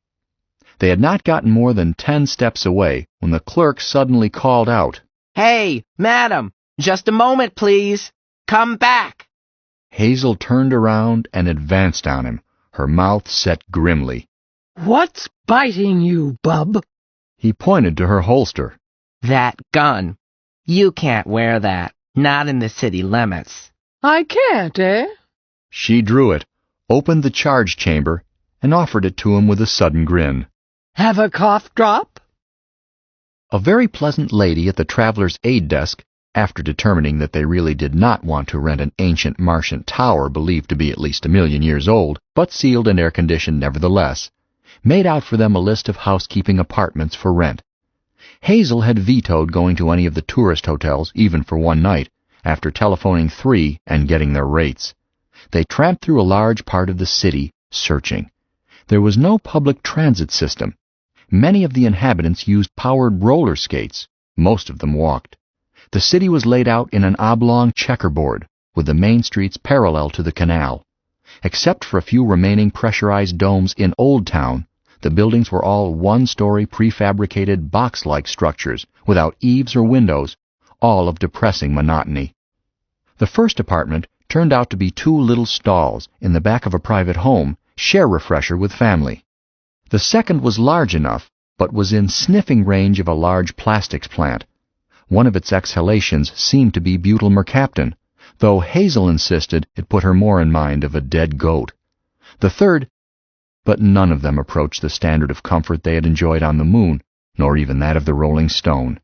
They had not gotten more than 10 steps away when the clerk suddenly called out, Hey, madam, just a moment, please. Come back. Hazel turned around and advanced on him, her mouth set grimly. What's biting you, bub? He pointed to her holster. That gun. You can't wear that. Not in the city limits. I can't, eh? She drew it, opened the charge chamber, and offered it to him with a sudden grin. Have a cough drop? A very pleasant lady at the traveler's aid desk, after determining that they really did not want to rent an ancient Martian tower believed to be at least 1,000,000 years old, but sealed and air-conditioned nevertheless, made out for them a list of housekeeping apartments for rent. Hazel had vetoed going to any of the tourist hotels, even for one night, after telephoning 3 and getting their rates. They tramped through a large part of the city, searching. There was no public transit system. Many of the inhabitants used powered roller skates. Most of them walked. The city was laid out in an oblong checkerboard, with the main streets parallel to the canal. Except for a few remaining pressurized domes in Old Town, the buildings were all one-story prefabricated box-like structures, without eaves or windows, all of depressing monotony. The first apartment turned out to be 2 little stalls in the back of a private home, share refresher with family. The second was large enough, but was in sniffing range of a large plastics plant. One of its exhalations seemed to be butyl mercaptan, though Hazel insisted it put her more in mind of a dead goat. The third, but none of them approached the standard of comfort they had enjoyed on the moon, nor even that of the Rolling Stone.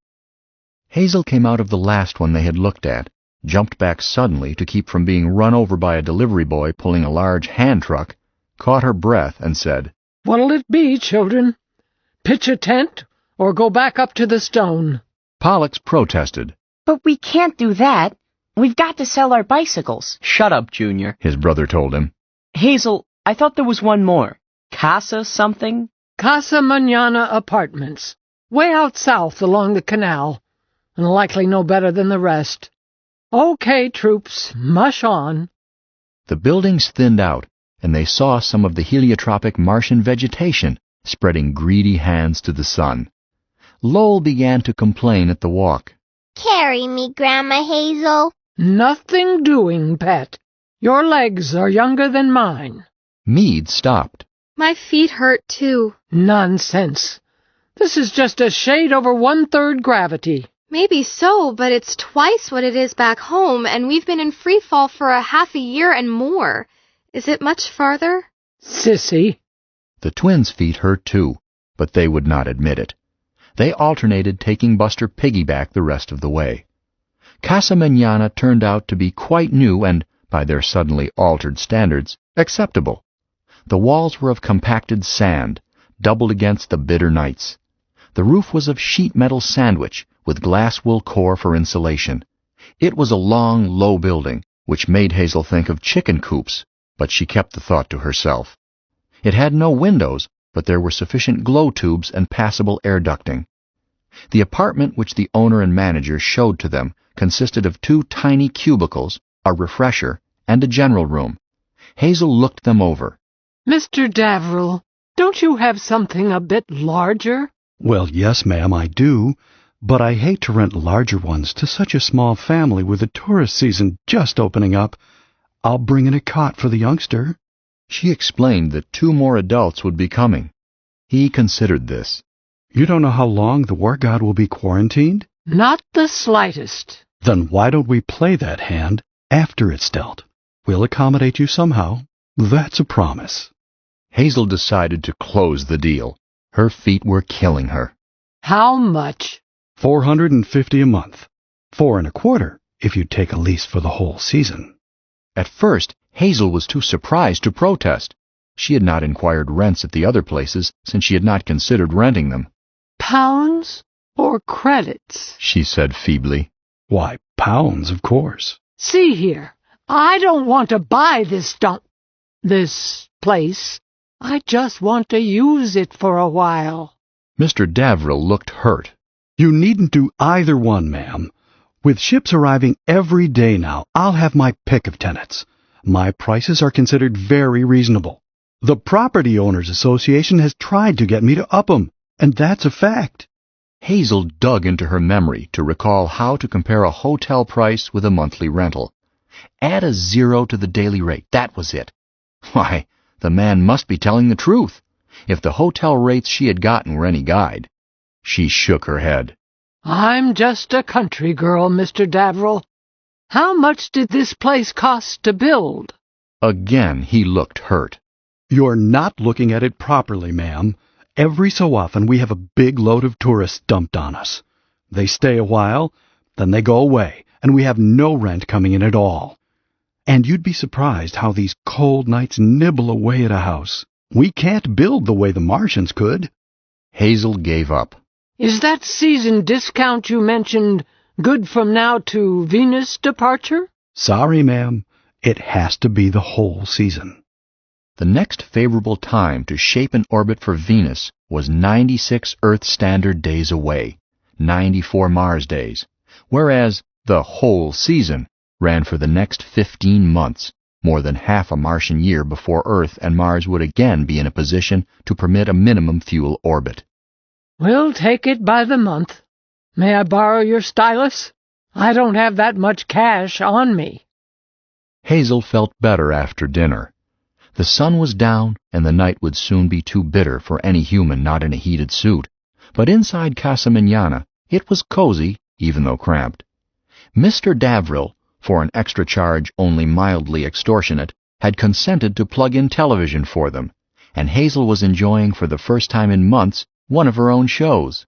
Hazel came out of the last one they had looked at, jumped back suddenly to keep from being run over by a delivery boy pulling a large hand truck, caught her breath, and said, "What'll it be, children? Pitch a tent or go back up to the stone?" Pollux protested. "But we can't do that. We've got to sell our bicycles." "Shut up, Junior," his brother told him. "Hazel, I thought there was one more. Casa something?" "Casa Manana Apartments. Way out south along the canal, and likely no better than the rest. Okay, troops, mush on." The buildings thinned out, and they saw some of the heliotropic Martian vegetation spreading greedy hands to the sun. Lowell began to complain at the walk. Carry me, Grandma Hazel. "Nothing doing, pet. Your legs are younger than mine." Meade stopped. My feet hurt, too. "Nonsense. This is just a shade over 1/3 gravity." Maybe so, but it's twice what it is back home, and we've been in free fall for a half a year and more. Is it much farther? "Sissy." The twins' feet hurt too, but they would not admit it. They alternated taking Buster piggyback the rest of the way. Casa Manana turned out to be quite new and, by their suddenly altered standards, acceptable. The walls were of compacted sand, doubled against the bitter nights. The roof was of sheet metal sandwich, with glass wool core for insulation. It was a long, low building, which made Hazel think of chicken coops, but she kept the thought to herself. It had no windows, but there were sufficient glow tubes and passable air ducting. The apartment which the owner and manager showed to them consisted of 2 tiny cubicles, a refresher, and a general room. Hazel looked them over. "Mr. Daverill, don't you have something a bit larger?" "Well, yes, ma'am, I do, but I hate to rent larger ones to such a small family with the tourist season just opening up. I'll bring in a cot for the youngster." She explained that 2 more adults would be coming. He considered this. "You don't know how long the war god will be quarantined?" "Not the slightest." "Then why don't we play that hand after it's dealt? We'll accommodate you somehow. That's a promise." Hazel decided to close the deal. Her feet were killing her. "How much?" $450 a month. 4 1/4 if you take a lease for the whole season. At first, Hazel was too surprised to protest. She had not inquired rents at the other places since she had not considered renting them. "Pounds or credits?" she said feebly. "Why, pounds, of course." "See here, I don't want to buy this place. I just want to use it for a while." Mr. Daverill looked hurt. "You needn't do either one, ma'am. With ships arriving every day now, I'll have my pick of tenants. My prices are considered very reasonable. The Property Owners Association has tried to get me to up 'em, and that's a fact." Hazel dug into her memory to recall how to compare a hotel price with a monthly rental. Add a 0 to the daily rate, that was it. Why, the man must be telling the truth, if the hotel rates she had gotten were any guide. She shook her head. "I'm just a country girl, Mr. Daverill. How much did this place cost to build?" Again he looked hurt. "You're not looking at it properly, ma'am. Every so often we have a big load of tourists dumped on us. They stay a while, then they go away, and we have no rent coming in at all. And you'd be surprised how these cold nights nibble away at a house. We can't build the way the Martians could." Hazel gave up. "Is that season discount you mentioned good from now to Venus departure?" "Sorry, ma'am. It has to be the whole season." The next favorable time to shape an orbit for Venus was 96 Earth Standard Days away, 94 Mars days, whereas the whole season ran for the next 15 months, more than half a Martian year before Earth and Mars would again be in a position to permit a minimum fuel orbit. "We'll take it by the month. May I borrow your stylus? I don't have that much cash on me." Hazel felt better after dinner. The sun was down, and the night would soon be too bitter for any human not in a heated suit. But inside Casa Manana, it was cozy, even though cramped. Mr. Davrill, for an extra charge only mildly extortionate, had consented to plug in television for them, and Hazel was enjoying for the first time in months one of her own shows.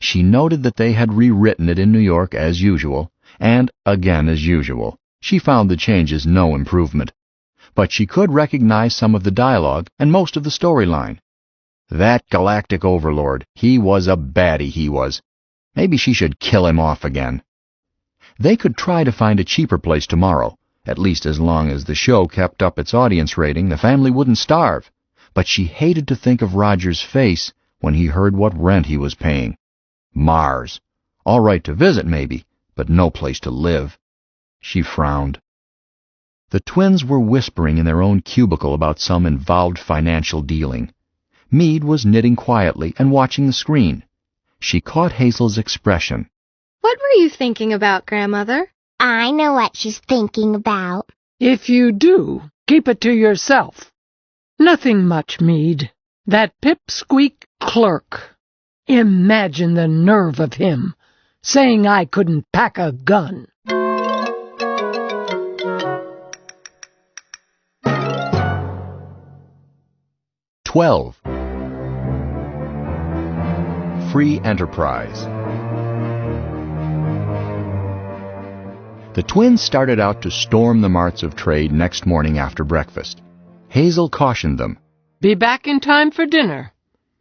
She noted that they had rewritten it in New York as usual, and, again as usual, she found the changes no improvement. But she could recognize some of the dialogue and most of the storyline. That galactic overlord, he was a baddie, he was. Maybe she should kill him off again. They could try to find a cheaper place tomorrow. At least as long as the show kept up its audience rating, the family wouldn't starve. But she hated to think of Roger's face when he heard what rent he was paying. Mars. All right to visit, maybe, but no place to live. She frowned. The twins were whispering in their own cubicle about some involved financial dealing. Meade was knitting quietly and watching the screen. She caught Hazel's expression. What were you thinking about, Grandmother? I know what she's thinking about. If you do, keep it to yourself. Nothing much, Meade. That pipsqueak clerk. Imagine the nerve of him, saying I couldn't pack a gun. Free enterprise. The twins started out to storm the marts of trade next morning after breakfast. Hazel cautioned them. Be back in time for dinner,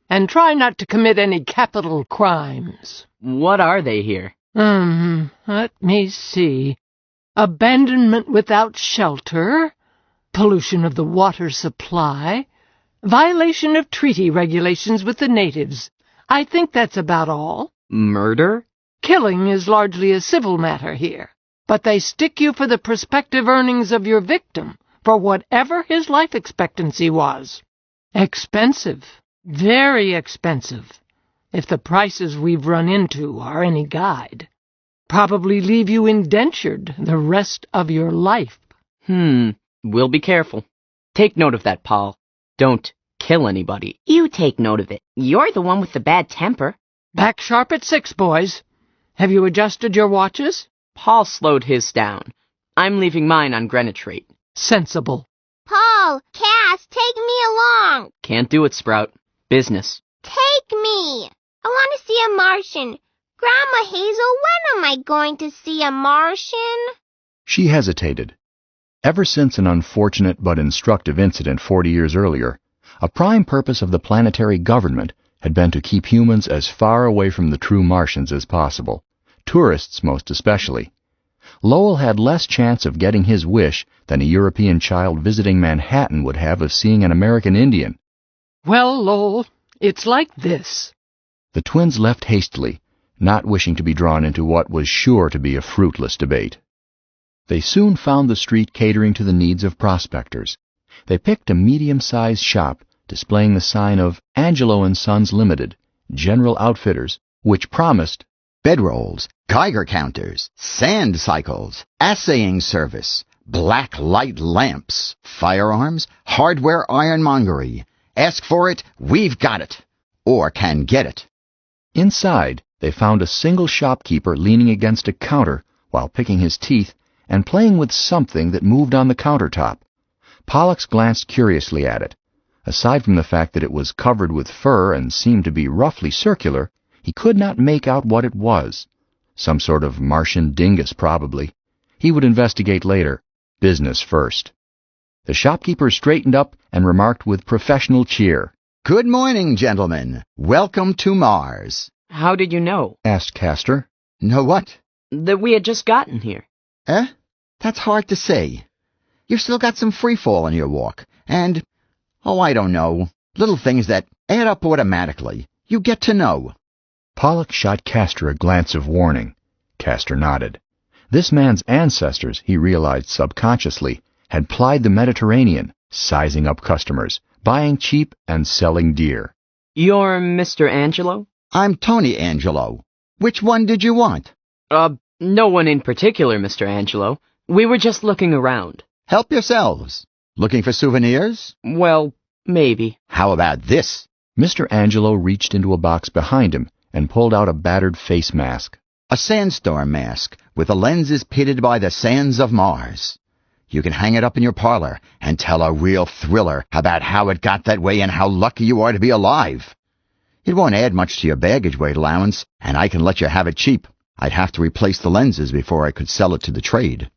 and try not to commit any capital crimes. What are they here? Let me see. Abandonment without shelter, pollution of the water supply, violation of treaty regulations with the natives. I think that's about all. Murder? Killing is largely a civil matter here, but they stick you for the prospective earnings of your victim, for whatever his life expectancy was. Expensive. Very expensive. If the prices we've run into are any guide. Probably leave you indentured the rest of your life. We'll be careful. Take note of that, Paul. Don't kill anybody. You take note of it. You're the one with the bad temper. Back sharp at 6, boys. Have you adjusted your watches? Paul slowed his down. I'm leaving mine on Greenwich rate. Sensible. Paul, Cass, take me along. Can't do it, Sprout. Business. Take me. I want to see a Martian. Grandma Hazel, when am I going to see a Martian? She hesitated. Ever since an unfortunate but instructive incident 40 years earlier, a prime purpose of the planetary government had been to keep humans as far away from the true Martians as possible, tourists most especially. Lowell had less chance of getting his wish than a European child visiting Manhattan would have of seeing an American Indian. Well, Lowell, it's like this. The twins left hastily, not wishing to be drawn into what was sure to be a fruitless debate. They soon found the street catering to the needs of prospectors. They picked a medium-sized shop displaying the sign of Angelo & Sons Limited, General Outfitters, which promised bedrolls, Geiger counters, sand cycles, assaying service, black light lamps, firearms, hardware ironmongery. Ask for it, we've got it, or can get it. Inside, they found a single shopkeeper leaning against a counter while picking his teeth and playing with something that moved on the countertop. Pollux glanced curiously at it. Aside from the fact that it was covered with fur and seemed to be roughly circular, he could not make out what it was. Some sort of Martian dingus, probably. He would investigate later. Business first. The shopkeeper straightened up and remarked with professional cheer. Good morning, gentlemen. Welcome to Mars. How did you know? Asked Castor. Know what? That we had just gotten here. That's hard to say. You've still got some free fall in your walk, and, I don't know, little things that add up automatically. You get to know. Pollux shot Castor a glance of warning. Castor nodded. This man's ancestors, he realized subconsciously, had plied the Mediterranean, sizing up customers, buying cheap and selling dear. You're Mr. Angelo? I'm Tony Angelo. Which one did you want? No one in particular, Mr. Angelo. We were just looking around. Help yourselves. Looking for souvenirs? Well, maybe. How about this? Mr. Angelo reached into a box behind him and pulled out a battered face mask. A sandstorm mask with the lenses pitted by the sands of Mars. You can hang it up in your parlor and tell a real thriller about how it got that way and how lucky you are to be alive. It won't add much to your baggage weight allowance, and I can let you have it cheap. I'd have to replace the lenses before I could sell it to the trade.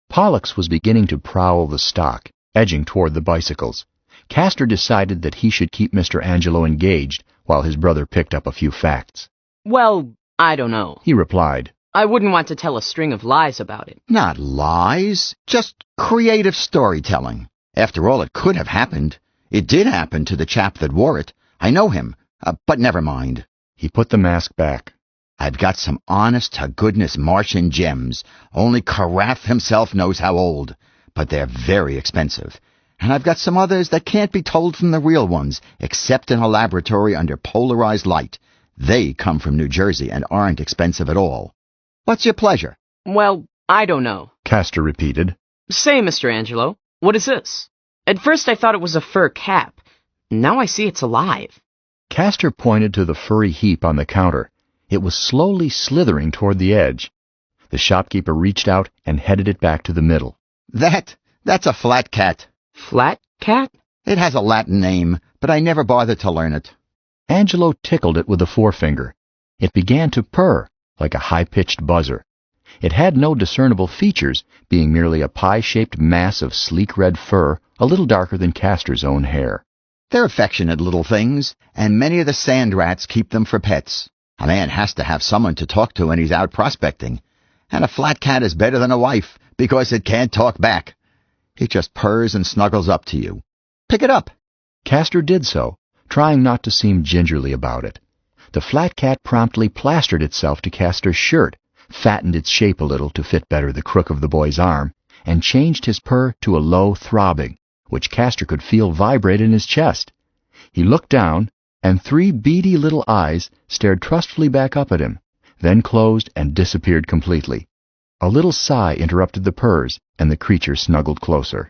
Pollux was beginning to prowl the stock, edging toward the bicycles. Castor decided that he should keep Mr. Angelo engaged while his brother picked up a few facts. Well, I don't know, he replied. I wouldn't want to tell a string of lies about it. Not lies, just creative storytelling. After all, it could have happened. It did happen to the chap that wore it. I know him, but never mind. He put the mask back. I've got some honest-to-goodness Martian gems. Only Carath himself knows how old. But they're very expensive. And I've got some others that can't be told from the real ones, except in a laboratory under polarized light. They come from New Jersey and aren't expensive at all. What's your pleasure? Well, I don't know, Castor repeated. Say, Mr. Angelo, what is this? At first I thought it was a fur cap. Now I see it's alive. Castor pointed to the furry heap on the counter. It was slowly slithering toward the edge. The shopkeeper reached out and headed it back to the middle. That's a flat cat. Flat cat? It has a Latin name, but I never bothered to learn it. Angelo tickled it with a forefinger. It began to purr, like a high-pitched buzzer. It had no discernible features, being merely a pie-shaped mass of sleek red fur, a little darker than Castor's own hair. They're affectionate little things, and many of the sand rats keep them for pets. A man has to have someone to talk to when he's out prospecting. And a flat cat is better than a wife, because it can't talk back. It just purrs and snuggles up to you. Pick it up. Castor did so, trying not to seem gingerly about it. The flat cat promptly plastered itself to Castor's shirt, fattened its shape a little to fit better the crook of the boy's arm, and changed his purr to a low throbbing, which Castor could feel vibrate in his chest. He looked down, and 3 beady little eyes stared trustfully back up at him, then closed and disappeared completely. A little sigh interrupted the purrs, and the creature snuggled closer.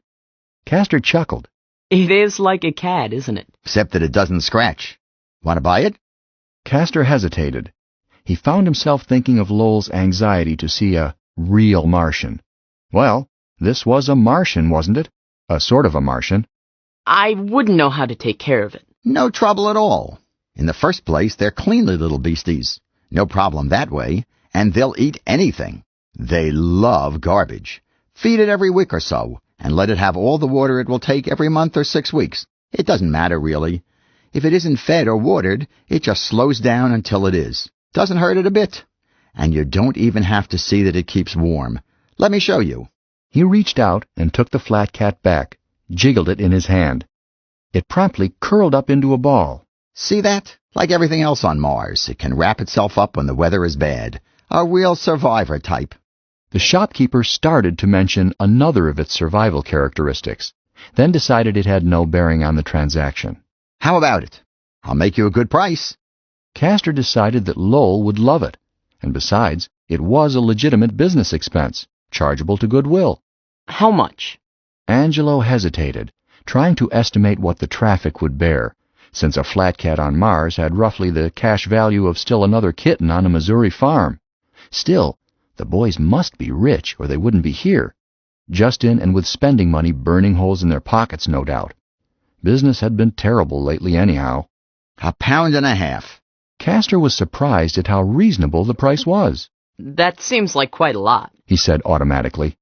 Castor chuckled. It is like a cat, isn't it? Except that it doesn't scratch. Want to buy it? Castor hesitated. He found himself thinking of Lowell's anxiety to see a real Martian. Well, this was a Martian, wasn't it? A sort of a Martian. I wouldn't know how to take care of it. No trouble at all. In the first place, they're cleanly little beasties. No problem that way, and they'll eat anything. They love garbage. Feed it every week or so, and let it have all the water it will take every month or 6 weeks. It doesn't matter, really. If it isn't fed or watered, it just slows down until it is. Doesn't hurt it a bit. And you don't even have to see that it keeps warm. Let me show you. He reached out and took the flat cat back, jiggled it in his hand. It promptly curled up into a ball. See that? Like everything else on Mars, it can wrap itself up when the weather is bad. A real survivor type. The shopkeeper started to mention another of its survival characteristics, then decided it had no bearing on the transaction. How about it? I'll make you a good price. Castor decided that Lowell would love it, and besides, it was a legitimate business expense, chargeable to goodwill. How much? Angelo hesitated, trying to estimate what the traffic would bear, since a flat cat on Mars had roughly the cash value of still another kitten on a Missouri farm. Still, the boys must be rich or they wouldn't be here. Just in and with spending money burning holes in their pockets, no doubt. Business had been terrible lately anyhow. £1.50 pounds. Castor was surprised at how reasonable the price was. That seems like quite a lot, he said automatically.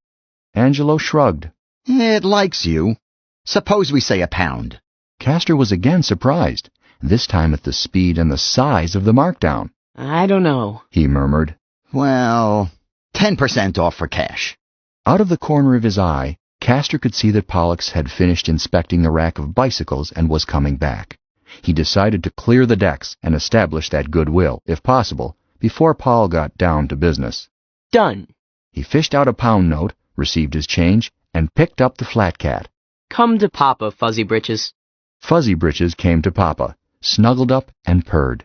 Angelo shrugged. It likes you. Suppose we say £1 pound. Castor was again surprised, this time at the speed and the size of the markdown. I don't know, he murmured. Well, 10% off for cash. Out of the corner of his eye, Castor could see that Pollux had finished inspecting the rack of bicycles and was coming back. He decided to clear the decks and establish that goodwill, if possible, before Paul got down to business. Done. He fished out a pound note, received his change, and picked up the flat cat. Come to Papa, Fuzzy Britches. Fuzzy Britches came to Papa, snuggled up and purred.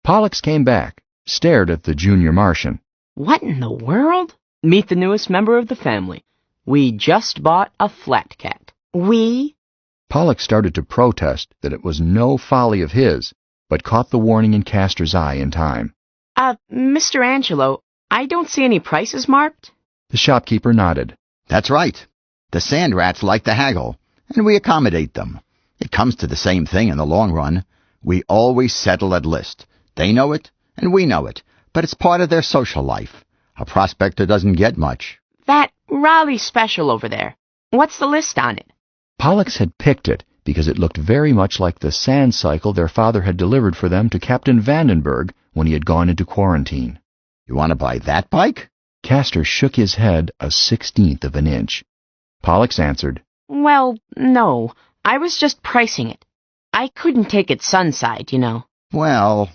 Pollux came back, stared at the junior Martian. What in the world? Meet the newest member of the family. We just bought a flat cat. We? Pollux started to protest that it was no folly of his, but caught the warning in Castor's eye in time. Mr. Angelo, I don't see any prices marked. The shopkeeper nodded. That's right. The sand rats like to haggle, and we accommodate them. It comes to the same thing in the long run. We always settle at list. They know it, and we know it, but it's part of their social life. A prospector doesn't get much. That Raleigh special over there. What's the list on it? Pollux had picked it because it looked very much like the sand cycle their father had delivered for them to Captain Vandenberg when he had gone into quarantine. You want to buy that bike? Castor shook his head 1/16 of an inch. Pollux answered, Well, no. I was just pricing it. I couldn't take it sunside, you know. Well,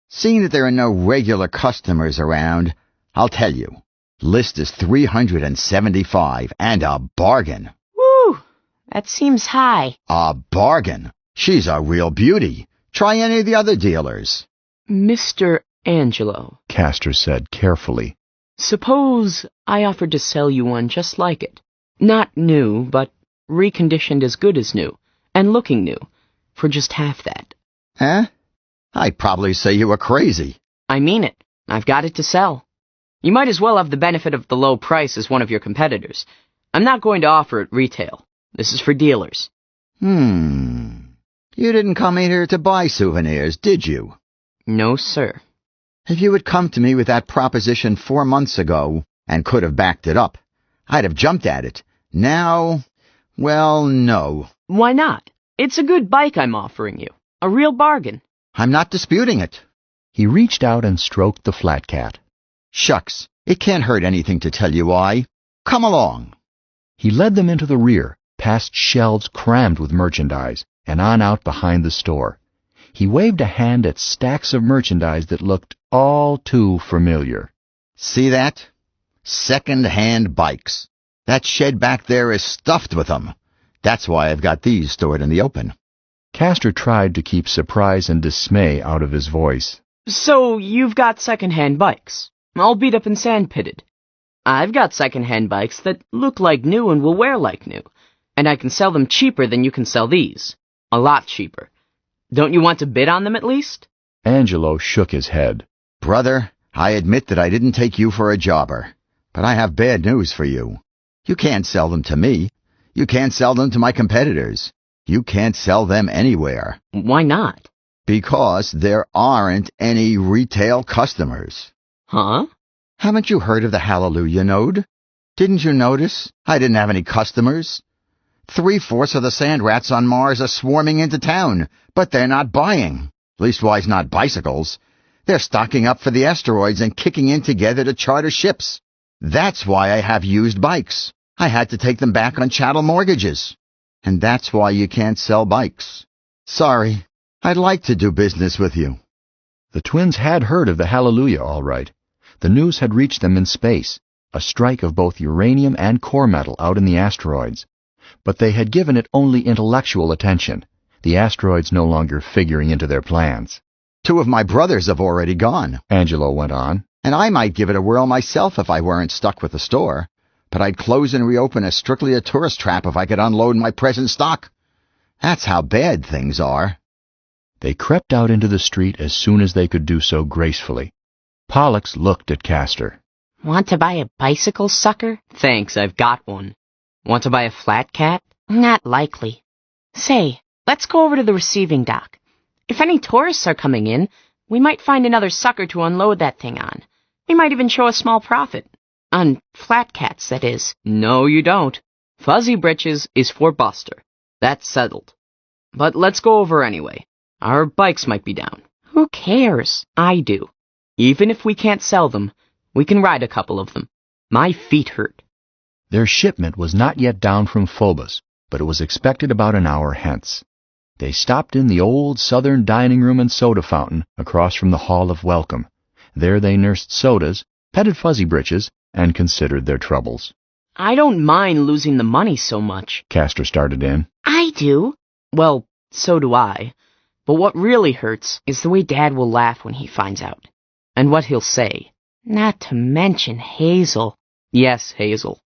seeing that there are no regular customers around, I'll tell you. List is $375 and a bargain. Woo! That seems high. A bargain. She's a real beauty. Try any of the other dealers. Mr. Angelo, Castor said carefully. Suppose I offered to sell you one just like it. Not new, but reconditioned as good as new, and looking new, for just half that. Huh? I'd probably say you were crazy. I mean it. I've got it to sell. You might as well have the benefit of the low price as one of your competitors. I'm not going to offer it retail. This is for dealers. You didn't come in here to buy souvenirs, did you? No, sir. If you had come to me with that proposition 4 months ago and could have backed it up, I'd have jumped at it. Now, well, no. Why not? It's a good bike I'm offering you. A real bargain. I'm not disputing it. He reached out and stroked the flat cat. Shucks, it can't hurt anything to tell you why. Come along. He led them into the rear, past shelves crammed with merchandise, and on out behind the store. He waved a hand at stacks of merchandise that looked all too familiar. See that? Second-hand bikes. That shed back there is stuffed with them. That's why I've got these stored in the open. Castor tried to keep surprise and dismay out of his voice. So you've got second-hand bikes, all beat up and sand-pitted. I've got second-hand bikes that look like new and will wear like new, and I can sell them cheaper than you can sell these. A lot cheaper. Don't you want to bid on them at least? Angelo shook his head. Brother, I admit that I didn't take you for a jobber, but I have bad news for you. You can't sell them to me. You can't sell them to my competitors. You can't sell them anywhere. Why not? Because there aren't any retail customers. Huh? Haven't you heard of the Hallelujah Node? Didn't you notice? I didn't have any customers. 3/4 of the sand rats on Mars are swarming into town, but they're not buying. Leastwise, not bicycles. They're stocking up for the asteroids and kicking in together to charter ships. That's why I have used bikes. I had to take them back on chattel mortgages. And that's why you can't sell bikes. Sorry, I'd like to do business with you. The twins had heard of the Hallelujah, all right. The news had reached them in space, a strike of both uranium and core metal out in the asteroids. But they had given it only intellectual attention, the asteroids no longer figuring into their plans. 2 of my brothers have already gone, Angelo went on. And I might give it a whirl myself if I weren't stuck with the store. But I'd close and reopen as strictly a tourist trap if I could unload my present stock. That's how bad things are. They crept out into the street as soon as they could do so gracefully. Pollux looked at Castor. Want to buy a bicycle, sucker? Thanks, I've got one. Want to buy a flat cat? Not likely. Say, let's go over to the receiving dock. If any tourists are coming in, we might find another sucker to unload that thing on. We might even show a small profit. On flat cats, that is. No, you don't. Fuzzy Britches is for Buster. That's settled. But let's go over anyway. Our bikes might be down. Who cares? I do. Even if we can't sell them, we can ride a couple of them. My feet hurt. Their shipment was not yet down from Phobos, but it was expected about an hour hence. They stopped in the old southern dining room and soda fountain across from the Hall of Welcome. There they nursed sodas, petted Fuzzy Britches, and considered their troubles. I don't mind losing the money so much. Castor started in. I do. Well, so do I. But what really hurts is the way Dad will laugh when he finds out. And what he'll say. Not to mention Hazel. Yes, Hazel.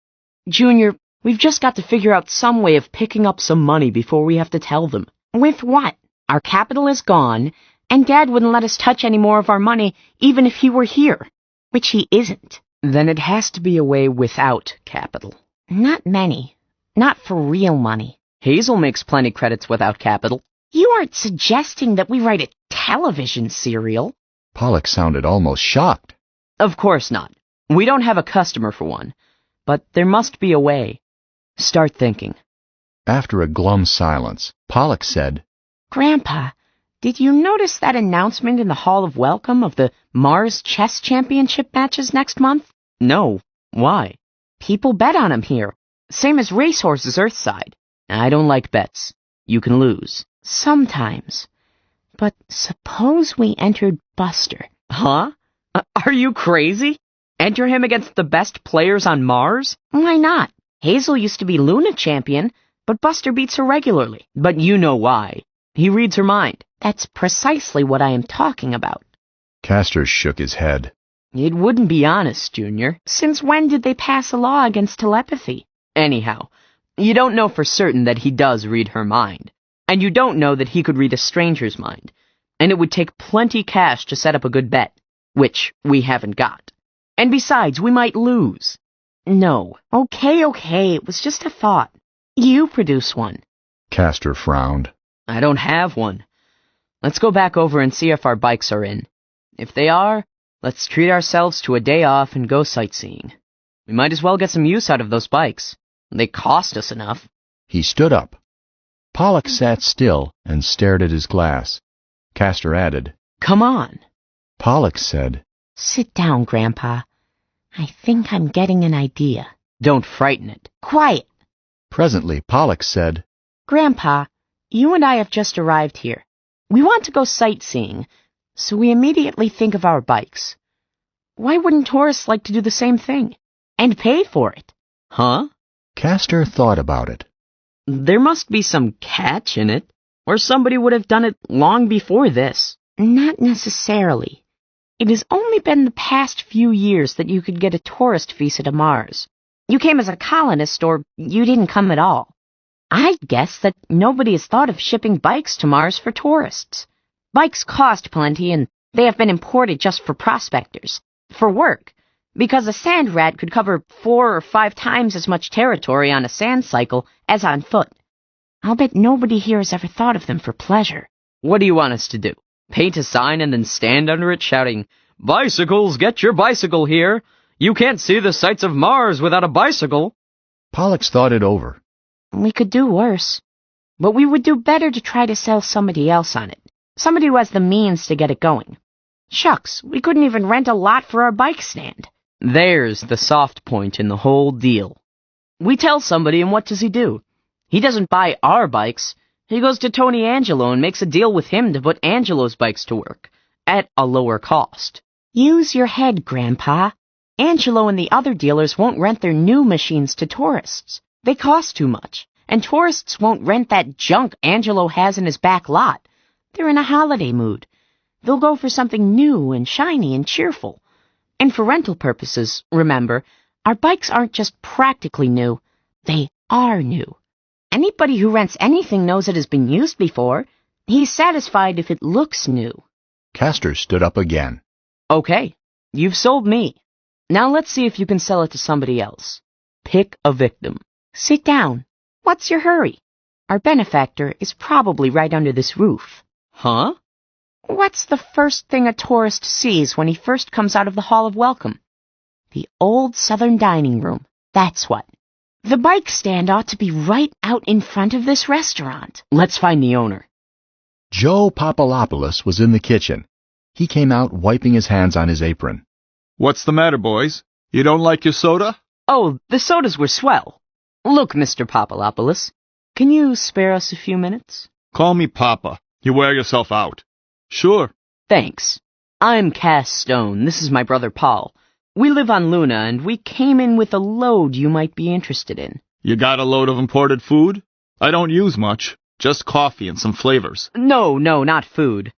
Junior, We've just got to figure out some way of picking up some money before we have to tell them. With what? Our capital is gone, and Dad wouldn't let us touch any more of our money even if he were here, which he isn't. Then it has to be a way without capital. Not many. Not for real money. Hazel makes plenty credits without capital. You aren't suggesting that we write a television serial? Pollock sounded almost shocked. Of course not. We don't have a customer for one. But there must be a way. Start thinking. After a glum silence, Pollock said, Grandpa, did you notice that announcement in the Hall of Welcome of the Mars Chess Championship matches next month? No. Why? People bet on 'em here. Same as racehorses Earthside. I don't like bets. You can lose. Sometimes. But suppose we entered Buster. Huh? Are you crazy? Enter him against the best players on Mars? Why not? Hazel used to be Luna champion, but Buster beats her regularly. But you know why. He reads her mind. That's precisely what I am talking about. Castor shook his head. It wouldn't be honest, Junior. Since when did they pass a law against telepathy? Anyhow, you don't know for certain that he does read her mind. And you don't know that he could read a stranger's mind. And it would take plenty cash to set up a good bet, which we haven't got. And besides, we might lose. No. Okay, it was just a thought. You produce one. Castor frowned. I don't have one. Let's go back over and see if our bikes are in. If they are, let's treat ourselves to a day off and go sightseeing. We might as well get some use out of those bikes. They cost us enough. He stood up. Pollock sat still and stared at his glass. Castor added, Come on. Pollock said, Sit down, Grandpa. I think I'm getting an idea. Don't frighten it. Quiet. Presently, Pollock said, Grandpa, you and I have just arrived here. We want to go sightseeing, so we immediately think of our bikes. Why wouldn't tourists like to do the same thing? And pay for it? Huh? Castor thought about it. There must be some catch in it, or somebody would have done it long before this. Not necessarily. It has only been the past few years that you could get a tourist visa to Mars. You came as a colonist, or you didn't come at all. I'd guess that nobody has thought of shipping bikes to Mars for tourists. Bikes cost plenty, and they have been imported just for prospectors. For work. Because a sand rat could cover 4 or 5 times as much territory on a sand cycle as on foot. I'll bet nobody here has ever thought of them for pleasure. What do you want us to do? Paint a sign and then stand under it shouting, Bicycles, get your bicycle here! You can't see the sights of Mars without a bicycle! Pollock thought it over. We could do worse. But we would do better to try to sell somebody else on it. Somebody who has the means to get it going. Shucks, we couldn't even rent a lot for our bike stand. There's the soft point in the whole deal. We tell somebody, and what does he do? He doesn't buy our bikes. He goes to Tony Angelo and makes a deal with him to put Angelo's bikes to work, at a lower cost. Use your head, Grandpa. Angelo and the other dealers won't rent their new machines to tourists. They cost too much, and tourists won't rent that junk Angelo has in his back lot. They're in a holiday mood. They'll go for something new and shiny and cheerful. And for rental purposes, remember, our bikes aren't just practically new, they are new. Anybody who rents anything knows it has been used before. He's satisfied if it looks new. Castor stood up again. Okay, you've sold me. Now let's see if you can sell it to somebody else. Pick a victim. Sit down. What's your hurry? Our benefactor is probably right under this roof. Huh? What's the first thing a tourist sees when he first comes out of the Hall of Welcome? The old Southern dining room. That's what. The bike stand ought to be right out in front of this restaurant. Let's find the owner. Joe Papalopoulos was in the kitchen. He came out wiping his hands on his apron. What's the matter, boys? You don't like your soda? Oh, the sodas were swell. Look, Mr. Papalopoulos, can you spare us a few minutes? Call me Papa. You wear yourself out. Sure. Thanks. I'm Cass Stone. This is my brother Paul. We live on Luna, and we came in with a load you might be interested in. You got a load of imported food? I don't use much. Just coffee and some flavors. No, not food.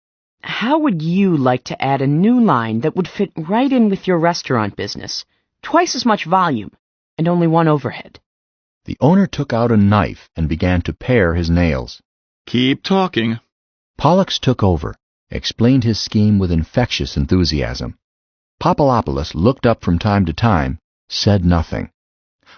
How would you like to add a new line that would fit right in with your restaurant business? Twice as much volume, and only one overhead. The owner took out a knife and began to pare his nails. Keep talking. Pollux took over, explained his scheme with infectious enthusiasm. Popolopoulos looked up from time to time, said nothing.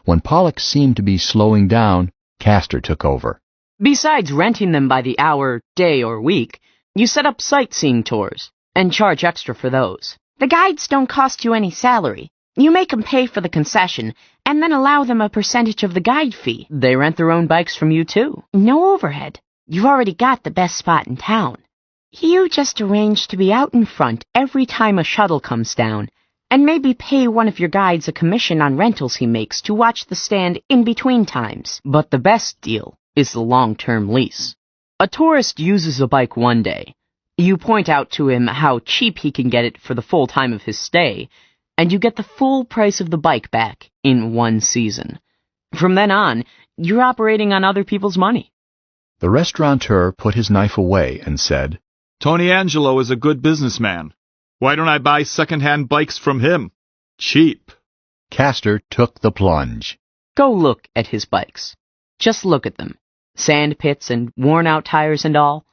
When Pollux seemed to be slowing down, Castor took over. Besides renting them by the hour, day, or week, you set up sightseeing tours and charge extra for those. The guides don't cost you any salary. You make them pay for the concession and then allow them a percentage of the guide fee. They rent their own bikes from you, too. No overhead. You've already got the best spot in town. You just arrange to be out in front every time a shuttle comes down, and maybe pay one of your guides a commission on rentals he makes to watch the stand in between times. But the best deal is the long-term lease. A tourist uses a bike one day. You point out to him how cheap he can get it for the full time of his stay, and you get the full price of the bike back in one season. From then on, you're operating on other people's money. The restaurateur put his knife away and said, Tony Angelo is a good businessman. Why don't I buy second-hand bikes from him? Cheap. Castor took the plunge. Go look at his bikes. Just look at them. Sand pits and worn-out tires and all.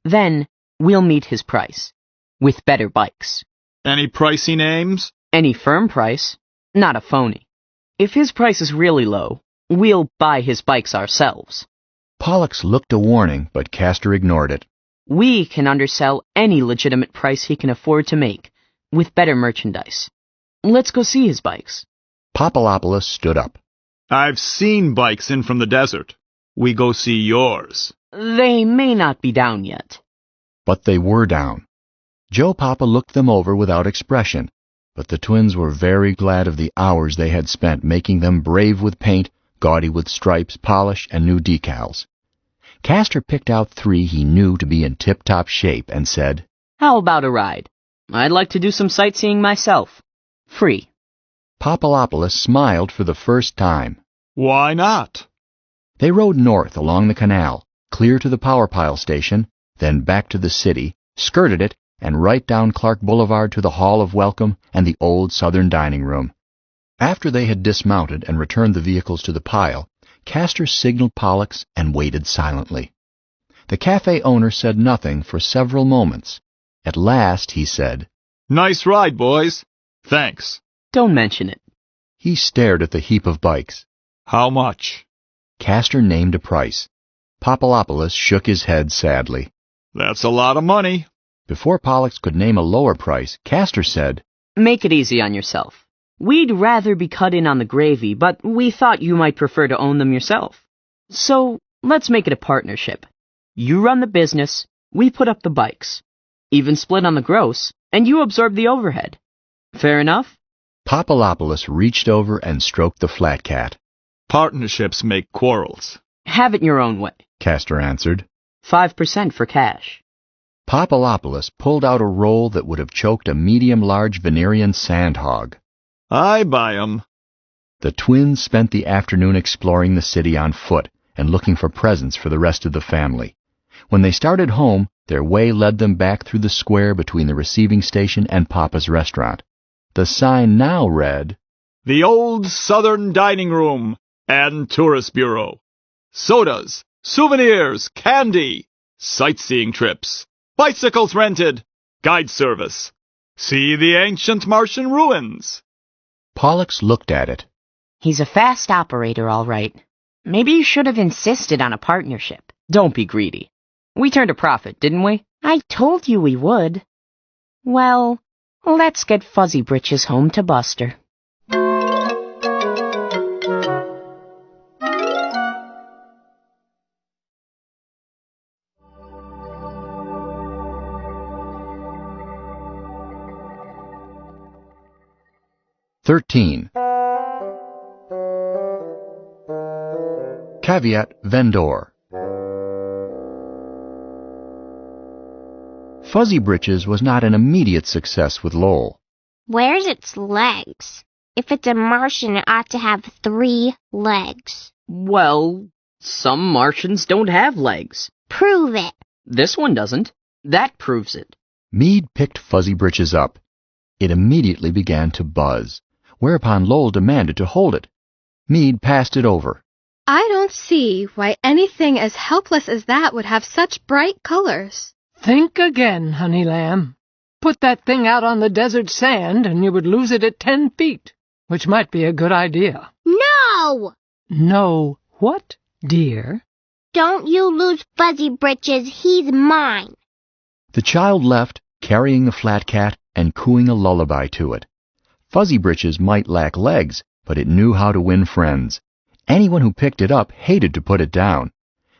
Then we'll meet his price. With better bikes. Any pricey names? Any firm price. Not a phony. If his price is really low, we'll buy his bikes ourselves. Pollux looked a warning, but Castor ignored it. We can undersell any legitimate price he can afford to make, with better merchandise. Let's go see his bikes. Popolopoulos stood up. I've seen bikes in from the desert. We go see yours. They may not be down yet. But they were down. Joe Papa looked them over without expression, but the twins were very glad of the hours they had spent making them brave with paint, gaudy with stripes, polish, and new decals. Castor picked out 3 he knew to be in tip-top shape and said, How about a ride? I'd like to do some sightseeing myself. Free. Popolopoulos smiled for the first time. Why not? They rode north along the canal, clear to the power pile station, then back to the city, skirted it, and right down Clark Boulevard to the Hall of Welcome and the old Southern dining room. After they had dismounted and returned the vehicles to the pile, Castor signaled Pollux and waited silently. The cafe owner said nothing for several moments. At last he said, Nice ride, boys. Thanks. Don't mention it. He stared at the heap of bikes. How much? Castor named a price. Popolopoulos shook his head sadly. That's a lot of money. Before Pollux could name a lower price, Castor said, Make it easy on yourself. We'd rather be cut in on the gravy, but we thought you might prefer to own them yourself. So let's make it a partnership. You run the business, we put up the bikes. Even split on the gross, and you absorb the overhead. Fair enough? Popolopoulos reached over and stroked the flat cat. Partnerships make quarrels. Have it your own way, Castor answered. 5% for cash. Popolopoulos pulled out a roll that would have choked a medium-large Venerian sandhog. I buy 'em. The twins spent the afternoon exploring the city on foot and looking for presents for the rest of the family. When they started home, their way led them back through the square between the receiving station and Papa's restaurant. The sign now read, The Old Southern Dining Room and Tourist Bureau. Sodas, souvenirs, candy, sightseeing trips, bicycles rented, guide service. See the ancient Martian ruins. Pollux looked at it. He's a fast operator, all right. Maybe you should have insisted on a partnership. Don't be greedy. We turned a profit, didn't we? I told you we would. Well, let's get Fuzzy Britches home to Buster. Caveat vendor. Fuzzy Britches was not an immediate success with Lowell. Where's its legs? If it's a Martian, it ought to have 3 legs. Well, some Martians don't have legs. Prove it. This one doesn't. That proves it. Meade picked Fuzzy Britches up. It immediately began to buzz, whereupon Lowell demanded to hold it. Meade passed it over. I don't see why anything as helpless as that would have such bright colors. Think again, honey lamb. Put that thing out on the desert sand and you would lose it at 10 feet, which might be a good idea. No! No, what, dear? Don't you lose Fuzzy Britches. He's mine. The child left, carrying the flat cat and cooing a lullaby to it. Fuzzy Britches might lack legs, but it knew how to win friends. Anyone who picked it up hated to put it down.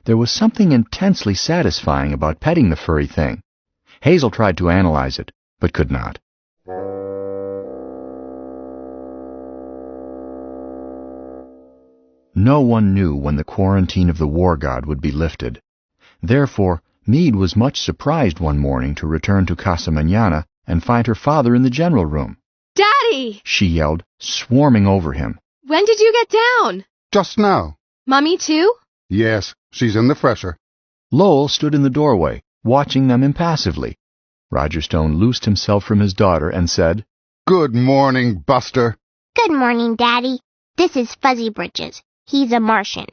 There was something intensely satisfying about petting the furry thing. Hazel tried to analyze it, but could not. No one knew when the quarantine of the war god would be lifted. Therefore, Meade was much surprised one morning to return to Casa Mañana and find her father in the general room. Daddy! She yelled, swarming over him. When did you get down? Just now. Mummy, too? Yes, she's in the fresher. Lowell stood in the doorway, watching them impassively. Roger Stone loosed himself from his daughter and said, Good morning, Buster. Good morning, Daddy. This is Fuzzy Britches. He's a Martian.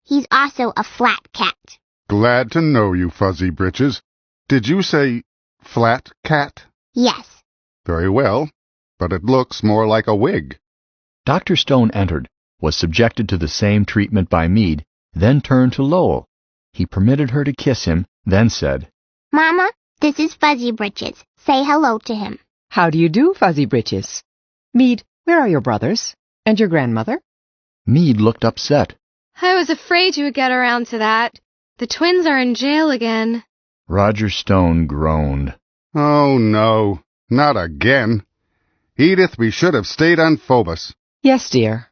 He's also a flat cat. Glad to know you, Fuzzy Britches. Did you say flat cat? Yes. Very well, but it looks more like a wig. Dr. Stone entered, was subjected to the same treatment by Meade, then turned to Lowell. He permitted her to kiss him, then said, Mama, this is Fuzzy Britches. Say hello to him. How do you do, Fuzzy Britches? Meade, where are your brothers? And your grandmother? Meade looked upset. I was afraid you would get around to that. The twins are in jail again. Roger Stone groaned. Oh, no, not again. Edith, we should have stayed on Phobos. Yes, dear.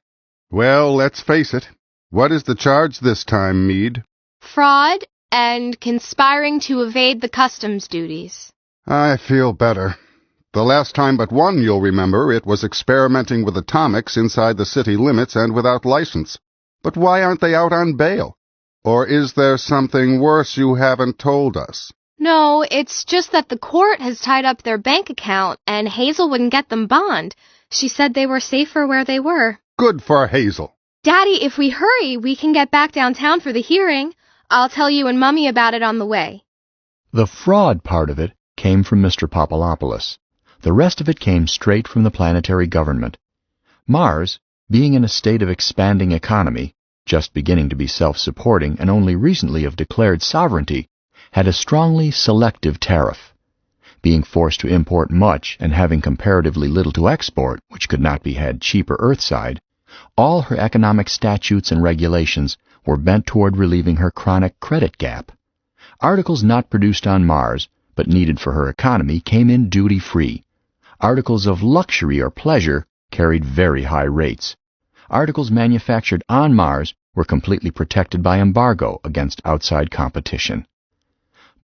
Well, let's face it. What is the charge this time, Meade? Fraud and conspiring to evade the customs duties. I feel better. The last time but one, you'll remember, it was experimenting with atomics inside the city limits and without license. But why aren't they out on bail? Or is there something worse you haven't told us? No, it's just that the court has tied up their bank account and Hazel wouldn't get them bond. She said they were safer where they were. Good for Hazel. Daddy, if we hurry, we can get back downtown for the hearing. I'll tell you and Mummy about it on the way. The fraud part of it came from Mr. Papalopoulos. The rest of it came straight from the planetary government. Mars, being in a state of expanding economy, just beginning to be self-supporting and only recently of declared sovereignty, had a strongly selective tariff. Being forced to import much and having comparatively little to export, which could not be had cheaper Earthside, all her economic statutes and regulations were bent toward relieving her chronic credit gap. Articles not produced on Mars, but needed for her economy, came in duty-free. Articles of luxury or pleasure carried very high rates. Articles manufactured on Mars were completely protected by embargo against outside competition.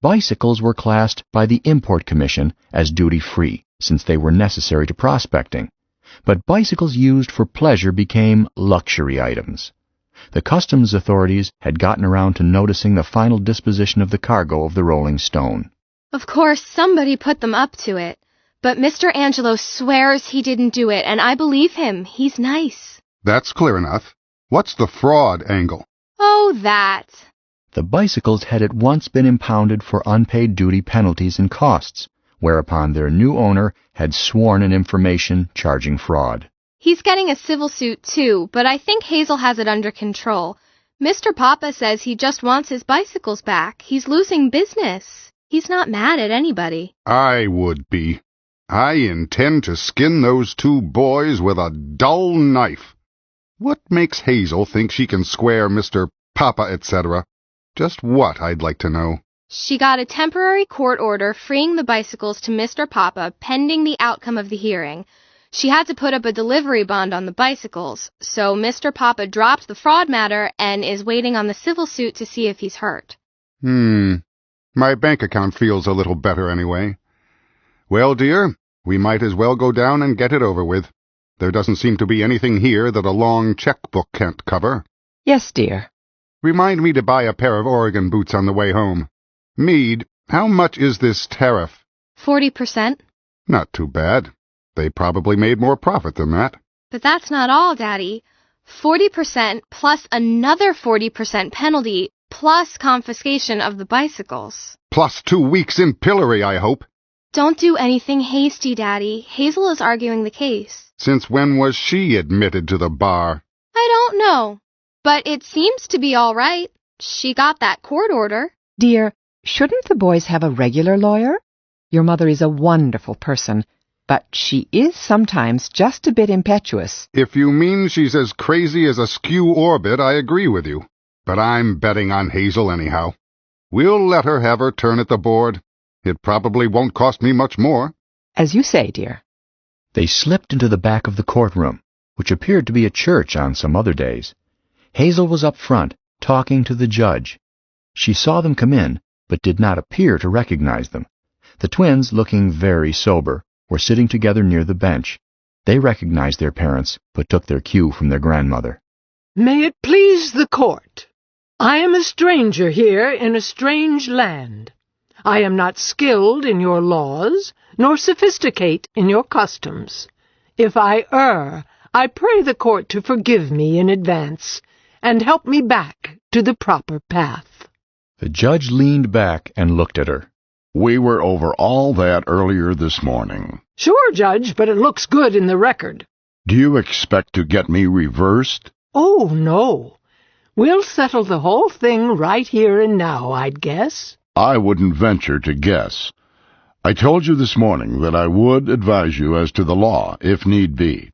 Bicycles were classed by the Import Commission as duty-free, since they were necessary to prospecting. But bicycles used for pleasure became luxury items. The customs authorities had gotten around to noticing the final disposition of the cargo of the Rolling Stone. Of course, somebody put them up to it. But Mr. Angelo swears he didn't do it, and I believe him. He's nice. That's clear enough. What's the fraud angle? Oh, that. The bicycles had at once been impounded for unpaid duty penalties and costs, whereupon their new owner had sworn an information charging fraud. He's getting a civil suit, too, but I think Hazel has it under control. Mr. Papa says he just wants his bicycles back. He's losing business. He's not mad at anybody. I would be. I intend to skin those two boys with a dull knife. What makes Hazel think she can square Mr. Papa, etc.? Just what, I'd like to know. She got a temporary court order freeing the bicycles to Mr. Papa pending the outcome of the hearing. She had to put up a delivery bond on the bicycles, so Mr. Papa dropped the fraud matter and is waiting on the civil suit to see if he's hurt. My bank account feels a little better anyway. Well, dear, we might as well go down and get it over with. There doesn't seem to be anything here that a long checkbook can't cover. Yes, dear. Remind me to buy a pair of Oregon boots on the way home. Meade, how much is this tariff? 40%. Not too bad. They probably made more profit than that. But that's not all, Daddy. 40% plus another 40% penalty plus confiscation of the bicycles. Plus 2 weeks in pillory, I hope. Don't do anything hasty, Daddy. Hazel is arguing the case. Since when was she admitted to the bar? I don't know, but it seems to be all right. She got that court order. Dear, shouldn't the boys have a regular lawyer? Your mother is a wonderful person, but she is sometimes just a bit impetuous. If you mean she's as crazy as a skew orbit, I agree with you. But I'm betting on Hazel anyhow. We'll let her have her turn at the board. It probably won't cost me much more. As you say, dear. They slipped into the back of the courtroom, which appeared to be a church on some other days. Hazel was up front, talking to the judge. She saw them come in, but did not appear to recognize them. The twins, looking very sober, were sitting together near the bench. They recognized their parents, but took their cue from their grandmother. May it please the court. I am a stranger here in a strange land. I am not skilled in your laws, nor sophisticate in your customs. If I err, I pray the court to forgive me in advance, and help me back to the proper path. The judge leaned back and looked at her. We were over all that earlier this morning. Sure, Judge, but it looks good in the record. Do you expect to get me reversed? Oh, no. We'll settle the whole thing right here and now, I'd guess. I wouldn't venture to guess. I told you this morning that I would advise you as to the law, if need be.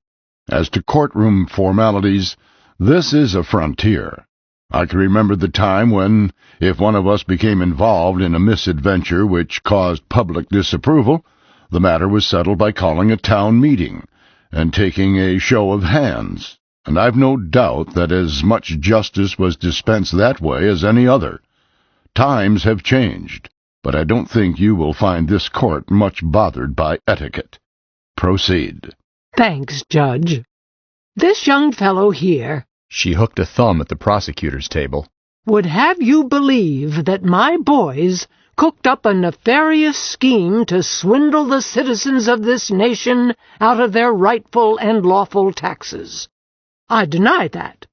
As to courtroom formalities, this is a frontier. I can remember the time when, if one of us became involved in a misadventure which caused public disapproval, the matter was settled by calling a town meeting and taking a show of hands. And I've no doubt that as much justice was dispensed that way as any other. Times have changed, but I don't think you will find this court much bothered by etiquette. Proceed. Thanks, Judge. This young fellow here, she hooked a thumb at the prosecutor's table, would have you believe that my boys cooked up a nefarious scheme to swindle the citizens of this nation out of their rightful and lawful taxes. I deny that.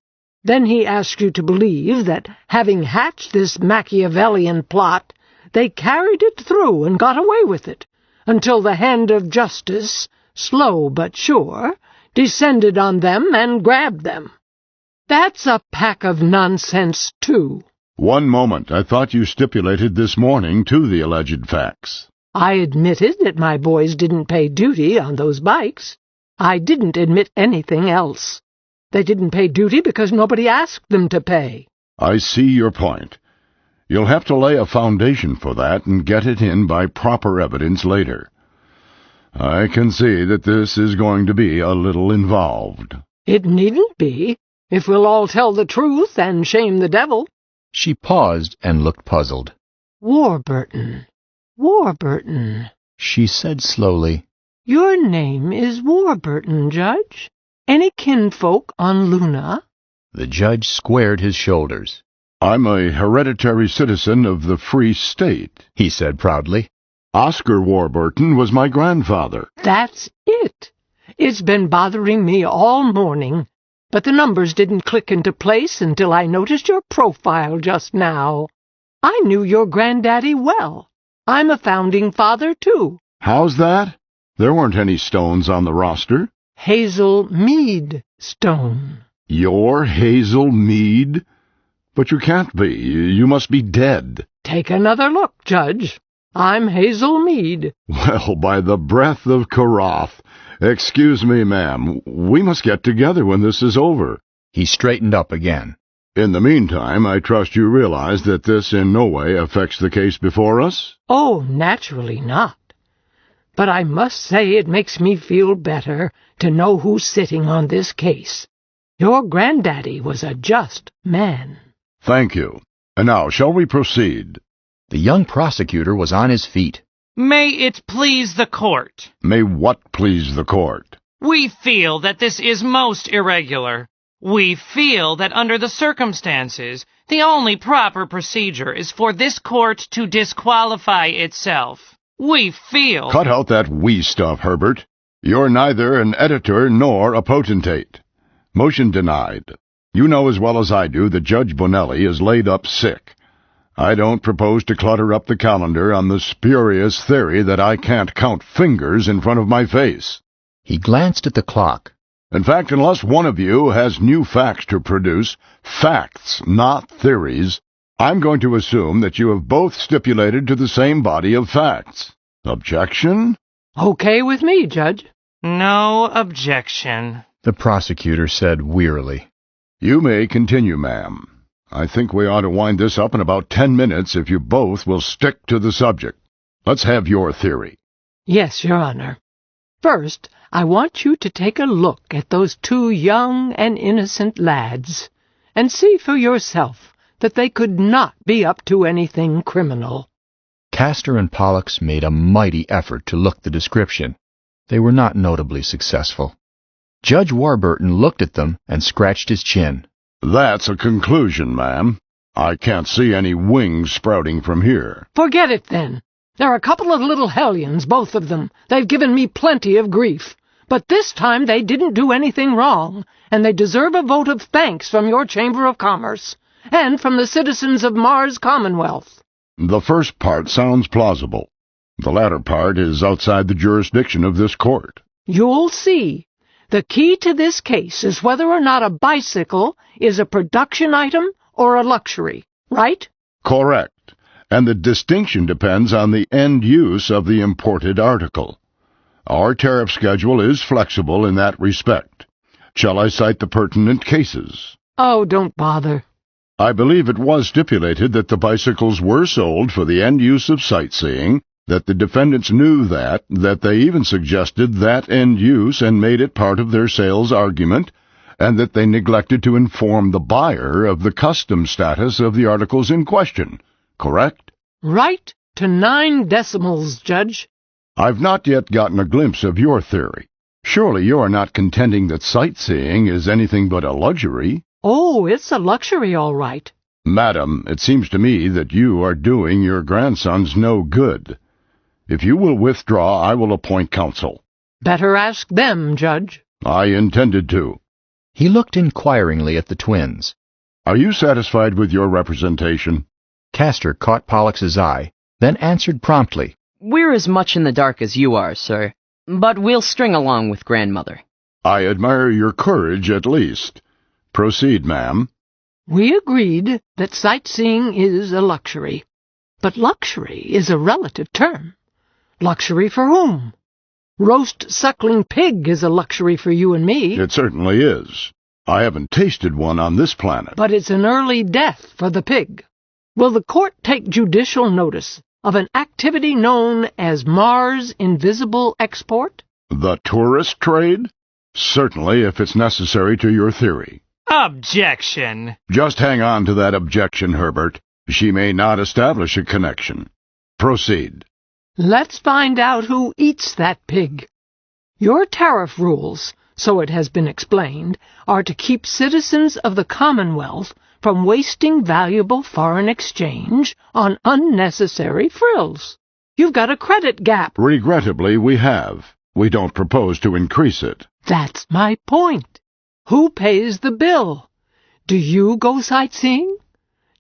Then he asked you to believe that, having hatched this Machiavellian plot, they carried it through and got away with it, until the hand of justice, slow but sure, descended on them and grabbed them. That's a pack of nonsense, too. One moment. I thought you stipulated this morning to the alleged facts. I admitted that my boys didn't pay duty on those bikes. I didn't admit anything else. They didn't pay duty because nobody asked them to pay. I see your point. You'll have to lay a foundation for that and get it in by proper evidence later. I can see that this is going to be a little involved. It needn't be, if we'll all tell the truth and shame the devil. She paused and looked puzzled. Warburton, she said slowly. Your name is Warburton, Judge. Any kinfolk on Luna? The judge squared his shoulders. I'm a hereditary citizen of the Free State, he said proudly. Oscar Warburton was my grandfather. That's it. It's been bothering me all morning, but the numbers didn't click into place until I noticed your profile just now. I knew your granddaddy well. I'm a founding father, too. How's that? There weren't any stones on the roster. Hazel Mead Stone. You're Hazel Mead? But you can't be. You must be dead. Take another look, Judge. I'm Hazel Mead. Well, by the breath of Karoth. Excuse me, ma'am. We must get together when this is over. He straightened up again. In the meantime, I trust you realize that this in no way affects the case before us? Oh, naturally not. But I must say it makes me feel better to know who's sitting on this case. Your granddaddy was a just man. Thank you. And now, shall we proceed? The young prosecutor was on his feet. May it please the court. May what please the court? We feel that this is most irregular. We feel that under the circumstances, the only proper procedure is for this court to disqualify itself. We feel... Cut out that we stuff, Herbert. You're neither an editor nor a potentate. Motion denied. You know as well as I do that Judge Bonelli is laid up sick. I don't propose to clutter up the calendar on the spurious theory that I can't count fingers in front of my face. He glanced at the clock. In fact, unless one of you has new facts to produce, facts, not theories, I'm going to assume that you have both stipulated to the same body of facts. Objection? Okay with me, Judge. No objection, the prosecutor said wearily. You may continue, ma'am. I think we ought to wind this up in about 10 minutes if you both will stick to the subject. Let's have your theory. Yes, Your Honor. First, I want you to take a look at those two young and innocent lads and see for yourself that they could not be up to anything criminal. Castor and Pollux made a mighty effort to look the description. They were not notably successful. Judge Warburton looked at them and scratched his chin. That's a conclusion, ma'am. I can't see any wings sprouting from here. Forget it, then. They're a couple of little hellions, both of them. They've given me plenty of grief. But this time they didn't do anything wrong, and they deserve a vote of thanks from your Chamber of Commerce, and from the citizens of Mars Commonwealth. The first part sounds plausible. The latter part is outside the jurisdiction of this court. You'll see. The key to this case is whether or not a bicycle is a production item or a luxury, right? Correct. And the distinction depends on the end use of the imported article. Our tariff schedule is flexible in that respect. Shall I cite the pertinent cases? Oh, don't bother. I believe it was stipulated that the bicycles were sold for the end use of sightseeing, that the defendants knew that they even suggested that end use and made it part of their sales argument, and that they neglected to inform the buyer of the custom status of the articles in question. Correct? Right to 9 decimals, Judge. I've not yet gotten a glimpse of your theory. Surely you are not contending that sightseeing is anything but a luxury? Oh, it's a luxury, all right. Madam, it seems to me that you are doing your grandsons no good. If you will withdraw, I will appoint counsel. Better ask them, Judge. I intended to. He looked inquiringly at the twins. Are you satisfied with your representation? Castor caught Pollux's eye, then answered promptly. We're as much in the dark as you are, sir, but we'll string along with Grandmother. I admire your courage, at least. Proceed, ma'am. We agreed that sightseeing is a luxury, but luxury is a relative term. Luxury for whom? Roast suckling pig is a luxury for you and me. It certainly is. I haven't tasted one on this planet. But it's an early death for the pig. Will the court take judicial notice of an activity known as Mars Invisible Export? The tourist trade? Certainly, if it's necessary to your theory. Objection. Just hang on to that objection, Herbert. She may not establish a connection. Proceed. Let's find out who eats that pig. Your tariff rules, so it has been explained, are to keep citizens of the Commonwealth from wasting valuable foreign exchange on unnecessary frills. You've got a credit gap. Regrettably, we have. We don't propose to increase it. That's my point. Who pays the bill? Do you go sightseeing?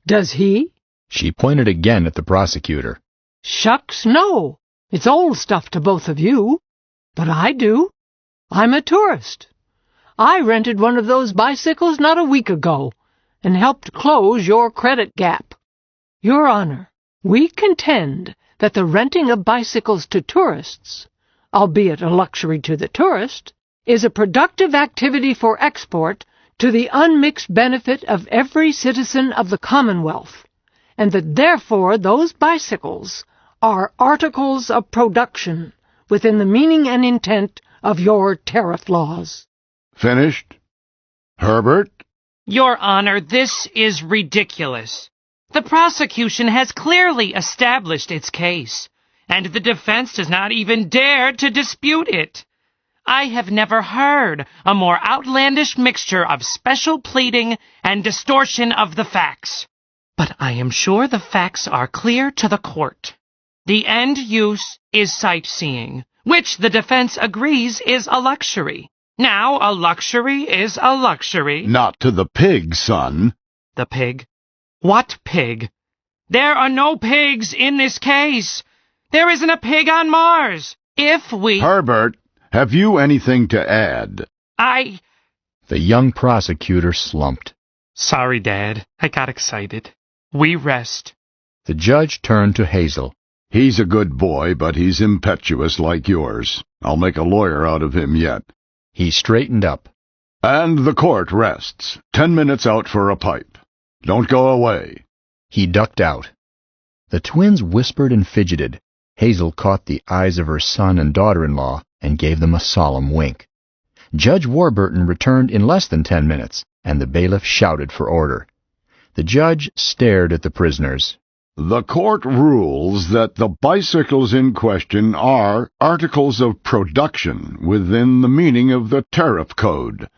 Does he? She pointed again at the prosecutor. Shucks, no. It's old stuff to both of you. But I do. I'm a tourist. I rented one of those bicycles not a week ago and helped close your credit gap. Your Honor, we contend that the renting of bicycles to tourists, albeit a luxury to the tourist, is a productive activity for export to the unmixed benefit of every citizen of the Commonwealth, and that therefore those bicycles are articles of production within the meaning and intent of your tariff laws. Finished? Herbert? Your Honor, this is ridiculous. The prosecution has clearly established its case, and the defense does not even dare to dispute it. I have never heard a more outlandish mixture of special pleading and distortion of the facts. But I am sure the facts are clear to the court. The end use is sightseeing, which the defense agrees is a luxury. Now, a luxury is a luxury. Not to the pig, son. The pig? What pig? There are no pigs in this case. There isn't a pig on Mars. If we... Herbert, have you anything to add? The young prosecutor slumped. Sorry, Dad. I got excited. We rest. The judge turned to Hazel. He's a good boy, but he's impetuous like yours. I'll make a lawyer out of him yet. He straightened up. And the court rests. 10 minutes out for a pipe. Don't go away. He ducked out. The twins whispered and fidgeted. Hazel caught the eyes of her son and daughter-in-law and gave them a solemn wink. Judge Warburton returned in less than 10 minutes, and the bailiff shouted for order. The judge stared at the prisoners. The court rules that the bicycles in question are articles of production within the meaning of the tariff code.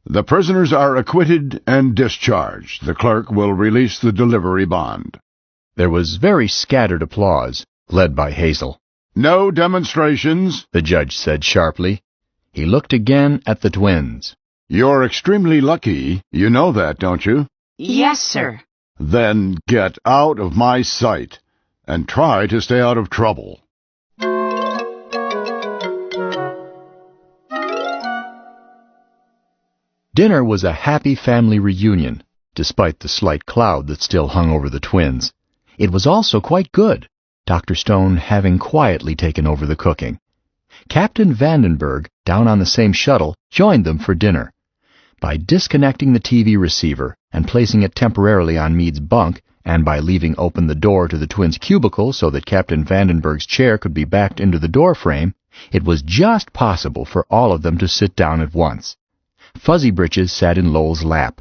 The prisoners are acquitted and discharged. The clerk will release the delivery bond. There was very scattered applause, led by Hazel. No demonstrations, the judge said sharply. He looked again at the twins. You're extremely lucky. You know that, don't you? Yes, sir. Then get out of my sight, and try to stay out of trouble. Dinner was a happy family reunion, despite the slight cloud that still hung over the twins. It was also quite good, Dr. Stone having quietly taken over the cooking. Captain Vandenberg, down on the same shuttle, joined them for dinner. By disconnecting the TV receiver and placing it temporarily on Meade's bunk, and by leaving open the door to the twins' cubicle so that Captain Vandenberg's chair could be backed into the door frame, it was just possible for all of them to sit down at once. Fuzzy Britches sat in Lowell's lap.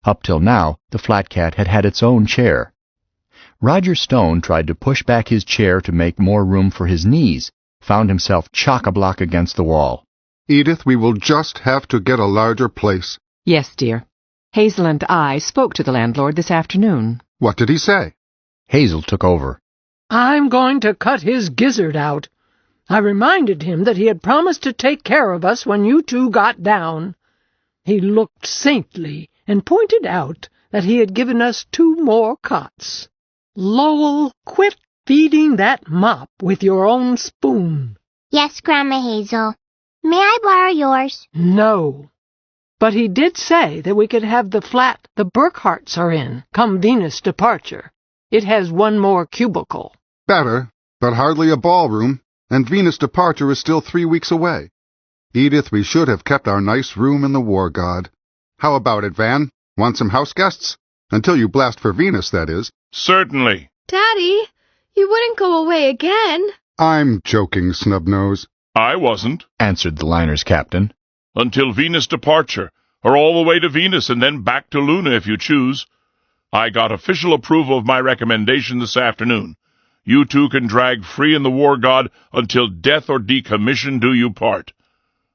Up till now, the flat cat had had its own chair. Roger Stone tried to push back his chair to make more room for his knees, found himself chock-a-block against the wall. Edith, we will just have to get a larger place. Yes, dear. Hazel and I spoke to the landlord this afternoon. What did he say? Hazel took over. I'm going to cut his gizzard out. I reminded him that he had promised to take care of us when you two got down. He looked saintly and pointed out that he had given us 2 more cots. Lowell, quit feeding that mop with your own spoon. Yes, Grandma Hazel. May I borrow yours? No. But he did say that we could have the flat the Burkharts are in, come Venus departure. It has 1 more cubicle. Better, but hardly a ballroom, and Venus departure is still 3 weeks away. Edith, we should have kept our nice room in the War God. How about it, Van? Want some house guests? Until you blast for Venus, that is. Certainly. Daddy, you wouldn't go away again. I'm joking, Snubnose. I wasn't, answered the liner's captain. Until Venus departure, or all the way to Venus and then back to Luna if you choose. I got official approval of my recommendation this afternoon. You two can drag free in the War God until death or decommission do you part.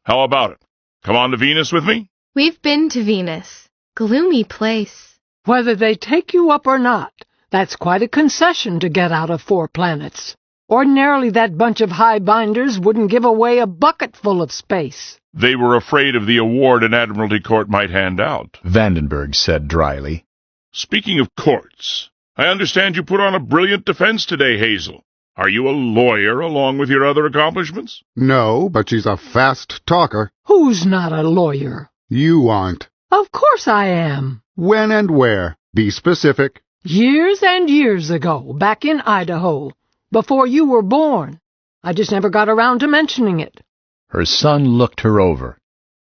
How about it? Come on to Venus with me? We've been to Venus. Gloomy place. Whether they take you up or not, that's quite a concession to get out of 4 planets. Ordinarily, that bunch of high-binders wouldn't give away a bucketful of space. They were afraid of the award an Admiralty court might hand out, Vandenberg said dryly. Speaking of courts, I understand you put on a brilliant defense today, Hazel. Are you a lawyer along with your other accomplishments? No, but she's a fast talker. Who's not a lawyer? You aren't. Of course I am. When and where? Be specific. Years and years ago, back in Idaho, before you were born. I just never got around to mentioning it. Her son looked her over.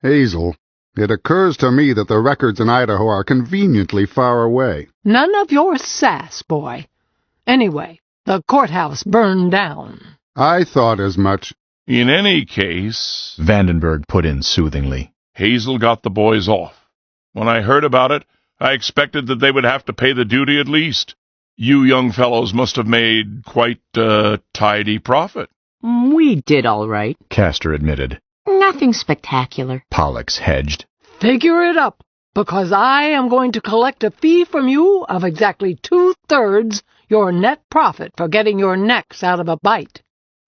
Hazel, it occurs to me that the records in Idaho are conveniently far away. None of your sass, boy. Anyway, the courthouse burned down. I thought as much. In any case, Vandenberg put in soothingly, Hazel got the boys off. When I heard about it, I expected that they would have to pay the duty at least. You young fellows must have made quite a tidy profit. We did all right, Castor admitted. Nothing spectacular. Pollux hedged. Figure it up, because I am going to collect a fee from you of exactly 2/3 your net profit for getting your necks out of a bite.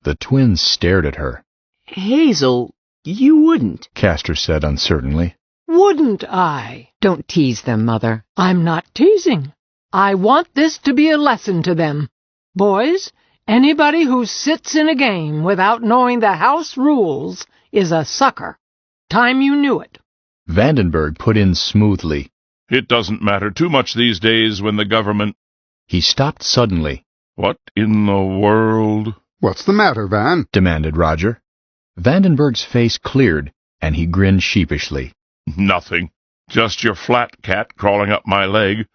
The twins stared at her. Hazel, you wouldn't, Castor said uncertainly. Wouldn't I? Don't tease them, Mother. I'm not teasing. I want this to be a lesson to them. Boys, anybody who sits in a game without knowing the house rules is a sucker. Time you knew it. Vandenberg put in smoothly. It doesn't matter too much these days when the government... He stopped suddenly. What in the world? What's the matter, Van? Demanded Roger. Vandenberg's face cleared, and he grinned sheepishly. Nothing. Just your flat cat crawling up my leg.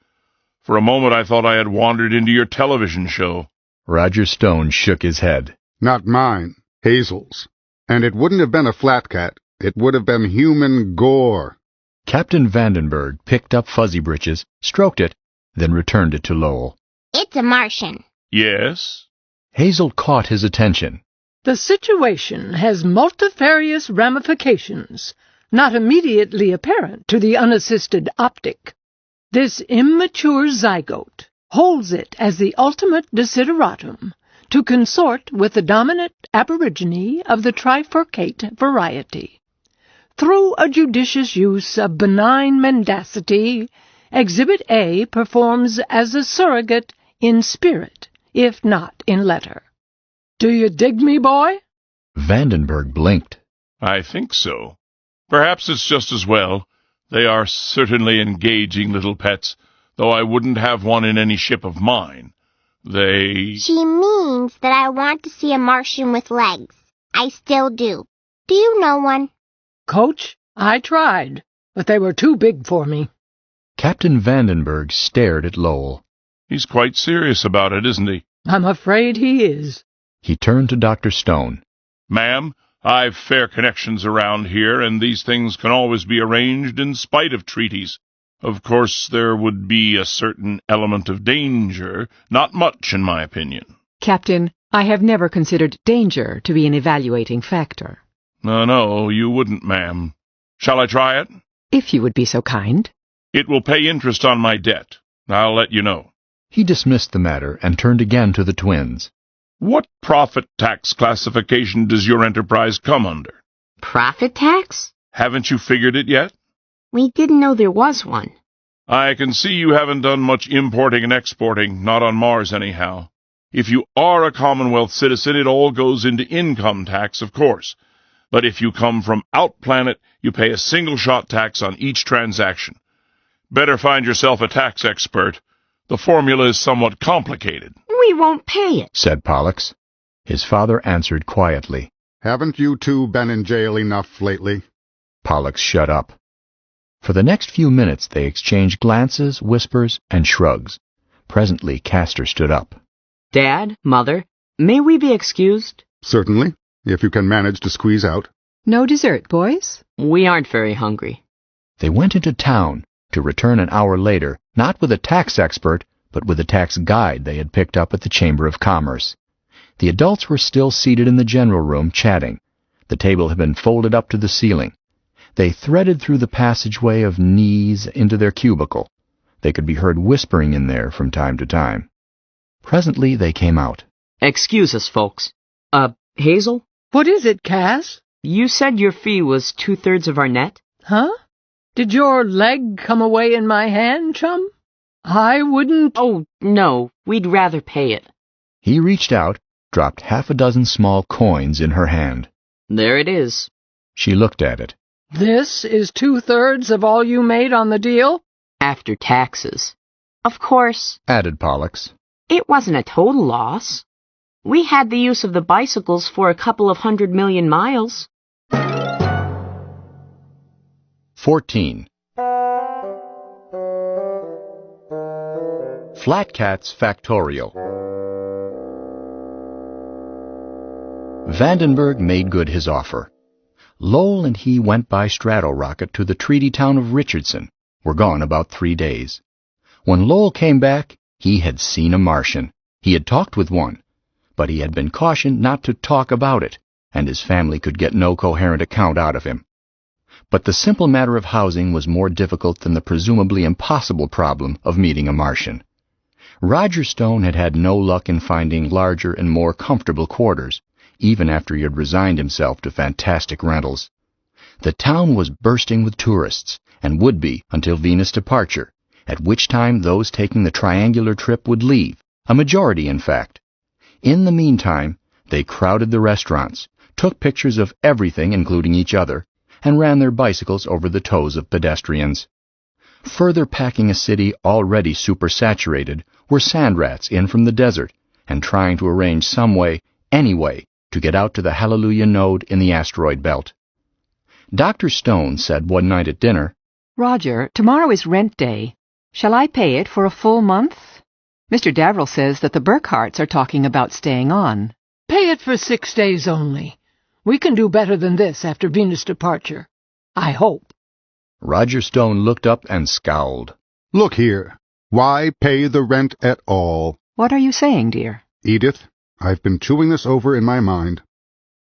For a moment I thought I had wandered into your television show. Roger Stone shook his head. Not mine. Hazel's. And it wouldn't have been a flat cat. It would have been human gore. Captain Vandenberg picked up Fuzzy Britches, stroked it, then returned it to Lowell. It's a Martian. Yes? Hazel caught his attention. The situation has multifarious ramifications, not immediately apparent to the unassisted optic. This immature zygote holds it as the ultimate desideratum to consort with the dominant aborigine of the trifurcate variety. Through a judicious use of benign mendacity, Exhibit A performs as a surrogate in spirit, if not in letter. Do you dig me, boy? Vandenberg blinked. I think so. Perhaps it's just as well. They are certainly engaging little pets, though I wouldn't have one in any ship of mine. She means that I want to see a Martian with legs. I still do. Do you know one? Coach, I tried, but they were too big for me. Captain Vandenberg stared at Lowell. He's quite serious about it, isn't he? I'm afraid he is. He turned to Dr. Stone. Ma'am, I've fair connections around here, and these things can always be arranged in spite of treaties. Of course, there would be a certain element of danger, not much in my opinion. Captain, I have never considered danger to be an evaluating factor. No, you wouldn't, ma'am. Shall I try it? If you would be so kind. It will pay interest on my debt. I'll let you know. He dismissed the matter and turned again to the twins. What profit tax classification does your enterprise come under? Profit tax? Haven't you figured it yet? We didn't know there was one. I can see you haven't done much importing and exporting, not on Mars anyhow. If you are a Commonwealth citizen, it all goes into income tax, of course. But if you come from out-planet, you pay a single-shot tax on each transaction. Better find yourself a tax expert. The formula is somewhat complicated. We won't pay it, said Pollux. His father answered quietly. Haven't you two been in jail enough lately? Pollux shut up. For the next few minutes they exchanged glances, whispers, and shrugs. Presently Castor stood up. Dad, Mother, may we be excused? Certainly, if you can manage to squeeze out. No dessert, boys? We aren't very hungry. They went into town, to return an hour later, not with a tax expert, but with a tax guide they had picked up at the Chamber of Commerce. The adults were still seated in the general room, chatting. The table had been folded up to the ceiling. They threaded through the passageway of knees into their cubicle. They could be heard whispering in there from time to time. Presently they came out. Excuse us, folks. Hazel? What is it, Cass? You said your fee was 2/3 of our net? Huh? Did your leg come away in my hand, chum? I wouldn't... Oh, no, we'd rather pay it. He reached out, dropped 6 small coins in her hand. There it is. She looked at it. This is 2/3 of all you made on the deal? After taxes. Of course, added Pollux. It wasn't a total loss. We had the use of the bicycles for a couple of 100 million miles. 14. Flat Cat's Factorial. Vandenberg made good his offer. Lowell and he went by stratorocket to the treaty town of Richardson. Were gone about 3 days. When Lowell came back, he had seen a Martian. He had talked with one, but he had been cautioned not to talk about it, and his family could get no coherent account out of him. But the simple matter of housing was more difficult than the presumably impossible problem of meeting a Martian. Roger Stone had had no luck in finding larger and more comfortable quarters, even after he had resigned himself to fantastic rentals. The town was bursting with tourists, and would be until Venus' departure, at which time those taking the triangular trip would leave, a majority in fact. In the meantime, they crowded the restaurants, took pictures of everything including each other, and ran their bicycles over the toes of pedestrians. Further packing a city already supersaturated were sand rats in from the desert, and trying to arrange some way, any way, to get out to the Hallelujah node in the asteroid belt. Dr. Stone said one night at dinner, "Roger, tomorrow is rent day. Shall I pay it for a full month? Mr. Davrill says that the Burkharts are talking about staying on." Pay it for 6 days only. We can do better than this after Venus' departure. I hope. Roger Stone looked up and scowled. Look here. Why pay the rent at all? What are you saying, dear? Edith, I've been chewing this over in my mind.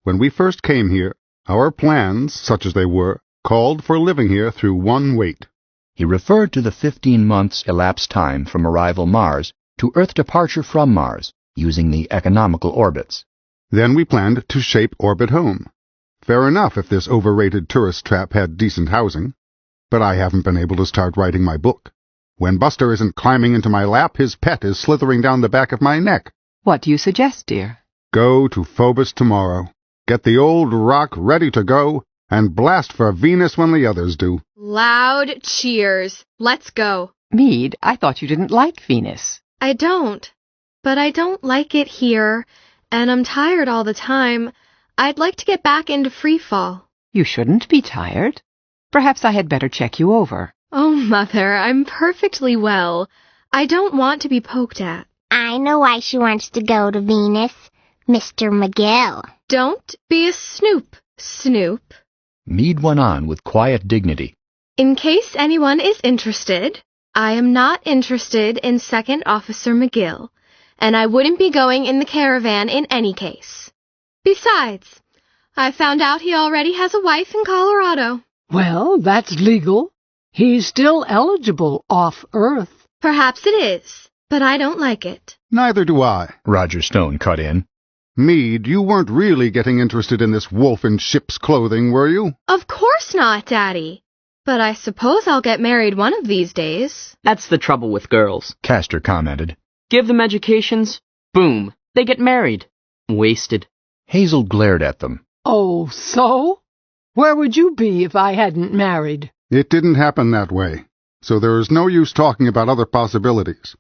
When we first came here, our plans, such as they were, called for living here through one wait. He referred to the 15 months elapsed time from arrival Mars to Earth departure from Mars, using the economical orbits. Then we planned to shape orbit home. Fair enough if this overrated tourist trap had decent housing. But I haven't been able to start writing my book. When Buster isn't climbing into my lap, his pet is slithering down the back of my neck. What do you suggest, dear? Go to Phobos tomorrow. Get the old rock ready to go, and blast for Venus when the others do. Loud cheers. Let's go. Meade, I thought you didn't like Venus. I don't. But I don't like it here, and I'm tired all the time. I'd like to get back into free fall. You shouldn't be tired. Perhaps I had better check you over. Oh, Mother, I'm perfectly well. I don't want to be poked at. I know why she wants to go to Venus. Mr. McGill. Don't be a snoop, Snoop. Meade went on with quiet dignity. In case anyone is interested, I am not interested in Second Officer McGill, and I wouldn't be going in the caravan in any case. Besides, I found out he already has a wife in Colorado. Well, that's legal. He's still eligible off Earth. Perhaps it is, but I don't like it. Neither do I, Roger Stone cut in. Meade, you weren't really getting interested in this wolf in ship's clothing, were you? Of course not, Daddy. But I suppose I'll get married one of these days. That's the trouble with girls, Castor commented. Give them educations, boom, they get married. Wasted. Hazel glared at them. Oh, so? Where would you be if I hadn't married? It didn't happen that way, so there is no use talking about other possibilities.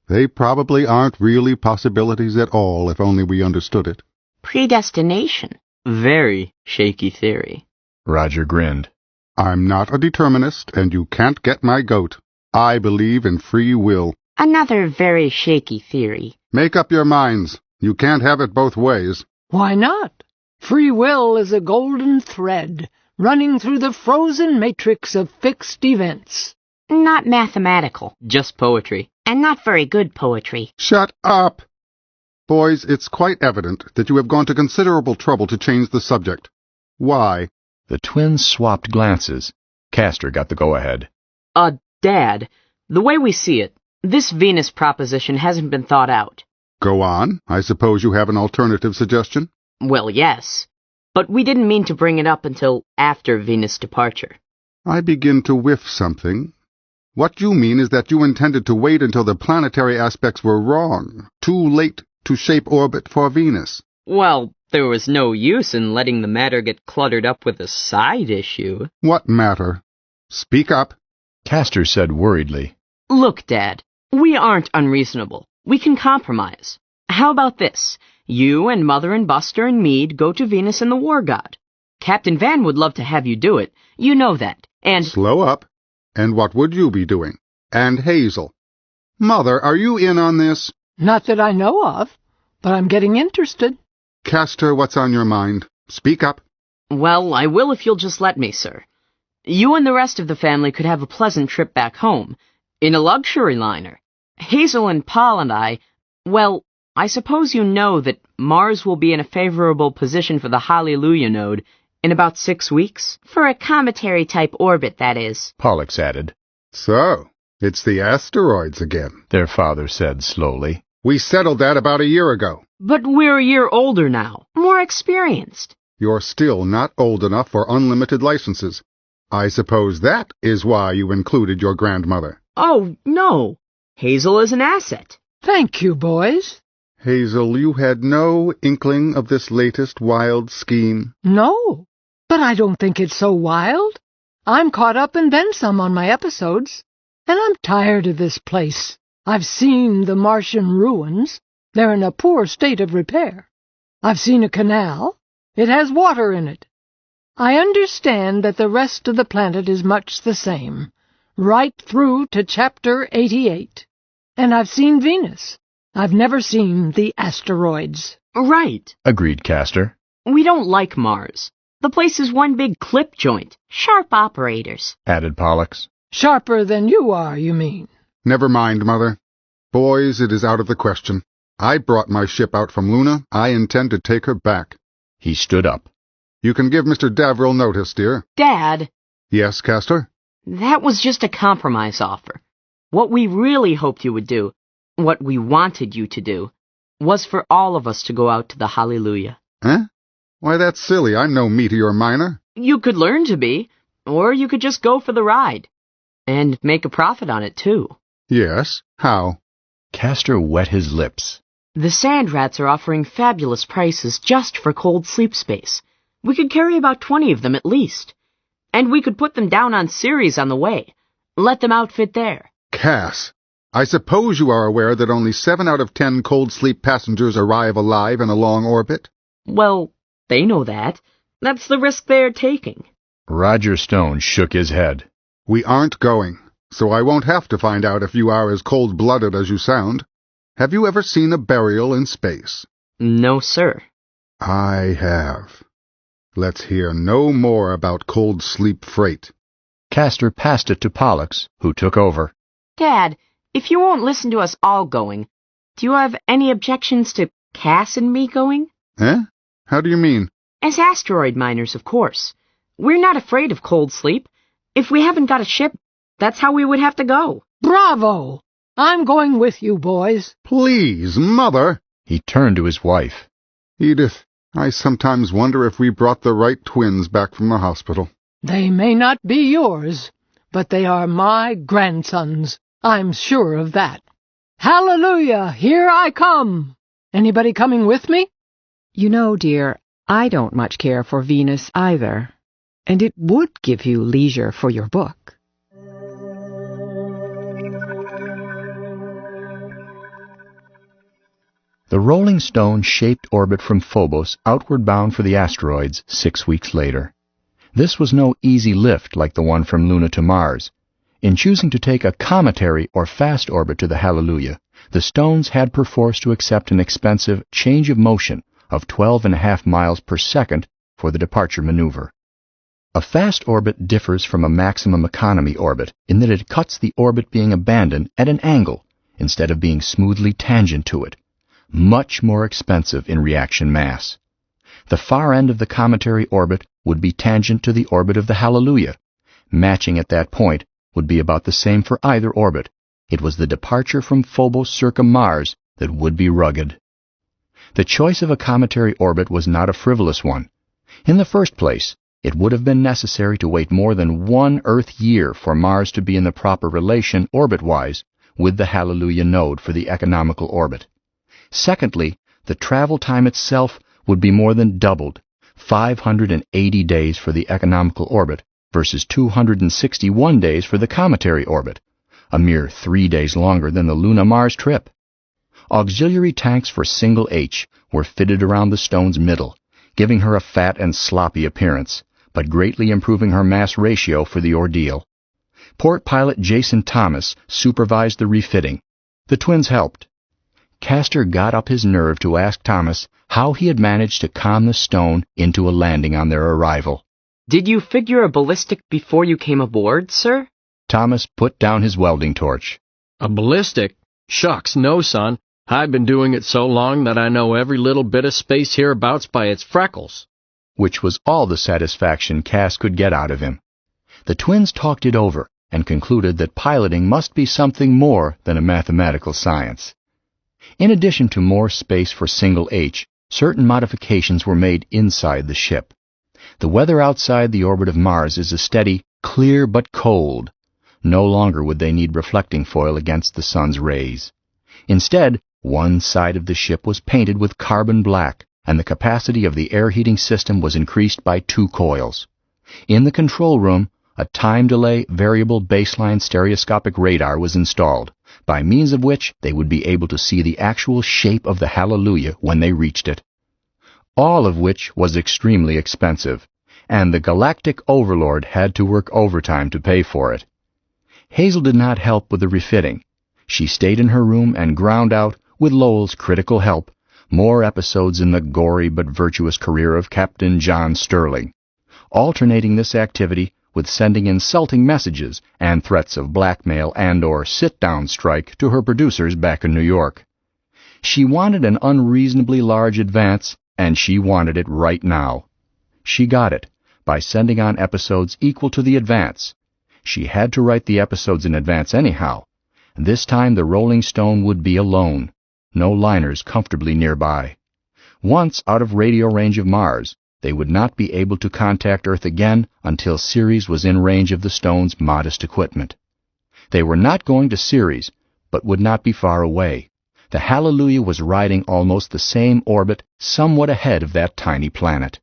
They probably aren't really possibilities at all if only we understood it. Predestination. Very shaky theory. Roger grinned. I'm not a determinist, and you can't get my goat. I believe in free will. Another very shaky theory. Make up your minds. You can't have it both ways. Why not? Free will is a golden thread running through the frozen matrix of fixed events. Not mathematical. Just poetry. And not very good poetry. Shut up! Boys, it's quite evident that you have gone to considerable trouble to change the subject. Why? The twins swapped glances. Castor got the go-ahead. Dad, the way we see it, this Venus proposition hasn't been thought out. Go on. I suppose you have an alternative suggestion? Well, yes. But we didn't mean to bring it up until after Venus' departure. I begin to whiff something. What you mean is that you intended to wait until the planetary aspects were wrong, too late to shape orbit for Venus. Well, there was no use in letting the matter get cluttered up with a side issue. What matter? Speak up. Castor said worriedly. Look, Dad, we aren't unreasonable. We can compromise. How about this? You and Mother and Buster and Meade go to Venus and the War God. Captain Van would love to have you do it. You know that. And... Slow up. And what would you be doing? And Hazel. Mother, are you in on this? Not that I know of, but I'm getting interested. Castor, what's on your mind? Speak up. Well, I will if you'll just let me, sir. You and the rest of the family could have a pleasant trip back home, in a luxury liner. Hazel and Paul and I, well, I suppose you know that Mars will be in a favorable position for the Hallelujah node in about 6 weeks. For a cometary-type orbit, that is. Pollux added. So, it's the asteroids again, their father said slowly. We settled that about a year ago. But we're a year older now. More experienced. You're still not old enough for unlimited licenses. I suppose that is why you included your grandmother. Oh, no. Hazel is an asset. Thank you, boys. Hazel, you had no inkling of this latest wild scheme? No, but I don't think it's so wild. I'm caught up and then some on my episodes, and I'm tired of this place. I've seen the Martian ruins. They're in a poor state of repair. I've seen a canal. It has water in it. I understand that the rest of the planet is much the same, right through to Chapter 88. And I've seen Venus. I've never seen the asteroids. Right, agreed Castor. We don't like Mars. The place is one big clip joint. Sharp operators, added Pollux. Sharper than you are, you mean? Never mind, Mother. Boys, it is out of the question. I brought my ship out from Luna. I intend to take her back. He stood up. You can give Mr. Davrill notice, dear. Dad. Yes, Castor? That was just a compromise offer. What we really hoped you would do, what we wanted you to do, was for all of us to go out to the Hallelujah. Huh? Why, that's silly. I'm no meteor miner. You could learn to be, or you could just go for the ride. And make a profit on it, too. Yes? How? Castor wet his lips. The sand rats are offering fabulous prices just for cold sleep space. We could carry about 20 of them at least. And we could put them down on Ceres on the way. Let them outfit there. Cass, I suppose you are aware that only 7 out of 10 cold sleep passengers arrive alive in a long orbit? Well, they know that. That's the risk they're taking. Roger Stone shook his head. We aren't going, so I won't have to find out if you are as cold-blooded as you sound. Have you ever seen a burial in space? No, sir. I have. Let's hear no more about cold sleep freight. Castor passed it to Pollux, who took over. Dad, if you won't listen to us all going, do you have any objections to Cass and me going? Eh? How do you mean? As asteroid miners, of course. We're not afraid of cold sleep. If we haven't got a ship, that's how we would have to go. Bravo! I'm going with you, boys. Please, Mother! He turned to his wife. Edith, I sometimes wonder if we brought the right twins back from the hospital. They may not be yours, but they are my grandsons. I'm sure of that. Hallelujah! Here I come! Anybody coming with me? You know, dear, I don't much care for Venus either, and it would give you leisure for your book. The Rolling Stone shaped orbit from Phobos outward bound for the asteroids 6 weeks later. This was no easy lift like the one from Luna to Mars. In choosing to take a cometary or fast orbit to the Hallelujah, the Stones had perforce to accept an expensive change of motion of 12.5 miles per second for the departure maneuver. A fast orbit differs from a maximum economy orbit in that it cuts the orbit being abandoned at an angle instead of being smoothly tangent to it, much more expensive in reaction mass. The far end of the cometary orbit would be tangent to the orbit of the Hallelujah. Matching at that point would be about the same for either orbit. It was the departure from Phobos circa Mars that would be rugged. The choice of a cometary orbit was not a frivolous one. In the first place, it would have been necessary to wait more than 1 Earth year for Mars to be in the proper relation, orbit-wise, with the Hallelujah node for the economical orbit. Secondly, the travel time itself would be more than doubled, 580 days for the economical orbit versus 261 days for the cometary orbit, a mere 3 days longer than the Luna-Mars trip. Auxiliary tanks for single H were fitted around the Stone's middle, giving her a fat and sloppy appearance, but greatly improving her mass ratio for the ordeal. Port pilot Jason Thomas supervised the refitting. The twins helped. Castor got up his nerve to ask Thomas how he had managed to con the Stone into a landing on their arrival. Did you figure a ballistic before you came aboard, sir? Thomas put down his welding torch. A ballistic? Shucks, no, son. I've been doing it so long that I know every little bit of space hereabouts by its freckles. Which was all the satisfaction Cass could get out of him. The twins talked it over and concluded that piloting must be something more than a mathematical science. In addition to more space for single H, certain modifications were made inside the ship. The weather outside the orbit of Mars is a steady, clear but cold. No longer would they need reflecting foil against the sun's rays. Instead, one side of the ship was painted with carbon black, and the capacity of the air heating system was increased by 2 coils. In the control room, a time delay variable baseline stereoscopic radar was installed, by means of which they would be able to see the actual shape of the Hallelujah when they reached it. All of which was extremely expensive, and the galactic overlord had to work overtime to pay for it. Hazel did not help with the refitting. She stayed in her room and ground out, with Lowell's critical help, more episodes in the gory but virtuous career of Captain John Sterling, alternating this activity with sending insulting messages and threats of blackmail and/or sit-down strike to her producers back in New York. She wanted an unreasonably large advance, and she wanted it right now. She got it by sending on episodes equal to the advance. She had to write the episodes in advance anyhow. This time the Rolling Stone would be alone, no liners comfortably nearby. Once out of radio range of Mars, they would not be able to contact Earth again until Ceres was in range of the Stone's modest equipment. They were not going to Ceres, but would not be far away. The Hallelujah was riding almost the same orbit, somewhat ahead of that tiny planet.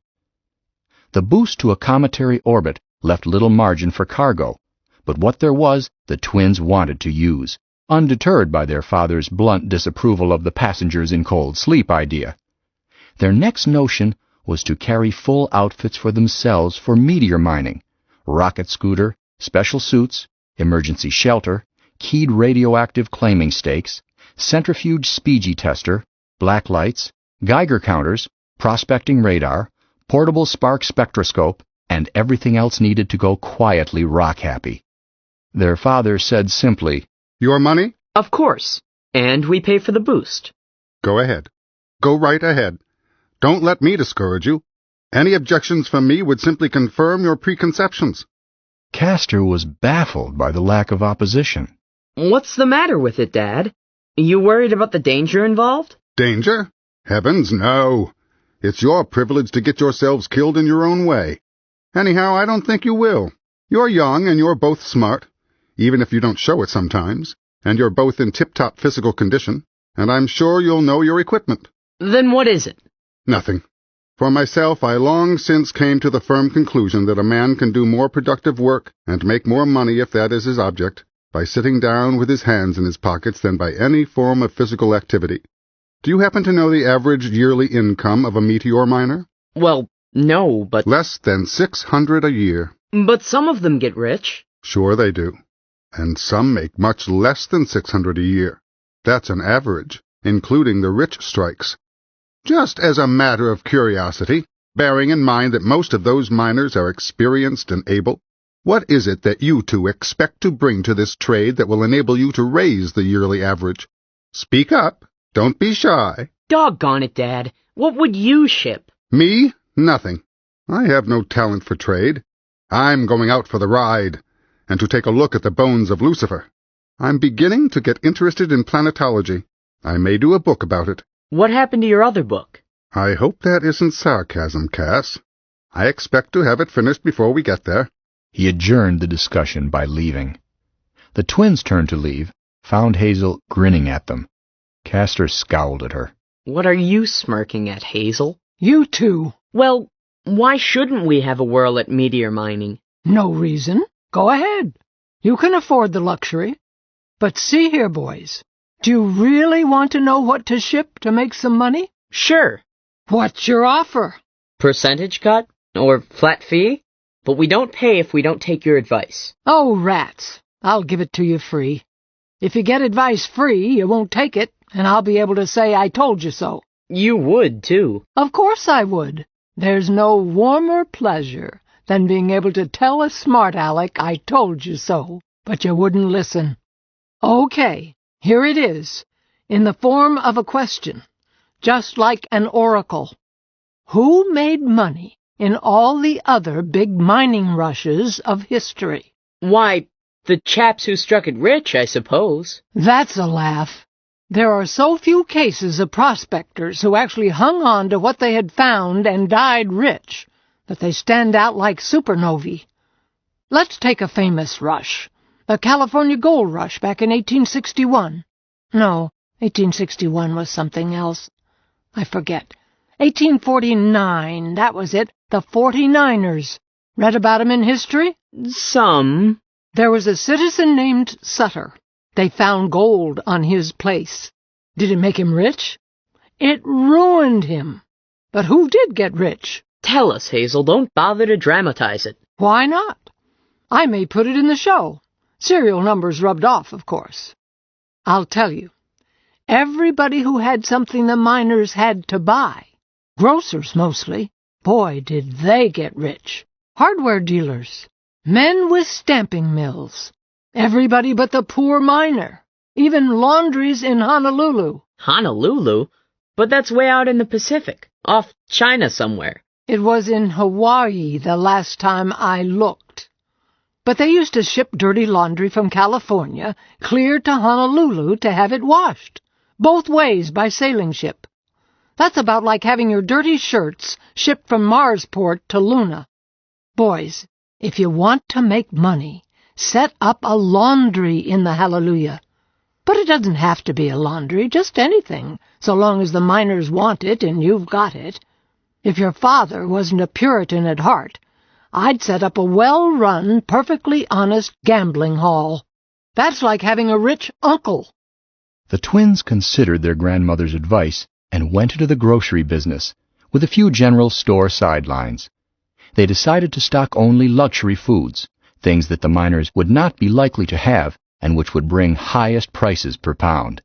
The boost to a cometary orbit left little margin for cargo, but what there was, the twins wanted to use, undeterred by their father's blunt disapproval of the passengers in cold sleep idea. Their next notion was to carry full outfits for themselves for meteor mining: rocket scooter, special suits, emergency shelter, keyed radioactive claiming stakes, centrifuge speegee tester, black lights, Geiger counters, prospecting radar, portable spark spectroscope, and everything else needed to go quietly rock-happy. Their father said simply, "Your money?" Of course. And we pay for the boost. "Go ahead. Go right ahead. Don't let me discourage you. Any objections from me would simply confirm your preconceptions." Castor was baffled by the lack of opposition. What's the matter with it, Dad? You worried about the danger involved? Danger? Heavens, no. It's your privilege to get yourselves killed in your own way. Anyhow, I don't think you will. You're young and you're both smart, even if you don't show it sometimes, and you're both in tip-top physical condition, and I'm sure you'll know your equipment. Then what is it? Nothing. For myself, I long since came to the firm conclusion that a man can do more productive work and make more money, if that is his object, by sitting down with his hands in his pockets than by any form of physical activity. Do you happen to know the average yearly income of a meteor miner? Well, no, but... Less than $600 a year. But some of them get rich. Sure they do. And some make much less than $600 a year. That's an average, including the rich strikes. Just as a matter of curiosity, bearing in mind that most of those miners are experienced and able, what is it that you two expect to bring to this trade that will enable you to raise the yearly average? Speak up. Don't be shy. Doggone it, Dad. What would you ship? Me? Nothing. I have no talent for trade. I'm going out for the ride, and to take a look at the bones of Lucifer. I'm beginning to get interested in planetology. I may do a book about it. What happened to your other book? I hope that isn't sarcasm, Cass. I expect to have it finished before we get there. He adjourned the discussion by leaving. The twins turned to leave, found Hazel grinning at them. Castor scowled at her. What are you smirking at, Hazel? You too. Well, why shouldn't we have a whirl at meteor mining? No reason. Go ahead. You can afford the luxury. But see here, boys. Do you really want to know what to ship to make some money? Sure. What's your offer? Percentage cut? Or flat fee? But we don't pay if we don't take your advice. Oh, rats. I'll give it to you free. If you get advice free, you won't take it, and I'll be able to say I told you so. You would, too. Of course I would. There's no warmer pleasure than being able to tell a smart aleck I told you so, but you wouldn't listen. Okay, here it is, in the form of a question, just like an oracle. Who made money in all the other big mining rushes of history? Why, the chaps who struck it rich, I suppose. That's a laugh. There are so few cases of prospectors who actually hung on to what they had found and died rich that they stand out like supernovae. Let's take a famous rush, the California gold rush back in 1861. No, 1861 was something else. I forget. 1849, that was it, the 49ers. Read about 'em in history? Some. There was a citizen named Sutter. They found gold on his place. Did it make him rich? It ruined him. But who did get rich? Tell us, Hazel. Don't bother to dramatize it. Why not? I may put it in the show. Serial numbers rubbed off, of course. I'll tell you. Everybody who had something the miners had to buy. Grocers, mostly. Boy, did they get rich. Hardware dealers. Men with stamping mills. Everybody but the poor miner. Even laundries in Honolulu. Honolulu? But that's way out in the Pacific, off China somewhere. It was in Hawaii the last time I looked. But they used to ship dirty laundry from California clear to Honolulu to have it washed, both ways by sailing ship. That's about like having your dirty shirts shipped from Marsport to Luna. Boys, if you want to make money, set up a laundry in the Hallelujah. But it doesn't have to be a laundry, just anything, so long as the miners want it and you've got it. If your father wasn't a Puritan at heart, I'd set up a well-run, perfectly honest gambling hall. That's like having a rich uncle. The twins considered their grandmother's advice and went into the grocery business, with a few general store sidelines. They decided to stock only luxury foods, things that the miners would not be likely to have and which would bring highest prices per pound.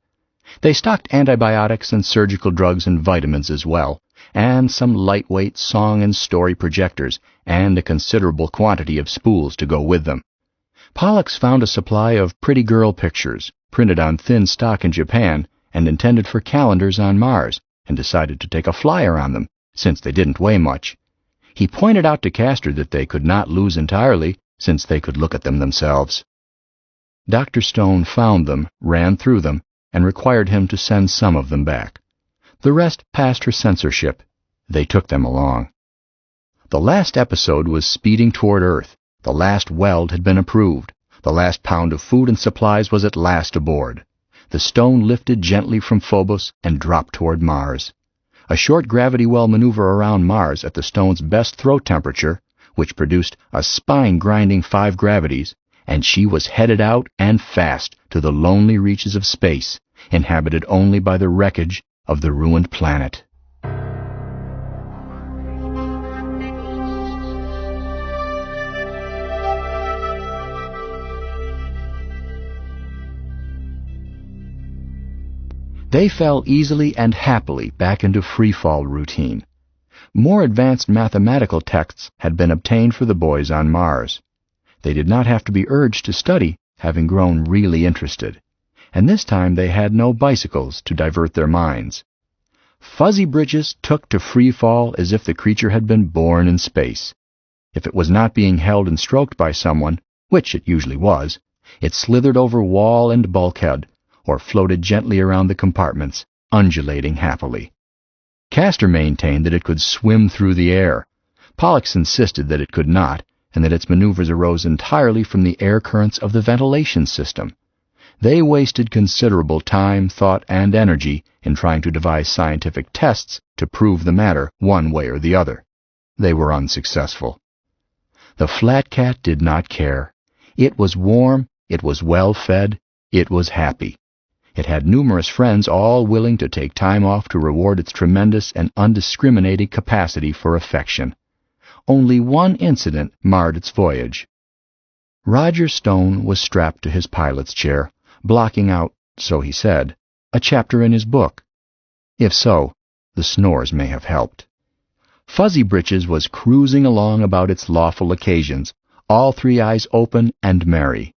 They stocked antibiotics and surgical drugs and vitamins as well, and some lightweight song and story projectors, and a considerable quantity of spools to go with them. Pollux found a supply of pretty girl pictures, printed on thin stock in Japan and intended for calendars on Mars, and decided to take a flyer on them, since they didn't weigh much. He pointed out to Castor that they could not lose entirely, since they could look at them themselves. Dr. Stone found them, ran through them, and required him to send some of them back. The rest passed her censorship. They took them along. The last episode was speeding toward Earth. The last weld had been approved. The last pound of food and supplies was at last aboard. The stone lifted gently from Phobos and dropped toward Mars. A short gravity well maneuver around Mars at the stone's best throw temperature, which produced a spine-grinding 5 gravities, and she was headed out and fast to the lonely reaches of space, inhabited only by the wreckage of the ruined planet. They fell easily and happily back into free-fall routine. More advanced mathematical texts had been obtained for the boys on Mars. They did not have to be urged to study, having grown really interested. And this time they had no bicycles to divert their minds. Fuzzy Bridges took to free fall as if the creature had been born in space. If it was not being held and stroked by someone, which it usually was, it slithered over wall and bulkhead, or floated gently around the compartments, undulating happily. Castor maintained that it could swim through the air. Pollux insisted that it could not, and that its maneuvers arose entirely from the air currents of the ventilation system. They wasted considerable time, thought, and energy in trying to devise scientific tests to prove the matter one way or the other. They were unsuccessful. The flat cat did not care. It was warm, it was well fed, it was happy. It had numerous friends, all willing to take time off to reward its tremendous and undiscriminating capacity for affection. Only one incident marred its voyage. Roger Stone was strapped to his pilot's chair, blocking out, so he said, a chapter in his book. If so, the snores may have helped. Fuzzy Britches was cruising along about its lawful occasions, all 3 eyes open and merry.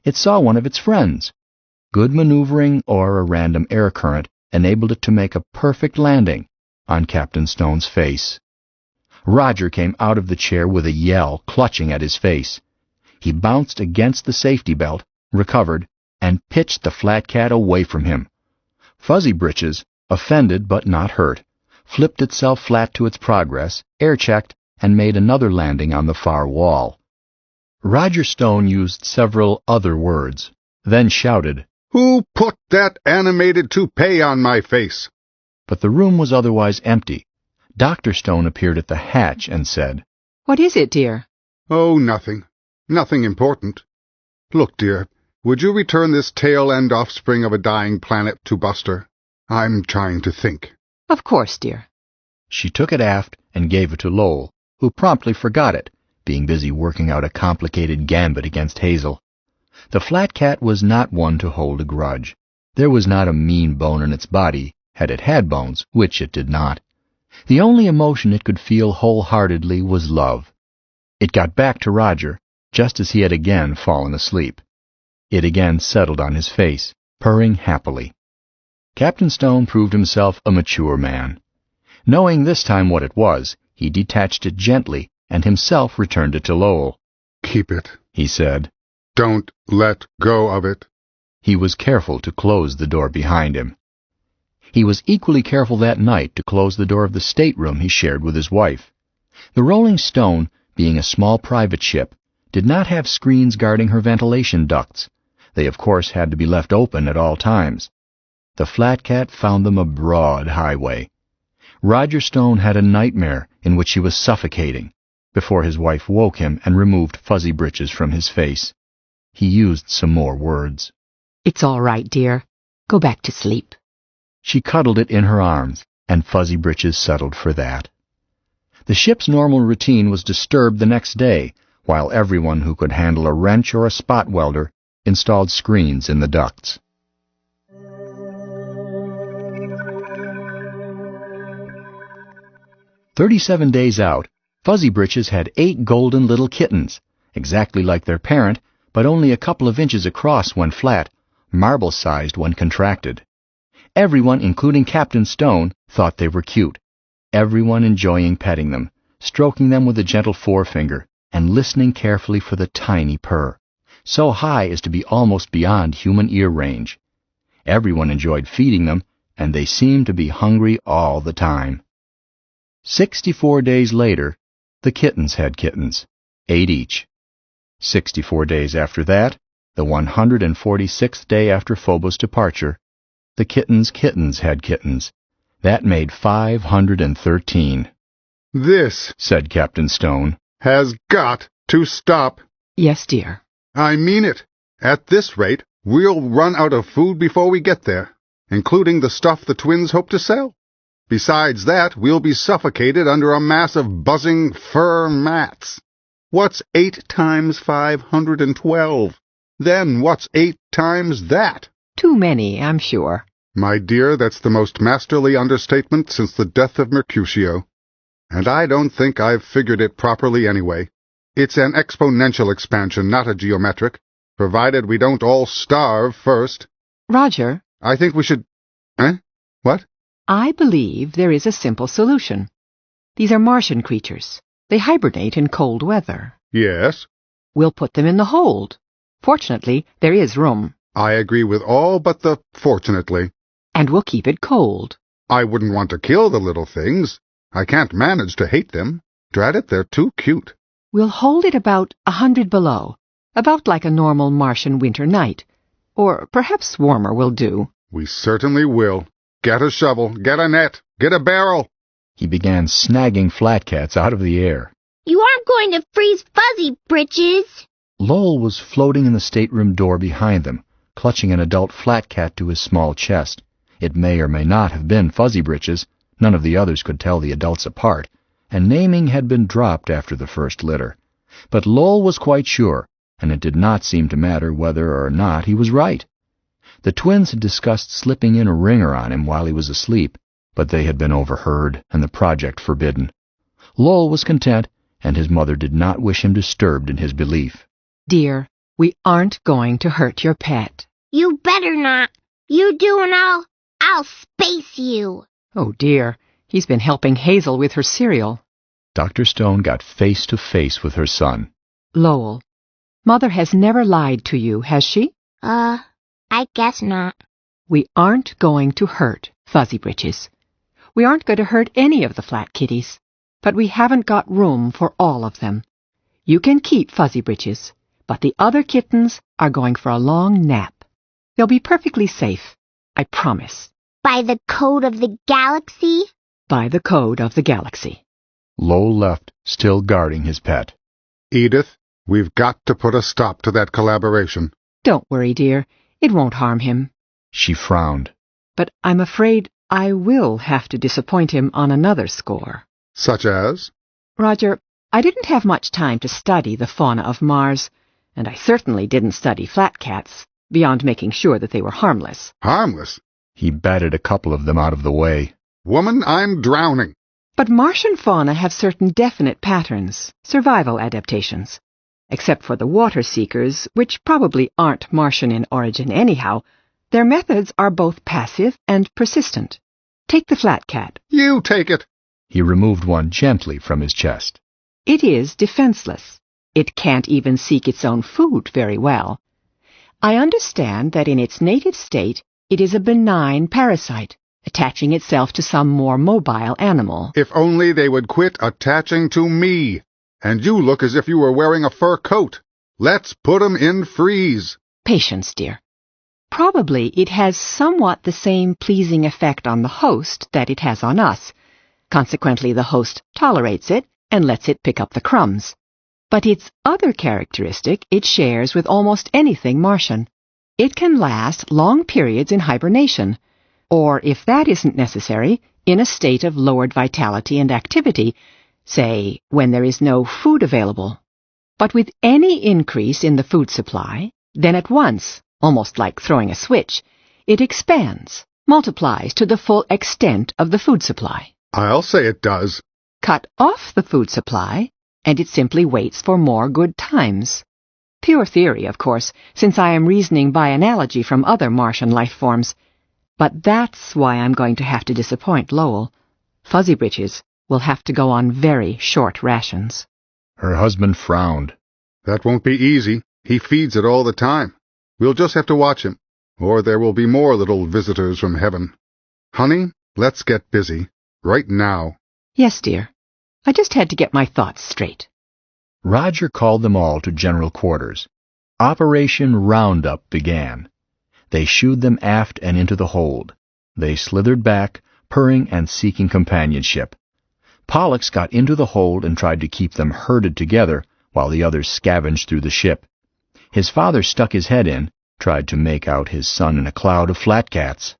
It saw one of its friends. Good maneuvering or a random air current enabled it to make a perfect landing on Captain Stone's face. Roger came out of the chair with a yell, clutching at his face. He bounced against the safety belt, recovered, and pitched the flat cat away from him. Fuzzy Britches, offended but not hurt, flipped itself flat to its progress, air-checked, and made another landing on the far wall. Roger Stone used several other words, then shouted, "Who put that animated toupee on my face?" But the room was otherwise empty. Dr. Stone appeared at the hatch and said, "What is it, dear?" "Oh, nothing. Nothing important. Look, dear, would you return this tail-end offspring of a dying planet to Buster? I'm trying to think." "Of course, dear." She took it aft and gave it to Lowell, who promptly forgot it, being busy working out a complicated gambit against Hazel. The flat cat was not one to hold a grudge. There was not a mean bone in its body, had it had bones, which it did not. The only emotion it could feel wholeheartedly was love. It got back to Roger, just as he had again fallen asleep. It again settled on his face, purring happily. Captain Stone proved himself a mature man. Knowing this time what it was, he detached it gently and himself returned it to Lowell. "Keep it," he said. "Don't let go of it." He was careful to close the door behind him. He was equally careful that night to close the door of the stateroom he shared with his wife. The Rolling Stone, being a small private ship, did not have screens guarding her ventilation ducts. They, of course, had to be left open at all times. The flat cat found them a broad highway. Roger Stone had a nightmare in which he was suffocating, before his wife woke him and removed Fuzzy Britches from his face. He used some more words. "It's all right, dear. Go back to sleep." She cuddled it in her arms, and Fuzzy Britches settled for that. The ship's normal routine was disturbed the next day, while everyone who could handle a wrench or a spot welder installed screens in the ducts. "37 days out, Fuzzy Britches had 8 golden little kittens, exactly like their parent, but only a couple of inches across when flat, marble-sized when contracted. Everyone, including Captain Stone, thought they were cute. Everyone enjoying petting them, stroking them with a gentle forefinger, and listening carefully for the tiny purr, so high as to be almost beyond human ear range. Everyone enjoyed feeding them, and they seemed to be hungry all the time. 64 days later, the kittens had kittens, 8 each. 64 days after that, the 146th day after Phobos' departure, the kittens had kittens. That made 513. "This," said Captain Stone, "has got to stop." "Yes, dear." "I mean it. At this rate, we'll run out of food before we get there, including the stuff the twins hope to sell. Besides that, we'll be suffocated under a mass of buzzing fur mats. What's 8 times 512? Then what's 8 times that?" "Too many, I'm sure." "My dear, that's the most masterly understatement since the death of Mercutio. And I don't think I've figured it properly anyway. It's an exponential expansion, not a geometric, provided we don't all starve first." "Roger." "I think we should... What?" "I believe there is a simple solution. These are Martian creatures. They hibernate in cold weather." "Yes?" "We'll put them in the hold. Fortunately, there is room." "I agree with all but the fortunately." "And we'll keep it cold." "I wouldn't want to kill the little things. I can't manage to hate them. Drat it, they're too cute." "We'll hold it about 100 below, about like a normal Martian winter night. Or perhaps warmer will do." "We certainly will. Get a shovel, get a net, get a barrel." He began snagging flatcats out of the air. "You aren't going to freeze Fuzzy Britches." Lowell was floating in the stateroom door behind them, clutching an adult flatcat to his small chest. It may or may not have been Fuzzy Britches. None of the others could tell the adults apart, and naming had been dropped after the first litter. But Lowell was quite sure, and it did not seem to matter whether or not he was right. The twins had discussed slipping in a ringer on him while he was asleep, but they had been overheard and the project forbidden. Lowell was content, and his mother did not wish him disturbed in his belief. "Dear, we aren't going to hurt your pet." "You better not. You do and I'll space you." "Oh dear, he's been helping Hazel with her cereal." Dr. Stone got face to face with her son. "Lowell, Mother has never lied to you, has she?" I guess not." We aren't going to hurt Fuzzy Britches. We aren't going to hurt any of the flat kitties, but we haven't got room for all of them. You can keep Fuzzy Britches, but the other kittens are going for a long nap. They'll be perfectly safe, I promise. By the code of the galaxy? By the code of the galaxy. Lowell left, still guarding his pet. Edith, we've got to put a stop to that collaboration. Don't worry, dear. It won't harm him. She frowned. But I'm afraid I will have to disappoint him on another score. Such as? Roger, I didn't have much time to study the fauna of Mars, and I certainly didn't study flat cats, beyond making sure that they were harmless. Harmless? He batted a couple of them out of the way. Woman, I'm drowning. But Martian fauna have certain definite patterns, survival adaptations. Except for the water seekers, which probably aren't Martian in origin anyhow, their methods are both passive and persistent. Take the flat cat. You take it. He removed one gently from his chest. It is defenseless. It can't even seek its own food very well. I understand that in its native state, it is a benign parasite, attaching itself to some more mobile animal. If only they would quit attaching to me. And you look as if you were wearing a fur coat. Let's put 'em in freeze. Patience, dear. Probably it has somewhat the same pleasing effect on the host that it has on us. Consequently, the host tolerates it and lets it pick up the crumbs. But its other characteristic it shares with almost anything Martian. It can last long periods in hibernation, or if that isn't necessary, in a state of lowered vitality and activity, say, when there is no food available. But with any increase in the food supply, then at once, almost like throwing a switch, it expands, multiplies to the full extent of the food supply. I'll say it does. Cut off the food supply, and it simply waits for more good times. Pure theory, of course, since I am reasoning by analogy from other Martian life forms. But that's why I'm going to have to disappoint Lowell. Fuzzy Britches will have to go on very short rations. Her husband frowned. That won't be easy. He feeds it all the time. We'll just have to watch him, or there will be more little visitors from heaven. Honey, let's get busy. Right now. Yes, dear. I just had to get my thoughts straight. Roger called them all to general quarters. Operation Roundup began. They shooed them aft and into the hold. They slithered back, purring and seeking companionship. Pollux got into the hold and tried to keep them herded together while the others scavenged through the ship. His father stuck his head in, tried to make out his son in a cloud of flat cats.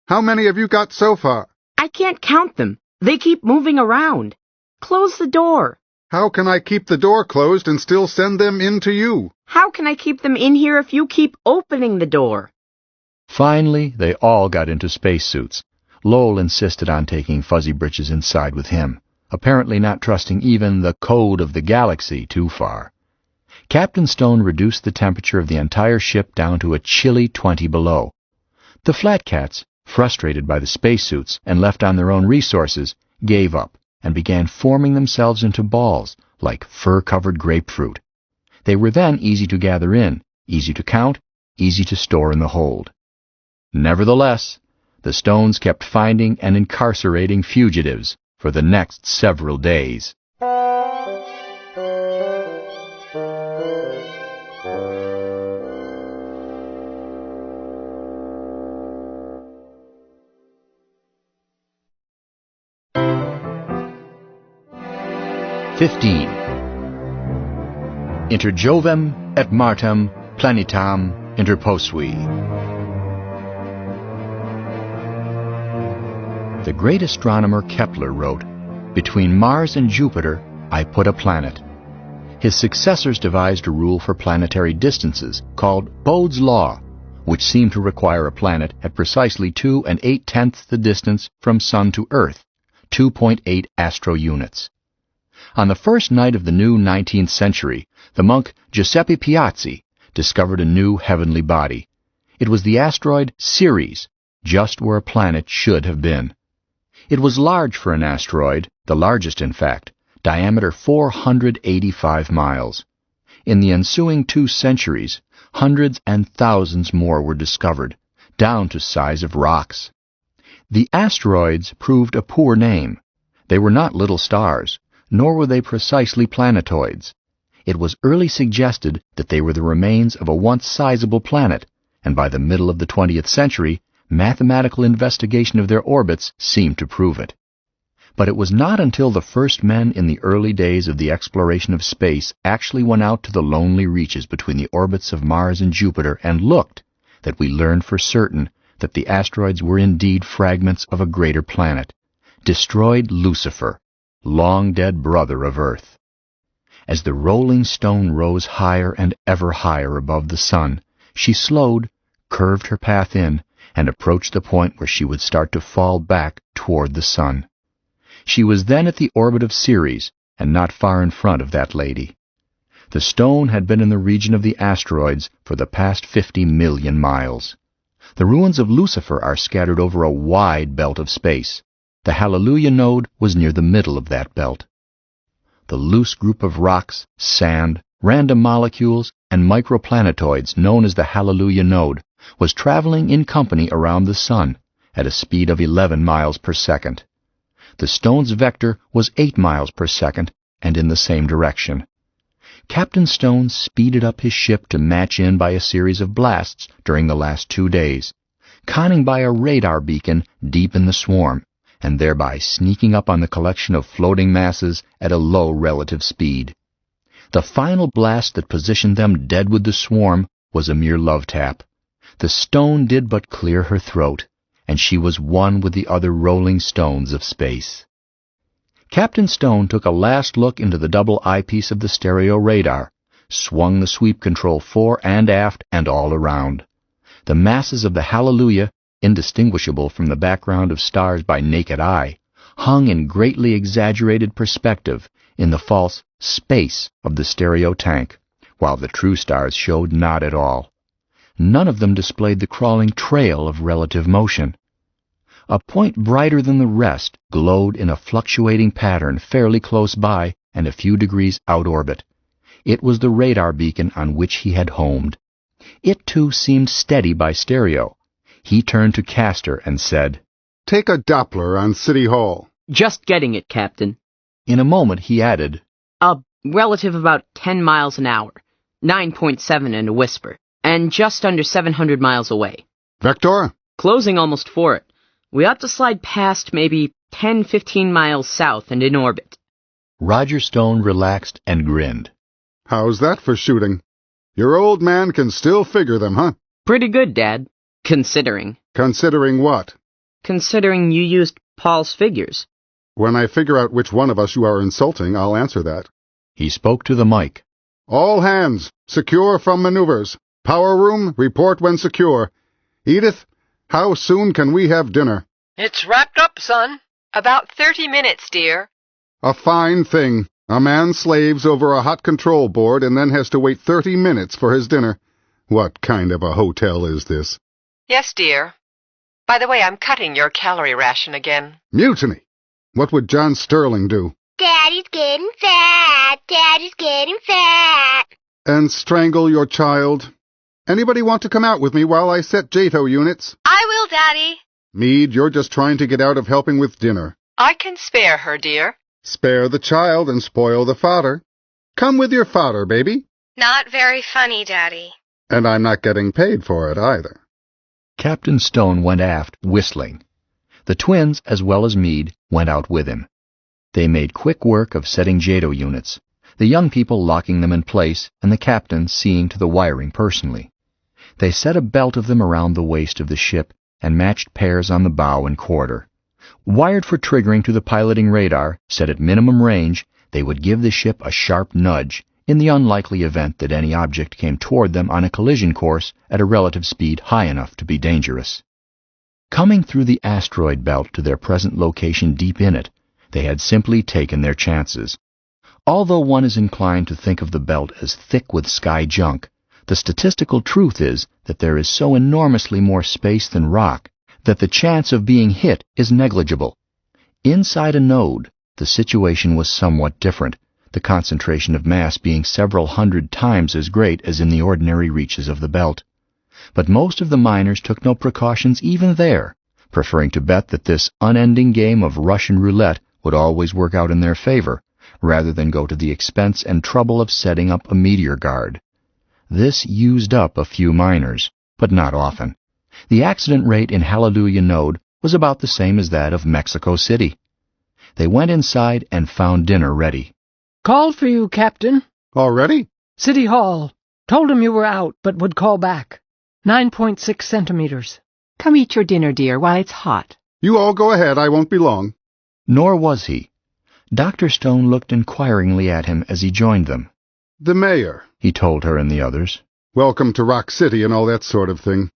How many have you got so far? I can't count them. They keep moving around. Close the door. How can I keep the door closed and still send them in to you? How can I keep them in here if you keep opening the door? Finally, they all got into spacesuits. Lowell insisted on taking Fuzzy Britches inside with him, apparently not trusting even the code of the galaxy too far. Captain Stone reduced the temperature of the entire ship down to a chilly 20 below. The flat cats, frustrated by the spacesuits and left on their own resources, gave up and began forming themselves into balls like fur-covered grapefruit. They were then easy to gather in, easy to count, easy to store in the hold. Nevertheless, the Stones kept finding and incarcerating fugitives for the next several days. Inter Jovem et Martem planetam interposui. The great astronomer Kepler wrote, "Between Mars and Jupiter, I put a planet." His successors devised a rule for planetary distances called Bode's Law, which seemed to require a planet at precisely 2 8/10 the distance from Sun to Earth, 2.8 astro units. On the first night of the new 19th century, the monk Giuseppe Piazzi discovered a new heavenly body. It was the asteroid Ceres, just where a planet should have been. It was large for an asteroid, the largest in fact, diameter 485 miles. In the ensuing 2 centuries, hundreds and thousands more were discovered, down to size of rocks. The asteroids proved a poor name. They were not little stars, nor were they precisely planetoids. It was early suggested that they were the remains of a once sizable planet, and by the middle of the 20th century, mathematical investigation of their orbits seemed to prove it. But it was not until the first men in the early days of the exploration of space actually went out to the lonely reaches between the orbits of Mars and Jupiter and looked that we learned for certain that the asteroids were indeed fragments of a greater planet, destroyed Lucifer, long-dead brother of Earth. As the rolling stone rose higher and ever higher above the sun, she slowed, curved her path in, and approached the point where she would start to fall back toward the sun. She was then at the orbit of Ceres, and not far in front of that lady. The stone had been in the region of the asteroids for the past 50 million miles. The ruins of Lucifer are scattered over a wide belt of space. The Hallelujah node was near the middle of that belt. The loose group of rocks, sand, random molecules, and microplanetoids known as the Hallelujah node was traveling in company around the sun at a speed of 11 miles per second. The stone's vector was 8 miles per second and in the same direction. Captain Stone speeded up his ship to match in by a series of blasts during the last 2 days, conning by a radar beacon deep in the swarm, and thereby sneaking up on the collection of floating masses at a low relative speed. The final blast that positioned them dead with the swarm was a mere love tap. The stone did but clear her throat, and she was one with the other rolling stones of space. Captain Stone took a last look into the double eyepiece of the stereo radar, swung the sweep control fore and aft and all around. The masses of the Hallelujah, indistinguishable from the background of stars by naked eye, hung in greatly exaggerated perspective in the false space of the stereo tank, while the true stars showed not at all. None of them displayed the crawling trail of relative motion. A point brighter than the rest glowed in a fluctuating pattern fairly close by and a few degrees out orbit. It was the radar beacon on which he had homed. It, too, seemed steady by stereo. He turned to Castor and said, "Take a Doppler on City Hall." "Just getting it, Captain." In a moment he added, "A relative about 10 miles an hour, 9.7 in a whisper, and just under 700 miles away." "Vector?" "Closing almost for it. We ought to slide past maybe 10-15 miles south and in orbit." Roger Stone relaxed and grinned. "How's that for shooting? Your old man can still figure them, huh?" "Pretty good, Dad. Considering." "Considering what?" "Considering you used Paul's figures." "When I figure out which one of us you are insulting, I'll answer that." He spoke to the mic. "All hands, secure from maneuvers. Power room, report when secure. Edith, how soon can we have dinner?" "It's wrapped up, son. About 30 minutes, dear." "A fine thing. A man slaves over a hot control board and then has to wait 30 minutes for his dinner. What kind of a hotel is this?" "Yes, dear. By the way, I'm cutting your calorie ration again." "Mutiny! What would John Sterling do?" Daddy's getting fat. Daddy's getting fat. "And strangle your child? Anybody want to come out with me while I set JATO units?" "I will, Daddy." "Meade, you're just trying to get out of helping with dinner." "I can spare her, dear." "Spare the child and spoil the fodder. Come with your fodder, baby." Not very funny, Daddy. "And I'm not getting paid for it either." Captain Stone went aft, whistling. The twins, as well as Meade, went out with him. They made quick work of setting JATO units, the young people locking them in place and the captain seeing to the wiring personally. They set a belt of them around the waist of the ship and matched pairs on the bow and quarter. Wired for triggering to the piloting radar, set at minimum range, they would give the ship a sharp nudge in the unlikely event that any object came toward them on a collision course at a relative speed high enough to be dangerous. Coming through the asteroid belt to their present location deep in it, they had simply taken their chances. Although one is inclined to think of the belt as thick with sky junk, the statistical truth is that there is so enormously more space than rock that the chance of being hit is negligible. Inside a node, the situation was somewhat different, the concentration of mass being several hundred times as great as in the ordinary reaches of the belt. But most of the miners took no precautions even there, preferring to bet that this unending game of Russian roulette would always work out in their favor, rather than go to the expense and trouble of setting up a meteor guard. This used up a few miners, but not often. The accident rate in Hallelujah Node was about the same as that of Mexico City. They went inside and found dinner ready. Called for you, Captain. Already? City Hall. Told him you were out, but would call back. 9.6 centimeters. Come eat your dinner, dear, while it's hot. You all go ahead, I won't be long. Nor was he. Dr. Stone looked inquiringly at him as he joined them. The mayor, he told her and the others. Welcome to Rock City and all that sort of thing.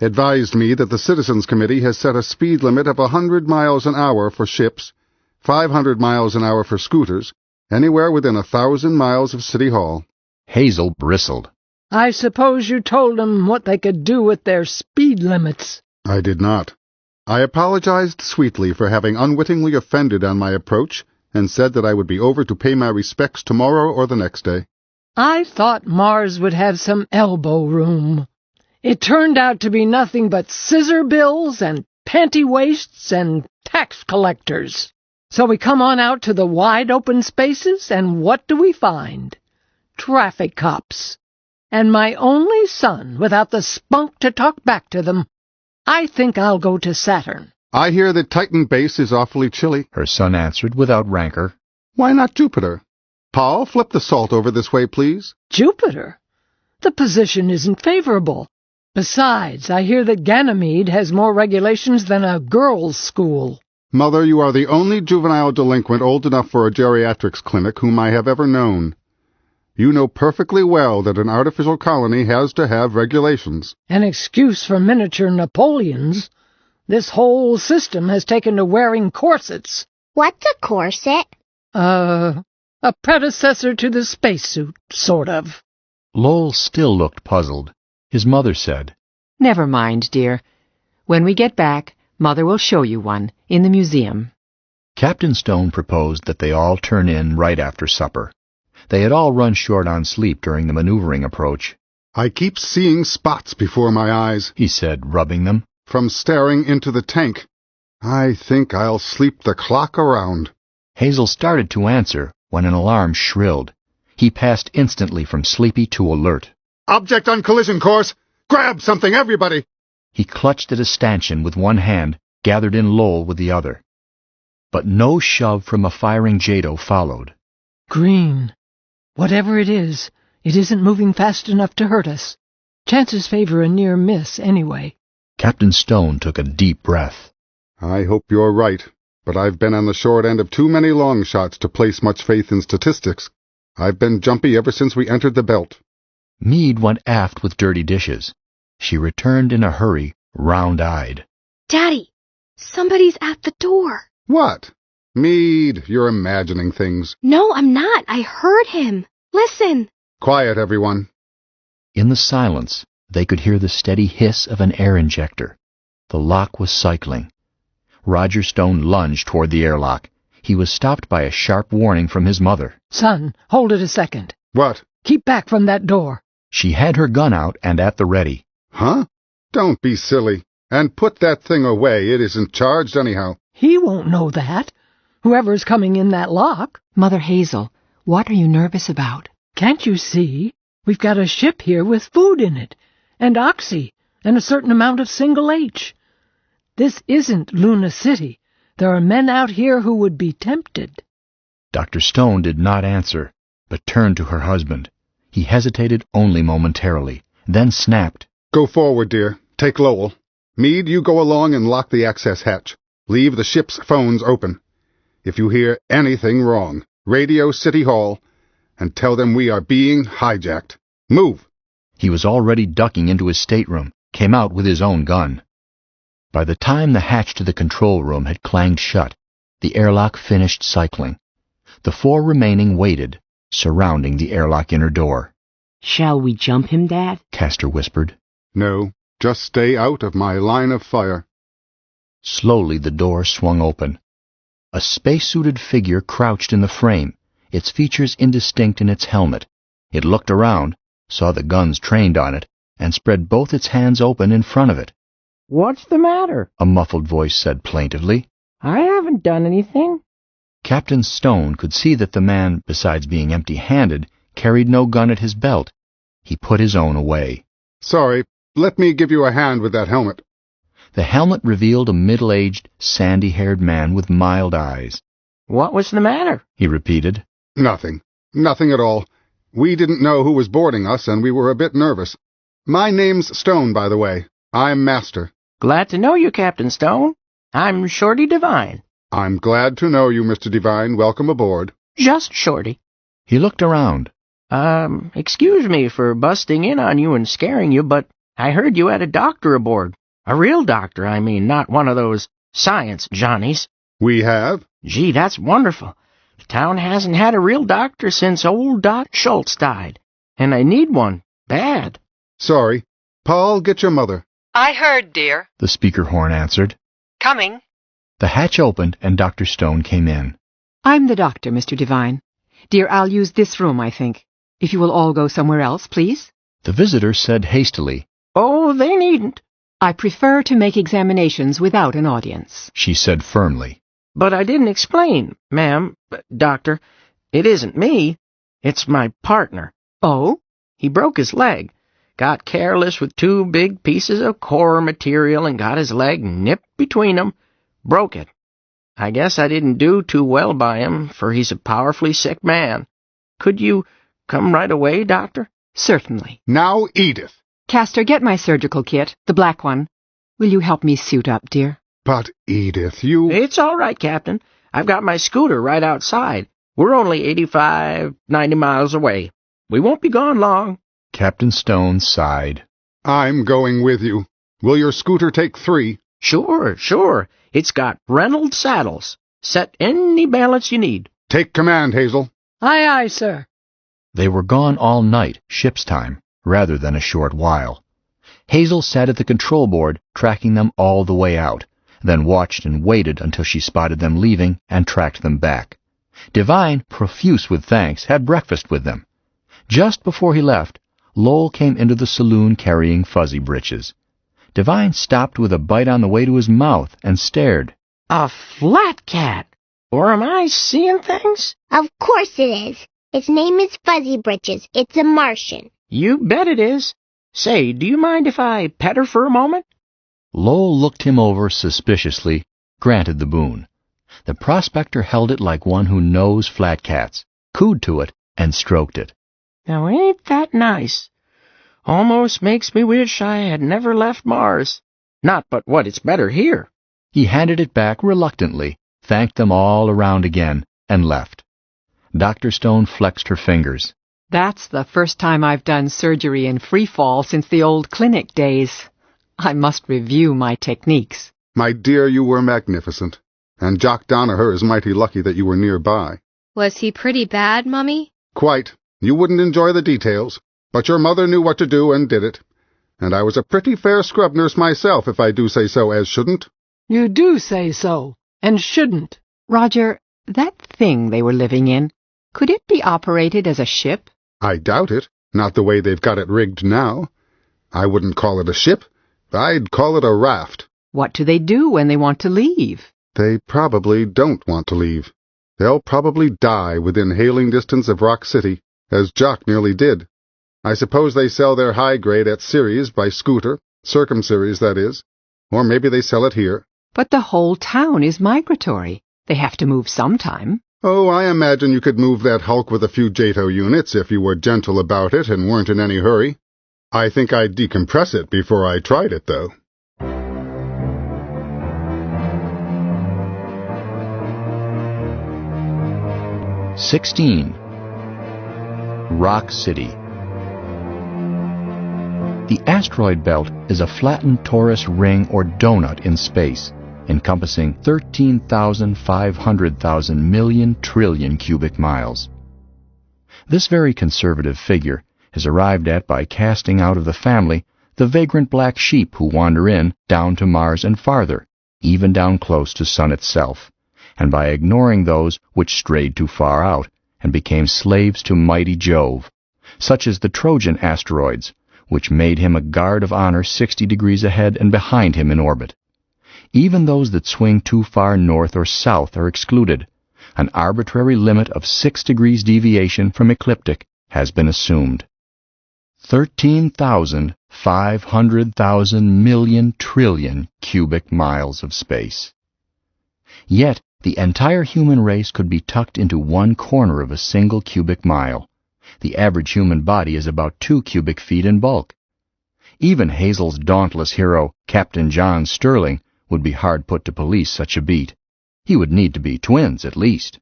Advised me that the Citizens Committee has set a speed limit of 100 miles an hour for ships, 500 miles an hour for scooters, anywhere within 1,000 miles of City Hall. Hazel bristled. I suppose you told them what they could do with their speed limits. I did not. I apologized sweetly for having unwittingly offended on my approach and said that I would be over to pay my respects tomorrow or the next day. I thought Mars would have some elbow room. It turned out to be nothing but scissor bills and panty waists and tax collectors. So we come on out to the wide open spaces, and what do we find? Traffic cops. And my only son without the spunk to talk back to them. I think I'll go to Saturn. I hear that Titan Base is awfully chilly, her son answered without rancor. Why not Jupiter? Paul, flip the salt over this way, please. Jupiter? The position isn't favorable. Besides, I hear that Ganymede has more regulations than a girls' school. Mother, you are the only juvenile delinquent old enough for a geriatrics clinic whom I have ever known. You know perfectly well that an artificial colony has to have regulations. An excuse for miniature Napoleons. This whole system has taken to wearing corsets. What's a corset? A predecessor to the spacesuit, sort of. Lowell still looked puzzled. His mother said, Never mind, dear. When we get back, Mother will show you one in the museum. Captain Stone proposed that they all turn in right after supper. They had all run short on sleep during the maneuvering approach. I keep seeing spots before my eyes, he said, rubbing them, from staring into the tank. I think I'll sleep the clock around. Hazel started to answer when an alarm shrilled. He passed instantly from sleepy to alert. Object on collision course! Grab something, everybody! He clutched at a stanchion with one hand, gathered in Lowell with the other. But no shove from a firing JATO followed. Green. Whatever it isn't moving fast enough to hurt us. Chances favor a near miss, anyway. Captain Stone took a deep breath. I hope you're right, but I've been on the short end of too many long shots to place much faith in statistics. I've been jumpy ever since we entered the belt. Meade went aft with dirty dishes. She returned in a hurry, round-eyed. Daddy, somebody's at the door. What? Meade, you're imagining things. No, I'm not. I heard him. Listen. Quiet, everyone. In the silence, they could hear the steady hiss of an air injector. The lock was cycling. Roger Stone lunged toward the airlock. He was stopped by a sharp warning from his mother. Son, hold it a second. What? Keep back from that door. She had her gun out and at the ready. Huh? Don't be silly. And put that thing away. It isn't charged anyhow. He won't know that. Whoever's coming in that lock. Mother Hazel, what are you nervous about? Can't you see? We've got a ship here with food in it, and oxy, and a certain amount of single H. This isn't Luna City. There are men out here who would be tempted. Dr. Stone did not answer, but turned to her husband. He hesitated only momentarily, then snapped. Go forward, dear. Take Lowell. Meade, you go along and lock the access hatch. Leave the ship's phones open. If you hear anything wrong, radio City Hall, and tell them we are being hijacked. Move! He was already ducking into his stateroom, came out with his own gun. By the time the hatch to the control room had clanged shut, the airlock finished cycling. The four remaining waited, surrounding the airlock inner door. Shall we jump him, Dad? Castor whispered. No, just stay out of my line of fire. Slowly the door swung open. A space-suited figure crouched in the frame, its features indistinct in its helmet. It looked around, saw the guns trained on it, and spread both its hands open in front of it. "What's the matter?" a muffled voice said plaintively. "I haven't done anything." Captain Stone could see that the man, besides being empty-handed, carried no gun at his belt. He put his own away. "Sorry, let me give you a hand with that helmet." The helmet revealed a middle-aged, sandy-haired man with mild eyes. "What was the matter?" he repeated. "Nothing. Nothing at all. We didn't know who was boarding us, and we were a bit nervous. My name's Stone, by the way. I'm master." "Glad to know you, Captain Stone. I'm Shorty Devine." "I'm glad to know you, Mr. Devine. Welcome aboard." "Just Shorty." He looked around. Excuse me for busting in on you and scaring you, but I heard you had a doctor aboard. A real doctor, I mean, not one of those science Johnnies." "We have?" "Gee, that's wonderful. The town hasn't had a real doctor since old Doc Schultz died, and I need one, bad." "Sorry. Paul, get your mother." "I heard, dear." The speaker horn answered. "Coming." The hatch opened, and Dr. Stone came in. "I'm the doctor, Mr. Devine. Dear, I'll use this room, I think. If you will all go somewhere else, please." The visitor said hastily, "Oh, they needn't." "I prefer to make examinations without an audience," she said firmly. "But I didn't explain, ma'am, doctor. It isn't me. It's my partner." "Oh?" "He broke his leg. Got careless with 2 big pieces of core material and got his leg nipped between 'em. Broke it. I guess I didn't do too well by him, for he's a powerfully sick man. Could you come right away, doctor?" "Certainly." "Now, Edith." "Castor, get my surgical kit, the black one. Will you help me suit up, dear?" "But, Edith, you—" "It's all right, Captain. I've got my scooter right outside. We're only 90 miles away. We won't be gone long." Captain Stone sighed. "I'm going with you. Will your scooter take 3? Sure. It's got Reynolds saddles. Set any balance you need." "Take command, Hazel." Aye, aye, sir." They were gone all night, ship's time, rather than a short while. Hazel sat at the control board, tracking them all the way out, then watched and waited until she spotted them leaving and tracked them back. Devine, profuse with thanks, had breakfast with them. Just before he left, Lowell came into the saloon carrying Fuzzy Britches. Devine stopped with a bite on the way to his mouth and stared. "A flat cat? Or am I seeing things?" Of course it is. Its name is Fuzzy Britches. It's a Martian. "You bet it is. Say, do you mind if I pet her for a moment?" Lowell looked him over suspiciously, granted the boon. The prospector held it like one who knows flat cats, cooed to it, and stroked it. "Now ain't that nice? Almost makes me wish I had never left Mars. Not but what it's better here." He handed it back reluctantly, thanked them all around again, and left. Dr. Stone flexed her fingers. "That's the first time I've done surgery in free fall since the old clinic days. I must review my techniques." "My dear, you were magnificent. And Jock Donaher is mighty lucky that you were nearby." Was he pretty bad, Mummy? "Quite. You wouldn't enjoy the details. But your mother knew what to do and did it. And I was a pretty fair scrub nurse myself, if I do say so as shouldn't." "You do say so, and shouldn't." "Roger, that thing they were living in, could it be operated as a ship?" "I doubt it. Not the way they've got it rigged now. I wouldn't call it a ship. I'd call it a raft." "What do they do when they want to leave?" "They probably don't want to leave. They'll probably die within hailing distance of Rock City, as Jock nearly did. I suppose they sell their high grade at Ceres by scooter, Circumceres, that is. Or maybe they sell it here." "But the whole town is migratory. They have to move sometime." "Oh, I imagine you could move that hulk with a few JATO units if you were gentle about it and weren't in any hurry. I think I'd decompress it before I tried it, though." Rock City. The asteroid belt is a flattened torus ring or donut in space, encompassing 13,500,000 million trillion cubic miles. This very conservative figure is arrived at by casting out of the family the vagrant black sheep who wander in, down to Mars and farther, even down close to Sun itself, and by ignoring those which strayed too far out and became slaves to mighty Jove, such as the Trojan asteroids, which made him a guard of honor 60 degrees ahead and behind him in orbit. Even those that swing too far north or south are excluded. An arbitrary limit of 6 degrees deviation from ecliptic has been assumed. 13,500,000 million trillion cubic miles of space. Yet, the entire human race could be tucked into one corner of a single cubic mile. The average human body is about 2 cubic feet in bulk. Even Hazel's dauntless hero, Captain John Sterling, would be hard put to police such a beat. He would need to be twins, at least.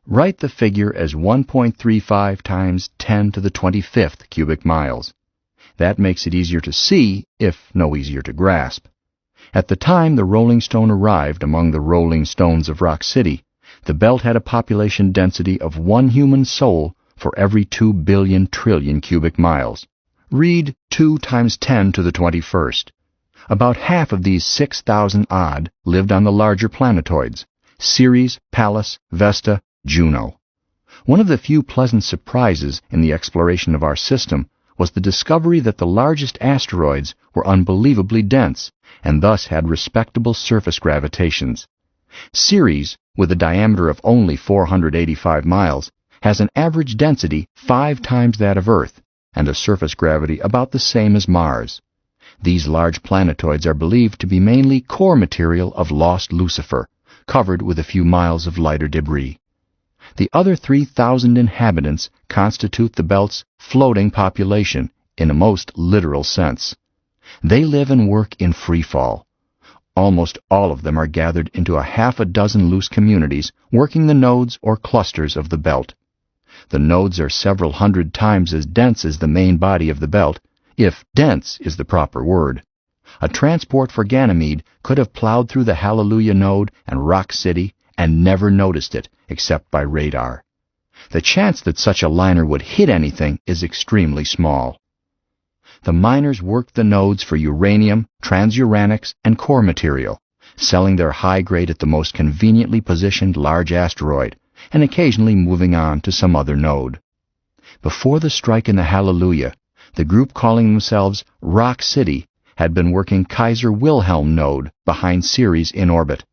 Write the figure as 1.35 times 10 to the 25th cubic miles. That makes it easier to see, if no easier to grasp. At the time the Rolling Stone arrived among the rolling stones of Rock City, the belt had a population density of 1 human soul for every 2 billion trillion cubic miles. Read 2 times 10 to the 21st. About half of these 6,000 odd lived on the larger planetoids, Ceres, Pallas, Vesta, Juno. One of the few pleasant surprises in the exploration of our system was the discovery that the largest asteroids were unbelievably dense, and thus had respectable surface gravitations. Ceres, with a diameter of only 485 miles, has an average density 5 times that of Earth, and a surface gravity about the same as Mars. These large planetoids are believed to be mainly core material of lost Lucifer, covered with a few miles of lighter debris. The other 3,000 inhabitants constitute the belt's floating population, in a most literal sense. They live and work in free fall. Almost all of them are gathered into a half a dozen loose communities working the nodes or clusters of the belt. The nodes are several hundred times as dense as the main body of the belt, if dense is the proper word. A transport for Ganymede could have plowed through the Hallelujah node and Rock City and never noticed it, except by radar. The chance that such a liner would hit anything is extremely small. The miners worked the nodes for uranium, transuranics, and core material, selling their high grade at the most conveniently positioned large asteroid, and occasionally moving on to some other node. Before the strike in the Hallelujah, the group calling themselves Rock City had been working Kaiser Wilhelm node behind Ceres in orbit.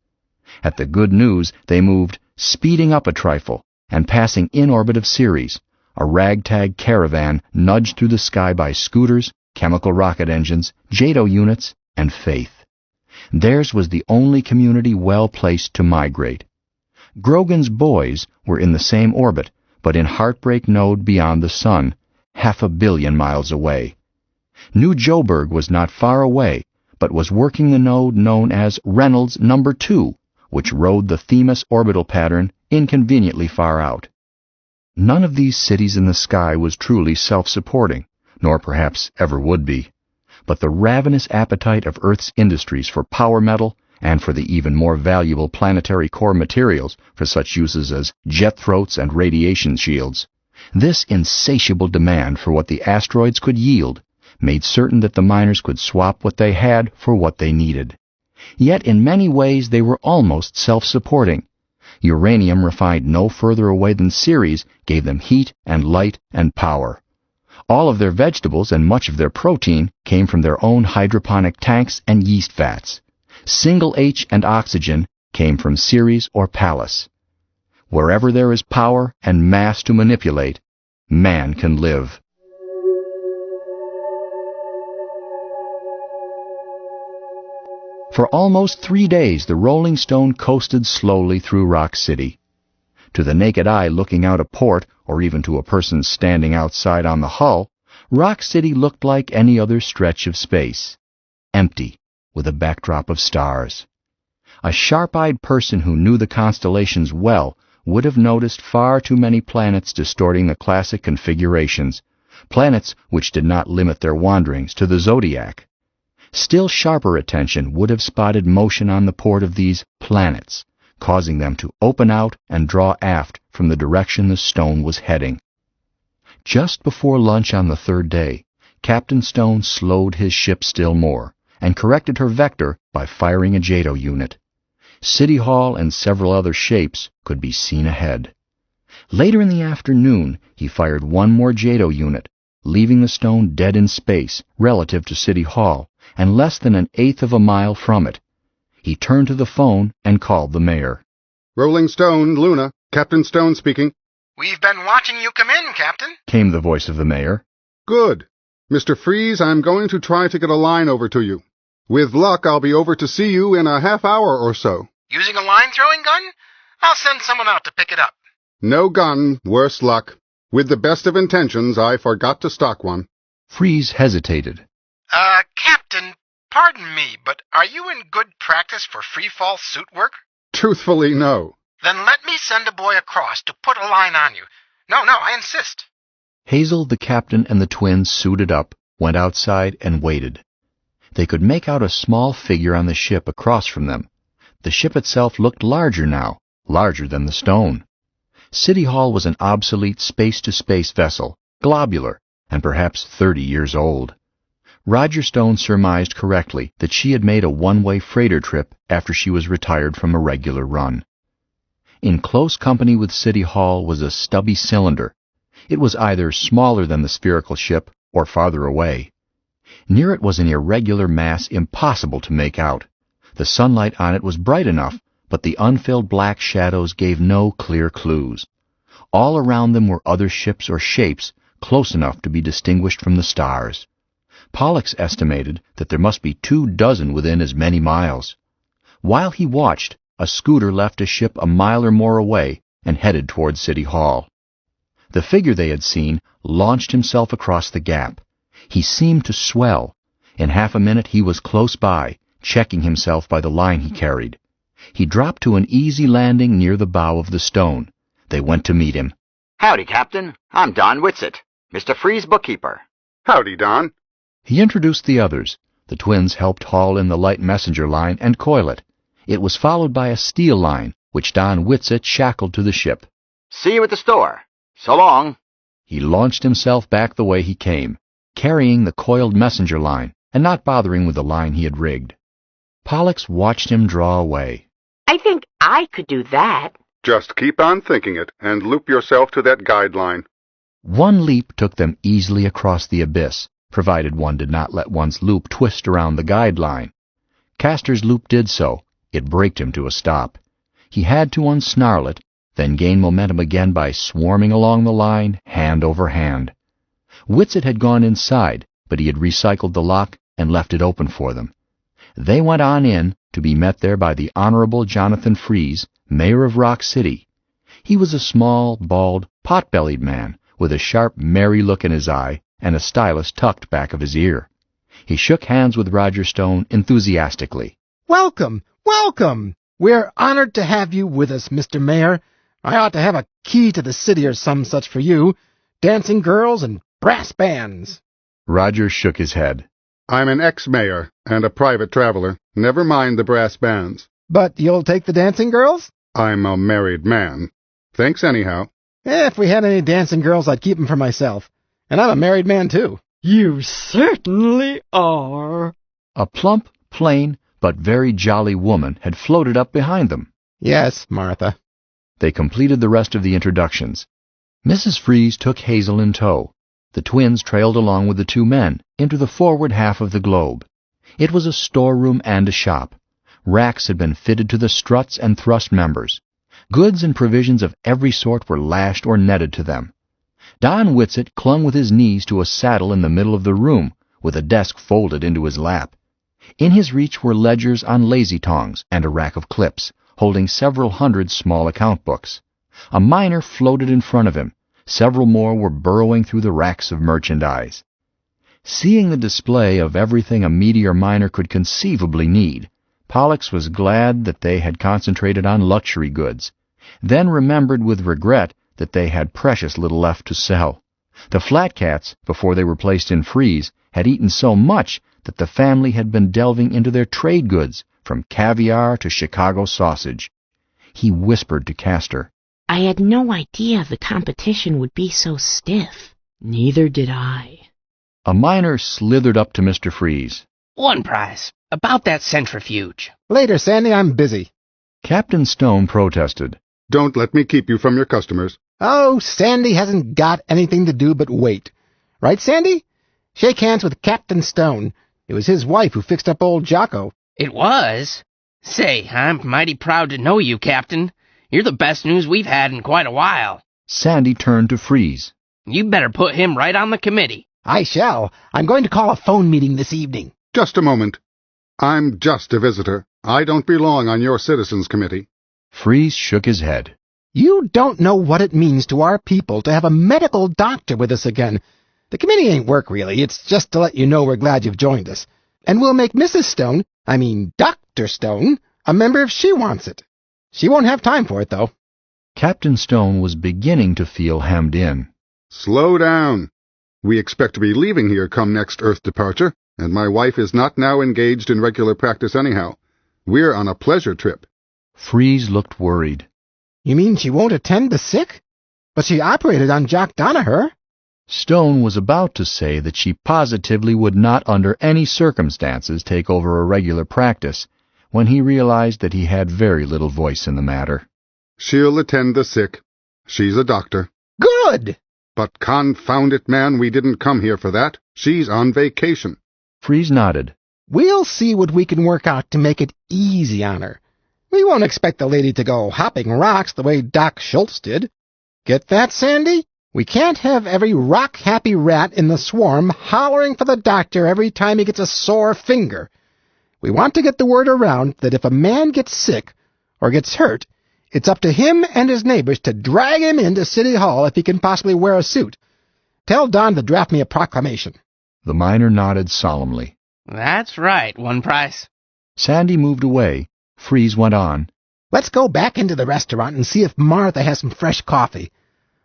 At the good news, they moved, speeding up a trifle, and passing in orbit of Ceres, a ragtag caravan nudged through the sky by scooters, chemical rocket engines, JATO units, and faith. Theirs was the only community well placed to migrate. Grogan's boys were in the same orbit, but in Heartbreak node beyond the sun, 500 million miles away. New Joburg was not far away, but was working the node known as Reynolds No. 2, which rode the Themis orbital pattern inconveniently far out. None of these cities in the sky was truly self-supporting, nor perhaps ever would be, but the ravenous appetite of Earth's industries for power metal and for the even more valuable planetary core materials for such uses as jet throats and radiation shields, this insatiable demand for what the asteroids could yield made certain that the miners could swap what they had for what they needed. Yet in many ways they were almost self-supporting. Uranium refined no further away than Ceres gave them heat and light and power. All of their vegetables and much of their protein came from their own hydroponic tanks and yeast vats. Single H and oxygen came from Ceres or Pallas. Wherever there is power and mass to manipulate, man can live. For almost 3 days the Rolling Stone coasted slowly through Rock City. To the naked eye looking out a port, or even to a person standing outside on the hull, Rock City looked like any other stretch of space. Empty, with a backdrop of stars. A sharp-eyed person who knew the constellations well would have noticed far too many planets distorting the classic configurations, planets which did not limit their wanderings to the zodiac. Still sharper attention would have spotted motion on the port of these planets, causing them to open out and draw aft from the direction the Stone was heading. Just before lunch on the 3rd day, Captain Stone slowed his ship still more and corrected her vector by firing a JATO unit. City Hall and several other shapes could be seen ahead. Later in the afternoon, he fired one more JATO unit, leaving the stone dead in space relative to City Hall and less than 1/8 of a mile from it. He turned to the phone and called the mayor. Rolling Stone, Luna. Captain Stone speaking. We've been watching you come in, Captain, came the voice of the mayor. Good. Mr. Freeze, I'm going to try to get a line over to you. With luck, I'll be over to see you in a half hour or so. Using a line-throwing gun? I'll send someone out to pick it up. No gun, worse luck. With the best of intentions, I forgot to stock one. Freeze hesitated. Captain, pardon me, but are you in good practice for free-fall suit work? Truthfully, no. Then let me send a boy across to put a line on you. No, I insist. Hazel, the captain, and the twins suited up, went outside, and waited. They could make out a small figure on the ship across from them. The ship itself looked larger now, larger than the stone. City Hall was an obsolete space-to-space vessel, globular, and perhaps 30 years old. Roger Stone surmised correctly that she had made a one-way freighter trip after she was retired from a regular run. In close company with City Hall was a stubby cylinder. It was either smaller than the spherical ship or farther away. Near it was an irregular mass impossible to make out. The sunlight on it was bright enough, but the unfilled black shadows gave no clear clues. All around them were other ships or shapes close enough to be distinguished from the stars. Pollux estimated that there must be 24 within as many miles. While he watched, a scooter left a ship a mile or more away and headed toward City Hall. The figure they had seen launched himself across the gap. He seemed to swell. In half a minute he was close by, checking himself by the line he carried. He dropped to an easy landing near the bow of the stone. They went to meet him. Howdy, Captain. I'm Don Whitsett, Mr. Freeze bookkeeper. Howdy, Don. He introduced the others. The twins helped haul in the light messenger line and coil it. It was followed by a steel line, which Don Whitsett shackled to the ship. See you at the store. So long. He launched himself back the way he came, carrying the coiled messenger line and not bothering with the line he had rigged. Pollux watched him draw away. I think I could do that. Just keep on thinking it and loop yourself to that guideline. One leap took them easily across the abyss, provided one did not let one's loop twist around the guideline. Castor's loop did so. It braked him to a stop. He had to unsnarl it, then gain momentum again by swarming along the line, hand over hand. Whitsett had gone inside, but he had recycled the lock and left it open for them. They went on in, to be met there by the Honorable Jonathan Freeze, mayor of Rock City. He was a small, bald, pot-bellied man, with a sharp, merry look in his eye and a stylus tucked back of his ear. He shook hands with Roger Stone enthusiastically. Welcome! Welcome! We're honored to have you with us, Mr. Mayor. I ought to have a key to the city or some such for you. Dancing girls and brass bands. Roger shook his head. I'm an ex-mayor and a private traveler. Never mind the brass bands. But you'll take the dancing girls? I'm a married man. Thanks anyhow. If we had any dancing girls, I'd keep them for myself. And I'm a married man, too. You certainly are. A plump, plain, but very jolly woman had floated up behind them. Yes, Martha. They completed the rest of the introductions. Mrs. Freeze took Hazel in tow. The twins trailed along with the two men into the forward half of the globe. It was a storeroom and a shop. Racks had been fitted to the struts and thrust members. Goods and provisions of every sort were lashed or netted to them. Don Whitsett clung with his knees to a saddle in the middle of the room, with a desk folded into his lap. In his reach were ledgers on lazy tongs and a rack of clips, holding several hundred small account books. A miner floated in front of him. Several more were burrowing through the racks of merchandise. Seeing the display of everything a meteor miner could conceivably need, Pollux was glad that they had concentrated on luxury goods, then remembered with regret that they had precious little left to sell. The flatcats, before they were placed in freeze, had eaten so much that the family had been delving into their trade goods, from caviar to Chicago sausage. He whispered to Castor, I had no idea the competition would be so stiff. Neither did I. A miner slithered up to Mr. Freeze. One prize. About that centrifuge. Later, Sandy, I'm busy. Captain Stone protested. Don't let me keep you from your customers. Oh, Sandy hasn't got anything to do but wait. Right, Sandy? Shake hands with Captain Stone. It was his wife who fixed up old Jocko. It was? Say, I'm mighty proud to know you, Captain. You're the best news we've had in quite a while. Sandy turned to Freeze. You better put him right on the committee. I shall. I'm going to call a phone meeting this evening. Just a moment. I'm just a visitor. I don't belong on your citizens' committee. Freeze shook his head. You don't know what it means to our people to have a medical doctor with us again. The committee ain't work, really. It's just to let you know we're glad you've joined us. And we'll make Mrs. Stone, Dr. Stone, a member if she wants it. She won't have time for it, though. Captain Stone was beginning to feel hemmed in. Slow down. We expect to be leaving here come next Earth departure, and my wife is not now engaged in regular practice anyhow. We're on a pleasure trip. Freeze looked worried. You mean she won't attend the sick? But she operated on Jock Donaher. Stone was about to say that she positively would not under any circumstances take over a regular practice, when he realized that he had very little voice in the matter. She'll attend the sick. She's a doctor. Good! But confound it, man, we didn't come here for that. She's on vacation. Freeze nodded. We'll see what we can work out to make it easy on her. We won't expect the lady to go hopping rocks the way Doc Schultz did. Get that, Sandy? We can't have every rock-happy rat in the swarm hollering for the doctor every time he gets a sore finger. We want to get the word around that if a man gets sick or gets hurt, it's up to him and his neighbors to drag him into City Hall if he can possibly wear a suit. Tell Don to draft me a proclamation. The miner nodded solemnly. That's right, One Price. Sandy moved away. Freeze went on. Let's go back into the restaurant and see if Martha has some fresh coffee.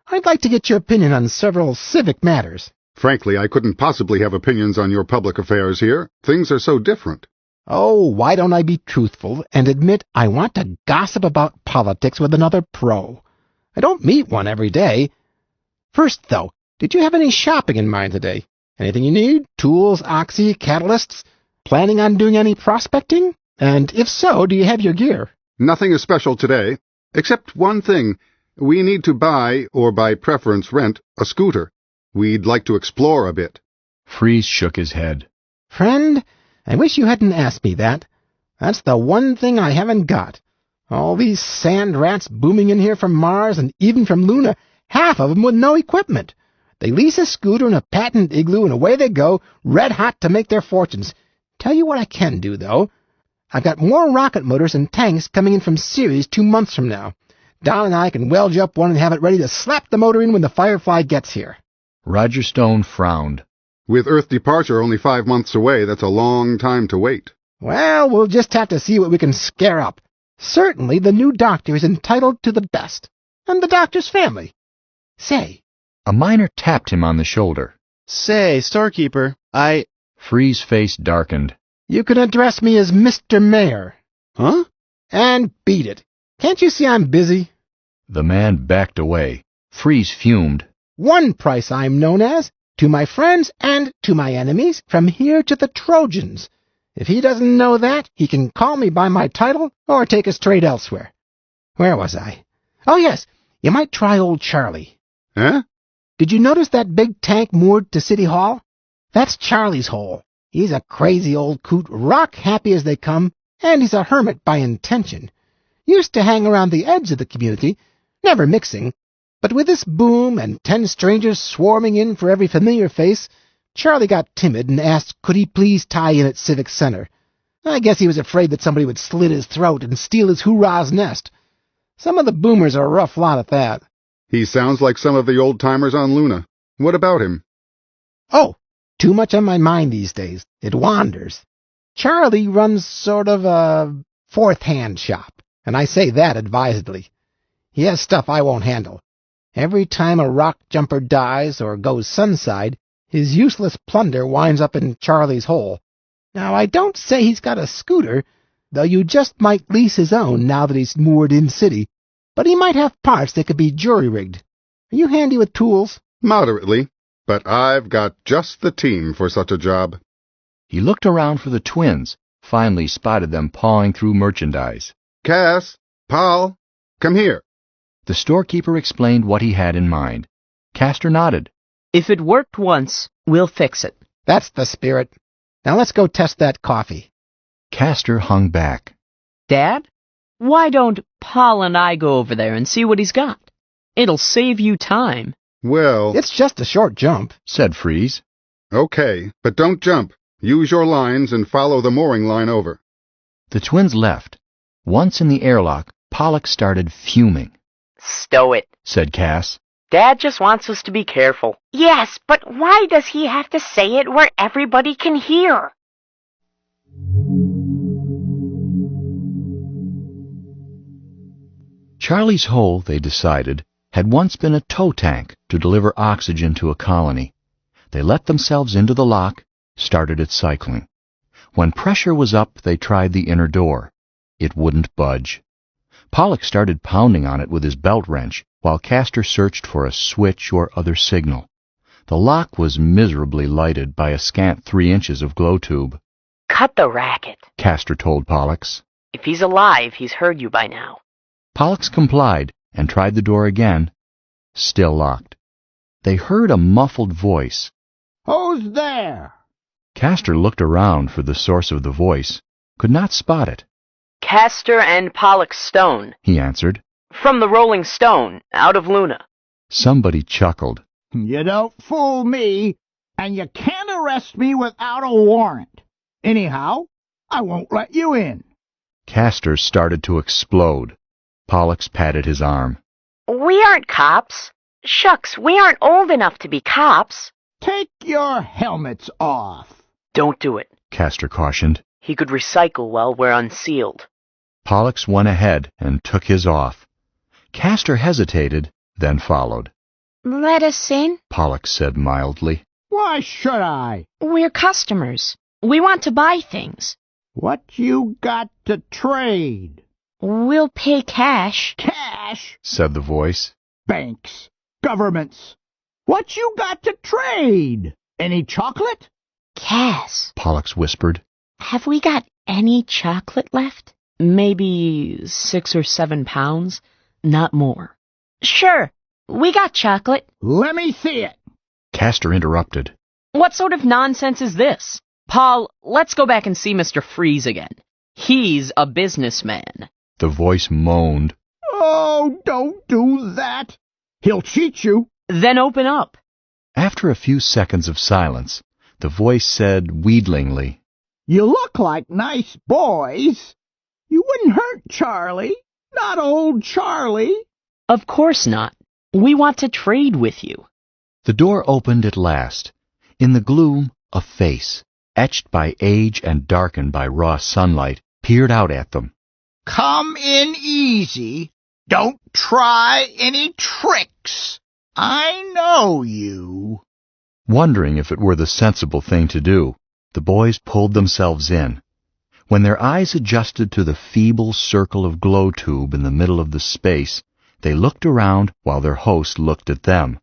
I'd like to get your opinion on several civic matters. Frankly, I couldn't possibly have opinions on your public affairs here. Things are so different. Oh, why don't I be truthful and admit I want to gossip about politics with another pro? I don't meet one every day. First, though, did you have any shopping in mind today? Anything you need? Tools, oxy, catalysts? Planning on doing any prospecting? And if so, do you have your gear? Nothing is special today, except one thing. We need to buy, or by preference rent, a scooter. We'd like to explore a bit. Freeze shook his head. Friend, I wish you hadn't asked me that. That's the one thing I haven't got. All these sand rats booming in here from Mars and even from Luna, half of them with no equipment. They lease a scooter and a patent igloo and away they go, red hot to make their fortunes. Tell you what I can do, though. I've got more rocket motors and tanks coming in from Ceres 2 months from now. Don and I can weld you up one and have it ready to slap the motor in when the Firefly gets here. Roger Stone frowned. With Earth departure only 5 months away, that's a long time to wait. Well, we'll just have to see what we can scare up. Certainly the new doctor is entitled to the best. And the doctor's family. Say. A miner tapped him on the shoulder. Say, storekeeper, Freeze's face darkened. You can address me as Mr. Mayor. Huh? And beat it. Can't you see I'm busy? The man backed away. Freeze fumed. One Price I'm known as, to my friends and to my enemies, from here to the Trojans. If he doesn't know that, he can call me by my title or take his trade elsewhere. Where was I? Oh, yes, you might try old Charlie. Huh? Did you notice that big tank moored to City Hall? That's Charlie's hole. He's a crazy old coot, rock-happy as they come, and he's a hermit by intention. Used to hang around the edge of the community, never mixing, but with this boom and 10 strangers swarming in for every familiar face, Charlie got timid and asked could he please tie in at Civic Center. I guess he was afraid that somebody would slit his throat and steal his hoorah's nest. Some of the boomers are a rough lot at that. He sounds like some of the old-timers on Luna. What about him? Oh, too much on my mind these days. It wanders. Charlie runs sort of a fourth-hand shop, and I say that advisedly. He has stuff I won't handle. Every time a rock jumper dies or goes sunside, his useless plunder winds up in Charlie's hole. Now, I don't say he's got a scooter, though you just might lease his own now that he's moored in city, but he might have parts that could be jury-rigged. Are you handy with tools? Moderately, but I've got just the team for such a job. He looked around for the twins, finally spotted them pawing through merchandise. Cass, Paul, come here. The storekeeper explained what he had in mind. Castor nodded. If it worked once, we'll fix it. That's the spirit. Now let's go test that coffee. Castor hung back. Dad, why don't Paul and I go over there and see what he's got? It'll save you time. Well, it's just a short jump, said Freeze. Okay, but don't jump. Use your lines and follow the mooring line over. The twins left. Once in the airlock, Pollux started fuming. Stow it, said Cass. Dad just wants us to be careful. Yes, but why does he have to say it where everybody can hear? Charlie's Hole, they decided, had once been a tow tank to deliver oxygen to a colony. They let themselves into the lock, started it cycling. When pressure was up, they tried the inner door. It wouldn't budge. Pollux started pounding on it with his belt wrench, while Castor searched for a switch or other signal. The lock was miserably lighted by a scant 3 inches of glow tube. Cut the racket. Castor told Pollux. If he's alive, he's heard you by now. Pollux complied and tried the door again. Still locked. They heard a muffled voice. Who's there? Castor looked around for the source of the voice, could not spot it. Castor and Pollux Stone, he answered. From the Rolling Stone, out of Luna. Somebody chuckled. You don't fool me, and you can't arrest me without a warrant. Anyhow, I won't let you in. Castor started to explode. Pollux patted his arm. We aren't cops. Shucks, we aren't old enough to be cops. Take your helmets off. Don't do it, Castor cautioned. He could recycle while we're unsealed. Pollux went ahead and took his off. Castor hesitated, then followed. Let us in? Pollux said mildly. Why should I? We're customers. We want to buy things. What you got to trade? We'll pay cash. Cash? Said the voice. Banks. Governments. What you got to trade? Any chocolate? Cass, Pollux whispered. Have we got any chocolate left? Maybe 6 or 7 pounds, not more. Sure, we got chocolate. Let me see it. Castor interrupted. What sort of nonsense is this? Paul, let's go back and see Mr. Freeze again. He's a businessman. The voice moaned. Oh, don't do that. He'll cheat you. Then open up. After a few seconds of silence, the voice said wheedlingly, You look like nice boys. You wouldn't hurt Charlie. Not old Charlie. Of course not. We want to trade with you. The door opened at last. In the gloom, a face, etched by age and darkened by raw sunlight, peered out at them. Come in easy. Don't try any tricks. I know you. Wondering if it were the sensible thing to do, the boys pulled themselves in. When their eyes adjusted to the feeble circle of glow tube in the middle of the space, they looked around while their host looked at them.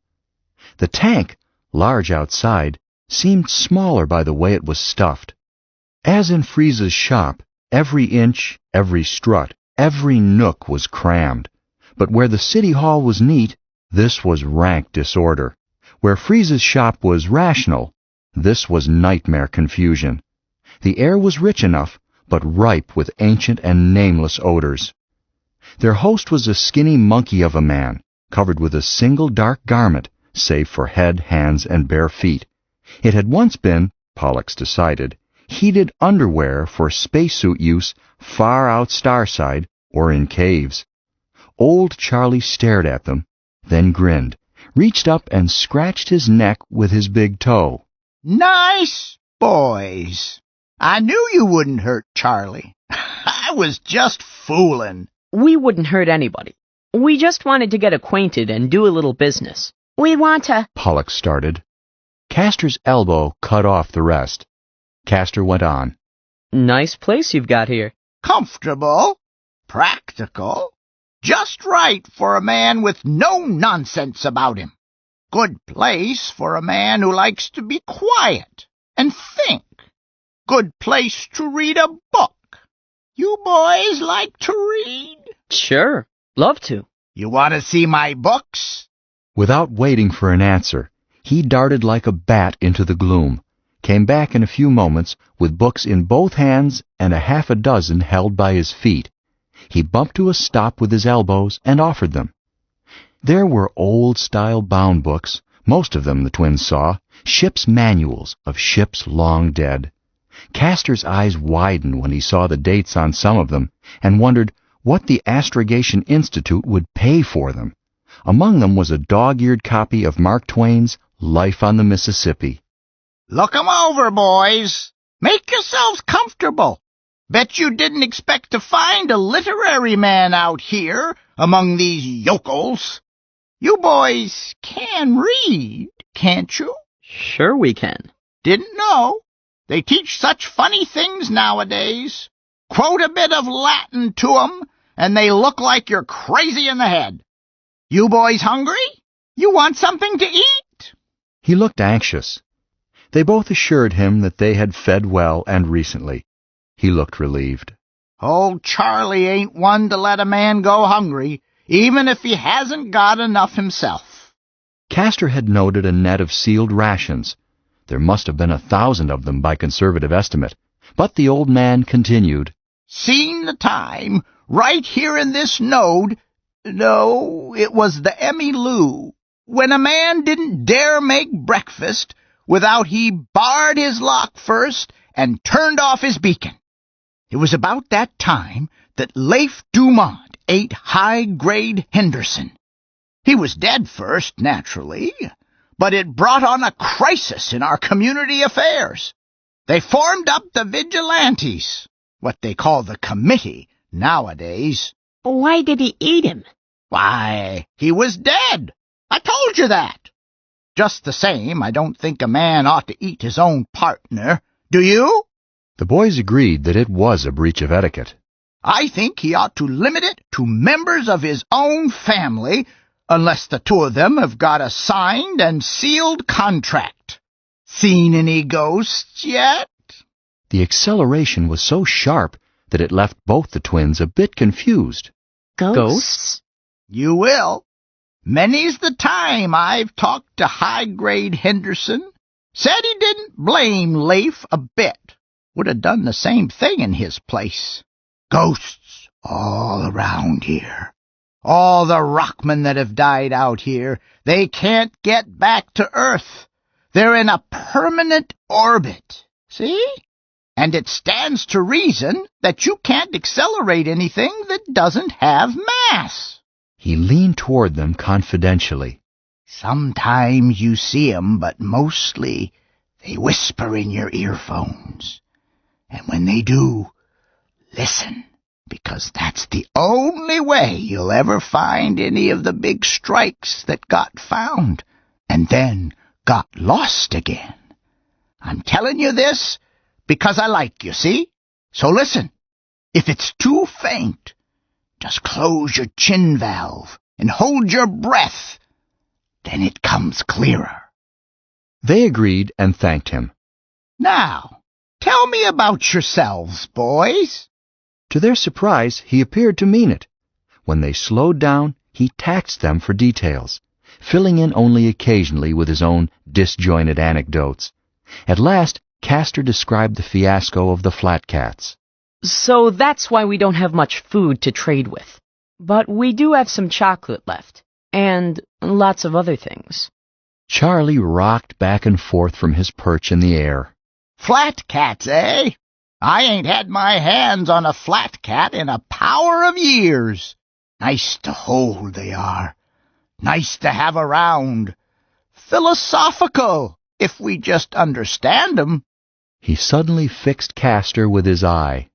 The tank, large outside, seemed smaller by the way it was stuffed. As in Freeze's shop, every inch, every strut, every nook was crammed. But where the city hall was neat, this was rank disorder. Where Freeze's shop was rational, this was nightmare confusion. The air was rich enough, but ripe with ancient and nameless odors. Their host was a skinny monkey of a man, covered with a single dark garment, save for head, hands, and bare feet. It had once been, Pollux decided, heated underwear for spacesuit use far out Starside or in caves. Old Charlie stared at them, then grinned, reached up and scratched his neck with his big toe. Nice boys. I knew you wouldn't hurt Charlie. I was just fooling. We wouldn't hurt anybody. We just wanted to get acquainted and do a little business. We want to... Pollux started. Castor's elbow cut off the rest. Castor went on. Nice place you've got here. Comfortable. Practical. Just right for a man with no nonsense about him. Good place for a man who likes to be quiet and think. Good place to read a book. You boys like to read? Sure, love to. You want to see my books? Without waiting for an answer, He darted like a bat into the gloom, came back in a few moments with books in both hands and a half a dozen held by his feet. He bumped to a stop with his elbows and offered them. There were old-style bound books, most of them, the twins saw, ship's manuals of ships long dead. Castor's eyes widened when he saw the dates on some of them and wondered what the Astrogation Institute would pay for them. Among them was a dog-eared copy of Mark Twain's Life on the Mississippi. Look 'em over, boys. Make yourselves comfortable. Bet you didn't expect to find a literary man out here among these yokels. You boys can read, can't you? Sure we can. Didn't know. They teach such funny things nowadays. Quote a bit of Latin to 'em, and they look like you're crazy in the head. You boys hungry? You want something to eat? He looked anxious. They both assured him that they had fed well and recently. He looked relieved. Old Charlie ain't one to let a man go hungry, even if he hasn't got enough himself. Castor had noted a net of sealed rations. There must have been 1,000 of them by conservative estimate. But the old man continued. Seen the time, right here in this node, no, it was the Emmy Lou, when a man didn't dare make breakfast without he barred his lock first and turned off his beacon. It was about that time that Leif Dumont ate high-grade Henderson. He was dead first, naturally, but it brought on a crisis in our community affairs. They formed up the vigilantes, what they call the committee nowadays. Why did he eat him? Why, he was dead. I told you that. Just the same, I don't think a man ought to eat his own partner. Do you? The boys agreed that it was a breach of etiquette. I think he ought to limit it to members of his own family, unless the two of them have got a signed and sealed contract. Seen any ghosts yet? The acceleration was so sharp that it left both the twins a bit confused. Ghosts? You will. Many's the time I've talked to high-grade Henderson. Said he didn't blame Leif a bit. Would have done the same thing in his place. Ghosts all around here. All the rockmen that have died out here, they can't get back to Earth. They're in a permanent orbit. See? And it stands to reason that you can't accelerate anything that doesn't have mass. He leaned toward them confidentially. Sometimes you see 'em, but mostly they whisper in your earphones. And when they do, listen, because that's the only way you'll ever find any of the big strikes that got found and then got lost again. I'm telling you this because I like you, see? So listen, if it's too faint, just close your chin valve and hold your breath. Then it comes clearer. They agreed and thanked him. Now, tell me about yourselves, boys. To their surprise, he appeared to mean it. When they slowed down, he taxed them for details, filling in only occasionally with his own disjointed anecdotes. At last, Castor described the fiasco of the flat cats. So that's why we don't have much food to trade with. But we do have some chocolate left, and lots of other things. Charlie rocked back and forth from his perch in the air. Flat cats, eh? I ain't had my hands on a flat cat in a power of years. Nice to hold they are. Nice to have around. Philosophical, if we just understand 'em. He suddenly fixed Castor with his eye.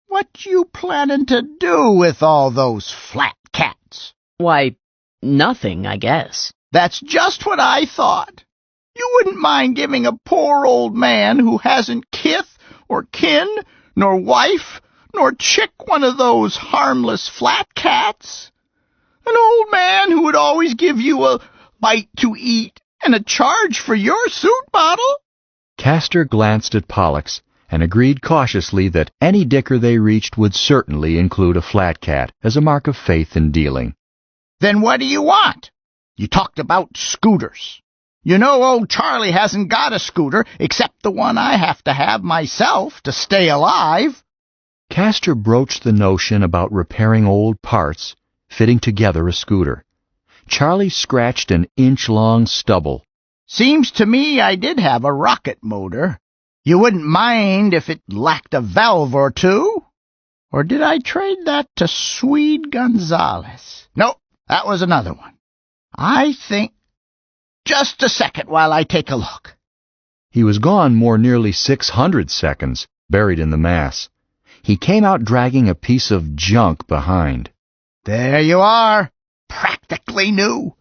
What you planning to do with all those flat cats? Why, nothing, I guess. That's just what I thought. You wouldn't mind giving a poor old man who hasn't kith or kin, nor wife, nor chick one of those harmless flat cats? An old man who would always give you a bite to eat and a charge for your suit bottle? Castor glanced at Pollux and agreed cautiously that any dicker they reached would certainly include a flat cat as a mark of faith in dealing. Then what do you want? You talked about scooters. You know old Charlie hasn't got a scooter except the one I have to have myself to stay alive. Castor broached the notion about repairing old parts, fitting together a scooter. Charlie scratched an inch-long stubble. Seems to me I did have a rocket motor. You wouldn't mind if it lacked a valve or two? Or did I trade that to Swede Gonzales? No, that was another one. I think... Just a second while I take a look. He was gone more nearly 600 seconds, buried in the mass. He came out dragging a piece of junk behind. There you are. Practically new.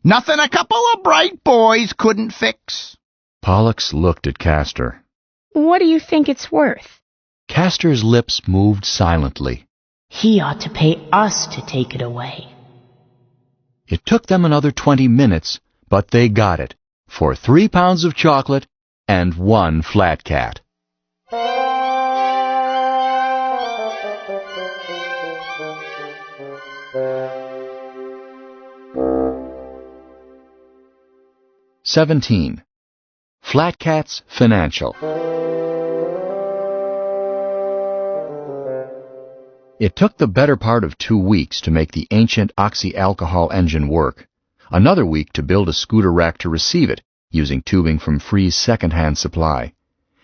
Nothing a couple of bright boys couldn't fix. Pollux looked at Castor. What do you think it's worth? Castor's lips moved silently. He ought to pay us to take it away. It took them another 20 minutes, but they got it, for 3 pounds of chocolate and 1 flat cat. "17. Flat Cat's Financial." It took the better part of 2 weeks to make the ancient oxy-alcohol engine work. Another week to build a scooter rack to receive it, using tubing from Free's second-hand supply.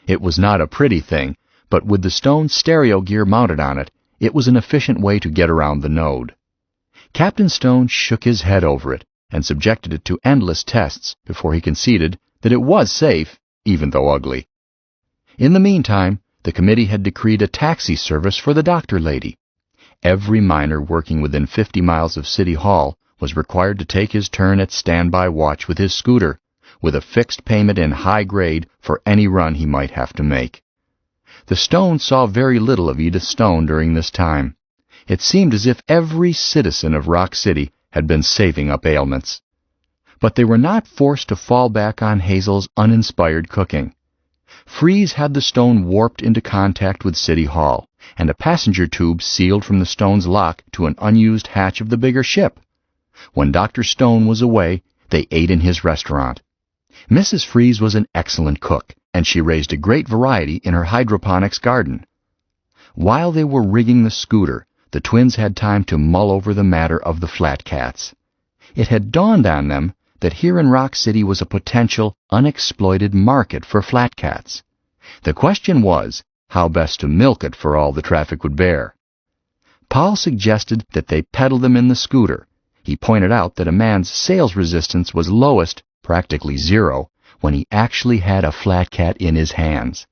It was not a pretty thing, but with the Stone stereo gear mounted on it, it was an efficient way to get around the node. Captain Stone shook his head over it and subjected it to endless tests before he conceded that it was safe, even though ugly. In the meantime, the committee had decreed a taxi service for the doctor lady. Every miner working within 50 miles of City Hall was required to take his turn at standby watch with his scooter, with a fixed payment in high grade for any run he might have to make. The Stones saw very little of Edith Stone during this time. It seemed as if every citizen of Rock City had been saving up ailments. But they were not forced to fall back on Hazel's uninspired cooking. Freeze had the Stone warped into contact with City Hall, and a passenger tube sealed from the Stone's lock to an unused hatch of the bigger ship. When Dr. Stone was away, they ate in his restaurant. Mrs. Freeze was an excellent cook, and she raised a great variety in her hydroponics garden. While they were rigging the scooter, the twins had time to mull over the matter of the flat cats. It had dawned on them that here in Rock City was a potential, unexploited market for flat cats. The question was, how best to milk it for all the traffic would bear. Paul suggested that they peddle them in the scooter. He pointed out that a man's sales resistance was lowest, practically zero, when he actually had a flat cat in his hands.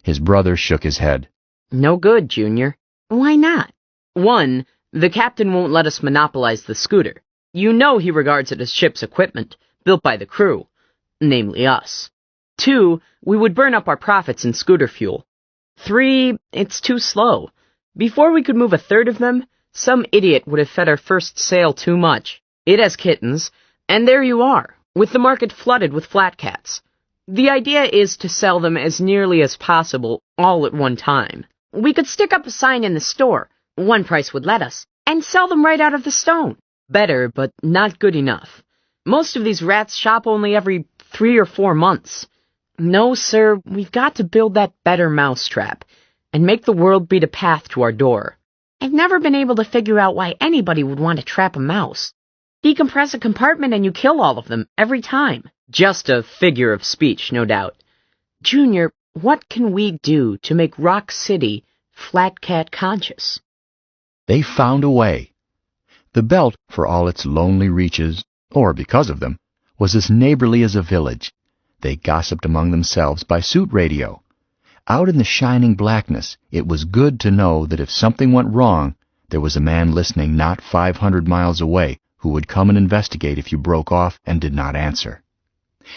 His brother shook his head. No good, Junior. Why not? 1, the captain won't let us monopolize the scooter. You know he regards it as ship's equipment, built by the crew, namely us. 2, we would burn up our profits in scooter fuel. 3, it's too slow. Before we could move a third of them, some idiot would have fed our first sale too much. It has kittens, and there you are, with the market flooded with flat cats. The idea is to sell them as nearly as possible, all at one time. We could stick up a sign in the store, one price would let us, and sell them right out of the Stone. Better, but not good enough. Most of these rats shop only every 3 or 4 months. No, sir, we've got to build that better mousetrap, and make the world beat a path to our door. I've never been able to figure out why anybody would want to trap a mouse. Decompress a compartment and you kill all of them, every time. Just a figure of speech, no doubt. Junior, what can we do to make Rock City flat cat conscious? They found a way. The belt, for all its lonely reaches, or because of them, was as neighborly as a village. They gossiped among themselves by suit radio. Out in the shining blackness, it was good to know that if something went wrong, there was a man listening not 500 miles away who would come and investigate if you broke off and did not answer.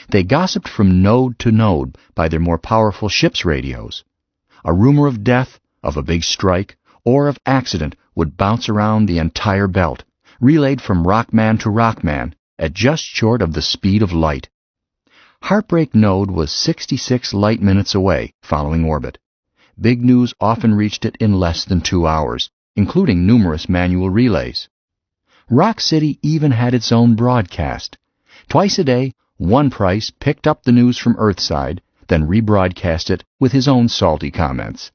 They gossiped from node to node by their more powerful ship's radios. A rumor of death, of a big strike, or of accident would bounce around the entire belt, relayed from rockman to rockman at just short of the speed of light. Heartbreak Node was 66 light minutes away, following orbit. Big news often reached it in less than 2 hours, including numerous manual relays. Rock City even had its own broadcast. Twice a day, One Price picked up the news from Earthside, then rebroadcast it with his own salty comments.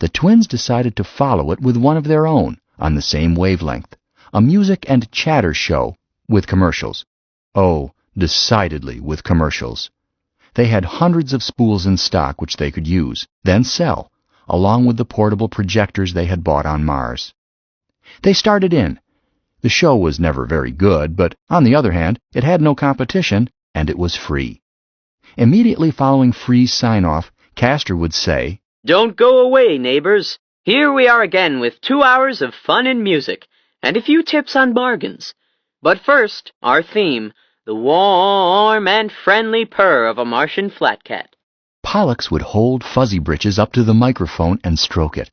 The twins decided to follow it with one of their own, on the same wavelength, a music and chatter show with commercials. Oh, decidedly with commercials. They had hundreds of spools in stock which they could use, then sell, along with the portable projectors they had bought on Mars. They started in. The show was never very good, but on the other hand, it had no competition, and it was free. Immediately following Free's sign-off, Castor would say, "Don't go away, neighbors. Here we are again with 2 hours of fun and music, and a few tips on bargains. But first, our theme, the warm and friendly purr of a Martian flatcat." Pollux would hold Fuzzy Britches up to the microphone and stroke it.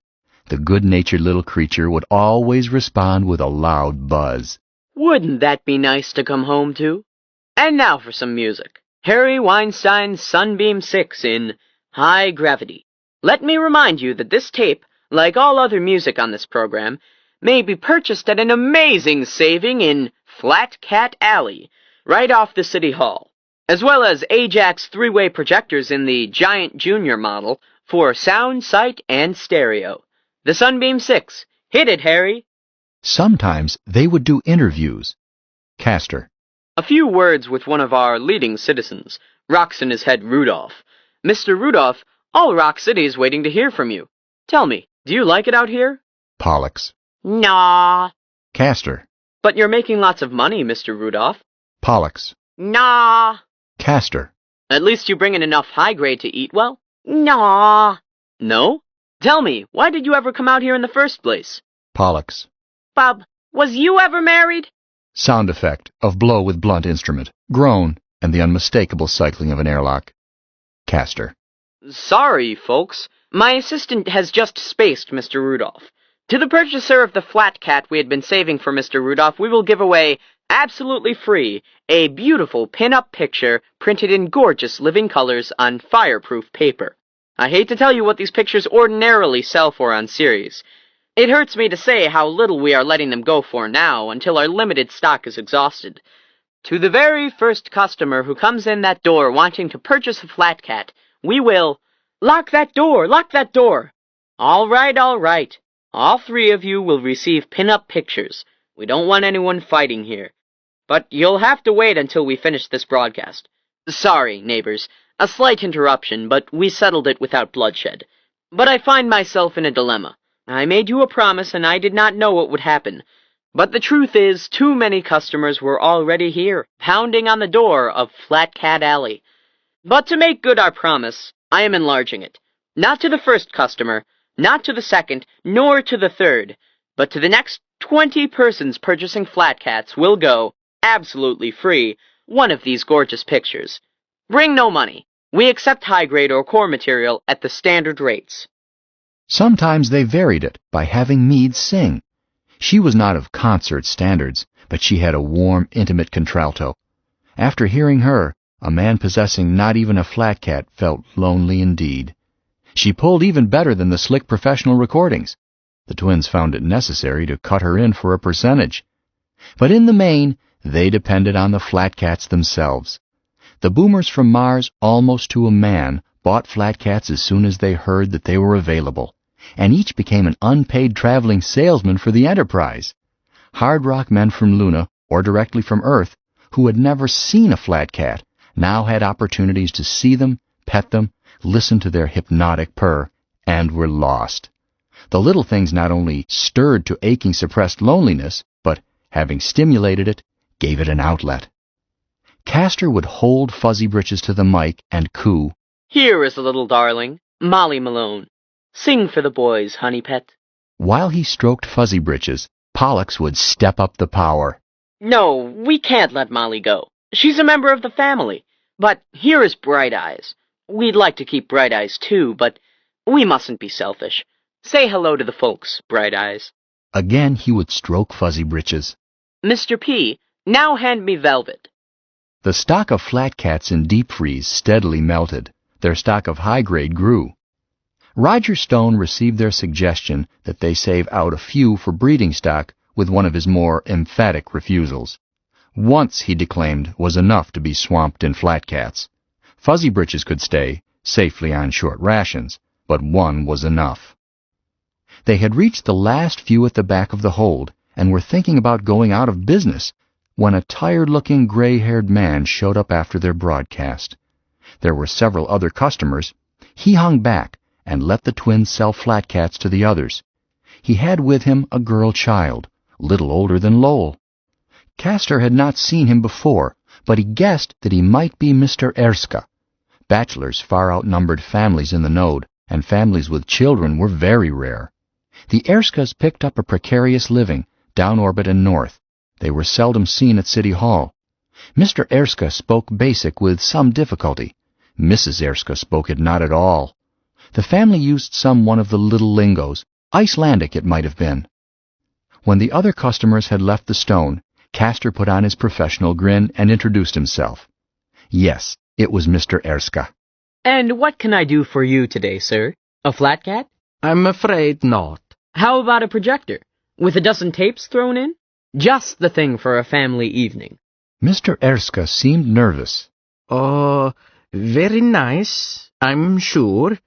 The good-natured little creature would always respond with a loud buzz. Wouldn't that be nice to come home to? And now for some music. Harry Weinstein's Sunbeam 6 in High Gravity. Let me remind you that this tape, like all other music on this program, may be purchased at an amazing saving in Flat Cat Alley, right off the City Hall, as well as Ajax 3-way projectors in the Giant Junior model for sound, sight, and stereo. The Sunbeam 6. Hit it, Harry. Sometimes they would do interviews. Castor. A few words with one of our leading citizens, Rocks in his head Rudolph. Mr. Rudolph, all Rock City is waiting to hear from you. Tell me, do you like it out here? Pollux. Nah. Castor. But you're making lots of money, Mr. Rudolph. Pollux. Nah. Castor. At least you bring in enough high grade to eat well? Nah. No? Tell me, why did you ever come out here in the first place? Pollux. Bob, was you ever married? Sound effect of blow with blunt instrument, groan, and the unmistakable cycling of an airlock. Castor. Sorry, folks. My assistant has just spaced Mr. Rudolph. To the purchaser of the flat cat we had been saving for Mr. Rudolph, we will give away, absolutely free, a beautiful pin-up picture printed in gorgeous living colors on fireproof paper. I hate to tell you what these pictures ordinarily sell for on series. It hurts me to say how little we are letting them go for now until our limited stock is exhausted. To the very first customer who comes in that door wanting to purchase a flat cat, we will... Lock that door! Lock that door! All right, all right. All three of you will receive pin-up pictures. We don't want anyone fighting here. But you'll have to wait until we finish this broadcast. Sorry, neighbors. A slight interruption, but we settled it without bloodshed. But I find myself in a dilemma. I made you a promise and I did not know what would happen. But the truth is, too many customers were already here, pounding on the door of Flat Cat Alley. But to make good our promise, I am enlarging it. Not to the first customer, not to the second, nor to the third, but to the next 20 persons purchasing flat cats will go, absolutely free, one of these gorgeous pictures. Bring no money. We accept high-grade or core material at the standard rates. Sometimes they varied it by having Meade sing. She was not of concert standards, but she had a warm, intimate contralto. After hearing her, a man possessing not even a flat cat felt lonely indeed. She pulled even better than the slick professional recordings. The twins found it necessary to cut her in for a percentage. But in the main, they depended on the flat cats themselves. The boomers from Mars, almost to a man, bought flat cats as soon as they heard that they were available, and each became an unpaid traveling salesman for the Enterprise. Hard rock men from Luna, or directly from Earth, who had never seen a flat cat, now had opportunities to see them, pet them, listen to their hypnotic purr, and were lost. The little things not only stirred to aching suppressed loneliness, but, having stimulated it, gave it an outlet. Castor would hold Fuzzy Britches to the mic and coo, Here is a little darling, Molly Malone. Sing for the boys, honey pet. While he stroked Fuzzy Britches, Pollux would step up the power. No, we can't let Molly go. She's a member of the family. But here is Bright Eyes. We'd like to keep Bright Eyes too, but we mustn't be selfish. Say hello to the folks, Bright Eyes. Again he would stroke Fuzzy Britches. Mr. P, now hand me Velvet. The stock of flat cats in deep freeze steadily melted. Their stock of high grade grew. Roger Stone received their suggestion that they save out a few for breeding stock with one of his more emphatic refusals. Once, he declaimed, was enough to be swamped in flat cats. Fuzzy Britches could stay, safely on short rations, but one was enough. They had reached the last few at the back of the hold and were thinking about going out of business when a tired-looking gray-haired man showed up after their broadcast. There were several other customers. He hung back and let the twins sell flat cats to the others. He had with him a girl child, little older than Lowell. Castor had not seen him before, but he guessed that he might be Mr. Erska. Bachelors far outnumbered families in the node, and families with children were very rare. The Erskas picked up a precarious living, down orbit and north. They were seldom seen at City Hall. Mr. Erska spoke basic with some difficulty. Mrs. Erska spoke it not at all. The family used some one of the little lingos, Icelandic it might have been. When the other customers had left the stone, Castor put on his professional grin and introduced himself. Yes, it was Mr. Erska. And what can I do for you today, sir? A flat cat? I'm afraid not. How about a projector? With a dozen tapes thrown in? Just the thing for a family evening. Mr. Erska seemed nervous. Very nice, I'm sure.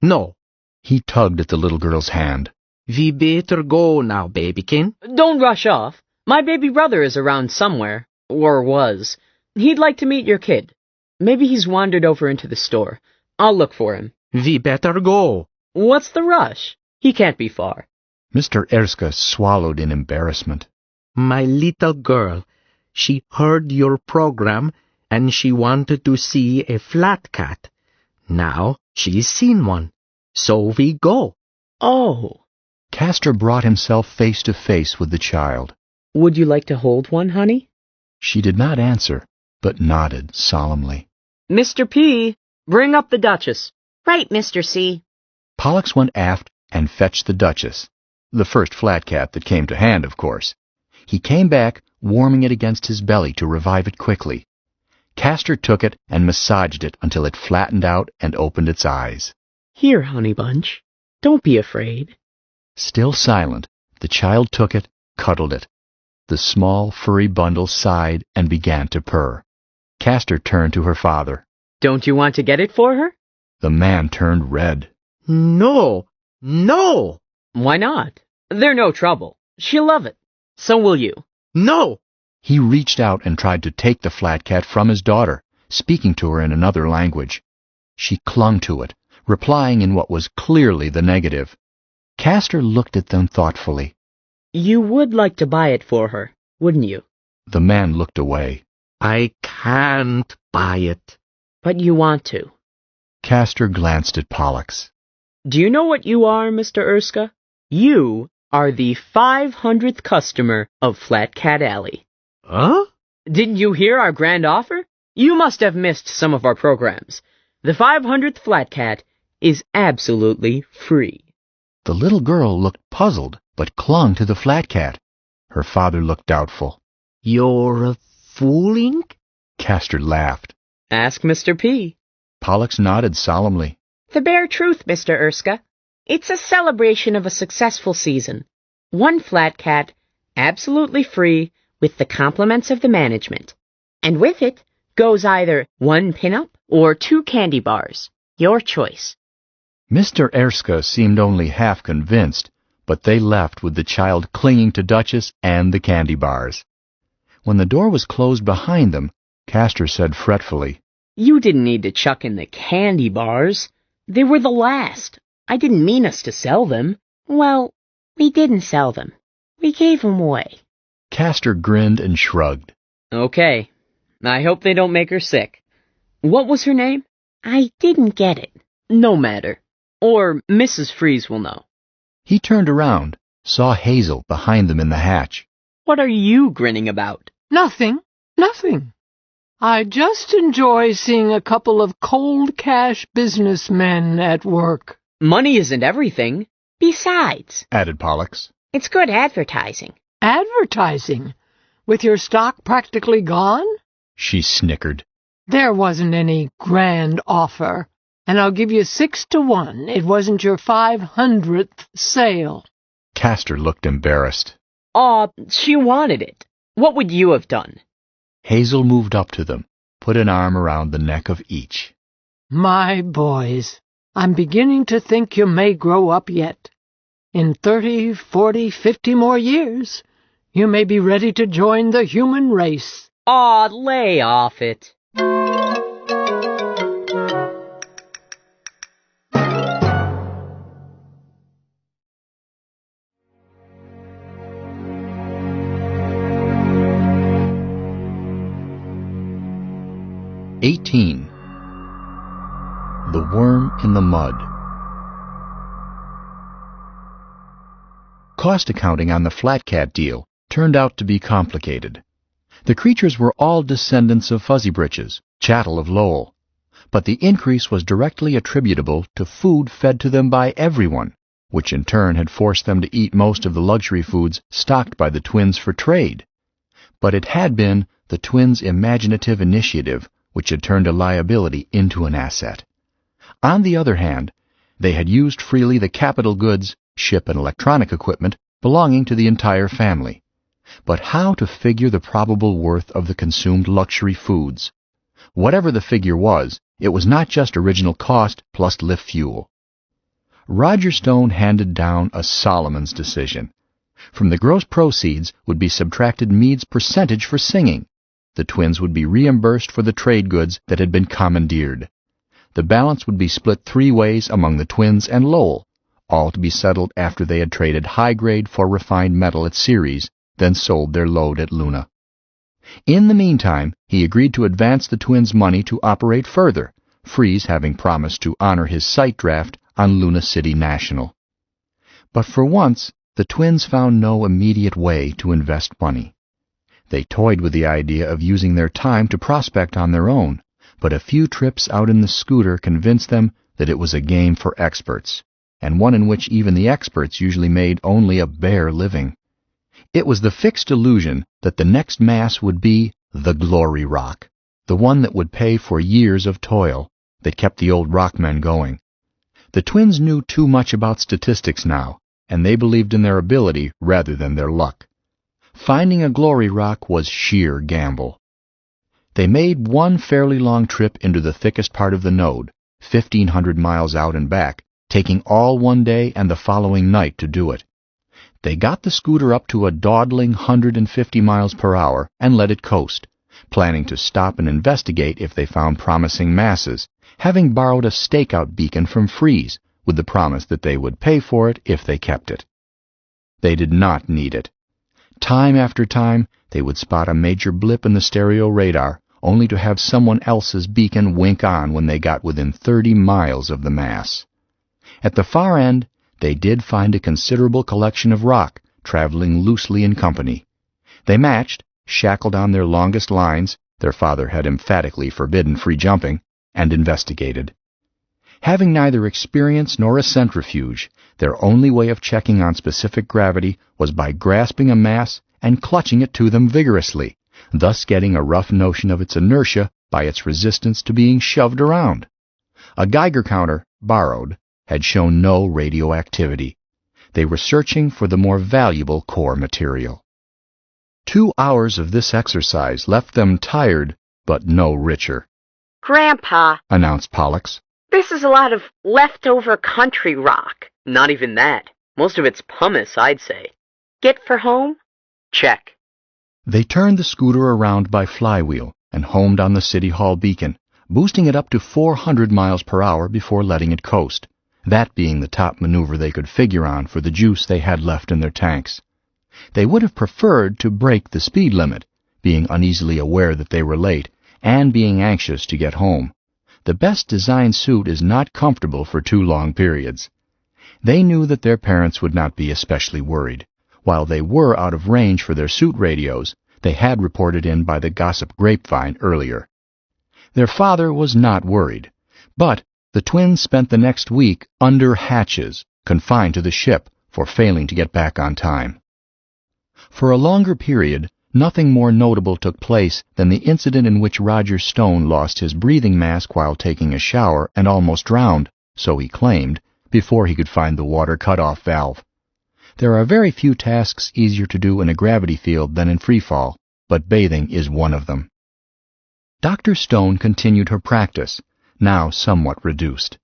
No. He tugged at the little girl's hand. We better go now, babykin. Don't rush off. My baby brother is around somewhere. Or was. He'd like to meet your kid. Maybe he's wandered over into the store. I'll look for him. We better go. What's the rush? He can't be far. Mr. Erska swallowed in embarrassment. My little girl, she heard your program and she wanted to see a flat cat. Now she's seen one. So we go. Oh. Castor brought himself face to face with the child. Would you like to hold one, honey? She did not answer, but nodded solemnly. Mr. P, bring up the Duchess. Right, Mr. C. Pollux went aft and fetched the Duchess. The first flat cat that came to hand, of course. He came back, warming it against his belly to revive it quickly. Castor took it and massaged it until it flattened out and opened its eyes. Here, honey bunch. Don't be afraid. Still silent, the child took it, cuddled it. The small, furry bundle sighed and began to purr. Castor turned to her father. Don't you want to get it for her? The man turned red. No! No! Why not? They're no trouble. She'll love it. So will you. No! He reached out and tried to take the flat cat from his daughter, speaking to her in another language. She clung to it, replying in what was clearly the negative. Castor looked at them thoughtfully. You would like to buy it for her, wouldn't you? The man looked away. I can't buy it. But you want to. Castor glanced at Pollux. Do you know what you are, Mr. Erska? You are the 500th customer of Flat Cat Alley. Huh? Didn't you hear our grand offer? You must have missed some of our programs. The 500th Flat Cat is absolutely free. The little girl looked puzzled, but clung to the flat cat. Her father looked doubtful. You're fooling? Castor laughed. Ask Mr. P. Pollux nodded solemnly. The bare truth, Mr. Erska. It's a celebration of a successful season. One flat cat, absolutely free, with the compliments of the management. And with it goes either 1 pinup or 2 candy bars. Your choice. Mr. Erska seemed only half convinced, but they left with the child clinging to Duchess and the candy bars. When the door was closed behind them, Castor said fretfully, You didn't need to chuck in the candy bars. They were the last. I didn't mean us to sell them. Well, we didn't sell them. We gave them away. Castor grinned and shrugged. Okay. I hope they don't make her sick. What was her name? I didn't get it. No matter. Or Mrs. Freeze will know. He turned around, saw Hazel behind them in the hatch. What are you grinning about? Nothing. I just enjoy seeing a couple of cold cash businessmen at work. Money isn't everything. Besides, added Pollux, it's good advertising. Advertising? With your stock practically gone? She snickered. There wasn't any grand offer. And I'll give you 6 to 1. It wasn't your 500th sale. Castor looked embarrassed. Aw, she wanted it. What would you have done? Hazel moved up to them, put an arm around the neck of each. My boys, I'm beginning to think you may grow up yet. In 30, 40, 50 more years, you may be ready to join the human race. Aw, lay off it. "18. The Worm in the Mud. Cost accounting on the Flat Cat deal turned out to be complicated. The creatures were all descendants of Fuzzy Britches, chattel of Lowell, but the increase was directly attributable to food fed to them by everyone, which in turn had forced them to eat most of the luxury foods stocked by the twins for trade. But it had been the twins' imaginative initiative which had turned a liability into an asset. On the other hand, they had used freely the capital goods, ship and electronic equipment belonging to the entire family. But how to figure the probable worth of the consumed luxury foods? Whatever the figure was, it was not just original cost plus lift fuel. Roger Stone handed down a Solomon's decision. From the gross proceeds would be subtracted Meade's percentage for singing. The twins would be reimbursed for the trade goods that had been commandeered. The balance would be split 3 ways among the twins and Lowell, all to be settled after they had traded high grade for refined metal at Ceres, then sold their load at Luna. In the meantime, he agreed to advance the twins' money to operate further, Freeze having promised to honor his site draft on Luna City National. But for once, the twins found no immediate way to invest money. They toyed with the idea of using their time to prospect on their own, but a few trips out in the scooter convinced them that it was a game for experts, and one in which even the experts usually made only a bare living. It was the fixed illusion that the next mass would be the glory rock, the one that would pay for years of toil, that kept the old rockmen going. The twins knew too much about statistics now, and they believed in their ability rather than their luck. Finding a glory rock was sheer gamble. They made one fairly long trip into the thickest part of the node, 1,500 miles out and back, taking all one day and the following night to do it. They got the scooter up to a dawdling 150 miles per hour and let it coast, planning to stop and investigate if they found promising masses, having borrowed a stakeout beacon from Freeze, with the promise that they would pay for it if they kept it. They did not need it. Time after time, they would spot a major blip in the stereo radar, only to have someone else's beacon wink on when they got within 30 miles of the mass. At the far end, they did find a considerable collection of rock, traveling loosely in company. They matched, shackled on their longest lines, their father had emphatically forbidden free jumping, and investigated. Having neither experience nor a centrifuge, their only way of checking on specific gravity was by grasping a mass and clutching it to them vigorously, thus getting a rough notion of its inertia by its resistance to being shoved around. A Geiger counter, borrowed, had shown no radioactivity. They were searching for the more valuable core material. 2 hours of this exercise left them tired, but no richer. Grandpa, Announced Pollux. this is a lot of leftover country rock. Not even that. Most of it's pumice, I'd say. Get for home? Check. They turned the scooter around by flywheel and homed on the City Hall beacon, boosting it up to 400 miles per hour before letting it coast, that being the top maneuver they could figure on for the juice they had left in their tanks. They would have preferred to break the speed limit, being uneasily aware that they were late, and being anxious to get home. The best designed suit is not comfortable for too long periods. They knew that their parents would not be especially worried. While they were out of range for their suit radios, they had reported in by the gossip grapevine earlier. Their father was not worried, but the twins spent the next week under hatches, confined to the ship for failing to get back on time. For a longer period, nothing more notable took place than the incident in which Roger Stone lost his breathing mask while taking a shower and almost drowned, so he claimed, before he could find the water cut-off valve. There are very few tasks easier to do in a gravity field than in freefall, but bathing is one of them. Dr. Stone continued her practice, now somewhat reduced.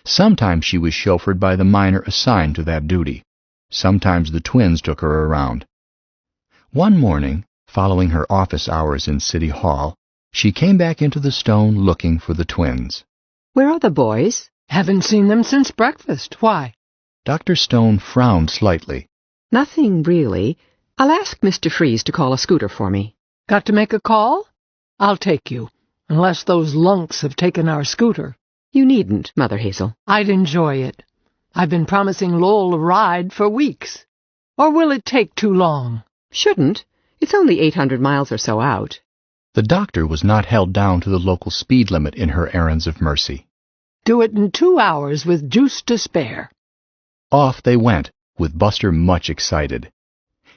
Sometimes she was chauffeured by the miner assigned to that duty. Sometimes the twins took her around. One morning, following her office hours in City Hall, she came back into the Stone looking for the twins. Where are the boys? Haven't seen them since breakfast. Why? Dr. Stone frowned slightly. Nothing really. I'll ask Mr. Freeze to call a scooter for me. Got to make a call? I'll take you, unless those lunks have taken our scooter. You needn't, Mother Hazel. I'd enjoy it. I've been promising Lowell a ride for weeks. Or will it take too long? Shouldn't. It's only 800 miles or so out. The doctor was not held down to the local speed limit in her errands of mercy. Do it in 2 hours with juice to spare. Off they went, with Buster much excited.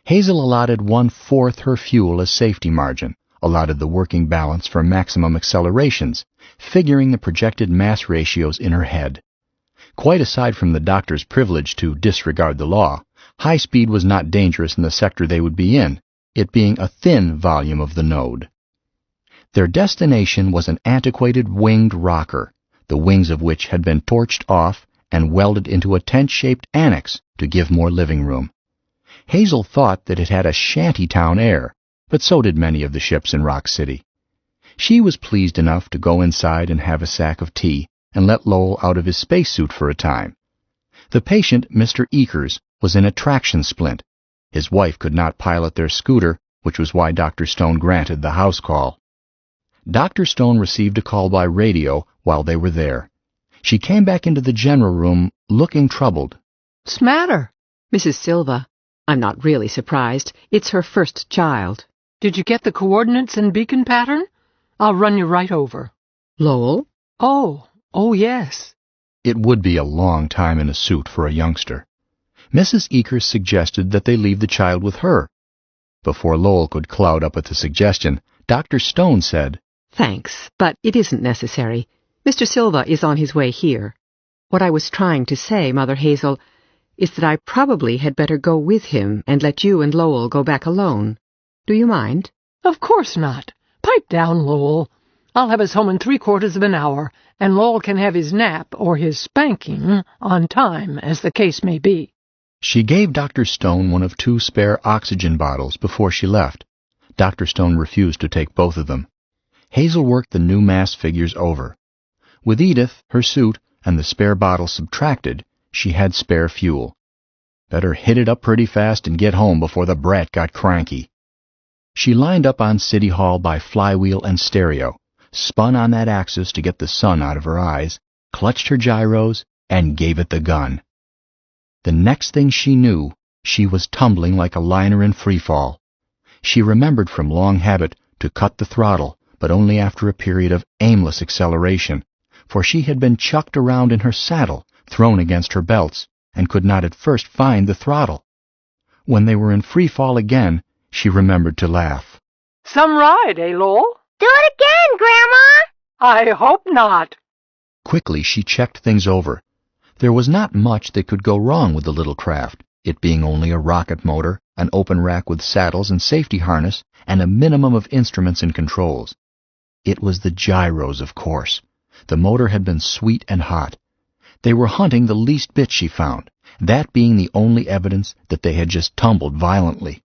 Hazel allotted 1/4 her fuel as safety margin, allotted the working balance for maximum accelerations, figuring the projected mass ratios in her head. Quite aside from the doctor's privilege to disregard the law, high speed was not dangerous in the sector they would be in, it being a thin volume of the node. Their destination was an antiquated winged rocker, the wings of which had been torched off and welded into a tent-shaped annex to give more living room. Hazel thought that it had a shanty-town air, but so did many of the ships in Rock City. She was pleased enough to go inside and have a sack of tea and let Lowell out of his spacesuit for a time. The patient, Mr. Eakers, was in a traction splint. His wife could not pilot their scooter, which was why Dr. Stone granted the house call. Dr. Stone received a call by radio while they were there. She came back into the general room, looking troubled. What's the matter? Mrs. Silva. I'm not really surprised. It's her first child. Did you get the coordinates and beacon pattern? I'll run you right over. Lowell? Oh, yes. It would be a long time in a suit for a youngster. Mrs. Eakers suggested that they leave the child with her. Before Lowell could cloud up at the suggestion, Dr. Stone said, Thanks, but it isn't necessary. Mr. Silva is on his way here. What I was trying to say, Mother Hazel, is that I probably had better go with him and let you and Lowell go back alone. Do you mind? Of course not. Pipe down, Lowell. I'll have us home in 3/4 of an hour, and Lowell can have his nap or his spanking on time, as the case may be. She gave Dr. Stone one of 2 spare oxygen bottles before she left. Dr. Stone refused to take both of them. Hazel worked the new mass figures over. With Edith, her suit, and the spare bottle subtracted, she had spare fuel. Better hit it up pretty fast and get home before the brat got cranky. She lined up on City Hall by flywheel and stereo, spun on that axis to get the sun out of her eyes, clutched her gyros, and gave it the gun. The next thing she knew, she was tumbling like a liner in freefall. She remembered from long habit to cut the throttle, but only after a period of aimless acceleration, for she had been chucked around in her saddle, thrown against her belts, and could not at first find the throttle. When they were in free fall again, she remembered to laugh. Some ride, eh, Lowell? Do it again, Grandma! I hope not. Quickly she checked things over. There was not much that could go wrong with the little craft, it being only a rocket motor, an open rack with saddles and safety harness, and a minimum of instruments and controls. It was the gyros, of course. The motor had been sweet and hot. They were hunting the least bit she found, that being the only evidence that they had just tumbled violently.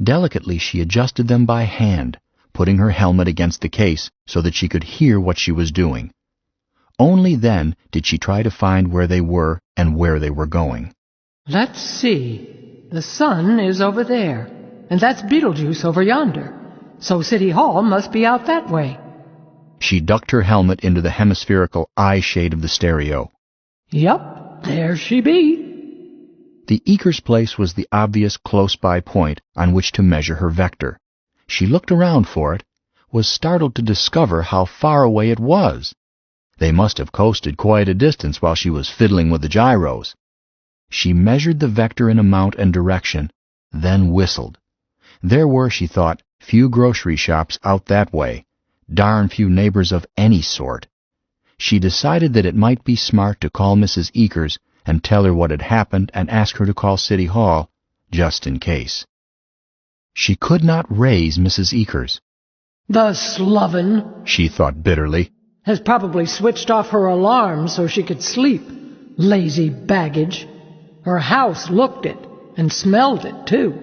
Delicately she adjusted them by hand, putting her helmet against the case so that she could hear what she was doing. Only then did she try to find where they were and where they were going. Let's see. The sun is over there, and that's Beetlejuice over yonder. So City Hall must be out that way. She ducked her helmet into the hemispherical eye shade of the stereo. Yup, there she be. The Eakers place was the obvious close-by point on which to measure her vector. She looked around for it, was startled to discover how far away it was. They must have coasted quite a distance while she was fiddling with the gyros. She measured the vector in amount and direction, then whistled. There were, she thought, few grocery shops out that way, darn few neighbors of any sort. She decided that it might be smart to call Mrs. Eakers and tell her what had happened and ask her to call City Hall, just in case. She could not raise Mrs. Eakers. The sloven, she thought bitterly. has probably switched off her alarm so she could sleep. Lazy baggage. Her house looked it and smelled it, too.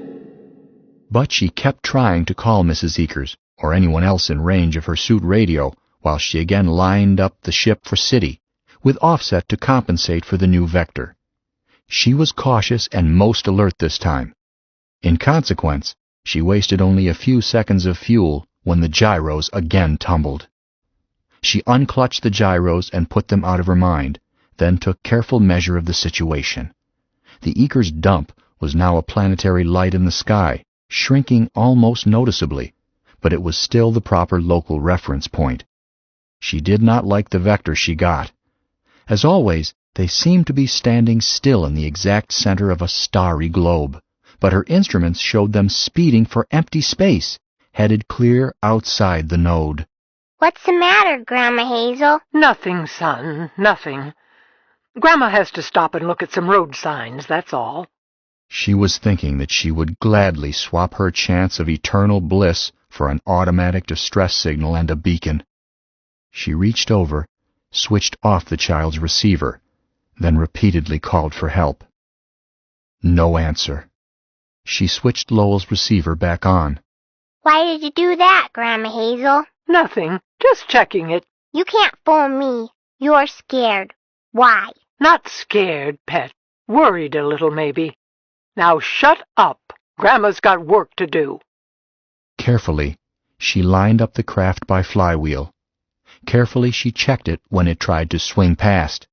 But she kept trying to call Mrs. Eakers or anyone else in range of her suit radio while she again lined up the ship for City, with offset to compensate for the new vector. She was cautious and most alert this time. In consequence, she wasted only a few seconds of fuel when the gyros again tumbled. She unclutched the gyros and put them out of her mind, then took careful measure of the situation. The Eakers dump was now a planetary light in the sky, shrinking almost noticeably, but it was still the proper local reference point. She did not like the vector she got. As always, they seemed to be standing still in the exact center of a starry globe, but her instruments showed them speeding for empty space, headed clear outside the node. What's the matter, Grandma Hazel? Nothing, son, nothing. Grandma has to stop and look at some road signs, that's all. She was thinking that she would gladly swap her chance of eternal bliss for an automatic distress signal and a beacon. She reached over, switched off the child's receiver, then repeatedly called for help. No answer. She switched Lowell's receiver back on. Why did you do that, Grandma Hazel? Nothing, just checking it. You can't fool me. You're scared. Why? Not scared, pet. Worried a little, maybe. Now shut up. Grandma's got work to do. Carefully, she lined up the craft by flywheel. Carefully, she checked it when it tried to swing past.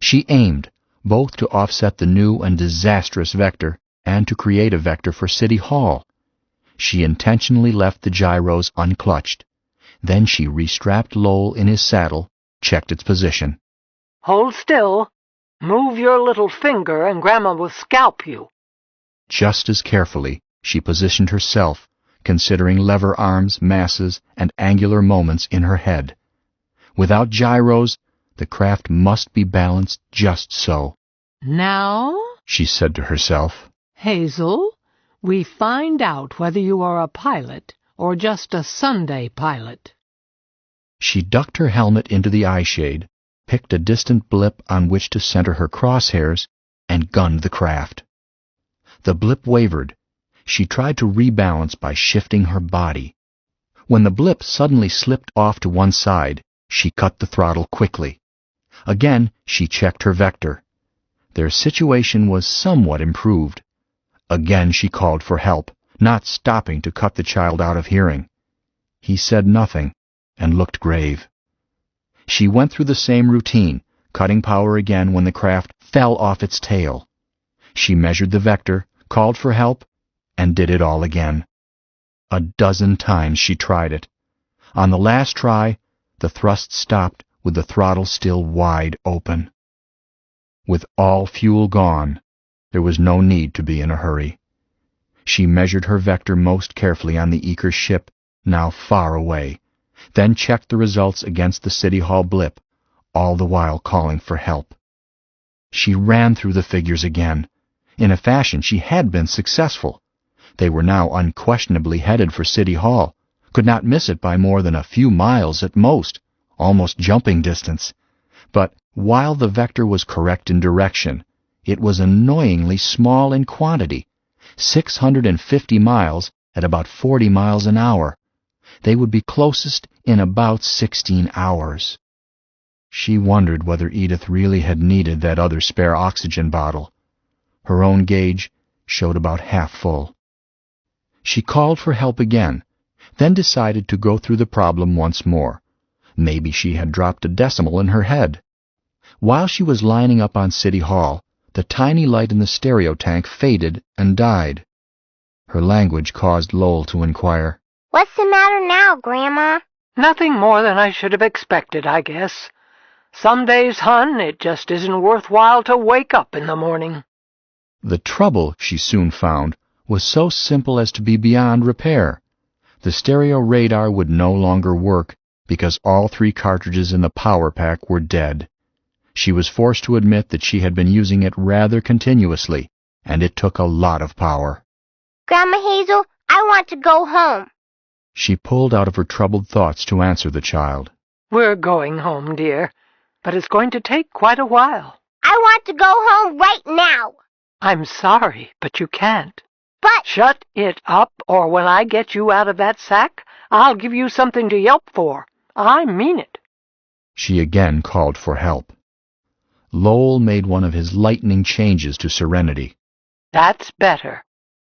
She aimed, both to offset the new and disastrous vector and to create a vector for City Hall. She intentionally left the gyros unclutched. Then she restrapped Lowell in his saddle, checked its position. Hold still. Move your little finger and Grandma will scalp you. Just as carefully, she positioned herself, considering lever arms, masses, and angular moments in her head. Without gyros, the craft must be balanced just so. Now, she said to herself, Hazel, we find out whether you are a pilot or just a Sunday pilot. She ducked her helmet into the eyeshade, picked a distant blip on which to center her crosshairs, and gunned the craft. The blip wavered. She tried to rebalance by shifting her body. When the blip suddenly slipped off to one side, she cut the throttle quickly. Again, she checked her vector. Their situation was somewhat improved. Again she called for help, not stopping to cut the child out of hearing. He said nothing and looked grave. She went through the same routine, cutting power again when the craft fell off its tail. She measured the vector, called for help, and did it all again. 12 times she tried it. On the last try, the thrust stopped with the throttle still wide open. With all fuel gone, there was no need to be in a hurry. She measured her vector most carefully on the Eaker ship, now far away, then checked the results against the City Hall blip, all the while calling for help. She ran through the figures again. In a fashion, she had been successful. They were now unquestionably headed for City Hall, could not miss it by more than a few miles at most, almost jumping distance. But while the vector was correct in direction, it was annoyingly small in quantity, 650 miles at about 40 miles an hour. They would be closest in about 16 hours. She wondered whether Edith really had needed that other spare oxygen bottle. Her own gauge showed about half full. She called for help again, then decided to go through the problem once more. Maybe she had dropped a decimal in her head. While she was lining up on City Hall, the tiny light in the stereo tank faded and died. Her language caused Lowell to inquire, What's the matter now, Grandma? Nothing more than I should have expected, I guess. Some days, hon, it just isn't worthwhile to wake up in the morning. The trouble, she soon found, was so simple as to be beyond repair. The stereo radar would no longer work because all 3 cartridges in the power pack were dead. She was forced to admit that she had been using it rather continuously, and it took a lot of power. Grandma Hazel, I want to go home. She pulled out of her troubled thoughts to answer the child. We're going home, dear, but it's going to take quite a while. I want to go home right now. I'm sorry, but you can't. But... Shut it up, or when I get you out of that sack, I'll give you something to yelp for. I mean it. She again called for help. Lowell made one of his lightning changes to serenity. That's better.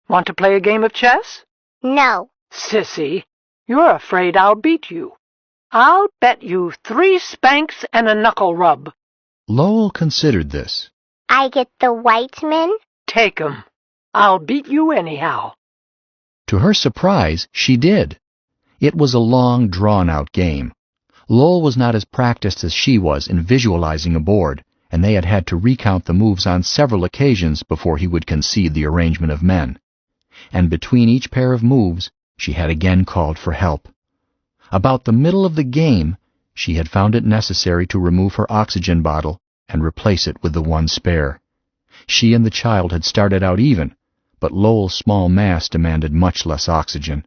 Want to play a game of chess? No. Sissy, you're afraid I'll beat you. I'll bet you 3 spanks and a knuckle rub. Lowell considered this. I get the white men? Take 'em. I'll beat you anyhow. To her surprise, she did. It was a long, drawn-out game. Lowell was not as practiced as she was in visualizing a board, and they had had to recount the moves on several occasions before he would concede the arrangement of men. And between each pair of moves, she had again called for help. About the middle of the game, she had found it necessary to remove her oxygen bottle and replace it with the one spare. She and the child had started out even, but Lowell's small mass demanded much less oxygen.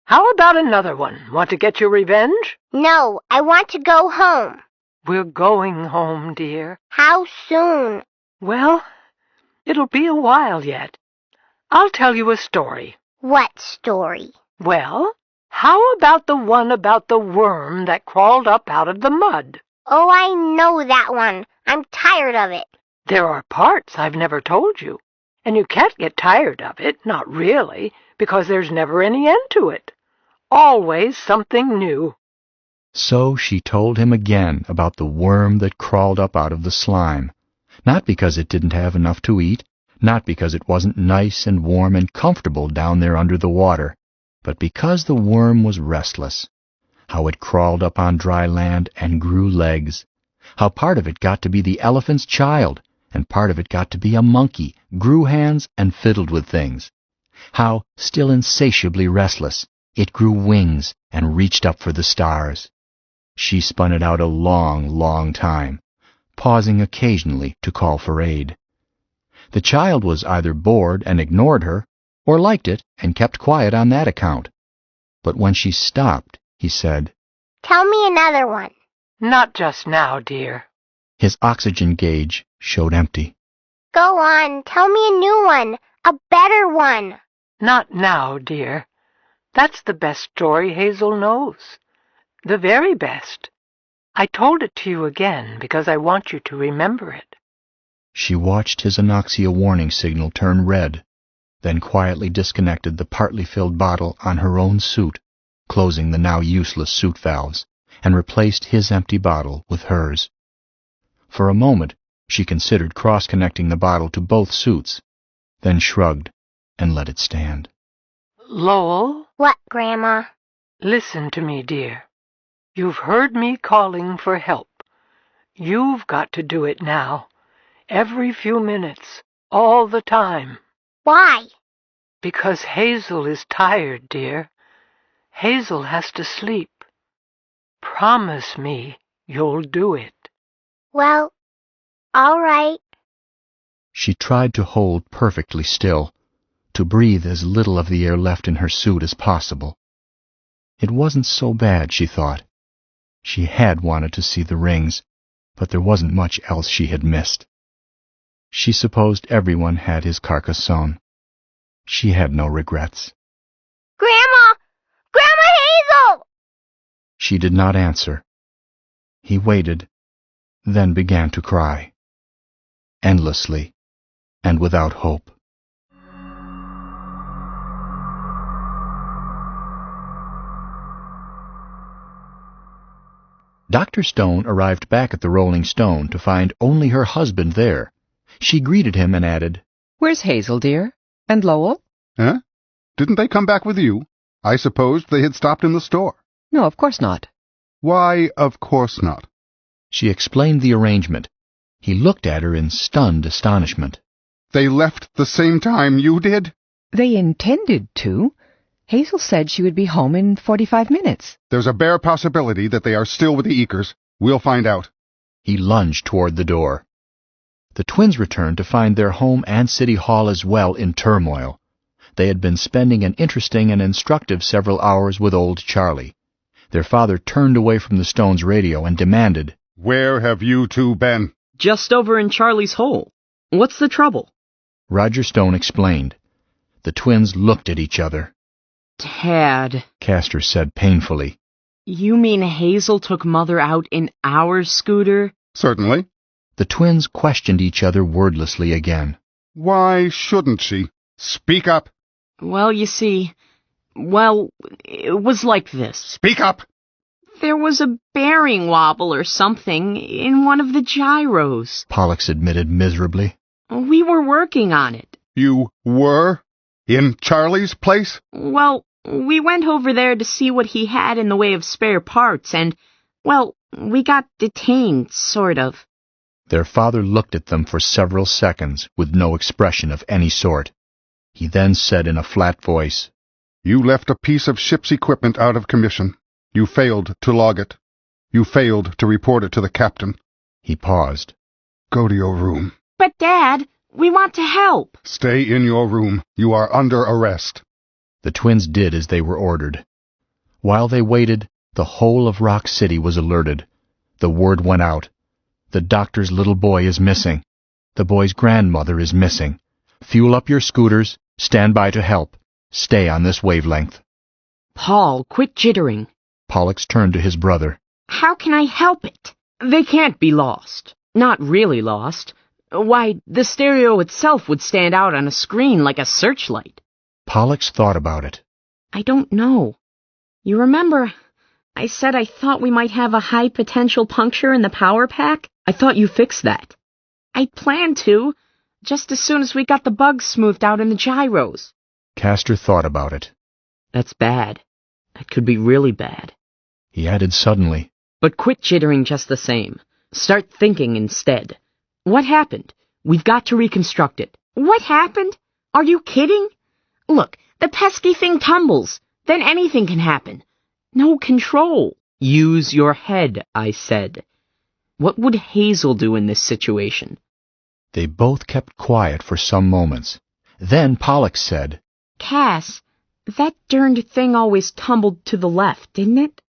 How about another one? Want to get your revenge? No, I want to go home. We're going home, dear. How soon? Well, it'll be a while yet. I'll tell you a story. What story? Well, how about the one about the worm that crawled up out of the mud? Oh, I know that one. I'm tired of it. There are parts I've never told you, and you can't get tired of it, not really, because there's never any end to it. Always something new. So she told him again about the worm that crawled up out of the slime, not because it didn't have enough to eat, not because it wasn't nice and warm and comfortable down there under the water, but because the worm was restless. How it crawled up on dry land and grew legs. How part of it got to be the elephant's child, and part of it got to be a monkey, grew hands, and fiddled with things. How, still insatiably restless, it grew wings and reached up for the stars. She spun it out a long, long time, pausing occasionally to call for aid. The child was either bored and ignored her, or liked it and kept quiet on that account. But when she stopped, he said, Tell me another one. Not just now, dear. His oxygen gauge showed empty. Go on, tell me a new one, a better one. Not now, dear. That's the best story Hazel knows. The very best. I told it to you again because I want you to remember it. She watched his anoxia warning signal turn red, then quietly disconnected the partly filled bottle on her own suit, closing the now useless suit valves, and replaced his empty bottle with hers. For a moment, she considered cross-connecting the bottle to both suits, then shrugged and let it stand. Lowell? What, Grandma? Listen to me, dear. You've heard me calling for help. You've got to do it now. Every few minutes. All the time. Why? Because Hazel is tired, dear. Hazel has to sleep. Promise me you'll do it. Well, all right. She tried to hold perfectly still, to breathe as little of the air left in her suit as possible. It wasn't so bad, she thought. She had wanted to see the rings, but there wasn't much else she had missed. She supposed everyone had his Carcassonne. She had no regrets. Grandma! Grandma Hazel! She did not answer. He waited, then began to cry. Endlessly, and without hope. Dr. Stone arrived back at the Rolling Stone to find only her husband there. She greeted him and added, Where's Hazel, dear? And Lowell? Huh? Didn't they come back with you? I supposed they had stopped in the store. No, of course not. Why, of course not. She explained the arrangement. He looked at her in stunned astonishment. They left the same time you did? They intended to. Hazel said she would be home in 45 minutes. There's a bare possibility that they are still with the Eakers. We'll find out. He lunged toward the door. The twins returned to find their home and city hall as well in turmoil. They had been spending an interesting and instructive several hours with old Charlie. Their father turned away from the Stones' radio and demanded, "Where have you two been?" Just over in Charlie's hole. What's the trouble? Roger Stone explained. The twins looked at each other. Dad, Castor said painfully. You mean Hazel took Mother out in our scooter? Certainly. The twins questioned each other wordlessly again. Why shouldn't she? Speak up. Well, you see, it was like this. Speak up! There was a bearing wobble or something in one of the gyros, Pollux admitted miserably. We were working on it. You were? In Charlie's place? Well, we went over there to see what he had in the way of spare parts, and, we got detained, sort of. Their father looked at them for several seconds with no expression of any sort. He then said in a flat voice, You left a piece of ship's equipment out of commission. You failed to log it. You failed to report it to the captain. He paused. Go to your room. But, Dad, we want to help. Stay in your room. You are under arrest. The twins did as they were ordered. While they waited, the whole of Rock City was alerted. The word went out. The doctor's little boy is missing. The boy's grandmother is missing. Fuel up your scooters. Stand by to help. Stay on this wavelength. Paul, quit jittering. Pollux turned to his brother. How can I help it? They can't be lost. Not really lost. Why, the stereo itself would stand out on a screen like a searchlight. Pollux thought about it. I don't know. You remember, I said I thought we might have a high-potential puncture in the power pack? I thought you fixed that. I planned to, just as soon as we got the bugs smoothed out in the gyros. Castor thought about it. That's bad. That could be really bad. He added suddenly. But quit jittering just the same. Start thinking instead. What happened? We've got to reconstruct it. What happened? Are you kidding? Look, the pesky thing tumbles. Then anything can happen. No control. Use your head, I said. What would Hazel do in this situation? They both kept quiet for some moments. Then Pollux said, Cass, that darned thing always tumbled to the left, didn't it?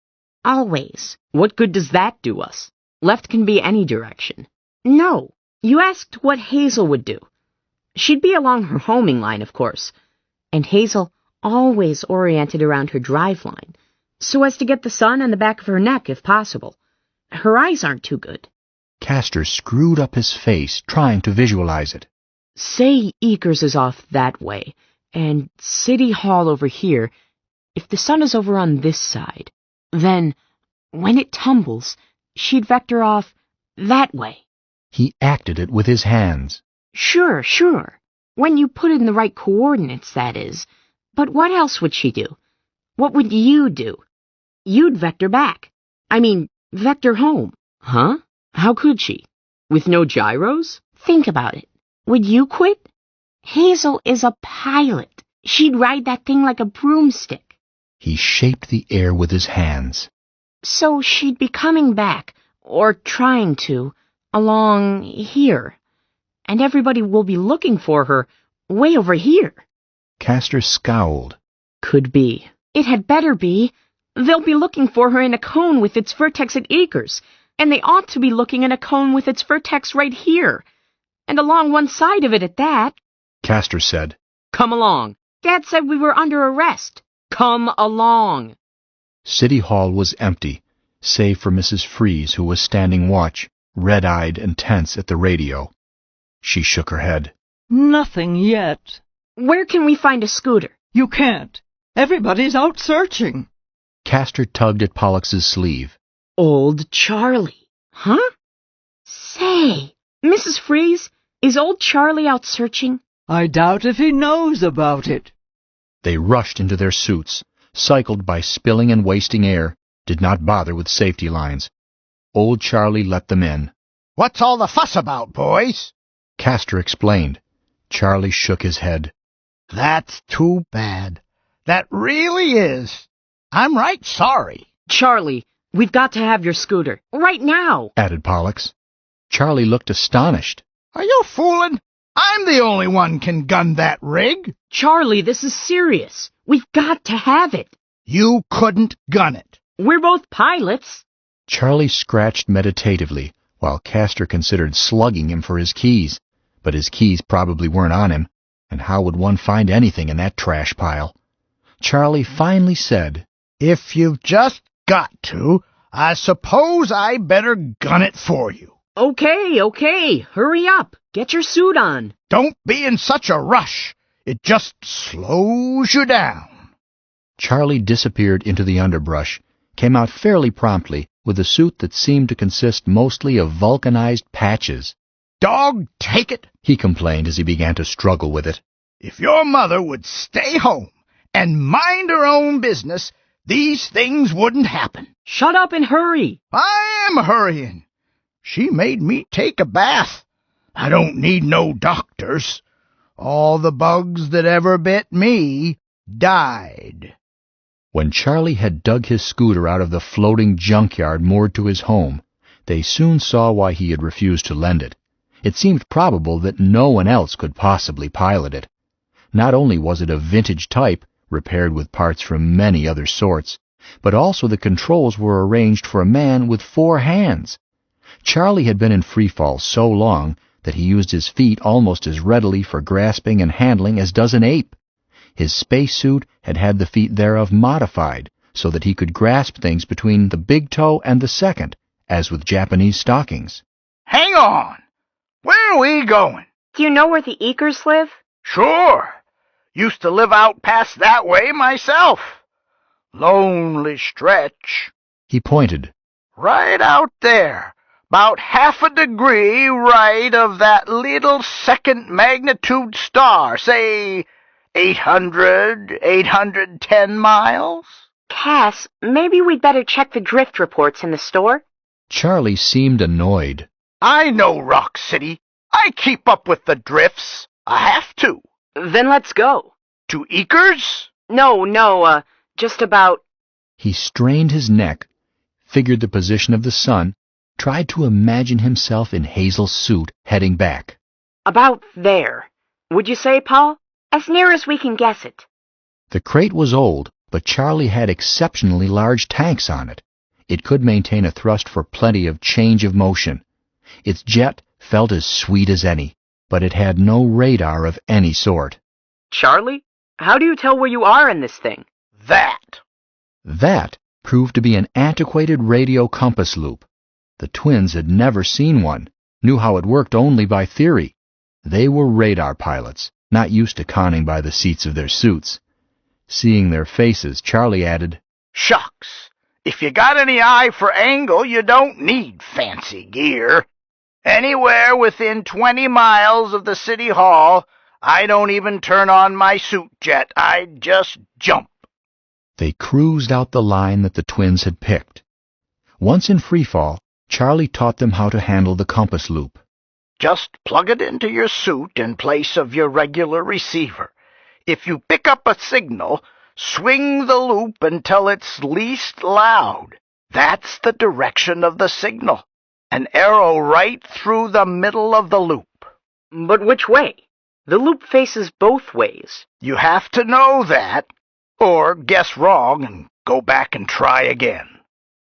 Always. What good does that do us? Left can be any direction. No. You asked what Hazel would do. She'd be along her homing line, of course. And Hazel always oriented around her drive line, so as to get the sun on the back of her neck if possible. Her eyes aren't too good. Castor screwed up his face, trying to visualize it. Say Eakers is off that way, and City Hall over here. If the sun is over on this side, then, when it tumbles, she'd vector off that way. He acted it with his hands. Sure. When you put in the right coordinates, that is. But what else would she do? What would you do? You'd vector back. Vector home. Huh? How could she? With no gyros? Think about it. Would you quit? Hazel is a pilot. She'd ride that thing like a broomstick. He shaped the air with his hands. So she'd be coming back, or trying to, along here. And everybody will be looking for her way over here. Castor scowled. Could be. It had better be. They'll be looking for her in a cone with its vertex at Eakers, and they ought to be looking in a cone with its vertex right here, and along one side of it at that. Castor said, Come along. Dad said we were under arrest. Come along. City Hall was empty, save for Mrs. Freeze, who was standing watch, red-eyed and tense at the radio. She shook her head. Nothing yet. Where can we find a scooter? You can't. Everybody's out searching. Castor tugged at Pollux's sleeve. Old Charlie. Huh? Say, Mrs. Freeze, is old Charlie out searching? I doubt if he knows about it. They rushed into their suits, cycled by spilling and wasting air, did not bother with safety lines. Old Charlie let them in. What's all the fuss about, boys? Castor explained. Charlie shook his head. That's too bad. That really is. I'm right sorry. Charlie, we've got to have your scooter. Right now, added Pollux. Charlie looked astonished. Are you fooling? I'm the only one can gun that rig. Charlie, this is serious. We've got to have it. You couldn't gun it. We're both pilots. Charlie scratched meditatively, while Castor considered slugging him for his keys. But his keys probably weren't on him, and how would one find anything in that trash pile? Charlie finally said, If you've just got to, I suppose I better gun it for you. Okay. Hurry up. Get your suit on. Don't be in such a rush. It just slows you down. Charlie disappeared into the underbrush, came out fairly promptly with a suit that seemed to consist mostly of vulcanized patches. Dog take it, he complained as he began to struggle with it. If your mother would stay home and mind her own business, these things wouldn't happen. Shut up and hurry. I am hurrying. She made me take a bath. I don't need no doctors. All the bugs that ever bit me died. When Charlie had dug his scooter out of the floating junkyard moored to his home, they soon saw why he had refused to lend it. It seemed probable that no one else could possibly pilot it. Not only was it of vintage type, repaired with parts from many other sorts, but also the controls were arranged for a man with 4 hands. Charlie had been in freefall so long that he used his feet almost as readily for grasping and handling as does an ape. His spacesuit had had the feet thereof modified so that he could grasp things between the big toe and the second, as with Japanese stockings. Hang on! Where are we going? Do you know where the Eakers live? Sure. Used to live out past that way myself. Lonely stretch. He pointed. Right out there. About half a degree right of that little second magnitude star, say 810 miles? Cass, maybe we'd better check the drift reports in the store. Charlie seemed annoyed. I know Rock City. I keep up with the drifts. I have to. Then let's go. To Eakers? No, just about... He strained his neck, figured the position of the sun, tried to imagine himself in Hazel's suit heading back. About there. Would you say, Paul? As near as we can guess it. The crate was old, but Charlie had exceptionally large tanks on it. It could maintain a thrust for plenty of change of motion. Its jet felt as sweet as any, but it had no radar of any sort. Charlie, how do you tell where you are in this thing? That proved to be an antiquated radio compass loop. The twins had never seen one, knew how it worked only by theory. They were radar pilots, not used to conning by the seats of their suits. Seeing their faces, Charlie added, Shucks! If you got any eye for angle, you don't need fancy gear. Anywhere within 20 miles of the city hall, I don't even turn on my suit jet. I just jump. They cruised out the line that the twins had picked. Once in freefall, Charlie taught them how to handle the compass loop. Just plug it into your suit in place of your regular receiver. If you pick up a signal, swing the loop until it's least loud. That's the direction of the signal. An arrow right through the middle of the loop. But which way? The loop faces both ways. You have to know that, or guess wrong and go back and try again.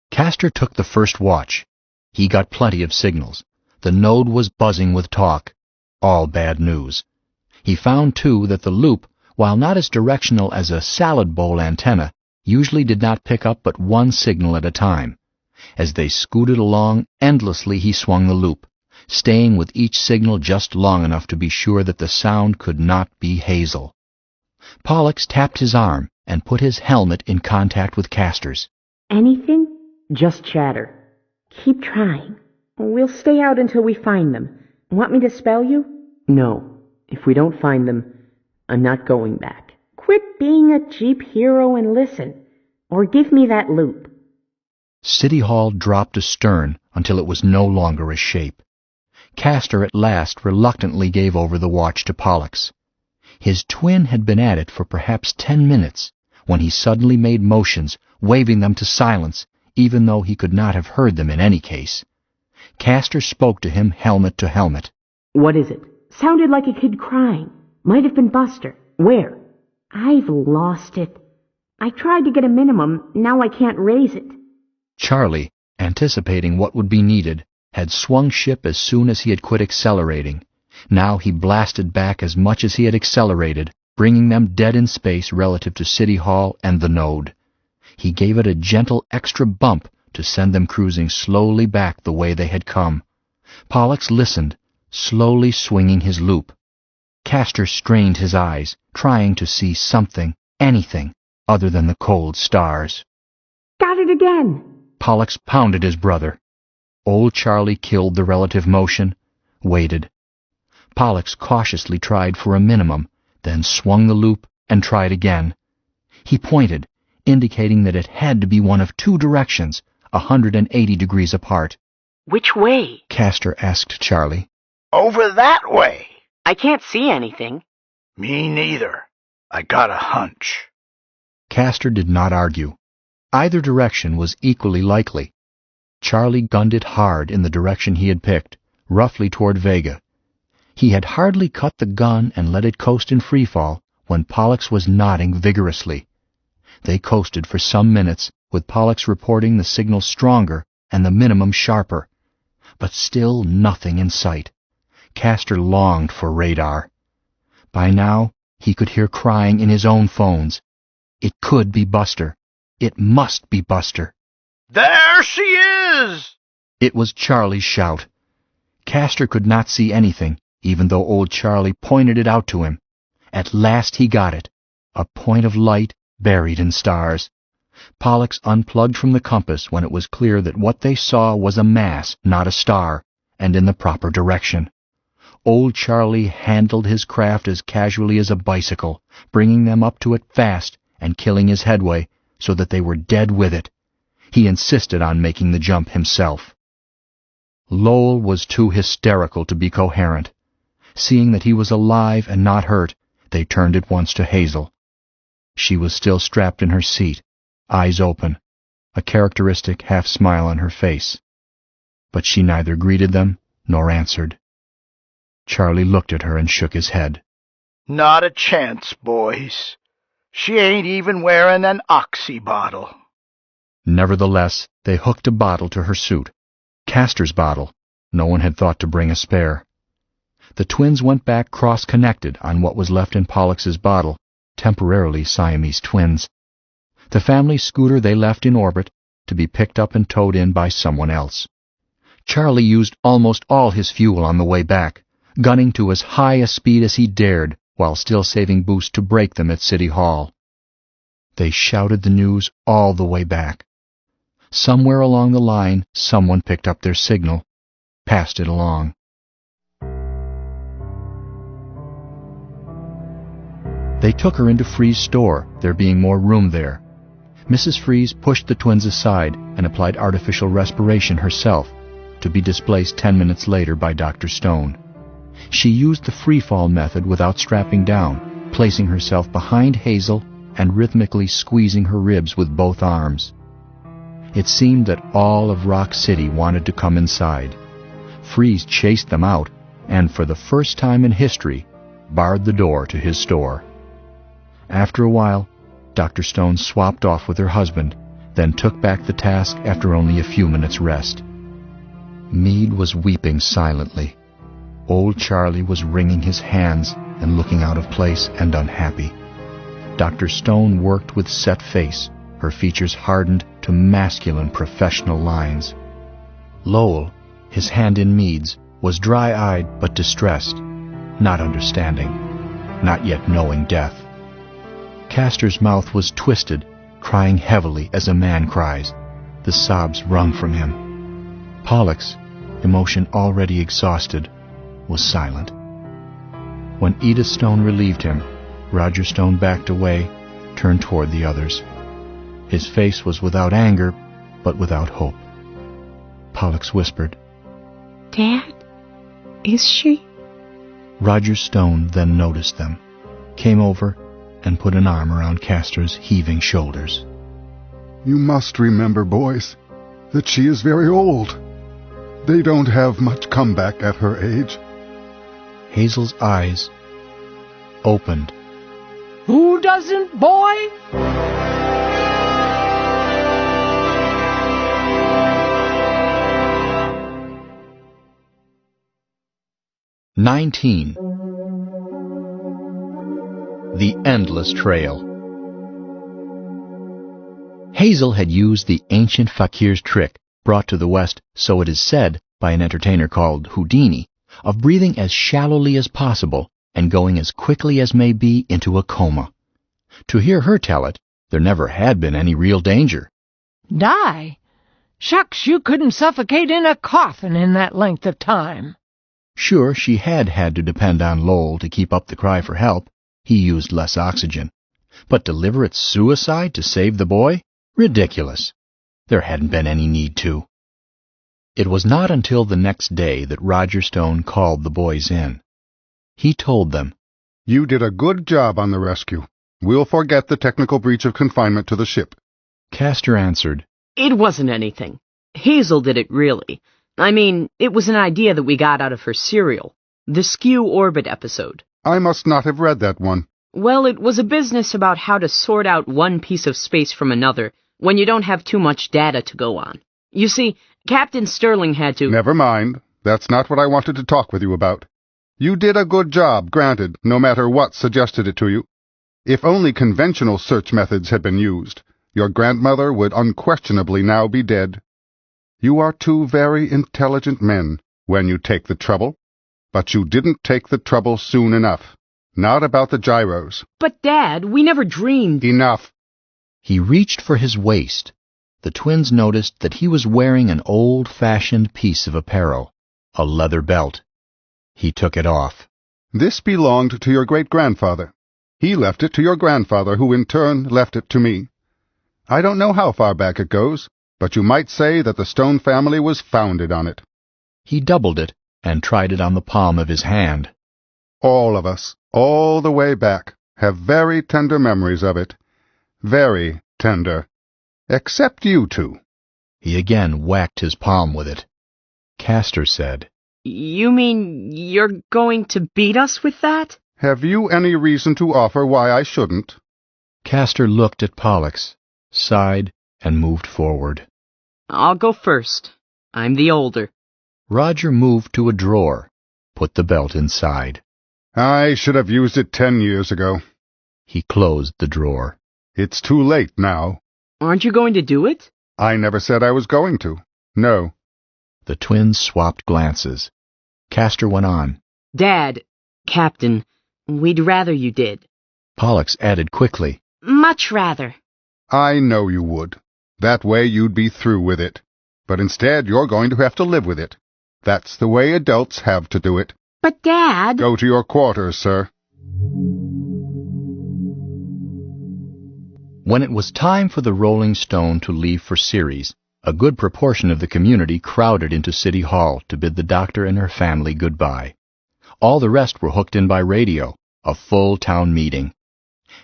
Castor took the first watch. He got plenty of signals. The node was buzzing with talk. All bad news. He found, too, that the loop, while not as directional as a salad bowl antenna, usually did not pick up but one signal at a time. As they scooted along, endlessly he swung the loop, staying with each signal just long enough to be sure that the sound could not be Hazel. Pollux tapped his arm and put his helmet in contact with Castor's. Anything? Just chatter. Keep trying. We'll stay out until we find them. Want me to spell you? No. If we don't find them, I'm not going back. Quit being a Jeep hero and listen. Or give me that loop. City Hall dropped astern until it was no longer a shape. Castor at last reluctantly gave over the watch to Pollux. His twin had been at it for perhaps 10 minutes, when he suddenly made motions, waving them to silence, even though he could not have heard them in any case. Castor spoke to him helmet to helmet. What is it? Sounded like a kid crying. Might have been Buster. Where? I've lost it. I tried to get a minimum, now I can't raise it. Charlie, anticipating what would be needed, had swung ship as soon as he had quit accelerating. Now he blasted back as much as he had accelerated, bringing them dead in space relative to City Hall and the node. He gave it a gentle extra bump to send them cruising slowly back the way they had come. Pollux listened, slowly swinging his loop. Castor strained his eyes, trying to see something, anything, other than the cold stars. Got it again! Pollux pounded his brother. Old Charlie killed the relative motion, waited. Pollux cautiously tried for a minimum, then swung the loop and tried again. He pointed, indicating that it had to be one of two directions, 180 degrees apart. Which way? Castor asked Charlie. Over that way. I can't see anything. Me neither. I got a hunch. Castor did not argue. Either direction was equally likely. Charlie gunned it hard in the direction he had picked, roughly toward Vega. He had hardly cut the gun and let it coast in freefall when Pollux was nodding vigorously. They coasted for some minutes, with Pollux reporting the signal stronger and the minimum sharper. But still nothing in sight. Castor longed for radar. By now, he could hear crying in his own phones. It could be Buster. It must be Buster. There she is! It was Charlie's shout. Castor could not see anything, even though old Charlie pointed it out to him. At last he got it. A point of light buried in stars. Pollux unplugged from the compass when it was clear that what they saw was a mass, not a star, and in the proper direction. Old Charlie handled his craft as casually as a bicycle, bringing them up to it fast and killing his headway so that they were dead with it. He insisted on making the jump himself. Lowell was too hysterical to be coherent. Seeing that he was alive and not hurt, they turned at once to Hazel. She was still strapped in her seat, eyes open, a characteristic half-smile on her face. But she neither greeted them nor answered. Charlie looked at her and shook his head. Not a chance, boys. She ain't even wearing an oxy bottle. Nevertheless, they hooked a bottle to her suit. Castor's bottle. No one had thought to bring a spare. The twins went back cross-connected on what was left in Pollux's bottle, temporarily Siamese twins. The family scooter they left in orbit, to be picked up and towed in by someone else. Charlie used almost all his fuel on the way back, gunning to as high a speed as he dared, while still saving boost to break them at City Hall. They shouted the news all the way back. Somewhere along the line, someone picked up their signal, passed it along. They took her into Free's store, there being more room there. Mrs. Freeze pushed the twins aside and applied artificial respiration herself, to be displaced 10 minutes later by Dr. Stone. She used the free-fall method without strapping down, placing herself behind Hazel and rhythmically squeezing her ribs with both arms. It seemed that all of Rock City wanted to come inside. Freeze chased them out, and for the first time in history, barred the door to his store. After a while, Dr. Stone swapped off with her husband, then took back the task after only a few minutes' rest. Meade was weeping silently. Old Charlie was wringing his hands and looking out of place and unhappy. Dr. Stone worked with set face, her features hardened to masculine professional lines. Lowell, his hand in Meade's, was dry-eyed but distressed, not understanding, not yet knowing death. Castor's mouth was twisted, crying heavily as a man cries. The sobs wrung from him. Pollux, emotion already exhausted, was silent. When Edith Stone relieved him, Roger Stone backed away, turned toward the others. His face was without anger, but without hope. Pollux whispered, "Dad? Is she?" Roger Stone then noticed them, came over, and put an arm around Castor's heaving shoulders. You must remember, boys, that she is very old. They don't have much comeback at her age. Hazel's eyes opened. Who doesn't, boy? "19. The Endless Trail. Hazel had used the ancient fakir's trick, brought to the West, so it is said, by an entertainer called Houdini, of breathing as shallowly as possible and going as quickly as may be into a coma. To hear her tell it, there never had been any real danger. Die? Shucks, you couldn't suffocate in a coffin in that length of time. Sure, she had had to depend on Lowell to keep up the cry for help. He used less oxygen. But deliberate suicide to save the boy? Ridiculous. There hadn't been any need to. It was not until the next day that Roger Stone called the boys in. He told them, "You did a good job on the rescue. We'll forget the technical breach of confinement to the ship." Castor answered, It wasn't anything. Hazel did it, really. I mean, it was an idea that we got out of her serial, the Skew Orbit episode. I must not have read that one. Well, it was a business about how to sort out one piece of space from another when you don't have too much data to go on. You see, Captain Sterling had to— Never mind. That's not what I wanted to talk with you about. You did a good job, granted, no matter what suggested it to you. If only conventional search methods had been used, your grandmother would unquestionably now be dead. You are two very intelligent men, when you take the trouble. But you didn't take the trouble soon enough. Not about the gyros. But, Dad, we never dreamed— Enough. He reached for his waist. The twins noticed that he was wearing an old-fashioned piece of apparel, a leather belt. He took it off. This belonged to your great-grandfather. He left it to your grandfather, who in turn left it to me. I don't know how far back it goes, but you might say that the Stone family was founded on it. He doubled it and tried it on the palm of his hand. All of us, all the way back, have very tender memories of it. Very tender. Except you two. He again whacked his palm with it. Castor said, You mean you're going to beat us with that? Have you any reason to offer why I shouldn't? Castor looked at Pollux, sighed, and moved forward. I'll go first. I'm the older. Roger moved to a drawer, put the belt inside. I should have used it 10 years ago. He closed the drawer. It's too late now. Aren't you going to do it? I never said I was going to. No. The twins swapped glances. Castor went on. Dad, Captain, we'd rather you did. Pollux added quickly. Much rather. I know you would. That way you'd be through with it. But instead you're going to have to live with it. That's the way adults have to do it. But, Dad— Go to your quarters, sir. When it was time for the Rolling Stone to leave for Ceres, a good proportion of the community crowded into City Hall to bid the doctor and her family goodbye. All the rest were hooked in by radio, a full town meeting.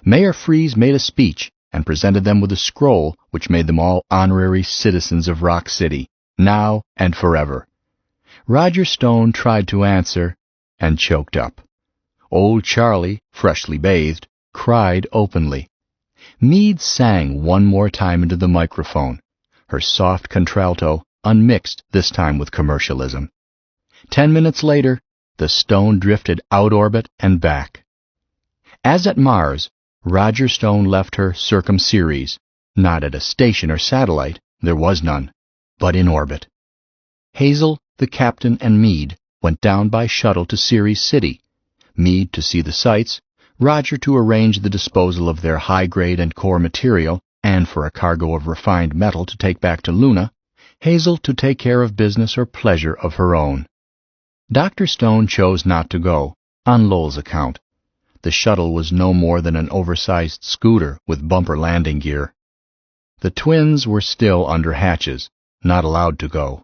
Mayor Freeze made a speech and presented them with a scroll which made them all honorary citizens of Rock City, now and forever. Roger Stone tried to answer and choked up. Old Charlie, freshly bathed, cried openly. Meade sang one more time into the microphone, her soft contralto unmixed this time with commercialism. 10 minutes later, the Stone drifted out orbit and back. As at Mars, Roger Stone left her circum-Ceres, not at a station or satellite, there was none, but in orbit. Hazel, the captain, and Meade went down by shuttle to Ceres City, Meade to see the sights, Roger to arrange the disposal of their high-grade and core material, and for a cargo of refined metal to take back to Luna, Hazel to take care of business or pleasure of her own. Dr. Stone chose not to go, on Lowell's account. The shuttle was no more than an oversized scooter with bumper landing gear. The twins were still under hatches, not allowed to go.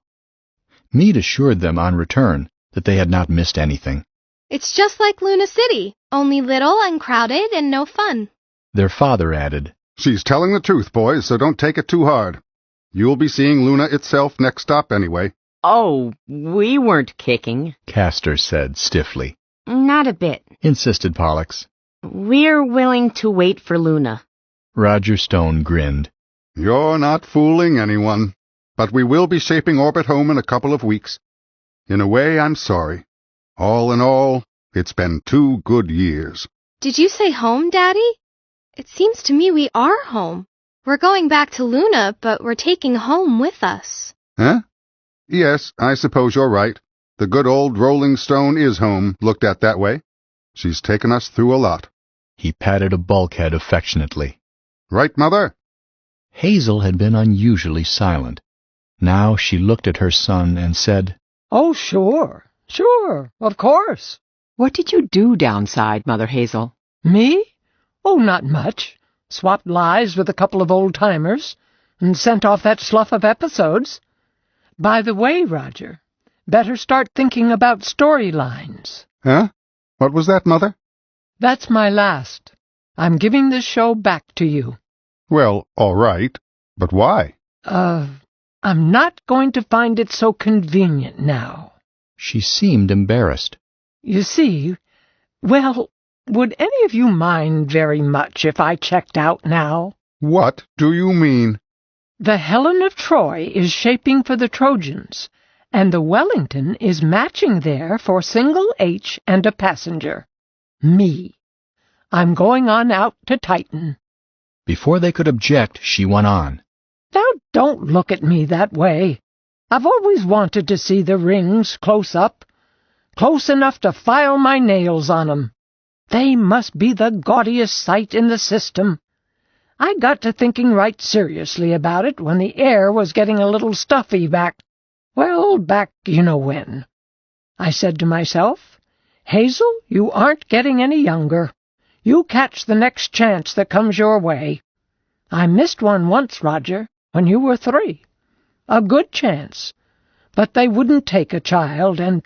Meade assured them on return that they had not missed anything. It's just like Luna City, only little and crowded and no fun. Their father added, She's telling the truth, boys, so don't take it too hard. You'll be seeing Luna itself next stop anyway. Oh, we weren't kicking, Castor said stiffly. Not a bit. insisted Pollux. We're willing to wait for Luna. Roger Stone grinned. You're not fooling anyone, but we will be shaping orbit home in a couple of weeks. In a way, I'm sorry. All in all, it's been 2 good years. Did you say home, Daddy? It seems to me we are home. We're going back to Luna, but we're taking home with us. Huh? Yes, I suppose you're right. The good old Rolling Stone is home, looked at that way. She's taken us through a lot. He patted a bulkhead affectionately. Right, Mother? Hazel had been unusually silent. Now she looked at her son and said, Oh, sure, of course. What did you do downside, Mother Hazel? Me? Oh, not much. Swapped lies with a couple of old-timers and sent off that slough of episodes. By the way, Roger, better start thinking about storylines. Huh? What was that, Mother? That's my last. I'm giving this show back to you. Well, all right. But why? I'm not going to find it so convenient now. She seemed embarrassed. You see, well, would any of you mind very much if I checked out now? What do you mean? The Helen of Troy is shaping for the Trojans, and the Wellington is matching there for single H and a passenger. Me. I'm going on out to Titan. Before they could object, she went on. Now don't look at me that way. I've always wanted to see the rings close up, close enough to file my nails on 'em. They must be the gaudiest sight in the system. I got to thinking right seriously about it when the air was getting a little stuffy back you know when. I said to myself, Hazel, you aren't getting any younger. You catch the next chance that comes your way. I missed one once, Roger, when you were 3. A good chance. But they wouldn't take a child, and,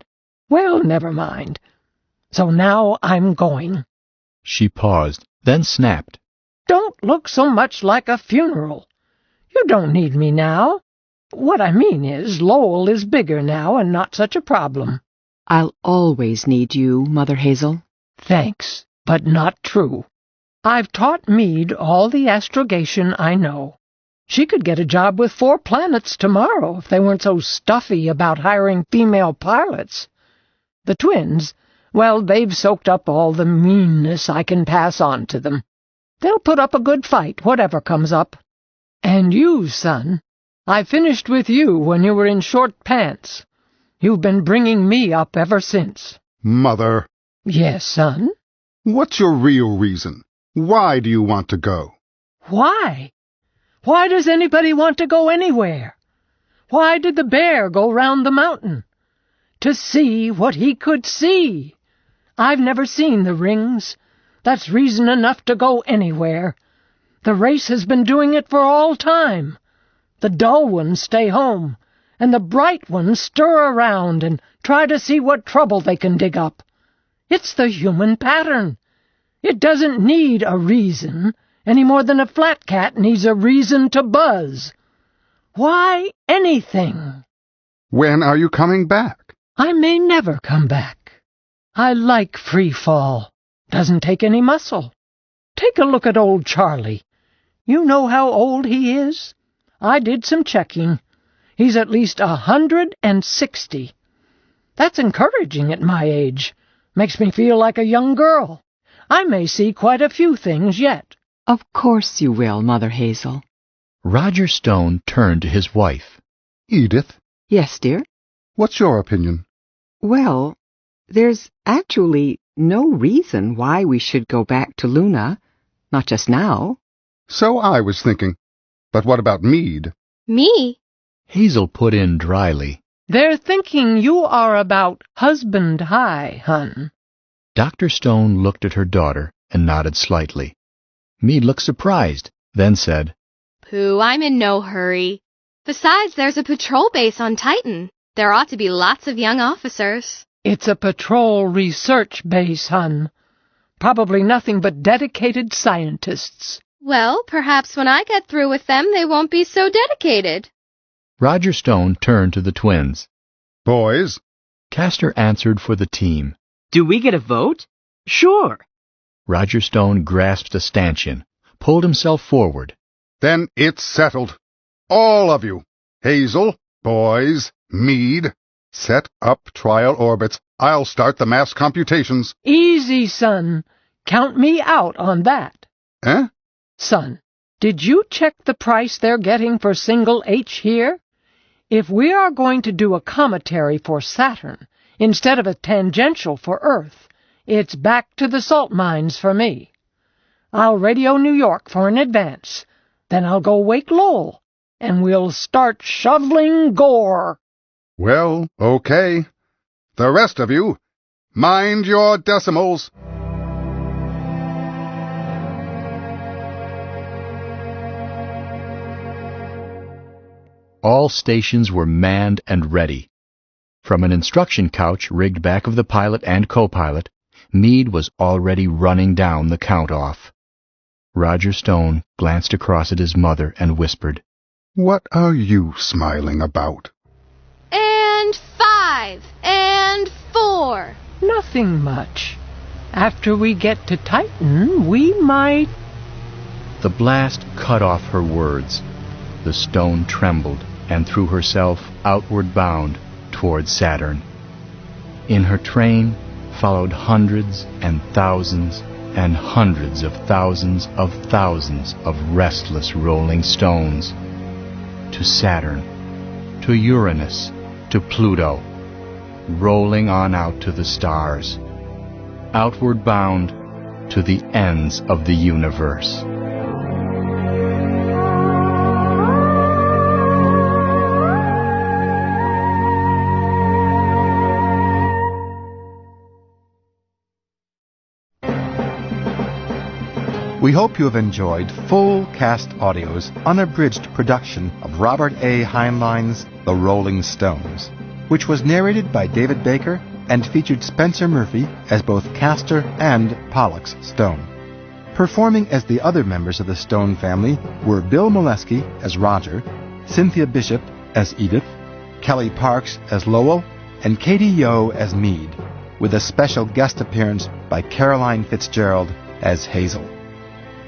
well, never mind. So now I'm going. She paused, then snapped. Don't look so much like a funeral. You don't need me now. What I mean is, Lowell is bigger now and not such a problem. I'll always need you, Mother Hazel. Thanks, but not true. I've taught Meade all the astrogation I know. She could get a job with 4 planets tomorrow if they weren't so stuffy about hiring female pilots. The twins, well, they've soaked up all the meanness I can pass on to them. They'll put up a good fight, whatever comes up. And you, son, I finished with you when you were in short pants. You've been bringing me up ever since. Mother. Yes, son? What's your real reason? Why do you want to go? Why? Why does anybody want to go anywhere? Why did the bear go round the mountain? To see what he could see. I've never seen the rings. That's reason enough to go anywhere. The race has been doing it for all time. The dull ones stay home, and the bright ones stir around and try to see what trouble they can dig up. It's the human pattern. It doesn't need a reason, any more than a flat cat needs a reason to buzz. Why anything? When are you coming back? I may never come back. I like free fall. Doesn't take any muscle. Take a look at old Charlie. You know how old he is? I did some checking. He's at least 160. That's encouraging at my age. Makes me feel like a young girl. I may see quite a few things yet. Of course you will, Mother Hazel. Roger Stone turned to his wife. Edith? Yes, dear? What's your opinion? Well, there's actually no reason why we should go back to Luna. Not just now. So I was thinking. But what about Meade? Me? Hazel put in dryly. They're thinking you are about husband high, hun. Dr. Stone looked at her daughter and nodded slightly. Meade looked surprised, then said, Pooh, I'm in no hurry. Besides, there's a patrol base on Titan. There ought to be lots of young officers. It's a patrol research base, hun. Probably nothing but dedicated scientists. Well, perhaps when I get through with them, they won't be so dedicated. Roger Stone turned to the twins. Boys? Castor answered for the team. Do we get a vote? Sure. Roger Stone grasped a stanchion, pulled himself forward. Then it's settled. All of you. Hazel, Boys, Meade, set up trial orbits. I'll start the mass computations. Easy, son. Count me out on that. Eh? Son, did you check the price they're getting for single H here? If we are going to do a cometary for Saturn instead of a tangential for Earth, it's back to the salt mines for me. I'll radio New York for an advance. Then I'll go wake Lowell, and we'll start shoveling gore. Well, okay. The rest of you, mind your decimals. All stations were manned and ready. From an instruction couch rigged back of the pilot and co-pilot, Meade was already running down the count-off. Roger Stone glanced across at his mother and whispered, What are you smiling about? And 5, and 4. Nothing much. After we get to Titan, we might... The blast cut off her words. The stone trembled and threw herself outward bound toward Saturn. In her train followed hundreds and thousands and hundreds of thousands of restless rolling stones. To Saturn, to Uranus, to Pluto, rolling on out to the stars, outward bound to the ends of the universe. We hope you have enjoyed Full Cast Audio's unabridged production of Robert A. Heinlein's The Rolling Stones, which was narrated by David Baker and featured Spencer Murphy as both Castor and Pollux Stone. Performing as the other members of the Stone family were Bill Molesky as Roger, Cynthia Bishop as Edith, Kelly Parks as Lowell, and Katie Yo as Meade, with a special guest appearance by Caroline Fitzgerald as Hazel.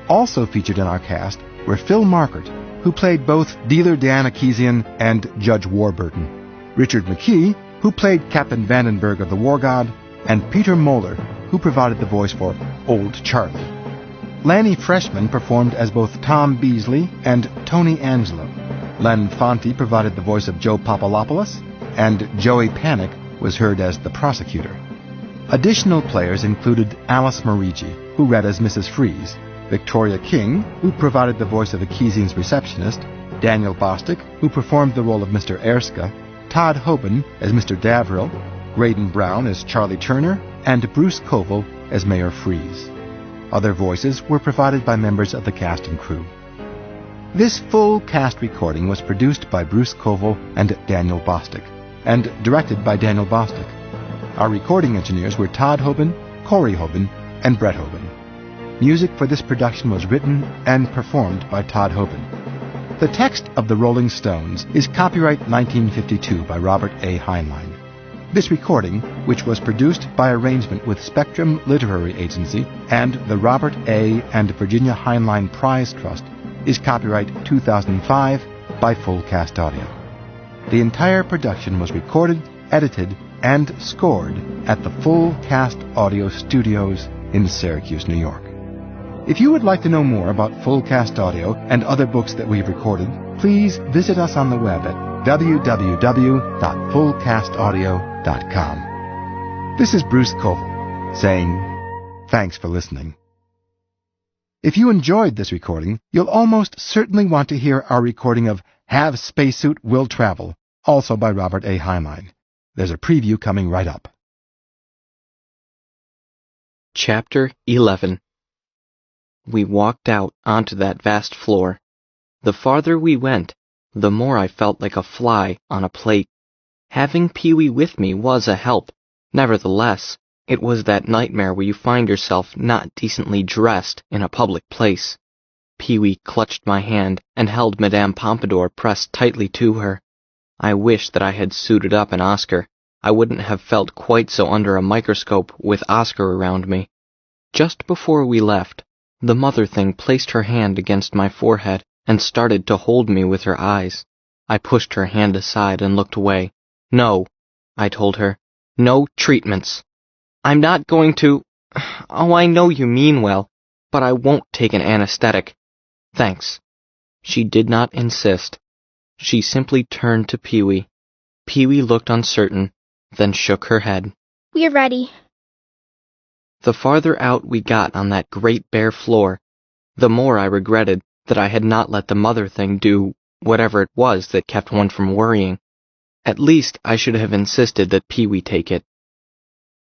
Also featured in our cast were Phil Markert, who played both Dealer Dan Akesian and Judge Warburton, Richard McKee, who played Captain Vandenberg of the War God, and Peter Moeller, who provided the voice for Old Charlie. Lanny Freshman performed as both Tom Beasley and Tony Angelo. Len Fonte provided the voice of Joe Papalopoulos, and Joey Panic was heard as the prosecutor. Additional players included Alice Marigi, who read as Mrs. Freeze, Victoria King, who provided the voice of Akesian's receptionist, Daniel Bostic, who performed the role of Mr. Erska, Todd Hoban as Mr. Davrill, Graydon Brown as Charlie Turner, and Bruce Koval as Mayor Freeze. Other voices were provided by members of the cast and crew. This full cast recording was produced by Bruce Koval and Daniel Bostic, and directed by Daniel Bostic. Our recording engineers were Todd Hoban, Corey Hoban, and Brett Hoban. Music for this production was written and performed by Todd Hoban. The text of The Rolling Stones is copyright 1952 by Robert A. Heinlein. This recording, which was produced by arrangement with Spectrum Literary Agency and the Robert A. and Virginia Heinlein Prize Trust, is copyright 2005 by Full Cast Audio. The entire production was recorded, edited, and scored at the Full Cast Audio Studios in Syracuse, New York. If you would like to know more about Full Cast Audio and other books that we've recorded, please visit us on the web at www.fullcastaudio.com. This is Bruce Koval saying thanks for listening. If you enjoyed this recording, you'll almost certainly want to hear our recording of Have Spacesuit Will Travel, also by Robert A. Heinlein. There's a preview coming right up. Chapter 11. We walked out onto that vast floor. The farther we went, the more I felt like a fly on a plate. Having Pee-wee with me was a help. Nevertheless, it was that nightmare where you find yourself not decently dressed in a public place. Pee-wee clutched my hand and held Madame Pompadour pressed tightly to her. I wished that I had suited up an Oscar. I wouldn't have felt quite so under a microscope with Oscar around me. Just before we left, the mother thing placed her hand against my forehead and started to hold me with her eyes. I pushed her hand aside and looked away. No, I told her. No treatments. I'm not going to... Oh, I know you mean well, but I won't take an anesthetic. Thanks. She did not insist. She simply turned to Pee-wee. Pee-wee looked uncertain, then shook her head. We're ready. The farther out we got on that great bare floor, the more I regretted that I had not let the mother thing do whatever it was that kept one from worrying. At least I should have insisted that Pee-wee take it.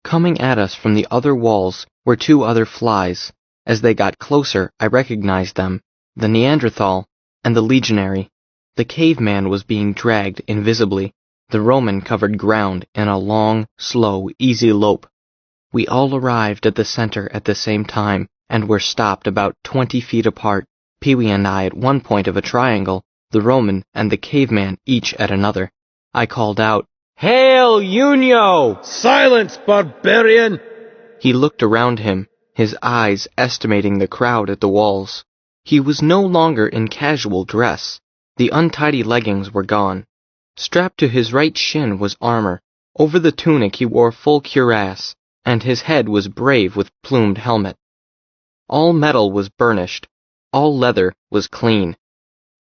Coming at us from the other walls were two other flies. As they got closer, I recognized them, the Neanderthal and the legionary. The caveman was being dragged invisibly. The Roman covered ground in a long, slow, easy lope. We all arrived at the center at the same time and were stopped about 20 feet apart, Pee-wee and I at one point of a triangle, the Roman and the caveman each at another. I called out, "Hail, Unio!" "Silence, barbarian!" He looked around him, his eyes estimating the crowd at the walls. He was no longer in casual dress. The untidy leggings were gone. Strapped to his right shin was armor. Over the tunic he wore full cuirass, and his head was brave with plumed helmet. All metal was burnished. All leather was clean.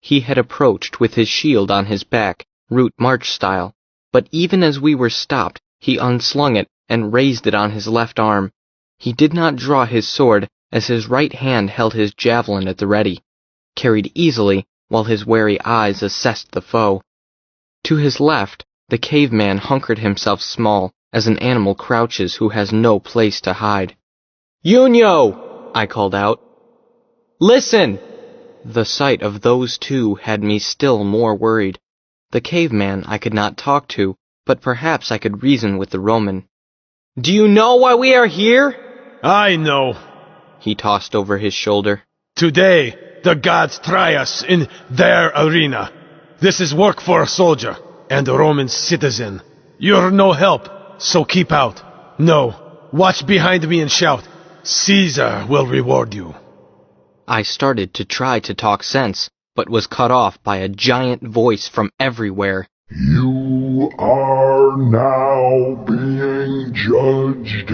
He had approached with his shield on his back, route march style, but even as we were stopped, he unslung it and raised it on his left arm. He did not draw his sword, as his right hand held his javelin at the ready, carried easily while his wary eyes assessed the foe. To his left, the caveman hunkered himself small, as an animal crouches who has no place to hide. "Unio!" I called out. "Listen!" The sight of those two had me still more worried. The caveman I could not talk to, but perhaps I could reason with the Roman. "Do you know why we are here?" "I know," he tossed over his shoulder. "Today, the gods try us in their arena. This is work for a soldier and a Roman citizen. You're no help, so keep out. No, watch behind me and shout, 'Caesar will reward you.'" I started to try to talk sense, but was cut off by a giant voice from everywhere. "You are now being judged.